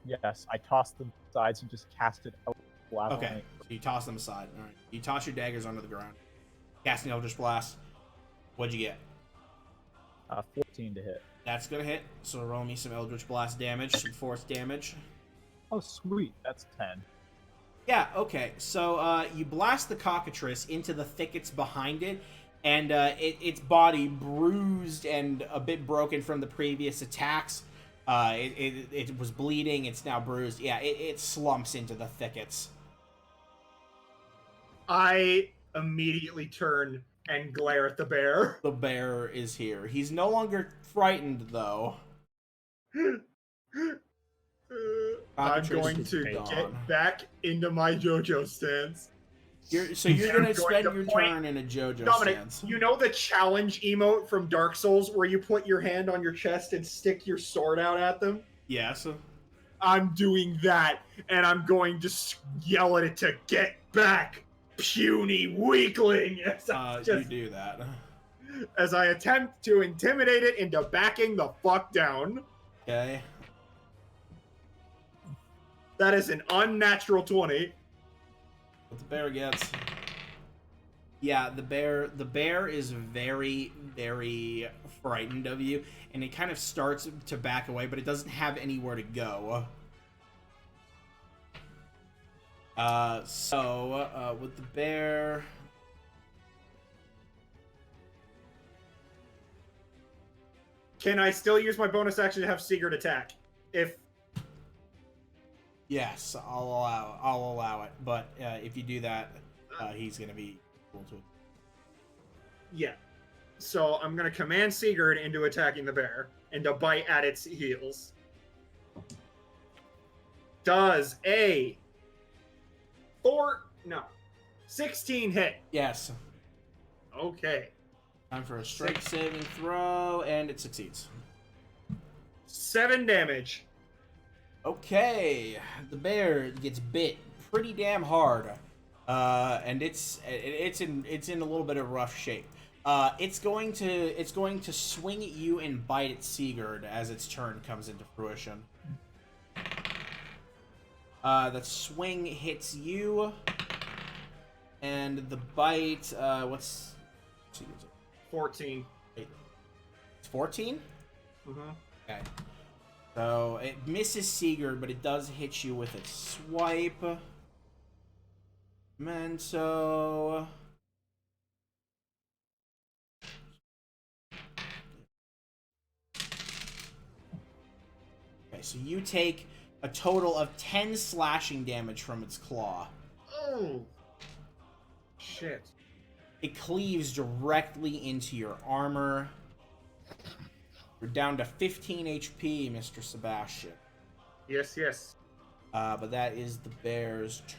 Yes, I tossed them sides and just casted Eldritch Blast on Okay. it. So you toss them aside. All right. You toss your daggers onto the ground. Casting Eldritch Blast. What'd you get? 14 to hit. That's gonna hit. So roll me some Eldritch Blast damage, some force damage. Oh, sweet. That's 10. Yeah, okay. So you blast the cockatrice into the thickets behind it, and its body, bruised and a bit broken from the previous attacks, it was bleeding. It's now bruised. Yeah, it slumps into the thickets. I immediately turn and glare at the bear. The bear is here. He's no longer frightened, though. I'm Cockatrice going is to gone. get back into my JoJo stance. You're I'm gonna going spend to your point- turn in a JoJo Dominic, stance. you know the challenge emote from Dark Souls where you put your hand on your chest and stick your sword out at them? Yes. I'm doing that, and I'm going to yell at it to get back, puny weakling, You do that. as I attempt to intimidate it into backing the fuck down. Okay. That is an unnatural 20. What the bear gets. Yeah, the bear is very, very frightened of you, and it kind of starts to back away, but it doesn't have anywhere to go. With the bear... Can I still use my bonus action to have Sigurd attack? If Yes, I'll allow it, but if you do that, he's gonna be equal to it. yeah. So I'm gonna command Sigurd into attacking the bear and to bite at its heels. Does a 16 hit? Yes. Okay. Time for a strength saving throw, and it succeeds. 7 damage. Okay, the bear gets bit pretty damn hard, and it's in a little bit of rough shape. It's going to swing at you and bite at Sigurd as its turn comes into fruition. The swing hits you, and the bite. What's Sigurd's? 14. It's 14. Mm-hmm. Okay. So it misses Sigurd, but it does hit you with its swipe. Memento. Okay, so you take a total of 10 slashing damage from its claw. Oh. Shit. It cleaves directly into your armor. You're down to 15 HP, Mr. Sebastian. Yes, yes. But that is the bear's turn.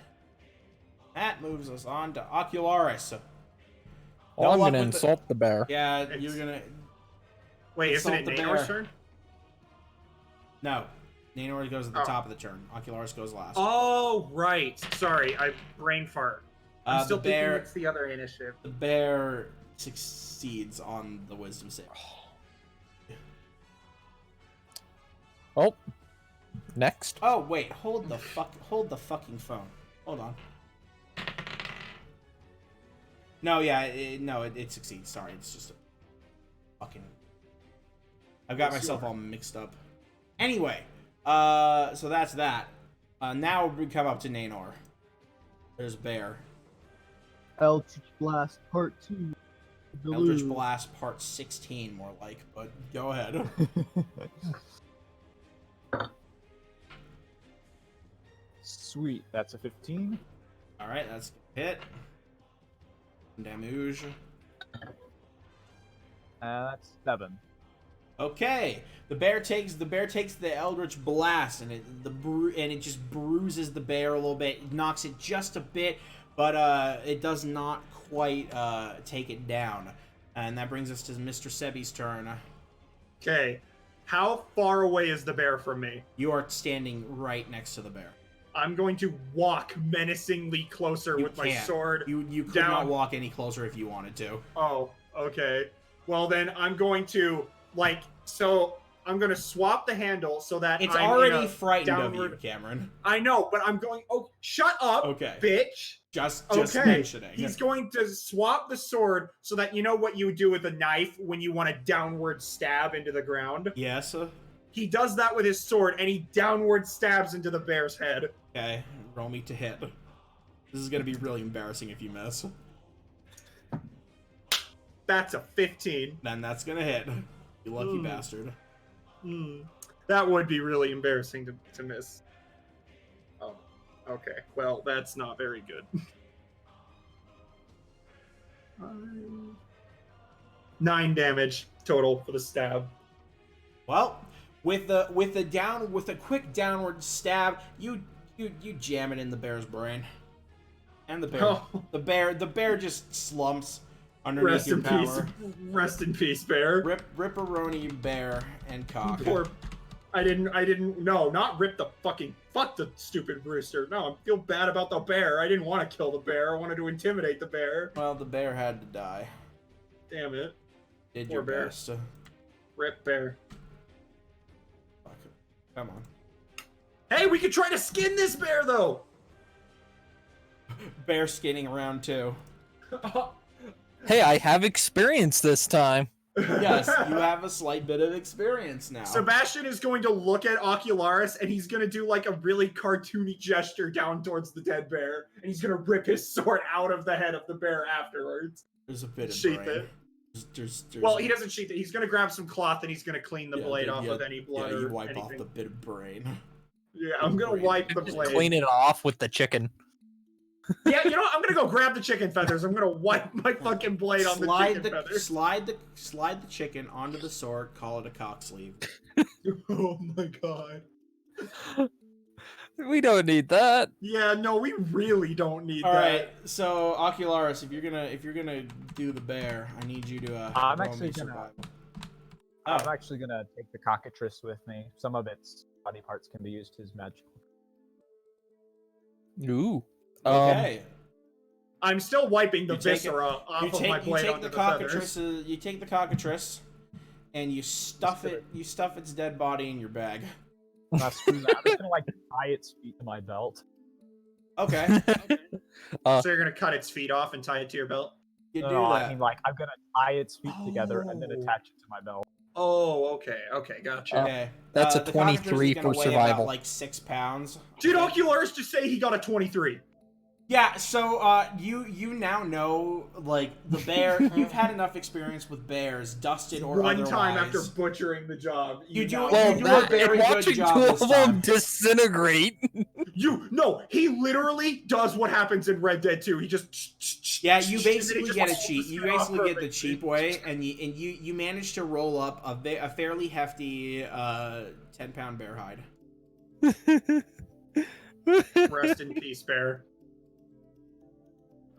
That moves us on to Ocularis. Well, I'm luck gonna with insult the bear. Yeah, It's- you're gonna... Wait, isn't it Insult the Nanor's bear. turn? No. Nanor goes at the Oh. top of the turn. Ocularis goes last. Oh, right. Sorry, I brain fart. I'm still the bear, thinking it's the other initiative. The bear succeeds on the wisdom save. Oh, next. Oh wait, hold the fucking phone. Hold on. No, yeah, it succeeds. Sorry, it's just a fucking I've got myself all mixed up. Anyway, so that's that. Now we come up to Nanor. There's Bear. Eldritch Blast Part 2. Eldritch Blast Part 16, more like, but go ahead. Sweet, that's a 15. Alright, that's a hit. Damage. That's 7. Okay, the bear takes the Eldritch Blast, and it just bruises the bear a little bit. It knocks it just a bit, but it does not quite take it down. And that brings us to Mr. Sebi's turn. Okay. How far away is the bear from me? You are standing right next to the bear. I'm going to walk menacingly closer You with my can't. sword. You could down. not walk any closer if you wanted to. Oh, okay. Well, then I'm going to, I'm going to swap the handle so that It's I'm already in a frightened downward... of you, Cameron. I know, but I'm going... Oh, shut up, Okay. bitch. Just Okay. mentioning. He's going to swap the sword so that you know what you would do with a knife when you want to downward stab into the ground? Yes. He does that with his sword, and he downward stabs into the bear's head. Okay, roll me to hit. This is gonna be really embarrassing if you miss. That's a 15. Then that's gonna hit. You lucky bastard. That would be really embarrassing to miss. Oh, okay. Well, that's not very good. 9 damage total for the stab. Well, with a quick downward stab, you jam it in the bear's brain. And the bear the bear just slumps underneath Rest your in power. peace. Rest in peace, bear. Ripperoni bear and cock. Poor. I didn't. No, not rip the fucking. Fuck the stupid rooster. No, I feel bad about the bear. I didn't want to kill the bear. I wanted to intimidate the bear. Well, the bear had to die. Damn it. Did Poor your bear. best. Rip bear. Fuck it. Come on. Hey, we could try to skin this bear though. Bear skinning around too. Hey, I have experience this time. Yes, you have a slight bit of experience now. Sebastian is going to look at Ocularis and he's going to do like a really cartoony gesture down towards the dead bear, and he's going to rip his sword out of the head of the bear afterwards. There's a bit of Sheath brain. it. There's Well, he doesn't sheath it. He's going to grab some cloth and he's going to clean the yeah, blade yeah, off of any blood Yeah, you or wipe anything. off the bit of brain. Yeah, I'm going to wipe the blade. Clean it off with the chicken. Yeah, you know what? I'm going to go grab the chicken feathers. I'm going to wipe my fucking blade on the chicken feathers. Slide the chicken onto the sword. Call it a cock sleeve. Oh my god. We don't need that. Yeah, no, we really don't need All that. right, so Ocularis, if you're gonna do the bear, I need you to. I'm roll actually me gonna- survival. I'm actually gonna take the cockatrice with me. Some of its body parts can be used as magical. Ooh. Okay. I'm still wiping the You take it- viscera off of my you blade take onto the the feathers. cockatrice. You take the cockatrice, and you stuff it. You stuff its dead body in your bag. Screw that. I'm just gonna like tie its feet to my belt. Okay, So you're gonna cut its feet off and tie it to your belt? you do No, that. I mean like I'm gonna tie its feet together and then Oh. attach it to my belt. Oh, okay, gotcha. Okay, That's a the cockatrice is 23 gonna for weigh survival. About, like 6 pounds. Did Ocularis just say he got a 23? Yeah, so you now know, like, the bear. You've had enough experience with bears, dusted or One otherwise. time after butchering the job. You do- now- Well, do a that, very and good watching job two this of them time. disintegrate. No, he literally does what happens in Red Dead 2. He just... Yeah, you and then he basically just get a pulls cheat. the You skin off basically get the perfectly. cheap way, and you manage to roll up a fairly hefty 10-pound bear hide. Rest in peace, bear.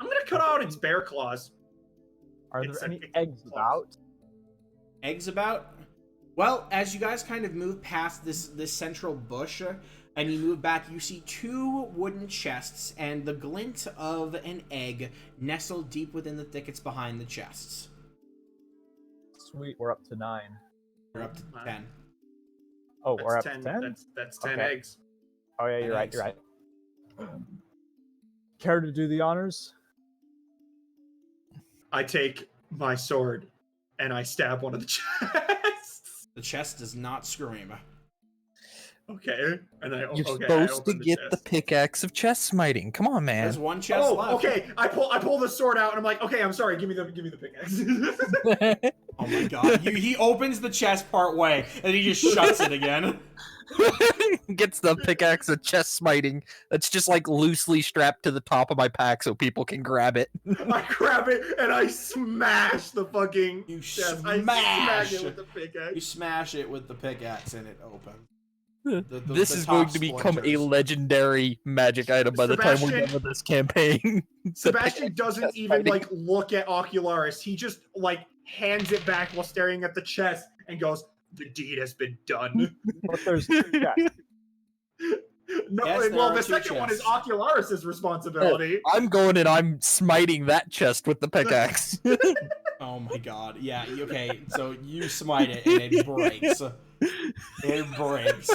I'm gonna cut out its bear claws. Are It's there any like- eggs about? Eggs about? Well, as you guys kind of move past this central bush, and you move back, you see 2 wooden chests and the glint of an egg nestled deep within the thickets behind the chests. Sweet, we're up to 9. We're up to 10. Oh, we're up That's to 10. 10? That's 10 Okay. eggs. Oh yeah, 10 you're right, eggs. you're right. Care to do the honors? I take my sword and I stab one of the chests. The chest does not scream. Okay. And I You're okay, I supposed to open get the chest. pickaxe of chest smiting. Come on, There's man. one chest Oh, left. okay. I pull the sword out and I'm like, okay, I'm sorry. Give me the pickaxe. Oh my god. He opens the chest part way, and he just shuts it again. Gets the pickaxe of chest smiting. That's just like loosely strapped to the top of my pack so people can grab it. I grab it and I smash the fucking You chest. smash. I smack it with the pickaxe. You smash it with the pickaxe, and it opens. This the is going top to become a splinters. legendary magic item by the time we're Sebastian- done with this campaign. The Sebastian pickaxe of doesn't chest even smiting. like look at Ocularis. He just like hands it back while staring at the chest and goes, "The deed has been done." But there's two chests. No, Yes, there well, are the two second one is chests. Ocularis' responsibility. I'm going and I'm smiting that chest with the pickaxe. Oh my god. Yeah, okay, so you smite it and it breaks. It breaks.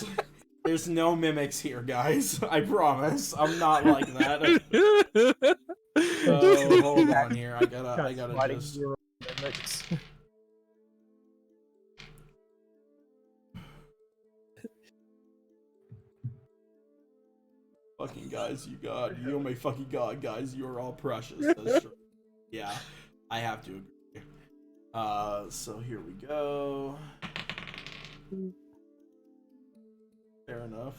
There's no mimics here, guys. I promise. I'm not like that. So hold on here. I gotta Fighting just your mimics. fucking guys, you're my fucking god, guys. You're all precious. That's true. Yeah, I have to agree. So here we go. Fair enough.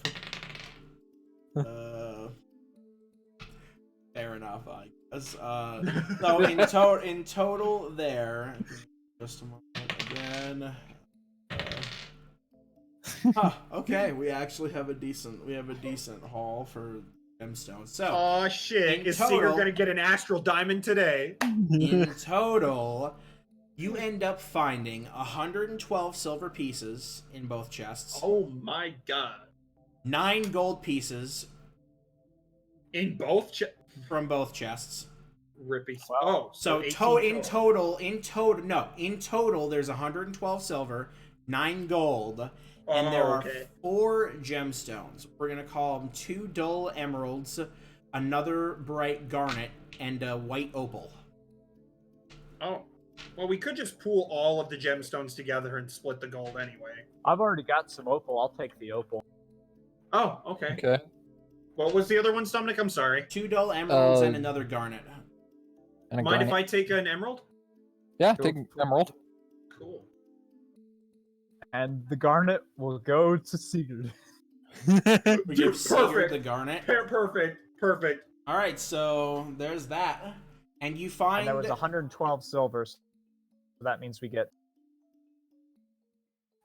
Fair enough, I guess. So in total there. Just a moment again. Okay, we actually have a decent haul for gemstones. So Oh shit! in Is total- Seeger gonna get an astral diamond today? in total, you end up finding 112 silver pieces in both chests, Oh my god! 9 gold pieces In both from both chests. Rippy. Wow. Oh, So 18 in total, there's 112 silver, 9 gold, and there are okay. 4 gemstones. We're gonna call them 2 dull emeralds, another bright garnet, and a white opal. Oh, well, we could just pool all of the gemstones together and split the gold anyway. I've already got some opal. I'll take the opal. Oh, okay. Okay. What was the other one, Dominic? I'm sorry. 2 dull emeralds and Uh, another garnet. And a Mind if granite. I take an emerald? Yeah, take an emerald. Cool. And the garnet will go to Sigurd. We Dude, give Sigurd perfect. the garnet. Perfect. All right, so there's that, and you find And there was 112 silver, so that means we get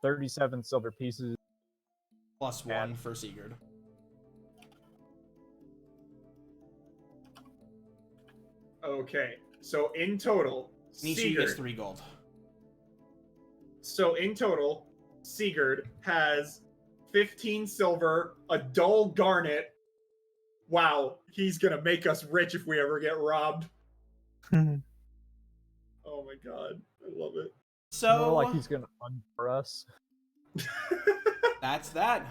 37 silver pieces. +1 for Sigurd. Okay, so in total, Nishi gets Sigurd. 3 gold. So in total, Sigurd has 15 silver, a dull garnet. Wow, he's gonna make us rich if we ever get robbed. Oh my god, I love it. So More like he's gonna fund for us. that's that.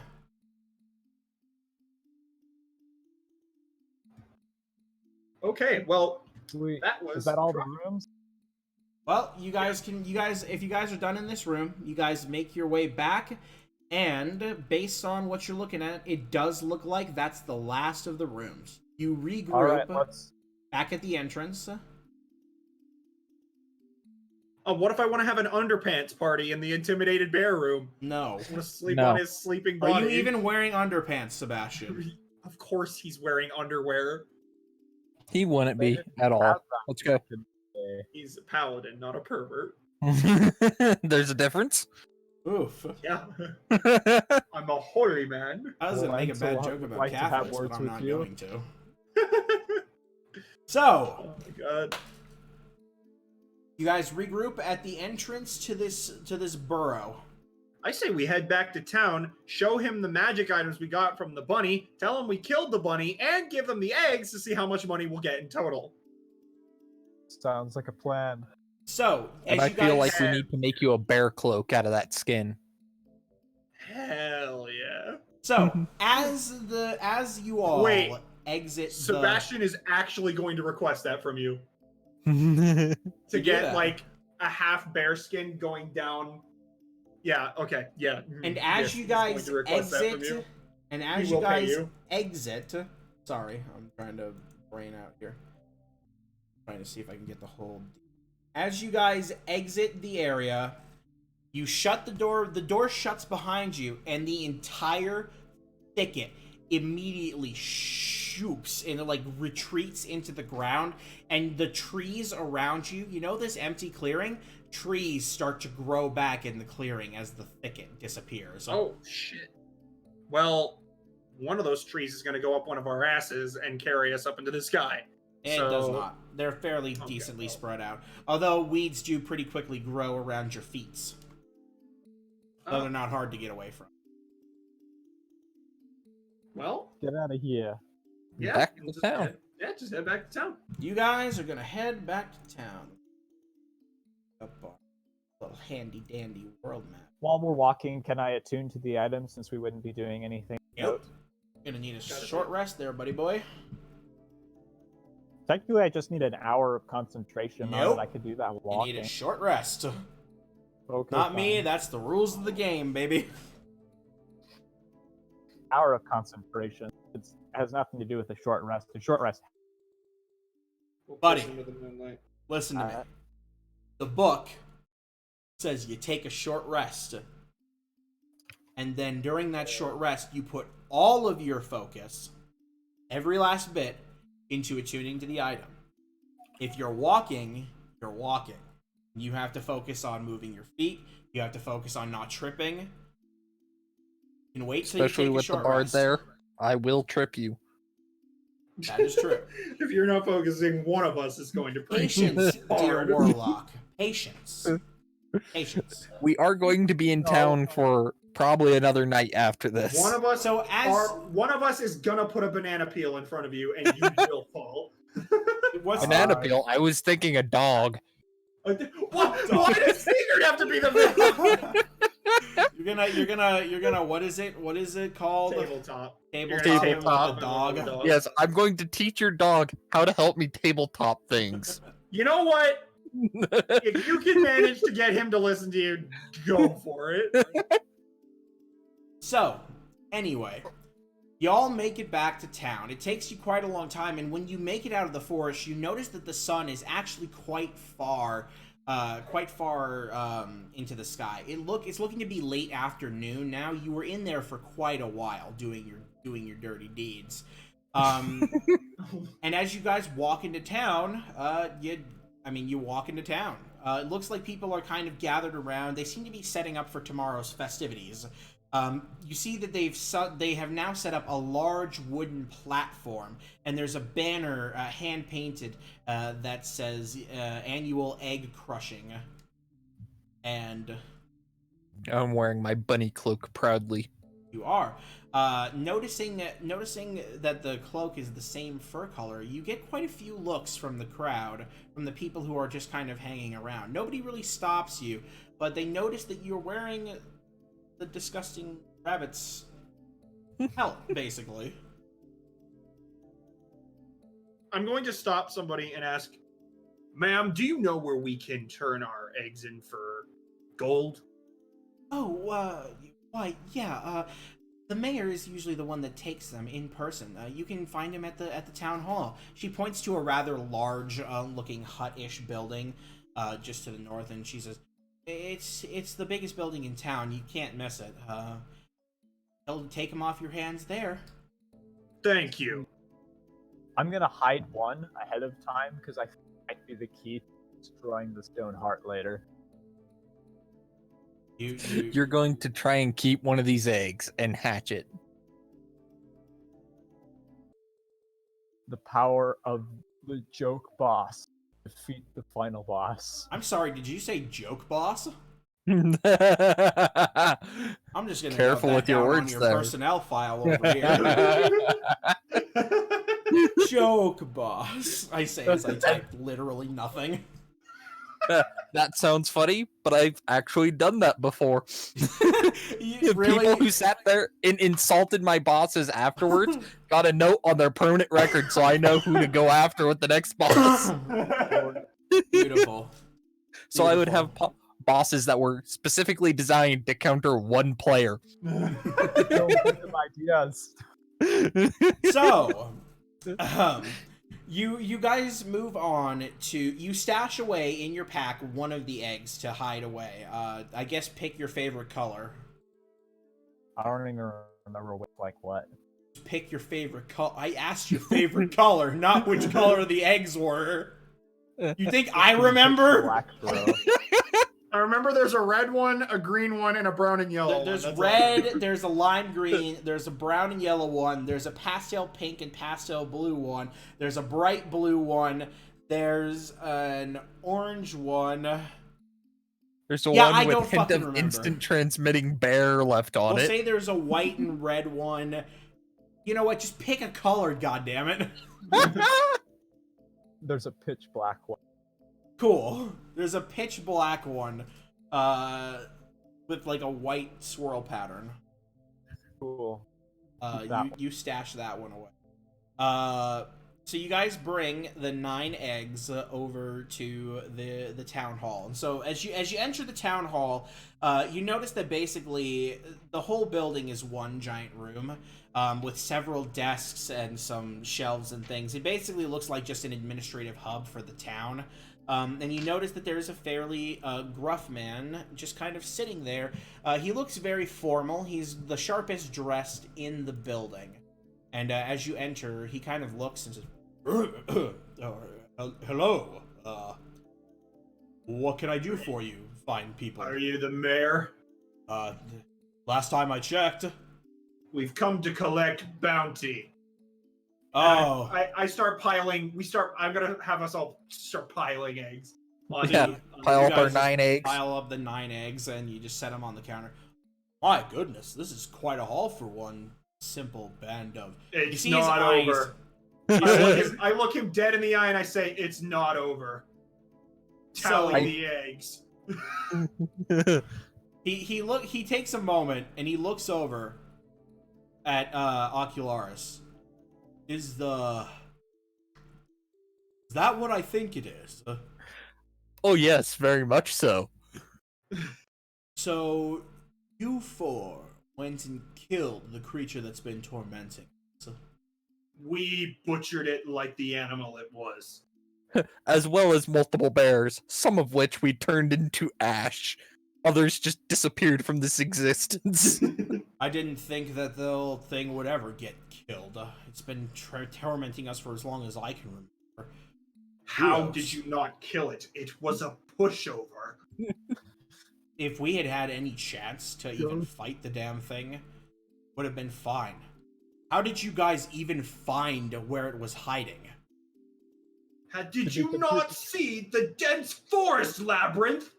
Okay, well, Sweet. that was. Is that all the rooms? Well, if you guys are done in this room, you guys make your way back, and based on what you're looking at, it does look like that's the last of the rooms. You regroup All right, let's. back at the entrance. What if I want to have an underpants party in the intimidated bear room? No. I want to sleep No. on his sleeping body. Are you even wearing underpants, Sebastian? Of course, he's wearing underwear. He wouldn't be at all. have Let's go. He's a paladin, not a pervert. There's a difference. Oof. Yeah, I'm a holy man. I was gonna make a Lorenzo bad would joke about like to have Catholics, but words I'm with not you. going to. So, Oh my god. you guys regroup at the entrance to this burrow. I say we head back to town, show him the magic items we got from the bunny, tell him we killed the bunny, and give him the eggs to see how much money we'll get in total. Sounds like a plan. So, And as I you feel guys like we need to make you a bear cloak out of that skin. Hell yeah. So, as you all Wait, exit Sebastian is actually going to request that from you. That's To do get that. like a half bear skin going down Yeah. Okay. Yeah. And yes, as you he's going guys to request that from exit, you. and He as you will pay guys you. exit, sorry, I'm trying to brain out here. Trying to see if I can get the whole. As you guys exit the area, you shut the door. The door shuts behind you, and the entire thicket immediately shoots and it like retreats into the ground. And the trees around you, you know, this empty clearing, trees start to grow back in the clearing as the thicket disappears. Oh shit. Well, one of those trees is going to go up one of our asses and carry us up into the sky. It does not. They're fairly decently spread out. Although weeds do pretty quickly grow around your feet. Though they're not hard to get away from. Well, Get out of here. yeah. Back we'll to just town. just head back to town. You guys are gonna head back to town. Up our little handy dandy world map. While we're walking, can I attune to the items since we wouldn't be doing anything? Yep. Gonna need a short rest there, buddy boy. Technically, I just need an hour of concentration on Nope. it. I could do that You walking. need a short rest. Okay, Not me, fine. that's the rules of the game, baby. Hour of concentration. It has nothing to do with a short rest. A short rest. We'll Buddy. push into the moonlight. Listen to me. Alright. The book says you take a short rest. And then during that short rest, you put all of your focus, every last bit, into attuning to the item. If you're walking, you're walking. You have to focus on moving your feet. You have to focus on not tripping. You can wait till Especially you take with a the short bard rest. there. I will trip you. That is true. If you're not focusing, one of us is going to breach. Patience, dear Hard. warlock. Patience. Patience. We are going to be in town for probably another night after this. One of us So as one of us is gonna put a banana peel in front of you, and you will fall. what's Banana peel. I was thinking a dog. Why does Secret have to be the villain? you're gonna what is it called? Tabletop. You're Tabletop gonna with tabletop the dog. Yes, I'm going to teach your dog how to help me tabletop things. You know what? If you can manage to get him to listen to you, go for it. So, anyway, y'all make it back to town. It takes you quite a long time, and when you make it out of the forest, you notice that the sun is actually quite far into the sky. It's looking to be late afternoon now. You were in there for quite a while doing your dirty deeds. And as you guys walk into town, you walk into town. It looks like people are kind of gathered around. They seem to be setting up for tomorrow's festivities. You see that they have now set up a large wooden platform, and there's a banner hand painted that says "Annual Egg Crushing." And I'm wearing my bunny cloak proudly. you are noticing that the cloak is the same fur color. You get quite a few looks from the crowd, from the people who are just kind of hanging around. Nobody really stops you, but they notice that you're wearing the disgusting rabbit's pelt, basically. I'm going to stop somebody and ask, ma'am, do you know where we can turn our eggs in for gold? Oh, why, yeah, the mayor is usually the one that takes them in person. You can find him at the town hall. She points to a rather large looking hut-ish building just to the north, and she says, It's the biggest building in town. You can't miss it. They'll take them off your hands there. Thank you. I'm gonna hide one ahead of time because I think it might be the key to destroying the stone heart later. You're going to try and keep one of these eggs and hatch it. The power of the joke boss. Defeat the final boss. I'm sorry, did you say joke boss? I'm just gonna Careful note that with your down words on your there. personnel file over here. Joke boss. I say as I type literally nothing. That sounds funny, but I've actually done that before. You The really? people who sat there and insulted my bosses afterwards got a note on their permanent record, so I know who to go after with the next boss. Beautiful. So I would have bosses that were specifically designed to counter one player. Don't think of ideas. So, you guys move on to, you stash away in your pack one of the eggs to hide away. I guess pick your favorite color. I don't even remember what. Pick your favorite color. I asked your favorite color, not which color the eggs were. You think I remember? Black, bro. I remember there's a red one, a green one, and a brown and yellow There's one. red, there's a lime green, there's a brown and yellow one, there's a pastel pink and pastel blue one, there's a bright blue one, there's an orange one. There's a Yeah, one I with don't hint fucking of remember. instant transmitting bear left on We'll it. say there's a white and red one. You know what? Just pick a color, goddammit. There's a pitch black one. Cool. There's a pitch black one, with like a white swirl pattern. Cool. You stash that one away. So you guys bring the 9 eggs over to the town hall. And so as you enter the town hall, you notice that basically the whole building is one giant room, with several desks and some shelves and things. It basically looks like just an administrative hub for the town. And you notice that there is a fairly gruff man just kind of sitting there. He looks very formal. He's the sharpest dressed in the building. And as you enter, he kind of looks and says, hello. What can I do for you, fine people? Are you the mayor? Last time I checked. We've come to collect bounty. Oh. I start piling. I'm gonna have us all start piling eggs. On Yeah, the- pile You up our guys 9 eggs. Pile up the 9 eggs, and you just set them on the counter. My goodness, this is quite a haul for one simple band of... It's You see his not eyes. over. I look him dead in the eye and I say, "It's not over." So- Tally the eggs. He takes a moment, and he looks over at Ocularis. Is that what I think it is? Oh yes, very much so. So, you 4 went and killed the creature that's been tormenting us. We butchered it like the animal it was. As well as multiple bears, some of which we turned into ash. Others just disappeared from this existence. I didn't think that the whole thing would ever get killed. It's been tormenting us for as long as I can remember. How Gross. did you not kill it? It was a pushover. If we had had any chance to even fight the damn thing, would have been fine. How did you guys even find where it was hiding? Did you not see the dense forest labyrinth?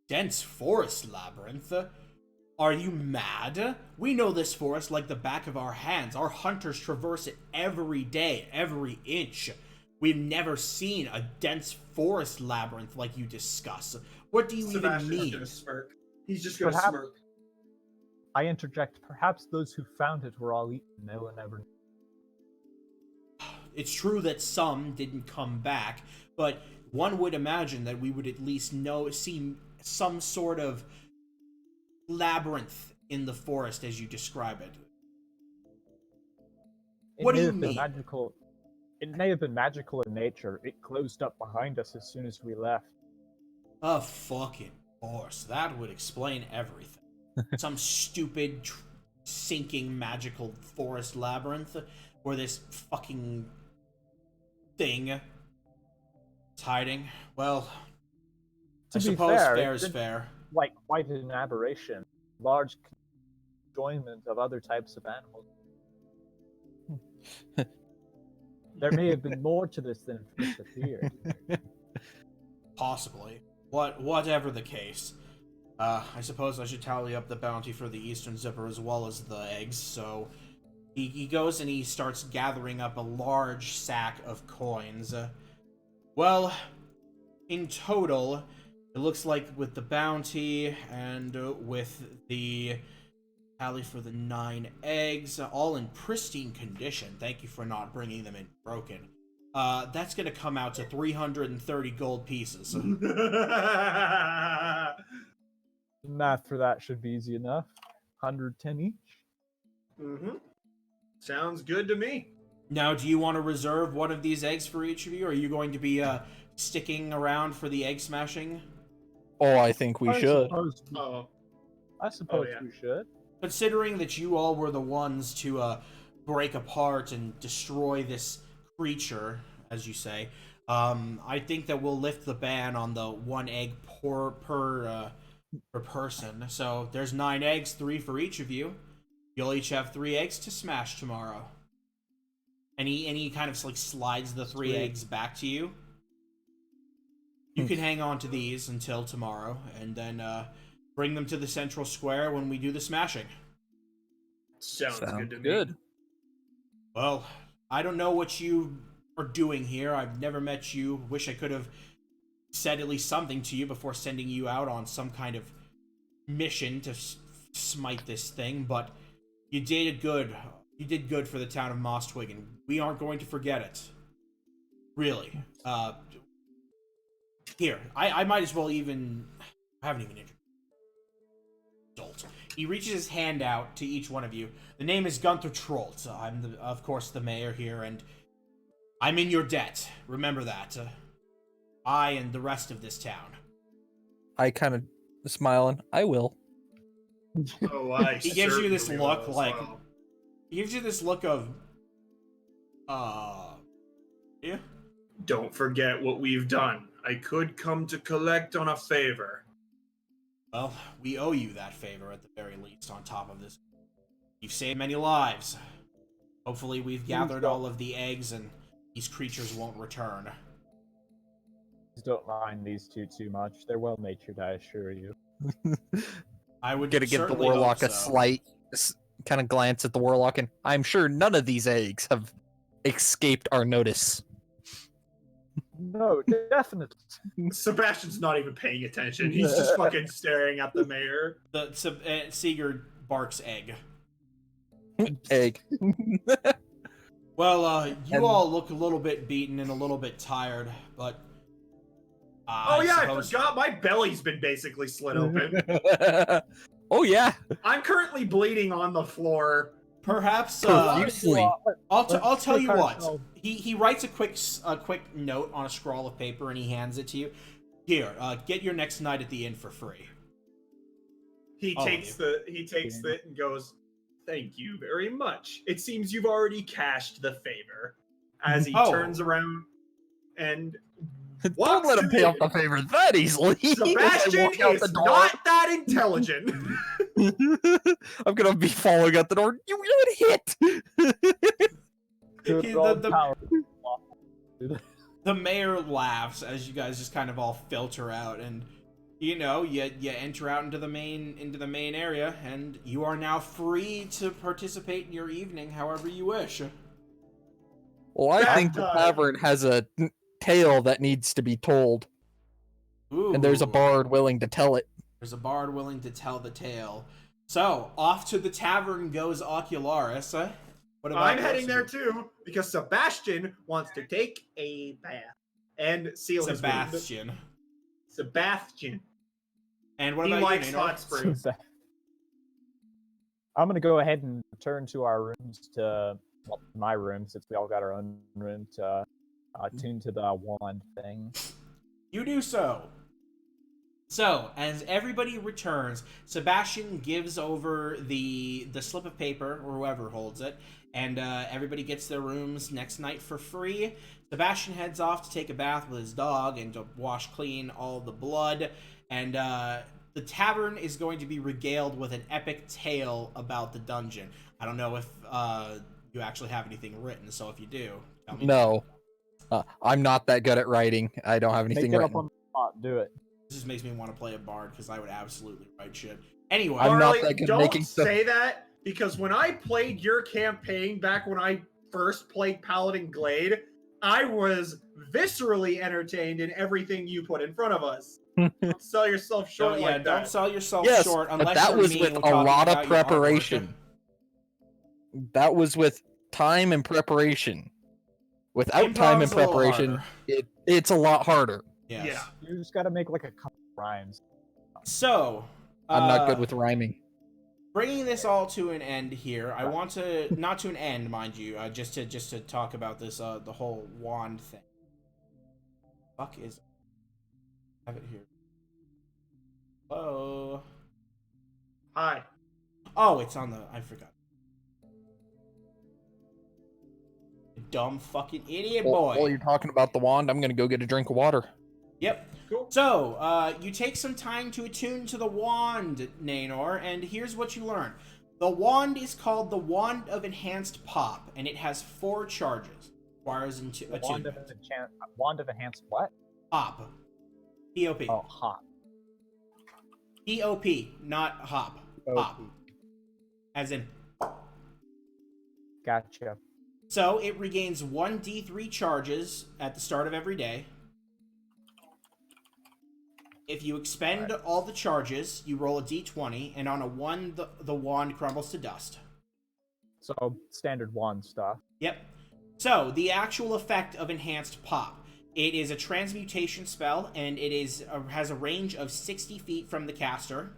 Dense forest labyrinth? Are you mad? We know this forest like the back of our hands. Our hunters traverse it every day, every inch. We've never seen a dense forest labyrinth like you discuss. What do you Sebastian's even gonna mean? smirk. He's just gonna Perhaps- smirk. I interject. Perhaps those who found it were all eaten. No one ever. It's true that some didn't come back, but one would imagine that we would at least see some sort of labyrinth in the forest as you describe it. What do you mean? Magical. It may have been magical in nature. It closed up behind us as soon as we left. Of fucking course. That would explain everything. Some stupid, sinking, magical forest labyrinth where this fucking thing is hiding. Well, I To be suppose fair, fair it is did- fair. Like quite an aberration. Large enjoyment of other types of animals. There may have been more to this than first appeared. Possibly. Whatever the case. I suppose I should tally up the bounty for the Eastern Zipper as well as the eggs, so... He goes and he starts gathering up a large sack of coins. Well, in total, it looks like with the bounty and with the tally for the 9 eggs, all in pristine condition. Thank you for not bringing them in broken. That's gonna come out to 330 gold pieces. The math for that should be easy enough. 110 each. Mm-hmm. Sounds good to me. Now, do you want to reserve one of these eggs for each of you, or are you going to be sticking around for the egg smashing? Oh, I think we should. I suppose yeah. we should. Considering that you all were the ones to break apart and destroy this creature, as you say, I think that we'll lift the ban on the 1 egg per person. So there's 9 eggs, 3 for each of you. You'll each have 3 eggs to smash tomorrow. And he kind of like slides the 3 eggs back to you. You can hang on to these until tomorrow, and then bring them to the central square when we do the smashing. Sounds good to me. Good. Well, I don't know what you are doing here. I've never met you. Wish I could have said at least something to you before sending you out on some kind of mission to smite this thing, but you did good. You did good for the town of Mostwig, and we aren't going to forget it. Really. Here, I might as well even... I haven't even introduced. He reaches his hand out to each one of you. The name is Gunther Trolt. I'm, of course, the mayor here, and I'm in your debt. Remember that. I and the rest of this town. I kind of smiling. I will. Oh, I He gives you this certainly look will as like... well. He gives you this look of... Yeah? Don't forget what we've done. I could come to collect on a favor. Well, we owe you that favor at the very least, on top of this. You've saved many lives. Hopefully we've gathered all of the eggs and these creatures won't return. Please don't mind these two too much. They're well-natured, I assure you. I would Gonna give the certainly warlock hope a so. slight kind of glance at the warlock, and I'm sure none of these eggs have escaped our notice. No, definitely. Sebastian's not even paying attention. He's just fucking staring at the mayor. Sigurd barks egg. Egg. Well, you And- all look a little bit beaten and a little bit tired, but... I suppose- forgot. My belly's been basically slit open. Oh yeah. I'm currently bleeding on the floor. Perhaps, Profusely. I'll tell take you what. ourselves- He writes a quick note on a scroll of paper and he hands it to you. Here, get your next night at the inn for free. He Oh, takes it and goes, "Thank you very much. It seems you've already cashed the favor." As he Oh. turns around and Don't walks let to him pay the off the favor that easily. As I Sebastian walk out is the door. not that intelligent. I'm gonna be following out the door. You got hit. Good He- old the- power. The mayor laughs as you guys just kind of all filter out, and you enter out into the main area, and you are now free to participate in your evening however you wish. Well, I That think the does. tavern has a tale that needs to be told, Ooh. and there's a bard willing to tell it. There's a bard willing to tell the tale. So, off to the tavern goes Ocularis. What about I'm the heading rest there of too because Sebastian wants to take a bath and you? seal his wound. Sebastian. Sebastian. And what He about likes you, hot Nanor? springs. I'm gonna go ahead and return to our rooms my room, since we all got our own room, to attune to the wand thing. You do so. So, as everybody returns, Sebastian gives over the slip of paper, or whoever holds it, and everybody gets their rooms next night for free. Sebastian heads off to take a bath with his dog and to wash clean all the blood, and the tavern is going to be regaled with an epic tale about the dungeon. I don't know if you actually have anything written, so if you do, tell me. No, I'm not that good at writing. I don't have anything Make it up written. on the spot. Do it. This just makes me want to play a bard, because I would absolutely write shit. Anyway, I'm not Marley, that good at don't making stuff. say that because when I played your campaign back when I first played Paladin Glade, I was viscerally entertained in everything you put in front of us. Don't sell yourself short like don't that. sell yourself Yes, short but unless that you're was mean with when a talking lot of about your artwork. preparation. That was with time and preparation. Without time and Improv's a little preparation, harder. it's a lot harder. Yes. Yeah. You just gotta make like a couple rhymes. So, I'm not good with rhyming. bringing this all to an end here, I want to not to an end, mind you, just to talk about this the whole wand thing. Fuck is I have it here. Hello. Hi. Oh, it's on the I forgot. Dumb fucking idiot boy. While you're talking about the wand, I'm gonna go get a drink of water. Yep. Cool. So, you take some time to attune to the wand, Nanor, and here's what you learn. The wand is called the Wand of Enhanced Pop, and it has 4 charges. Requires attunement. Wand of enhanced what? Pop. P-O-P. Oh, hop. P-O-P, not hop. Pop. As in... Gotcha. So, it regains 1d3 charges at the start of every day. If you expend all the charges, you roll a d20, and on a 1, the wand crumbles to dust. So, standard wand stuff. Yep. So, the actual effect of Enhanced Pop. It is a transmutation spell, and it has a range of 60 feet from the caster.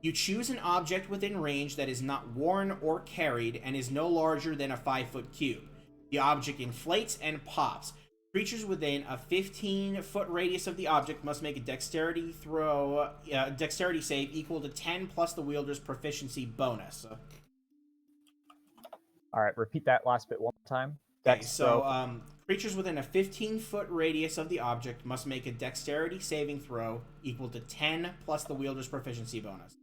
You choose an object within range that is not worn or carried and is no larger than a 5-foot cube. The object inflates and pops. Creatures within a 15-foot radius of the object must make a dexterity save equal to 10 plus the wielder's proficiency bonus. All right, repeat that last bit one more time. Okay, so creatures within a 15-foot radius of the object must make a dexterity saving throw equal to 10 plus the wielder's proficiency bonus.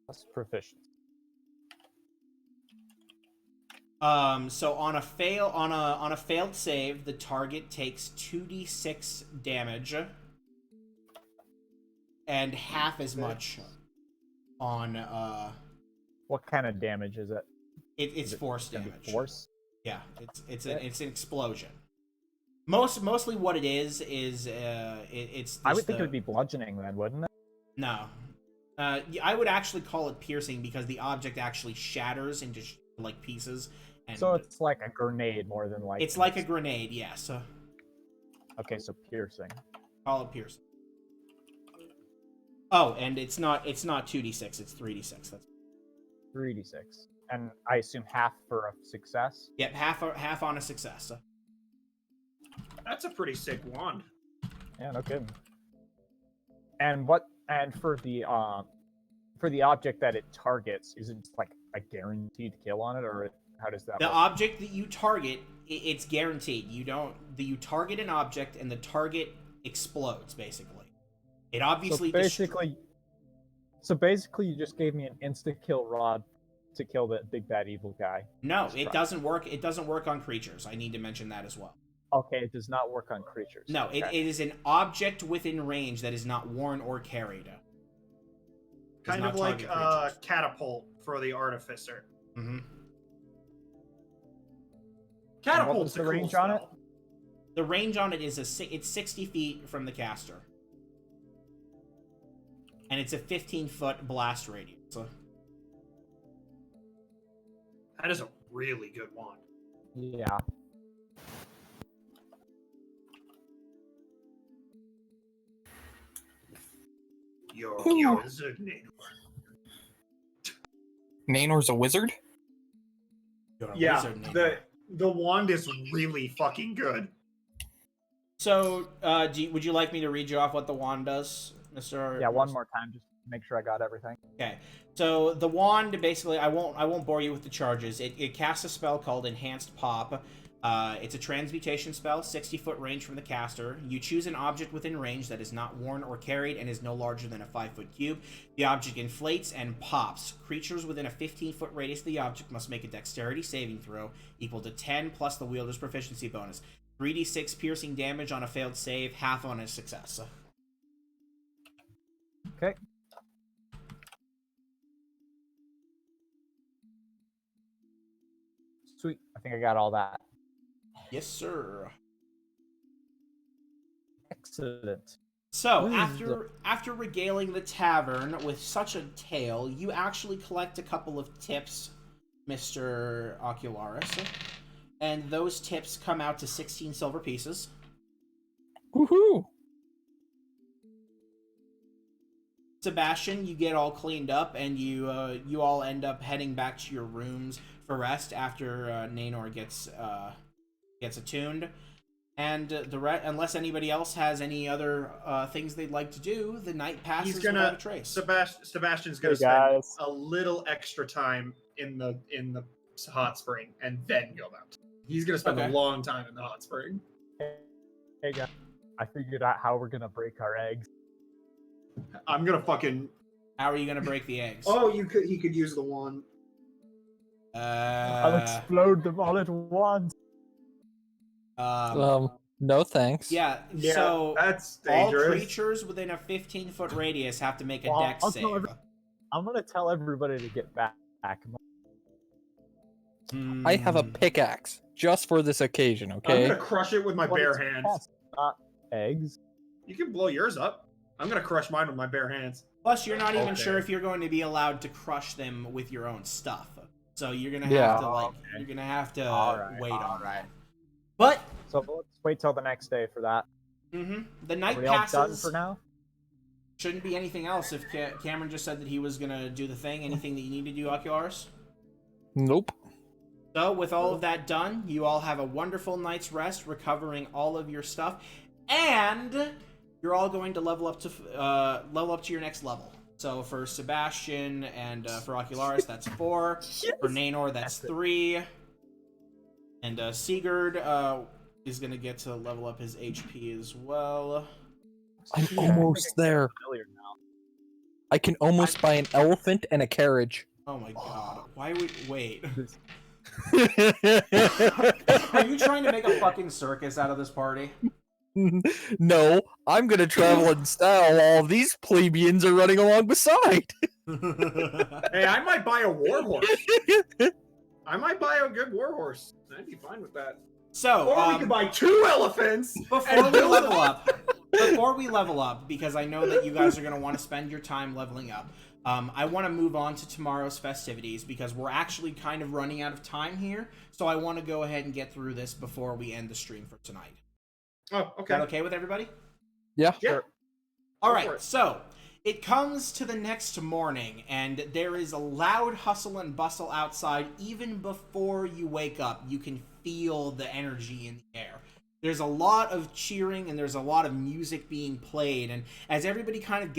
Plus proficiency. So on a failed save, the target takes 2d6 damage and half as much on What kind of damage is it? It's Is it force gonna be damage. Force? Yeah, it's an explosion. Mostly what it is it's I would think it would be bludgeoning then, wouldn't it? No. I would actually call it piercing because the object actually shatters into like pieces. And So it's like a grenade more than like. it's like a grenade, yes. Okay, so piercing. Call it piercing. Oh, and it's not 2d6, it's 3d6. That's 3d6, and I assume half for a success. yep, half on a success. That's a pretty sick wand. Yeah, no kidding. And for the object that it targets, is it like a guaranteed kill on it, or how does that The work? object that you target, it's guaranteed. You target an object and the target explodes basically. It obviously So basically, you just gave me an insta kill rod to kill the big bad evil guy. No, it doesn't work. It doesn't work on creatures. I need to mention that as well. Okay, it does not work on creatures. No, okay. it is an object within range that is not worn or carried. Kind of like a catapult for the artificer. Mm-hmm. Catapult's the a cool range on it? spell. The range on it is it's 60 feet from the caster, and it's a 15-foot blast radius. So That is a really good wand. Yeah. You're Ooh. a wizard, Nanor. Nanor's a wizard? you're a Yeah, wizard, Nathan. the wand is really fucking good. So, would you like me to read you off what the wand does, Mr. Yeah, one more time, just to make sure I got everything. Okay. So the wand basically, I won't bore you with the charges. It casts a spell called Enhanced Pop. It's a transmutation spell, 60-foot range from the caster. You choose an object within range that is not worn or carried and is no larger than a 5-foot cube. The object inflates and pops. Creatures within a 15-foot radius of the object must make a dexterity saving throw equal to 10 plus the wielder's proficiency bonus. 3d6 piercing damage on a failed save, half on a success. Okay. Sweet. I think I got all that. Yes, sir. Excellent. So, after regaling the tavern with such a tale, you actually collect a couple of tips, Mr. Ocularis. And those tips come out to 16 silver pieces. Woohoo! Sebastian, you get all cleaned up, and you all end up heading back to your rooms for rest after Nanor gets attuned. And unless anybody else has any other things they'd like to do, the night passes without a trace. Sebastian's gonna spend a little extra time in the hot spring and then go out. He's gonna spend a long time in the hot spring. Hey guys, I figured out how we're gonna break our eggs. I'm gonna fucking. How are you gonna break the eggs? Oh, he could use the wand. I'll explode them all at once. No thanks. Yeah, Yeah, so that's dangerous. all creatures within a 15-foot radius have to make a dex save. I'm gonna tell everybody to get back. I have a pickaxe just for this occasion, okay? I'm gonna crush it with my bare hands. Tests, not eggs. You can blow yours up. I'm gonna crush mine with my bare hands. Plus, you're not even sure if you're going to be allowed to crush them with your own stuff. So you're gonna have you're gonna have to wait on that. But so let's wait till the next day for that. The night Are we all passes. done for now? Shouldn't be anything else. If Cameron just said that he was gonna do the thing, anything that you need to do, Ocularis? Nope. So with all of that done, you all have a wonderful night's rest, recovering all of your stuff, and you're all going to level up to your next level. So for Sebastian and for Ocularis, that's 4. Yes! For Nanor, that's 3. And Sigurd is going to get to level up his HP as well. I'm almost there. I can almost buy an elephant and a carriage. Oh my god. Why would... Wait. Are you trying to make a fucking circus out of this party? No, I'm gonna travel in style while these plebeians are running along beside. Hey, I might buy a warhorse. I might buy a good warhorse. I'd be fine with that. So, or we could buy 2 elephants before we level up, because I know that you guys are gonna want to spend your time leveling up. I want to move on to tomorrow's festivities because we're actually kind of running out of time here. So I want to go ahead and get through this before we end the stream for tonight. Oh, okay. Is that okay with everybody? Yeah. Sure. All right, so it comes to the next morning, and there is a loud hustle and bustle outside. Even before you wake up, you can feel the energy in the air. There's a lot of cheering, and there's a lot of music being played, and as everybody kind of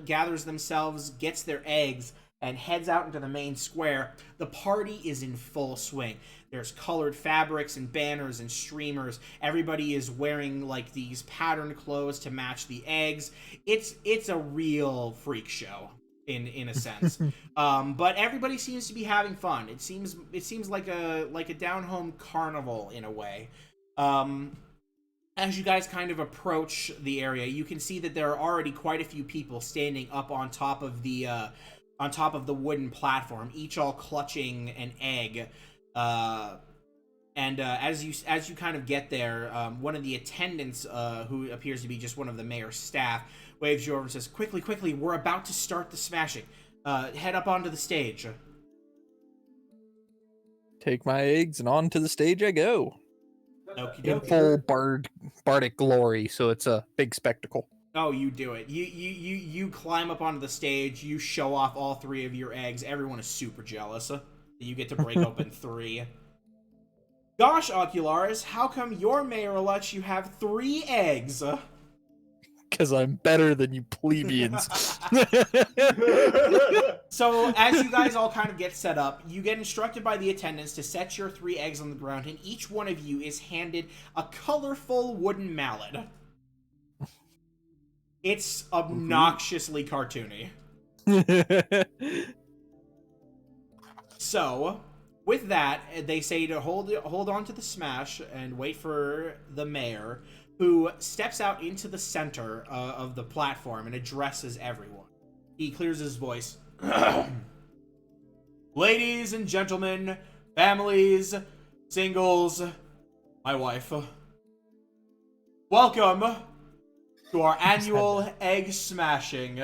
gathers themselves, gets their eggs, and heads out into the main square, the party is in full swing. There's colored fabrics and banners and streamers. Everybody is wearing like these patterned clothes to match the eggs. It's a real freak show in a sense. But everybody seems to be having fun. It seems like a down home carnival in a way. As you guys kind of approach the area, you can see that there are already quite a few people standing up on top of the wooden platform, each all clutching an egg. As you kind of get there, one of the attendants, who appears to be just one of the mayor's staff, waves you over and says, Quickly, we're about to start the smashing. Head up onto the stage." Take my eggs and onto the stage I go. In Okey-dokey. full bardic glory, so it's a big spectacle. Oh, you do it. You climb up onto the stage, you show off all 3 of your eggs. Everyone is super jealous. You get to break open 3. Gosh, Ocularis, how come your mayor lets you have 3 eggs? Because I'm better than you plebeians. So, as you guys all kind of get set up, you get instructed by the attendants to set your 3 eggs on the ground, and each one of you is handed a colorful wooden mallet. It's obnoxiously cartoony. So, with that, they say to hold on to the smash and wait for the mayor, who steps out into the center of the platform and addresses everyone. He clears his voice. Ladies and gentlemen, families, singles, my wife. Welcome to our annual egg smashing.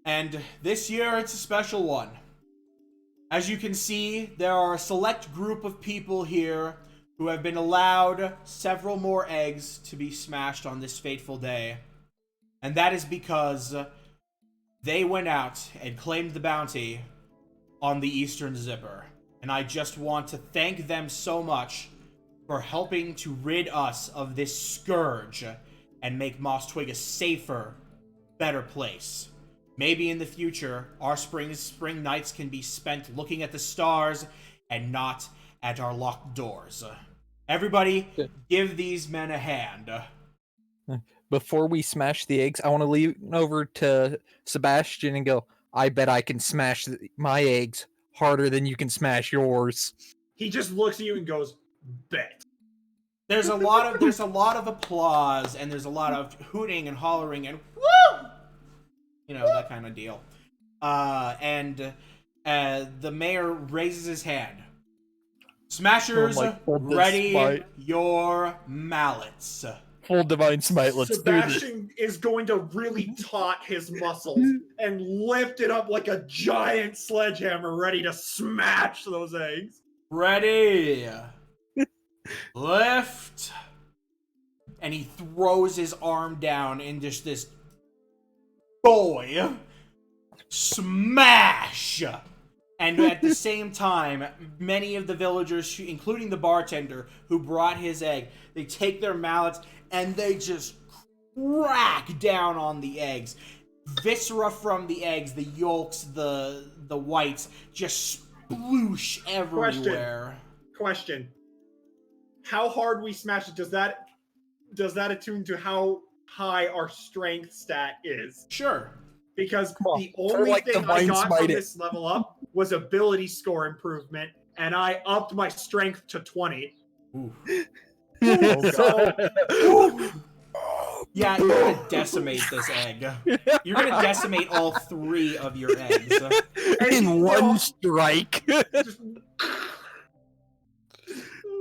And this year it's a special one. As you can see, there are a select group of people here who have been allowed several more eggs to be smashed on this fateful day. And that is because they went out and claimed the bounty on the Eastern Zipper. And I just want to thank them so much for helping to rid us of this scourge and make Moss Twig a safer, better place. Maybe in the future, our spring nights can be spent looking at the stars and not at our locked doors. Everybody, give these men a hand. Before we smash the eggs, I want to lean over to Sebastian and go, I bet I can smash my eggs harder than you can smash yours. He just looks at you and goes, bet. There's a lot of applause, and there's a lot of hooting and hollering and woo! You know, that kind of deal. And the mayor raises his hand. Smashers, ready your mallets. Full divine smite, let's do this. Sebastian is going to really taut his muscles and lift it up like a giant sledgehammer ready to smash those eggs. Ready. Lift. And he throws his arm down in just this boy. Smash! And at the same time, many of the villagers, including the bartender who brought his egg, they take their mallets and they just crack down on the eggs. Viscera from the eggs, the yolks, the whites, just sploosh everywhere. Question. How hard we smash it, does that attune to how high our strength stat is? Sure. Because the only thing I got from this level up was ability score improvement, and I upped my strength to 20. Ooh. So, yeah, you're gonna decimate this egg. You're gonna decimate all 3 of your eggs. In one strike. Yes.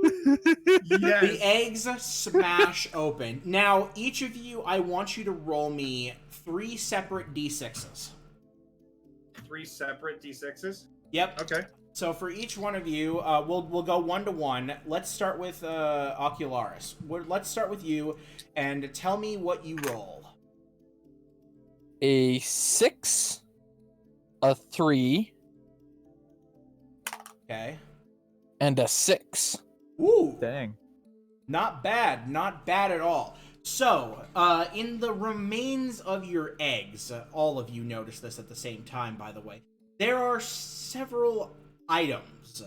The eggs smash open. Now, each of you, I want you to roll me 3 separate d6s. 3 separate d6s? Yep. Okay. So for each one of you, we'll go 1-to-1. Let's start with Ocularis. Let's start with you, and tell me what you roll. A 6, a 3, Okay. and a 6. Ooh. Dang. Not bad. Not bad at all. So, in the remains of your eggs, all of you notice this at the same time, by the way, there are several items.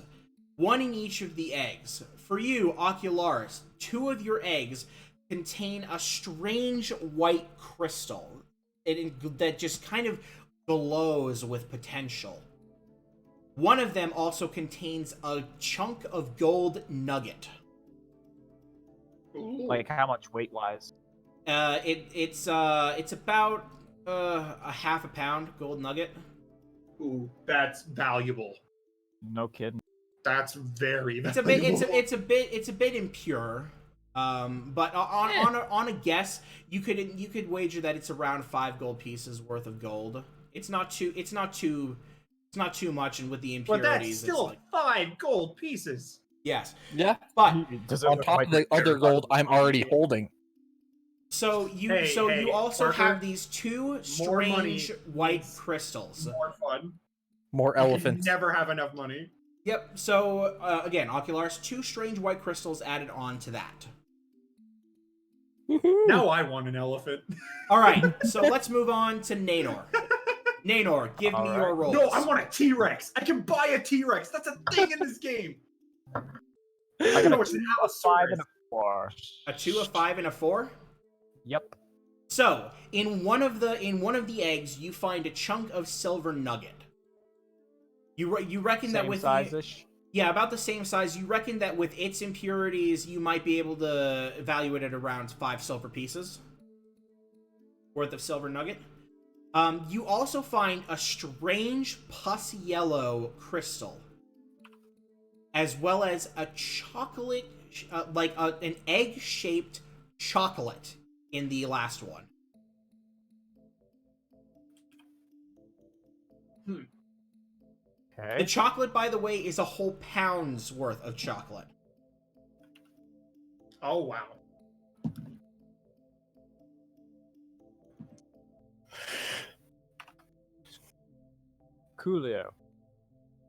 One in each of the eggs. For you, Ocularis, 2 of your eggs contain a strange white crystal that just kind of glows with potential. One of them also contains a chunk of gold nugget. Ooh. Like how much weight wise? It's about a half a pound gold nugget. Ooh, that's valuable. No kidding. That's very It's valuable. a bit impure. But on a guess, you could wager that it's around 5 gold pieces worth of gold. It's not too much, and with the impurities, But that's still it's like, 5 gold pieces. yes. Yeah. But On top of the other gold I'm already holding. so you also Parker, have these 2 strange white crystals. More fun. More You can elephants. never have enough money. Yep. So again, Ocularis, 2 strange white crystals added on to that. Now I want an elephant. All right. So let's move on to Nanor. Nanor, give me your rolls. No, I want a T-Rex. I can buy a T-Rex. That's a thing in this game. I got know a it's an 2, a 5, and Allosaurus. a 4. A 2, a 5, and a 4. Yep. So in one of the eggs, you find a chunk of silver nugget. You reckon that Same with size-ish. yeah, about the same size. You reckon that with its impurities, you might be able to evaluate it around 5 silver pieces worth of silver nugget. You also find a strange pus yellow crystal, as well as a chocolate, an egg-shaped chocolate in the last one. Okay. The chocolate, by the way, is a whole pound's worth of chocolate. Oh wow. Coolio.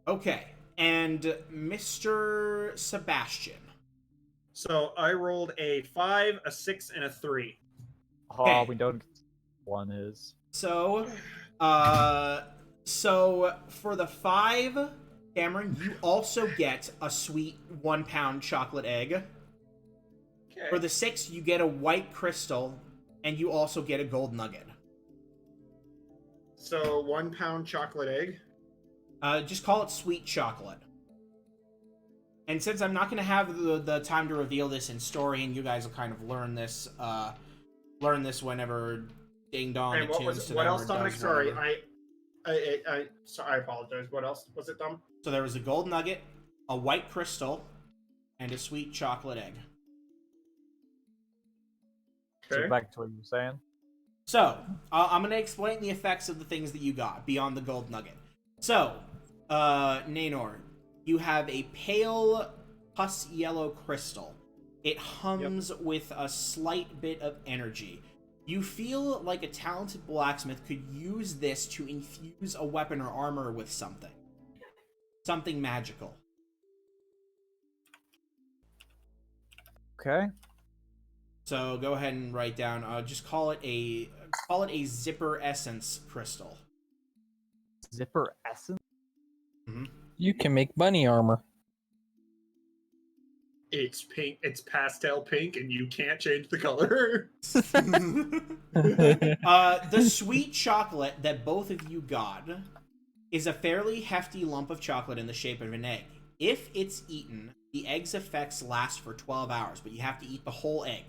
Okay, and Mr. Sebastian. So I rolled a 5, a 6, and a 3. Oh, Okay. we don't. One is. So for the 5, Cameron, you also get a sweet 1 pound chocolate egg. Okay. For the 6, you get a white crystal, and you also get a gold nugget. So 1 pound chocolate egg. Just call it sweet chocolate. And since I'm not going to have the time to reveal this in story, and you guys will kind of learn this whenever Ding Dong And what attunes was to what them else, or Dominic? does Sorry, whatever. I apologize. What else was it, Dom? So there was a gold nugget, a white crystal, and a sweet chocolate egg. Okay. So back to what you were saying. So, I'm going to explain the effects of the things that you got beyond the gold nugget. So, Naynor, you have a pale pus yellow crystal. It hums with a slight bit of energy. You feel like a talented blacksmith could use this to infuse a weapon or armor with something. Something magical. Okay. So go ahead and write down. Just call it a zipper essence crystal. Zipper essence. You can make bunny armor. It's pink. It's pastel pink, and you can't change the color. The sweet chocolate that both of you got is a fairly hefty lump of chocolate in the shape of an egg. If it's eaten, the egg's effects last for 12 hours, but you have to eat the whole egg.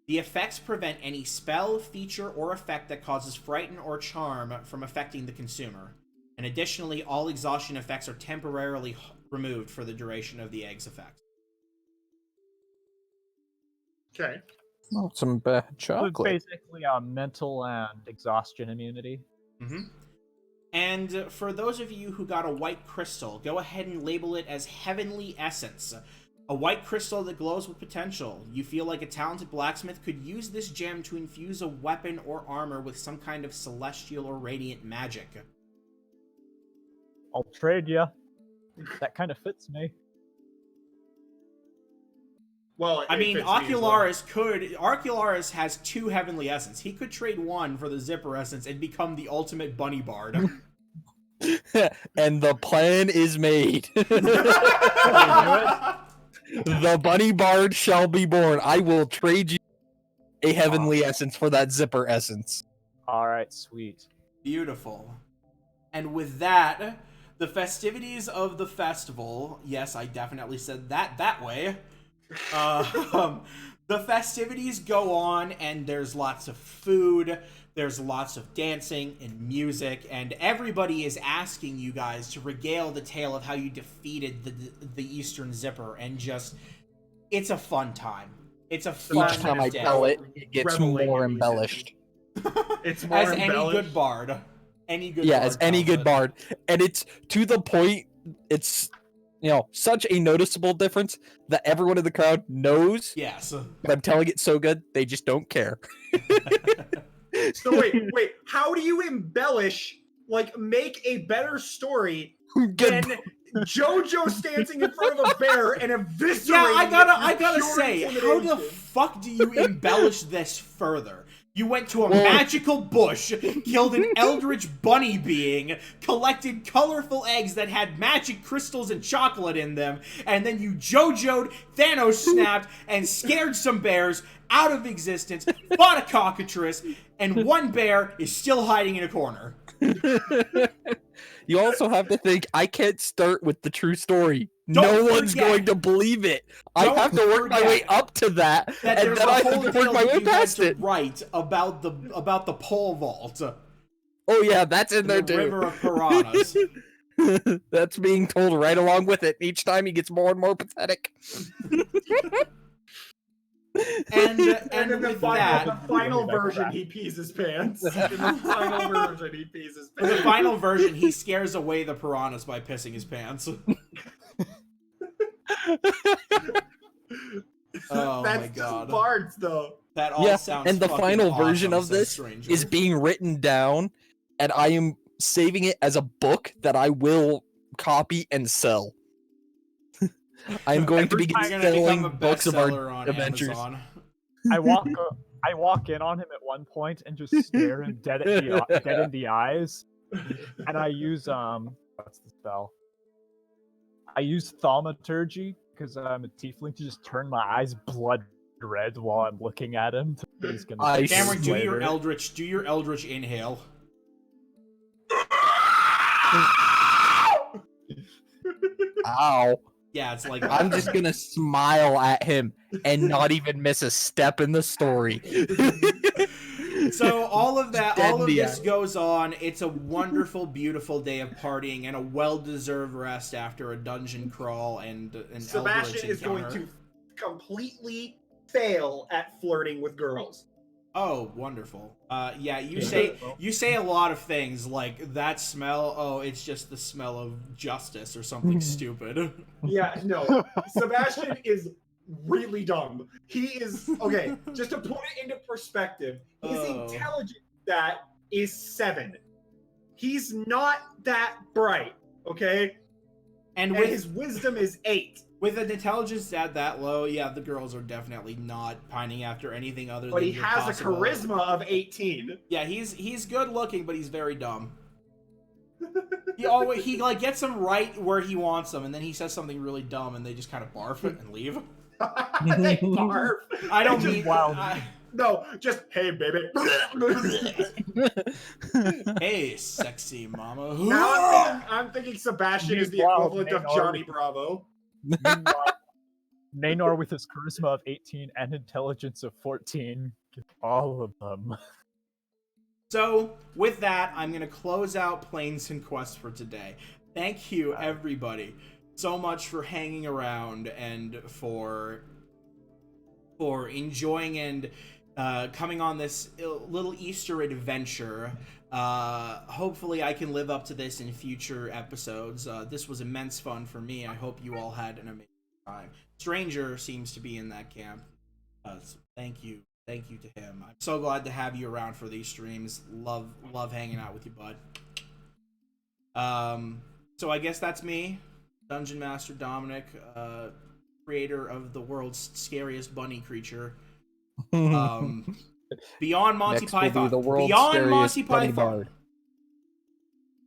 The effects prevent any spell, feature, or effect that causes frighten or charm from affecting the consumer. And additionally, all exhaustion effects are temporarily removed for the duration of the egg's effect. Okay. Oh, some bad So it's chocolate. basically mental and exhaustion immunity. Mm-hmm. And for those of you who got a white crystal, go ahead and label it as Heavenly Essence. A white crystal that glows with potential. You feel like a talented blacksmith could use this gem to infuse a weapon or armor with some kind of celestial or radiant magic. I'll trade you. That kind of fits me. Well, I mean, it fits me as well. Arcularis has 2 Heavenly Essence. He could trade 1 for the Zipper Essence and become the ultimate bunny bard. And the plan is made. The bunny bard shall be born. I will trade you a heavenly essence for that zipper essence. All right, sweet. Beautiful. And with that, the festivities of the festival, yes, I definitely said that way. The festivities go on, and there's lots of food, there's lots of dancing and music, and everybody is asking you guys to regale the tale of how you defeated the Eastern Zipper, and just, it's a fun time. It's a fun Each time I day. tell it, it gets Reveling more in music. embellished. It's more As any embellished. good bard. Any good Yeah, bard as any tells good it. bard. And it's to the point, it's, such a noticeable difference that everyone in the crowd knows, Yes. but I'm telling it so good, they just don't care. So wait. How do you embellish? Like, make a better story Good. than JoJo standing in front of a bear and eviscerating. Yeah, I it with gotta pure say, how the intimidation? fuck do you embellish this further? You went to a Well- magical bush, killed an eldritch bunny being, collected colorful eggs that had magic crystals and chocolate in them, and then you JoJo'd, Thanos snapped, and scared some bears out of existence, fought a cockatrice, and one bear is still hiding in a corner. You also have to think, I can't start with the true story. Don't No one's forget- going to believe it. I don't have to work my forget way up to that, That and there's then a I whole have to deal work my that way you had past to it. write about the pole vault. Oh yeah, that's in The there too. river of piranhas. That's being told right along with it. Each time he gets more and more pathetic. And And in the with final, that, the final Really version, backtrack. he pees his pants. In the final version, he pees his for the pants. final version, he scares away the piranhas by pissing his pants. Oh That's my just god. bards, though. That all Yeah, sounds and the fucking final awesome, version of says this Stranger. is being written down, and I am saving it as a book that I will copy and sell. I'm going to Every be You're gonna become a selling books of our bestseller on adventures. Amazon. I walk in on him at one point and just stare him dead in the eyes, and I use what's the spell? I use thaumaturgy because I'm a tiefling to just turn my eyes blood red while I'm looking at him. He's gonna I Cameron, do your later. eldritch inhale. Ow. Yeah, it's like I'm just gonna smile at him and not even miss a step in the story. So all of that, Dead all in of the this eye. goes on. It's a wonderful, beautiful day of partying and a well-deserved rest after a dungeon crawl and an Sebastian eldritch is going encounter. to completely fail at flirting with girls. Oh, wonderful. Yeah, you say a lot of things like that smell. Oh, it's just the smell of justice or something stupid. Yeah, no. Sebastian is really dumb. He is okay. Just to put it into perspective, his Oh. intelligence stat is 7. He's not that bright. Okay, And and with his wisdom is 8. with an intelligence at that low, yeah, the girls are definitely not pining after anything other But than he your has possible- a charisma of 18. Yeah, he's good looking, but he's very dumb. He like gets them right where he wants them, and then he says something really dumb, and they just kind of barf it and leave. They barf. I don't Just mean wow. No, just hey, baby. Hey, sexy mama. Now I'm thinking Sebastian is the Meanwhile, equivalent of Maynard Johnny with- Bravo. Meanwhile, Naynor with his charisma of 18 and intelligence of 14, get all of them. So, with that, I'm going to close out Planes and Quests for today. Thank you, everybody, so much for hanging around and for enjoying and coming on this little Easter adventure. Hopefully, I can live up to this in future episodes. This was immense fun for me. I hope you all had an amazing time. Stranger seems to be in that camp. So thank you. Thank you to him. I'm so glad to have you around for these streams. Love hanging out with you, bud. So I guess that's me, Dungeon Master Dominic, creator of the world's scariest bunny creature. Beyond Monty Next will Python. be the world's Beyond scariest Monty bunny Python. bard.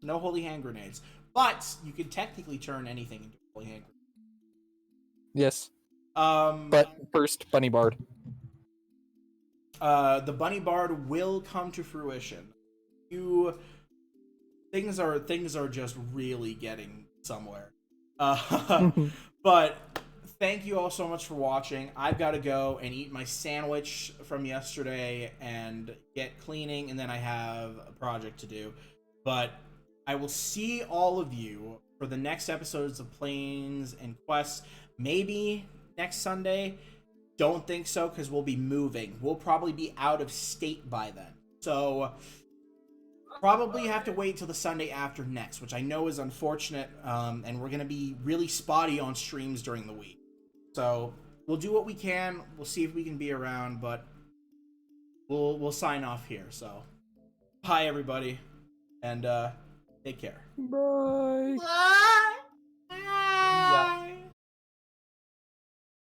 No holy hand grenades. But you can technically turn anything into a holy hand Yes, grenade. but first, bunny bard. The bunny bard will come to fruition. Things are just really getting somewhere. But thank you all so much for watching. I've got to go and eat my sandwich from yesterday and get cleaning, and then I have a project to do. But I will see all of you for the next episodes of Planes and Quests. Maybe next Sunday. Don't think so, because we'll be moving. We'll probably be out of state by then. So, probably have to wait till the Sunday after next, which I know is unfortunate, and we're going to be really spotty on streams during the week. So, we'll do what we can. We'll see if we can be around, but we'll sign off here. So, bye, everybody, and take care. Bye. Ah!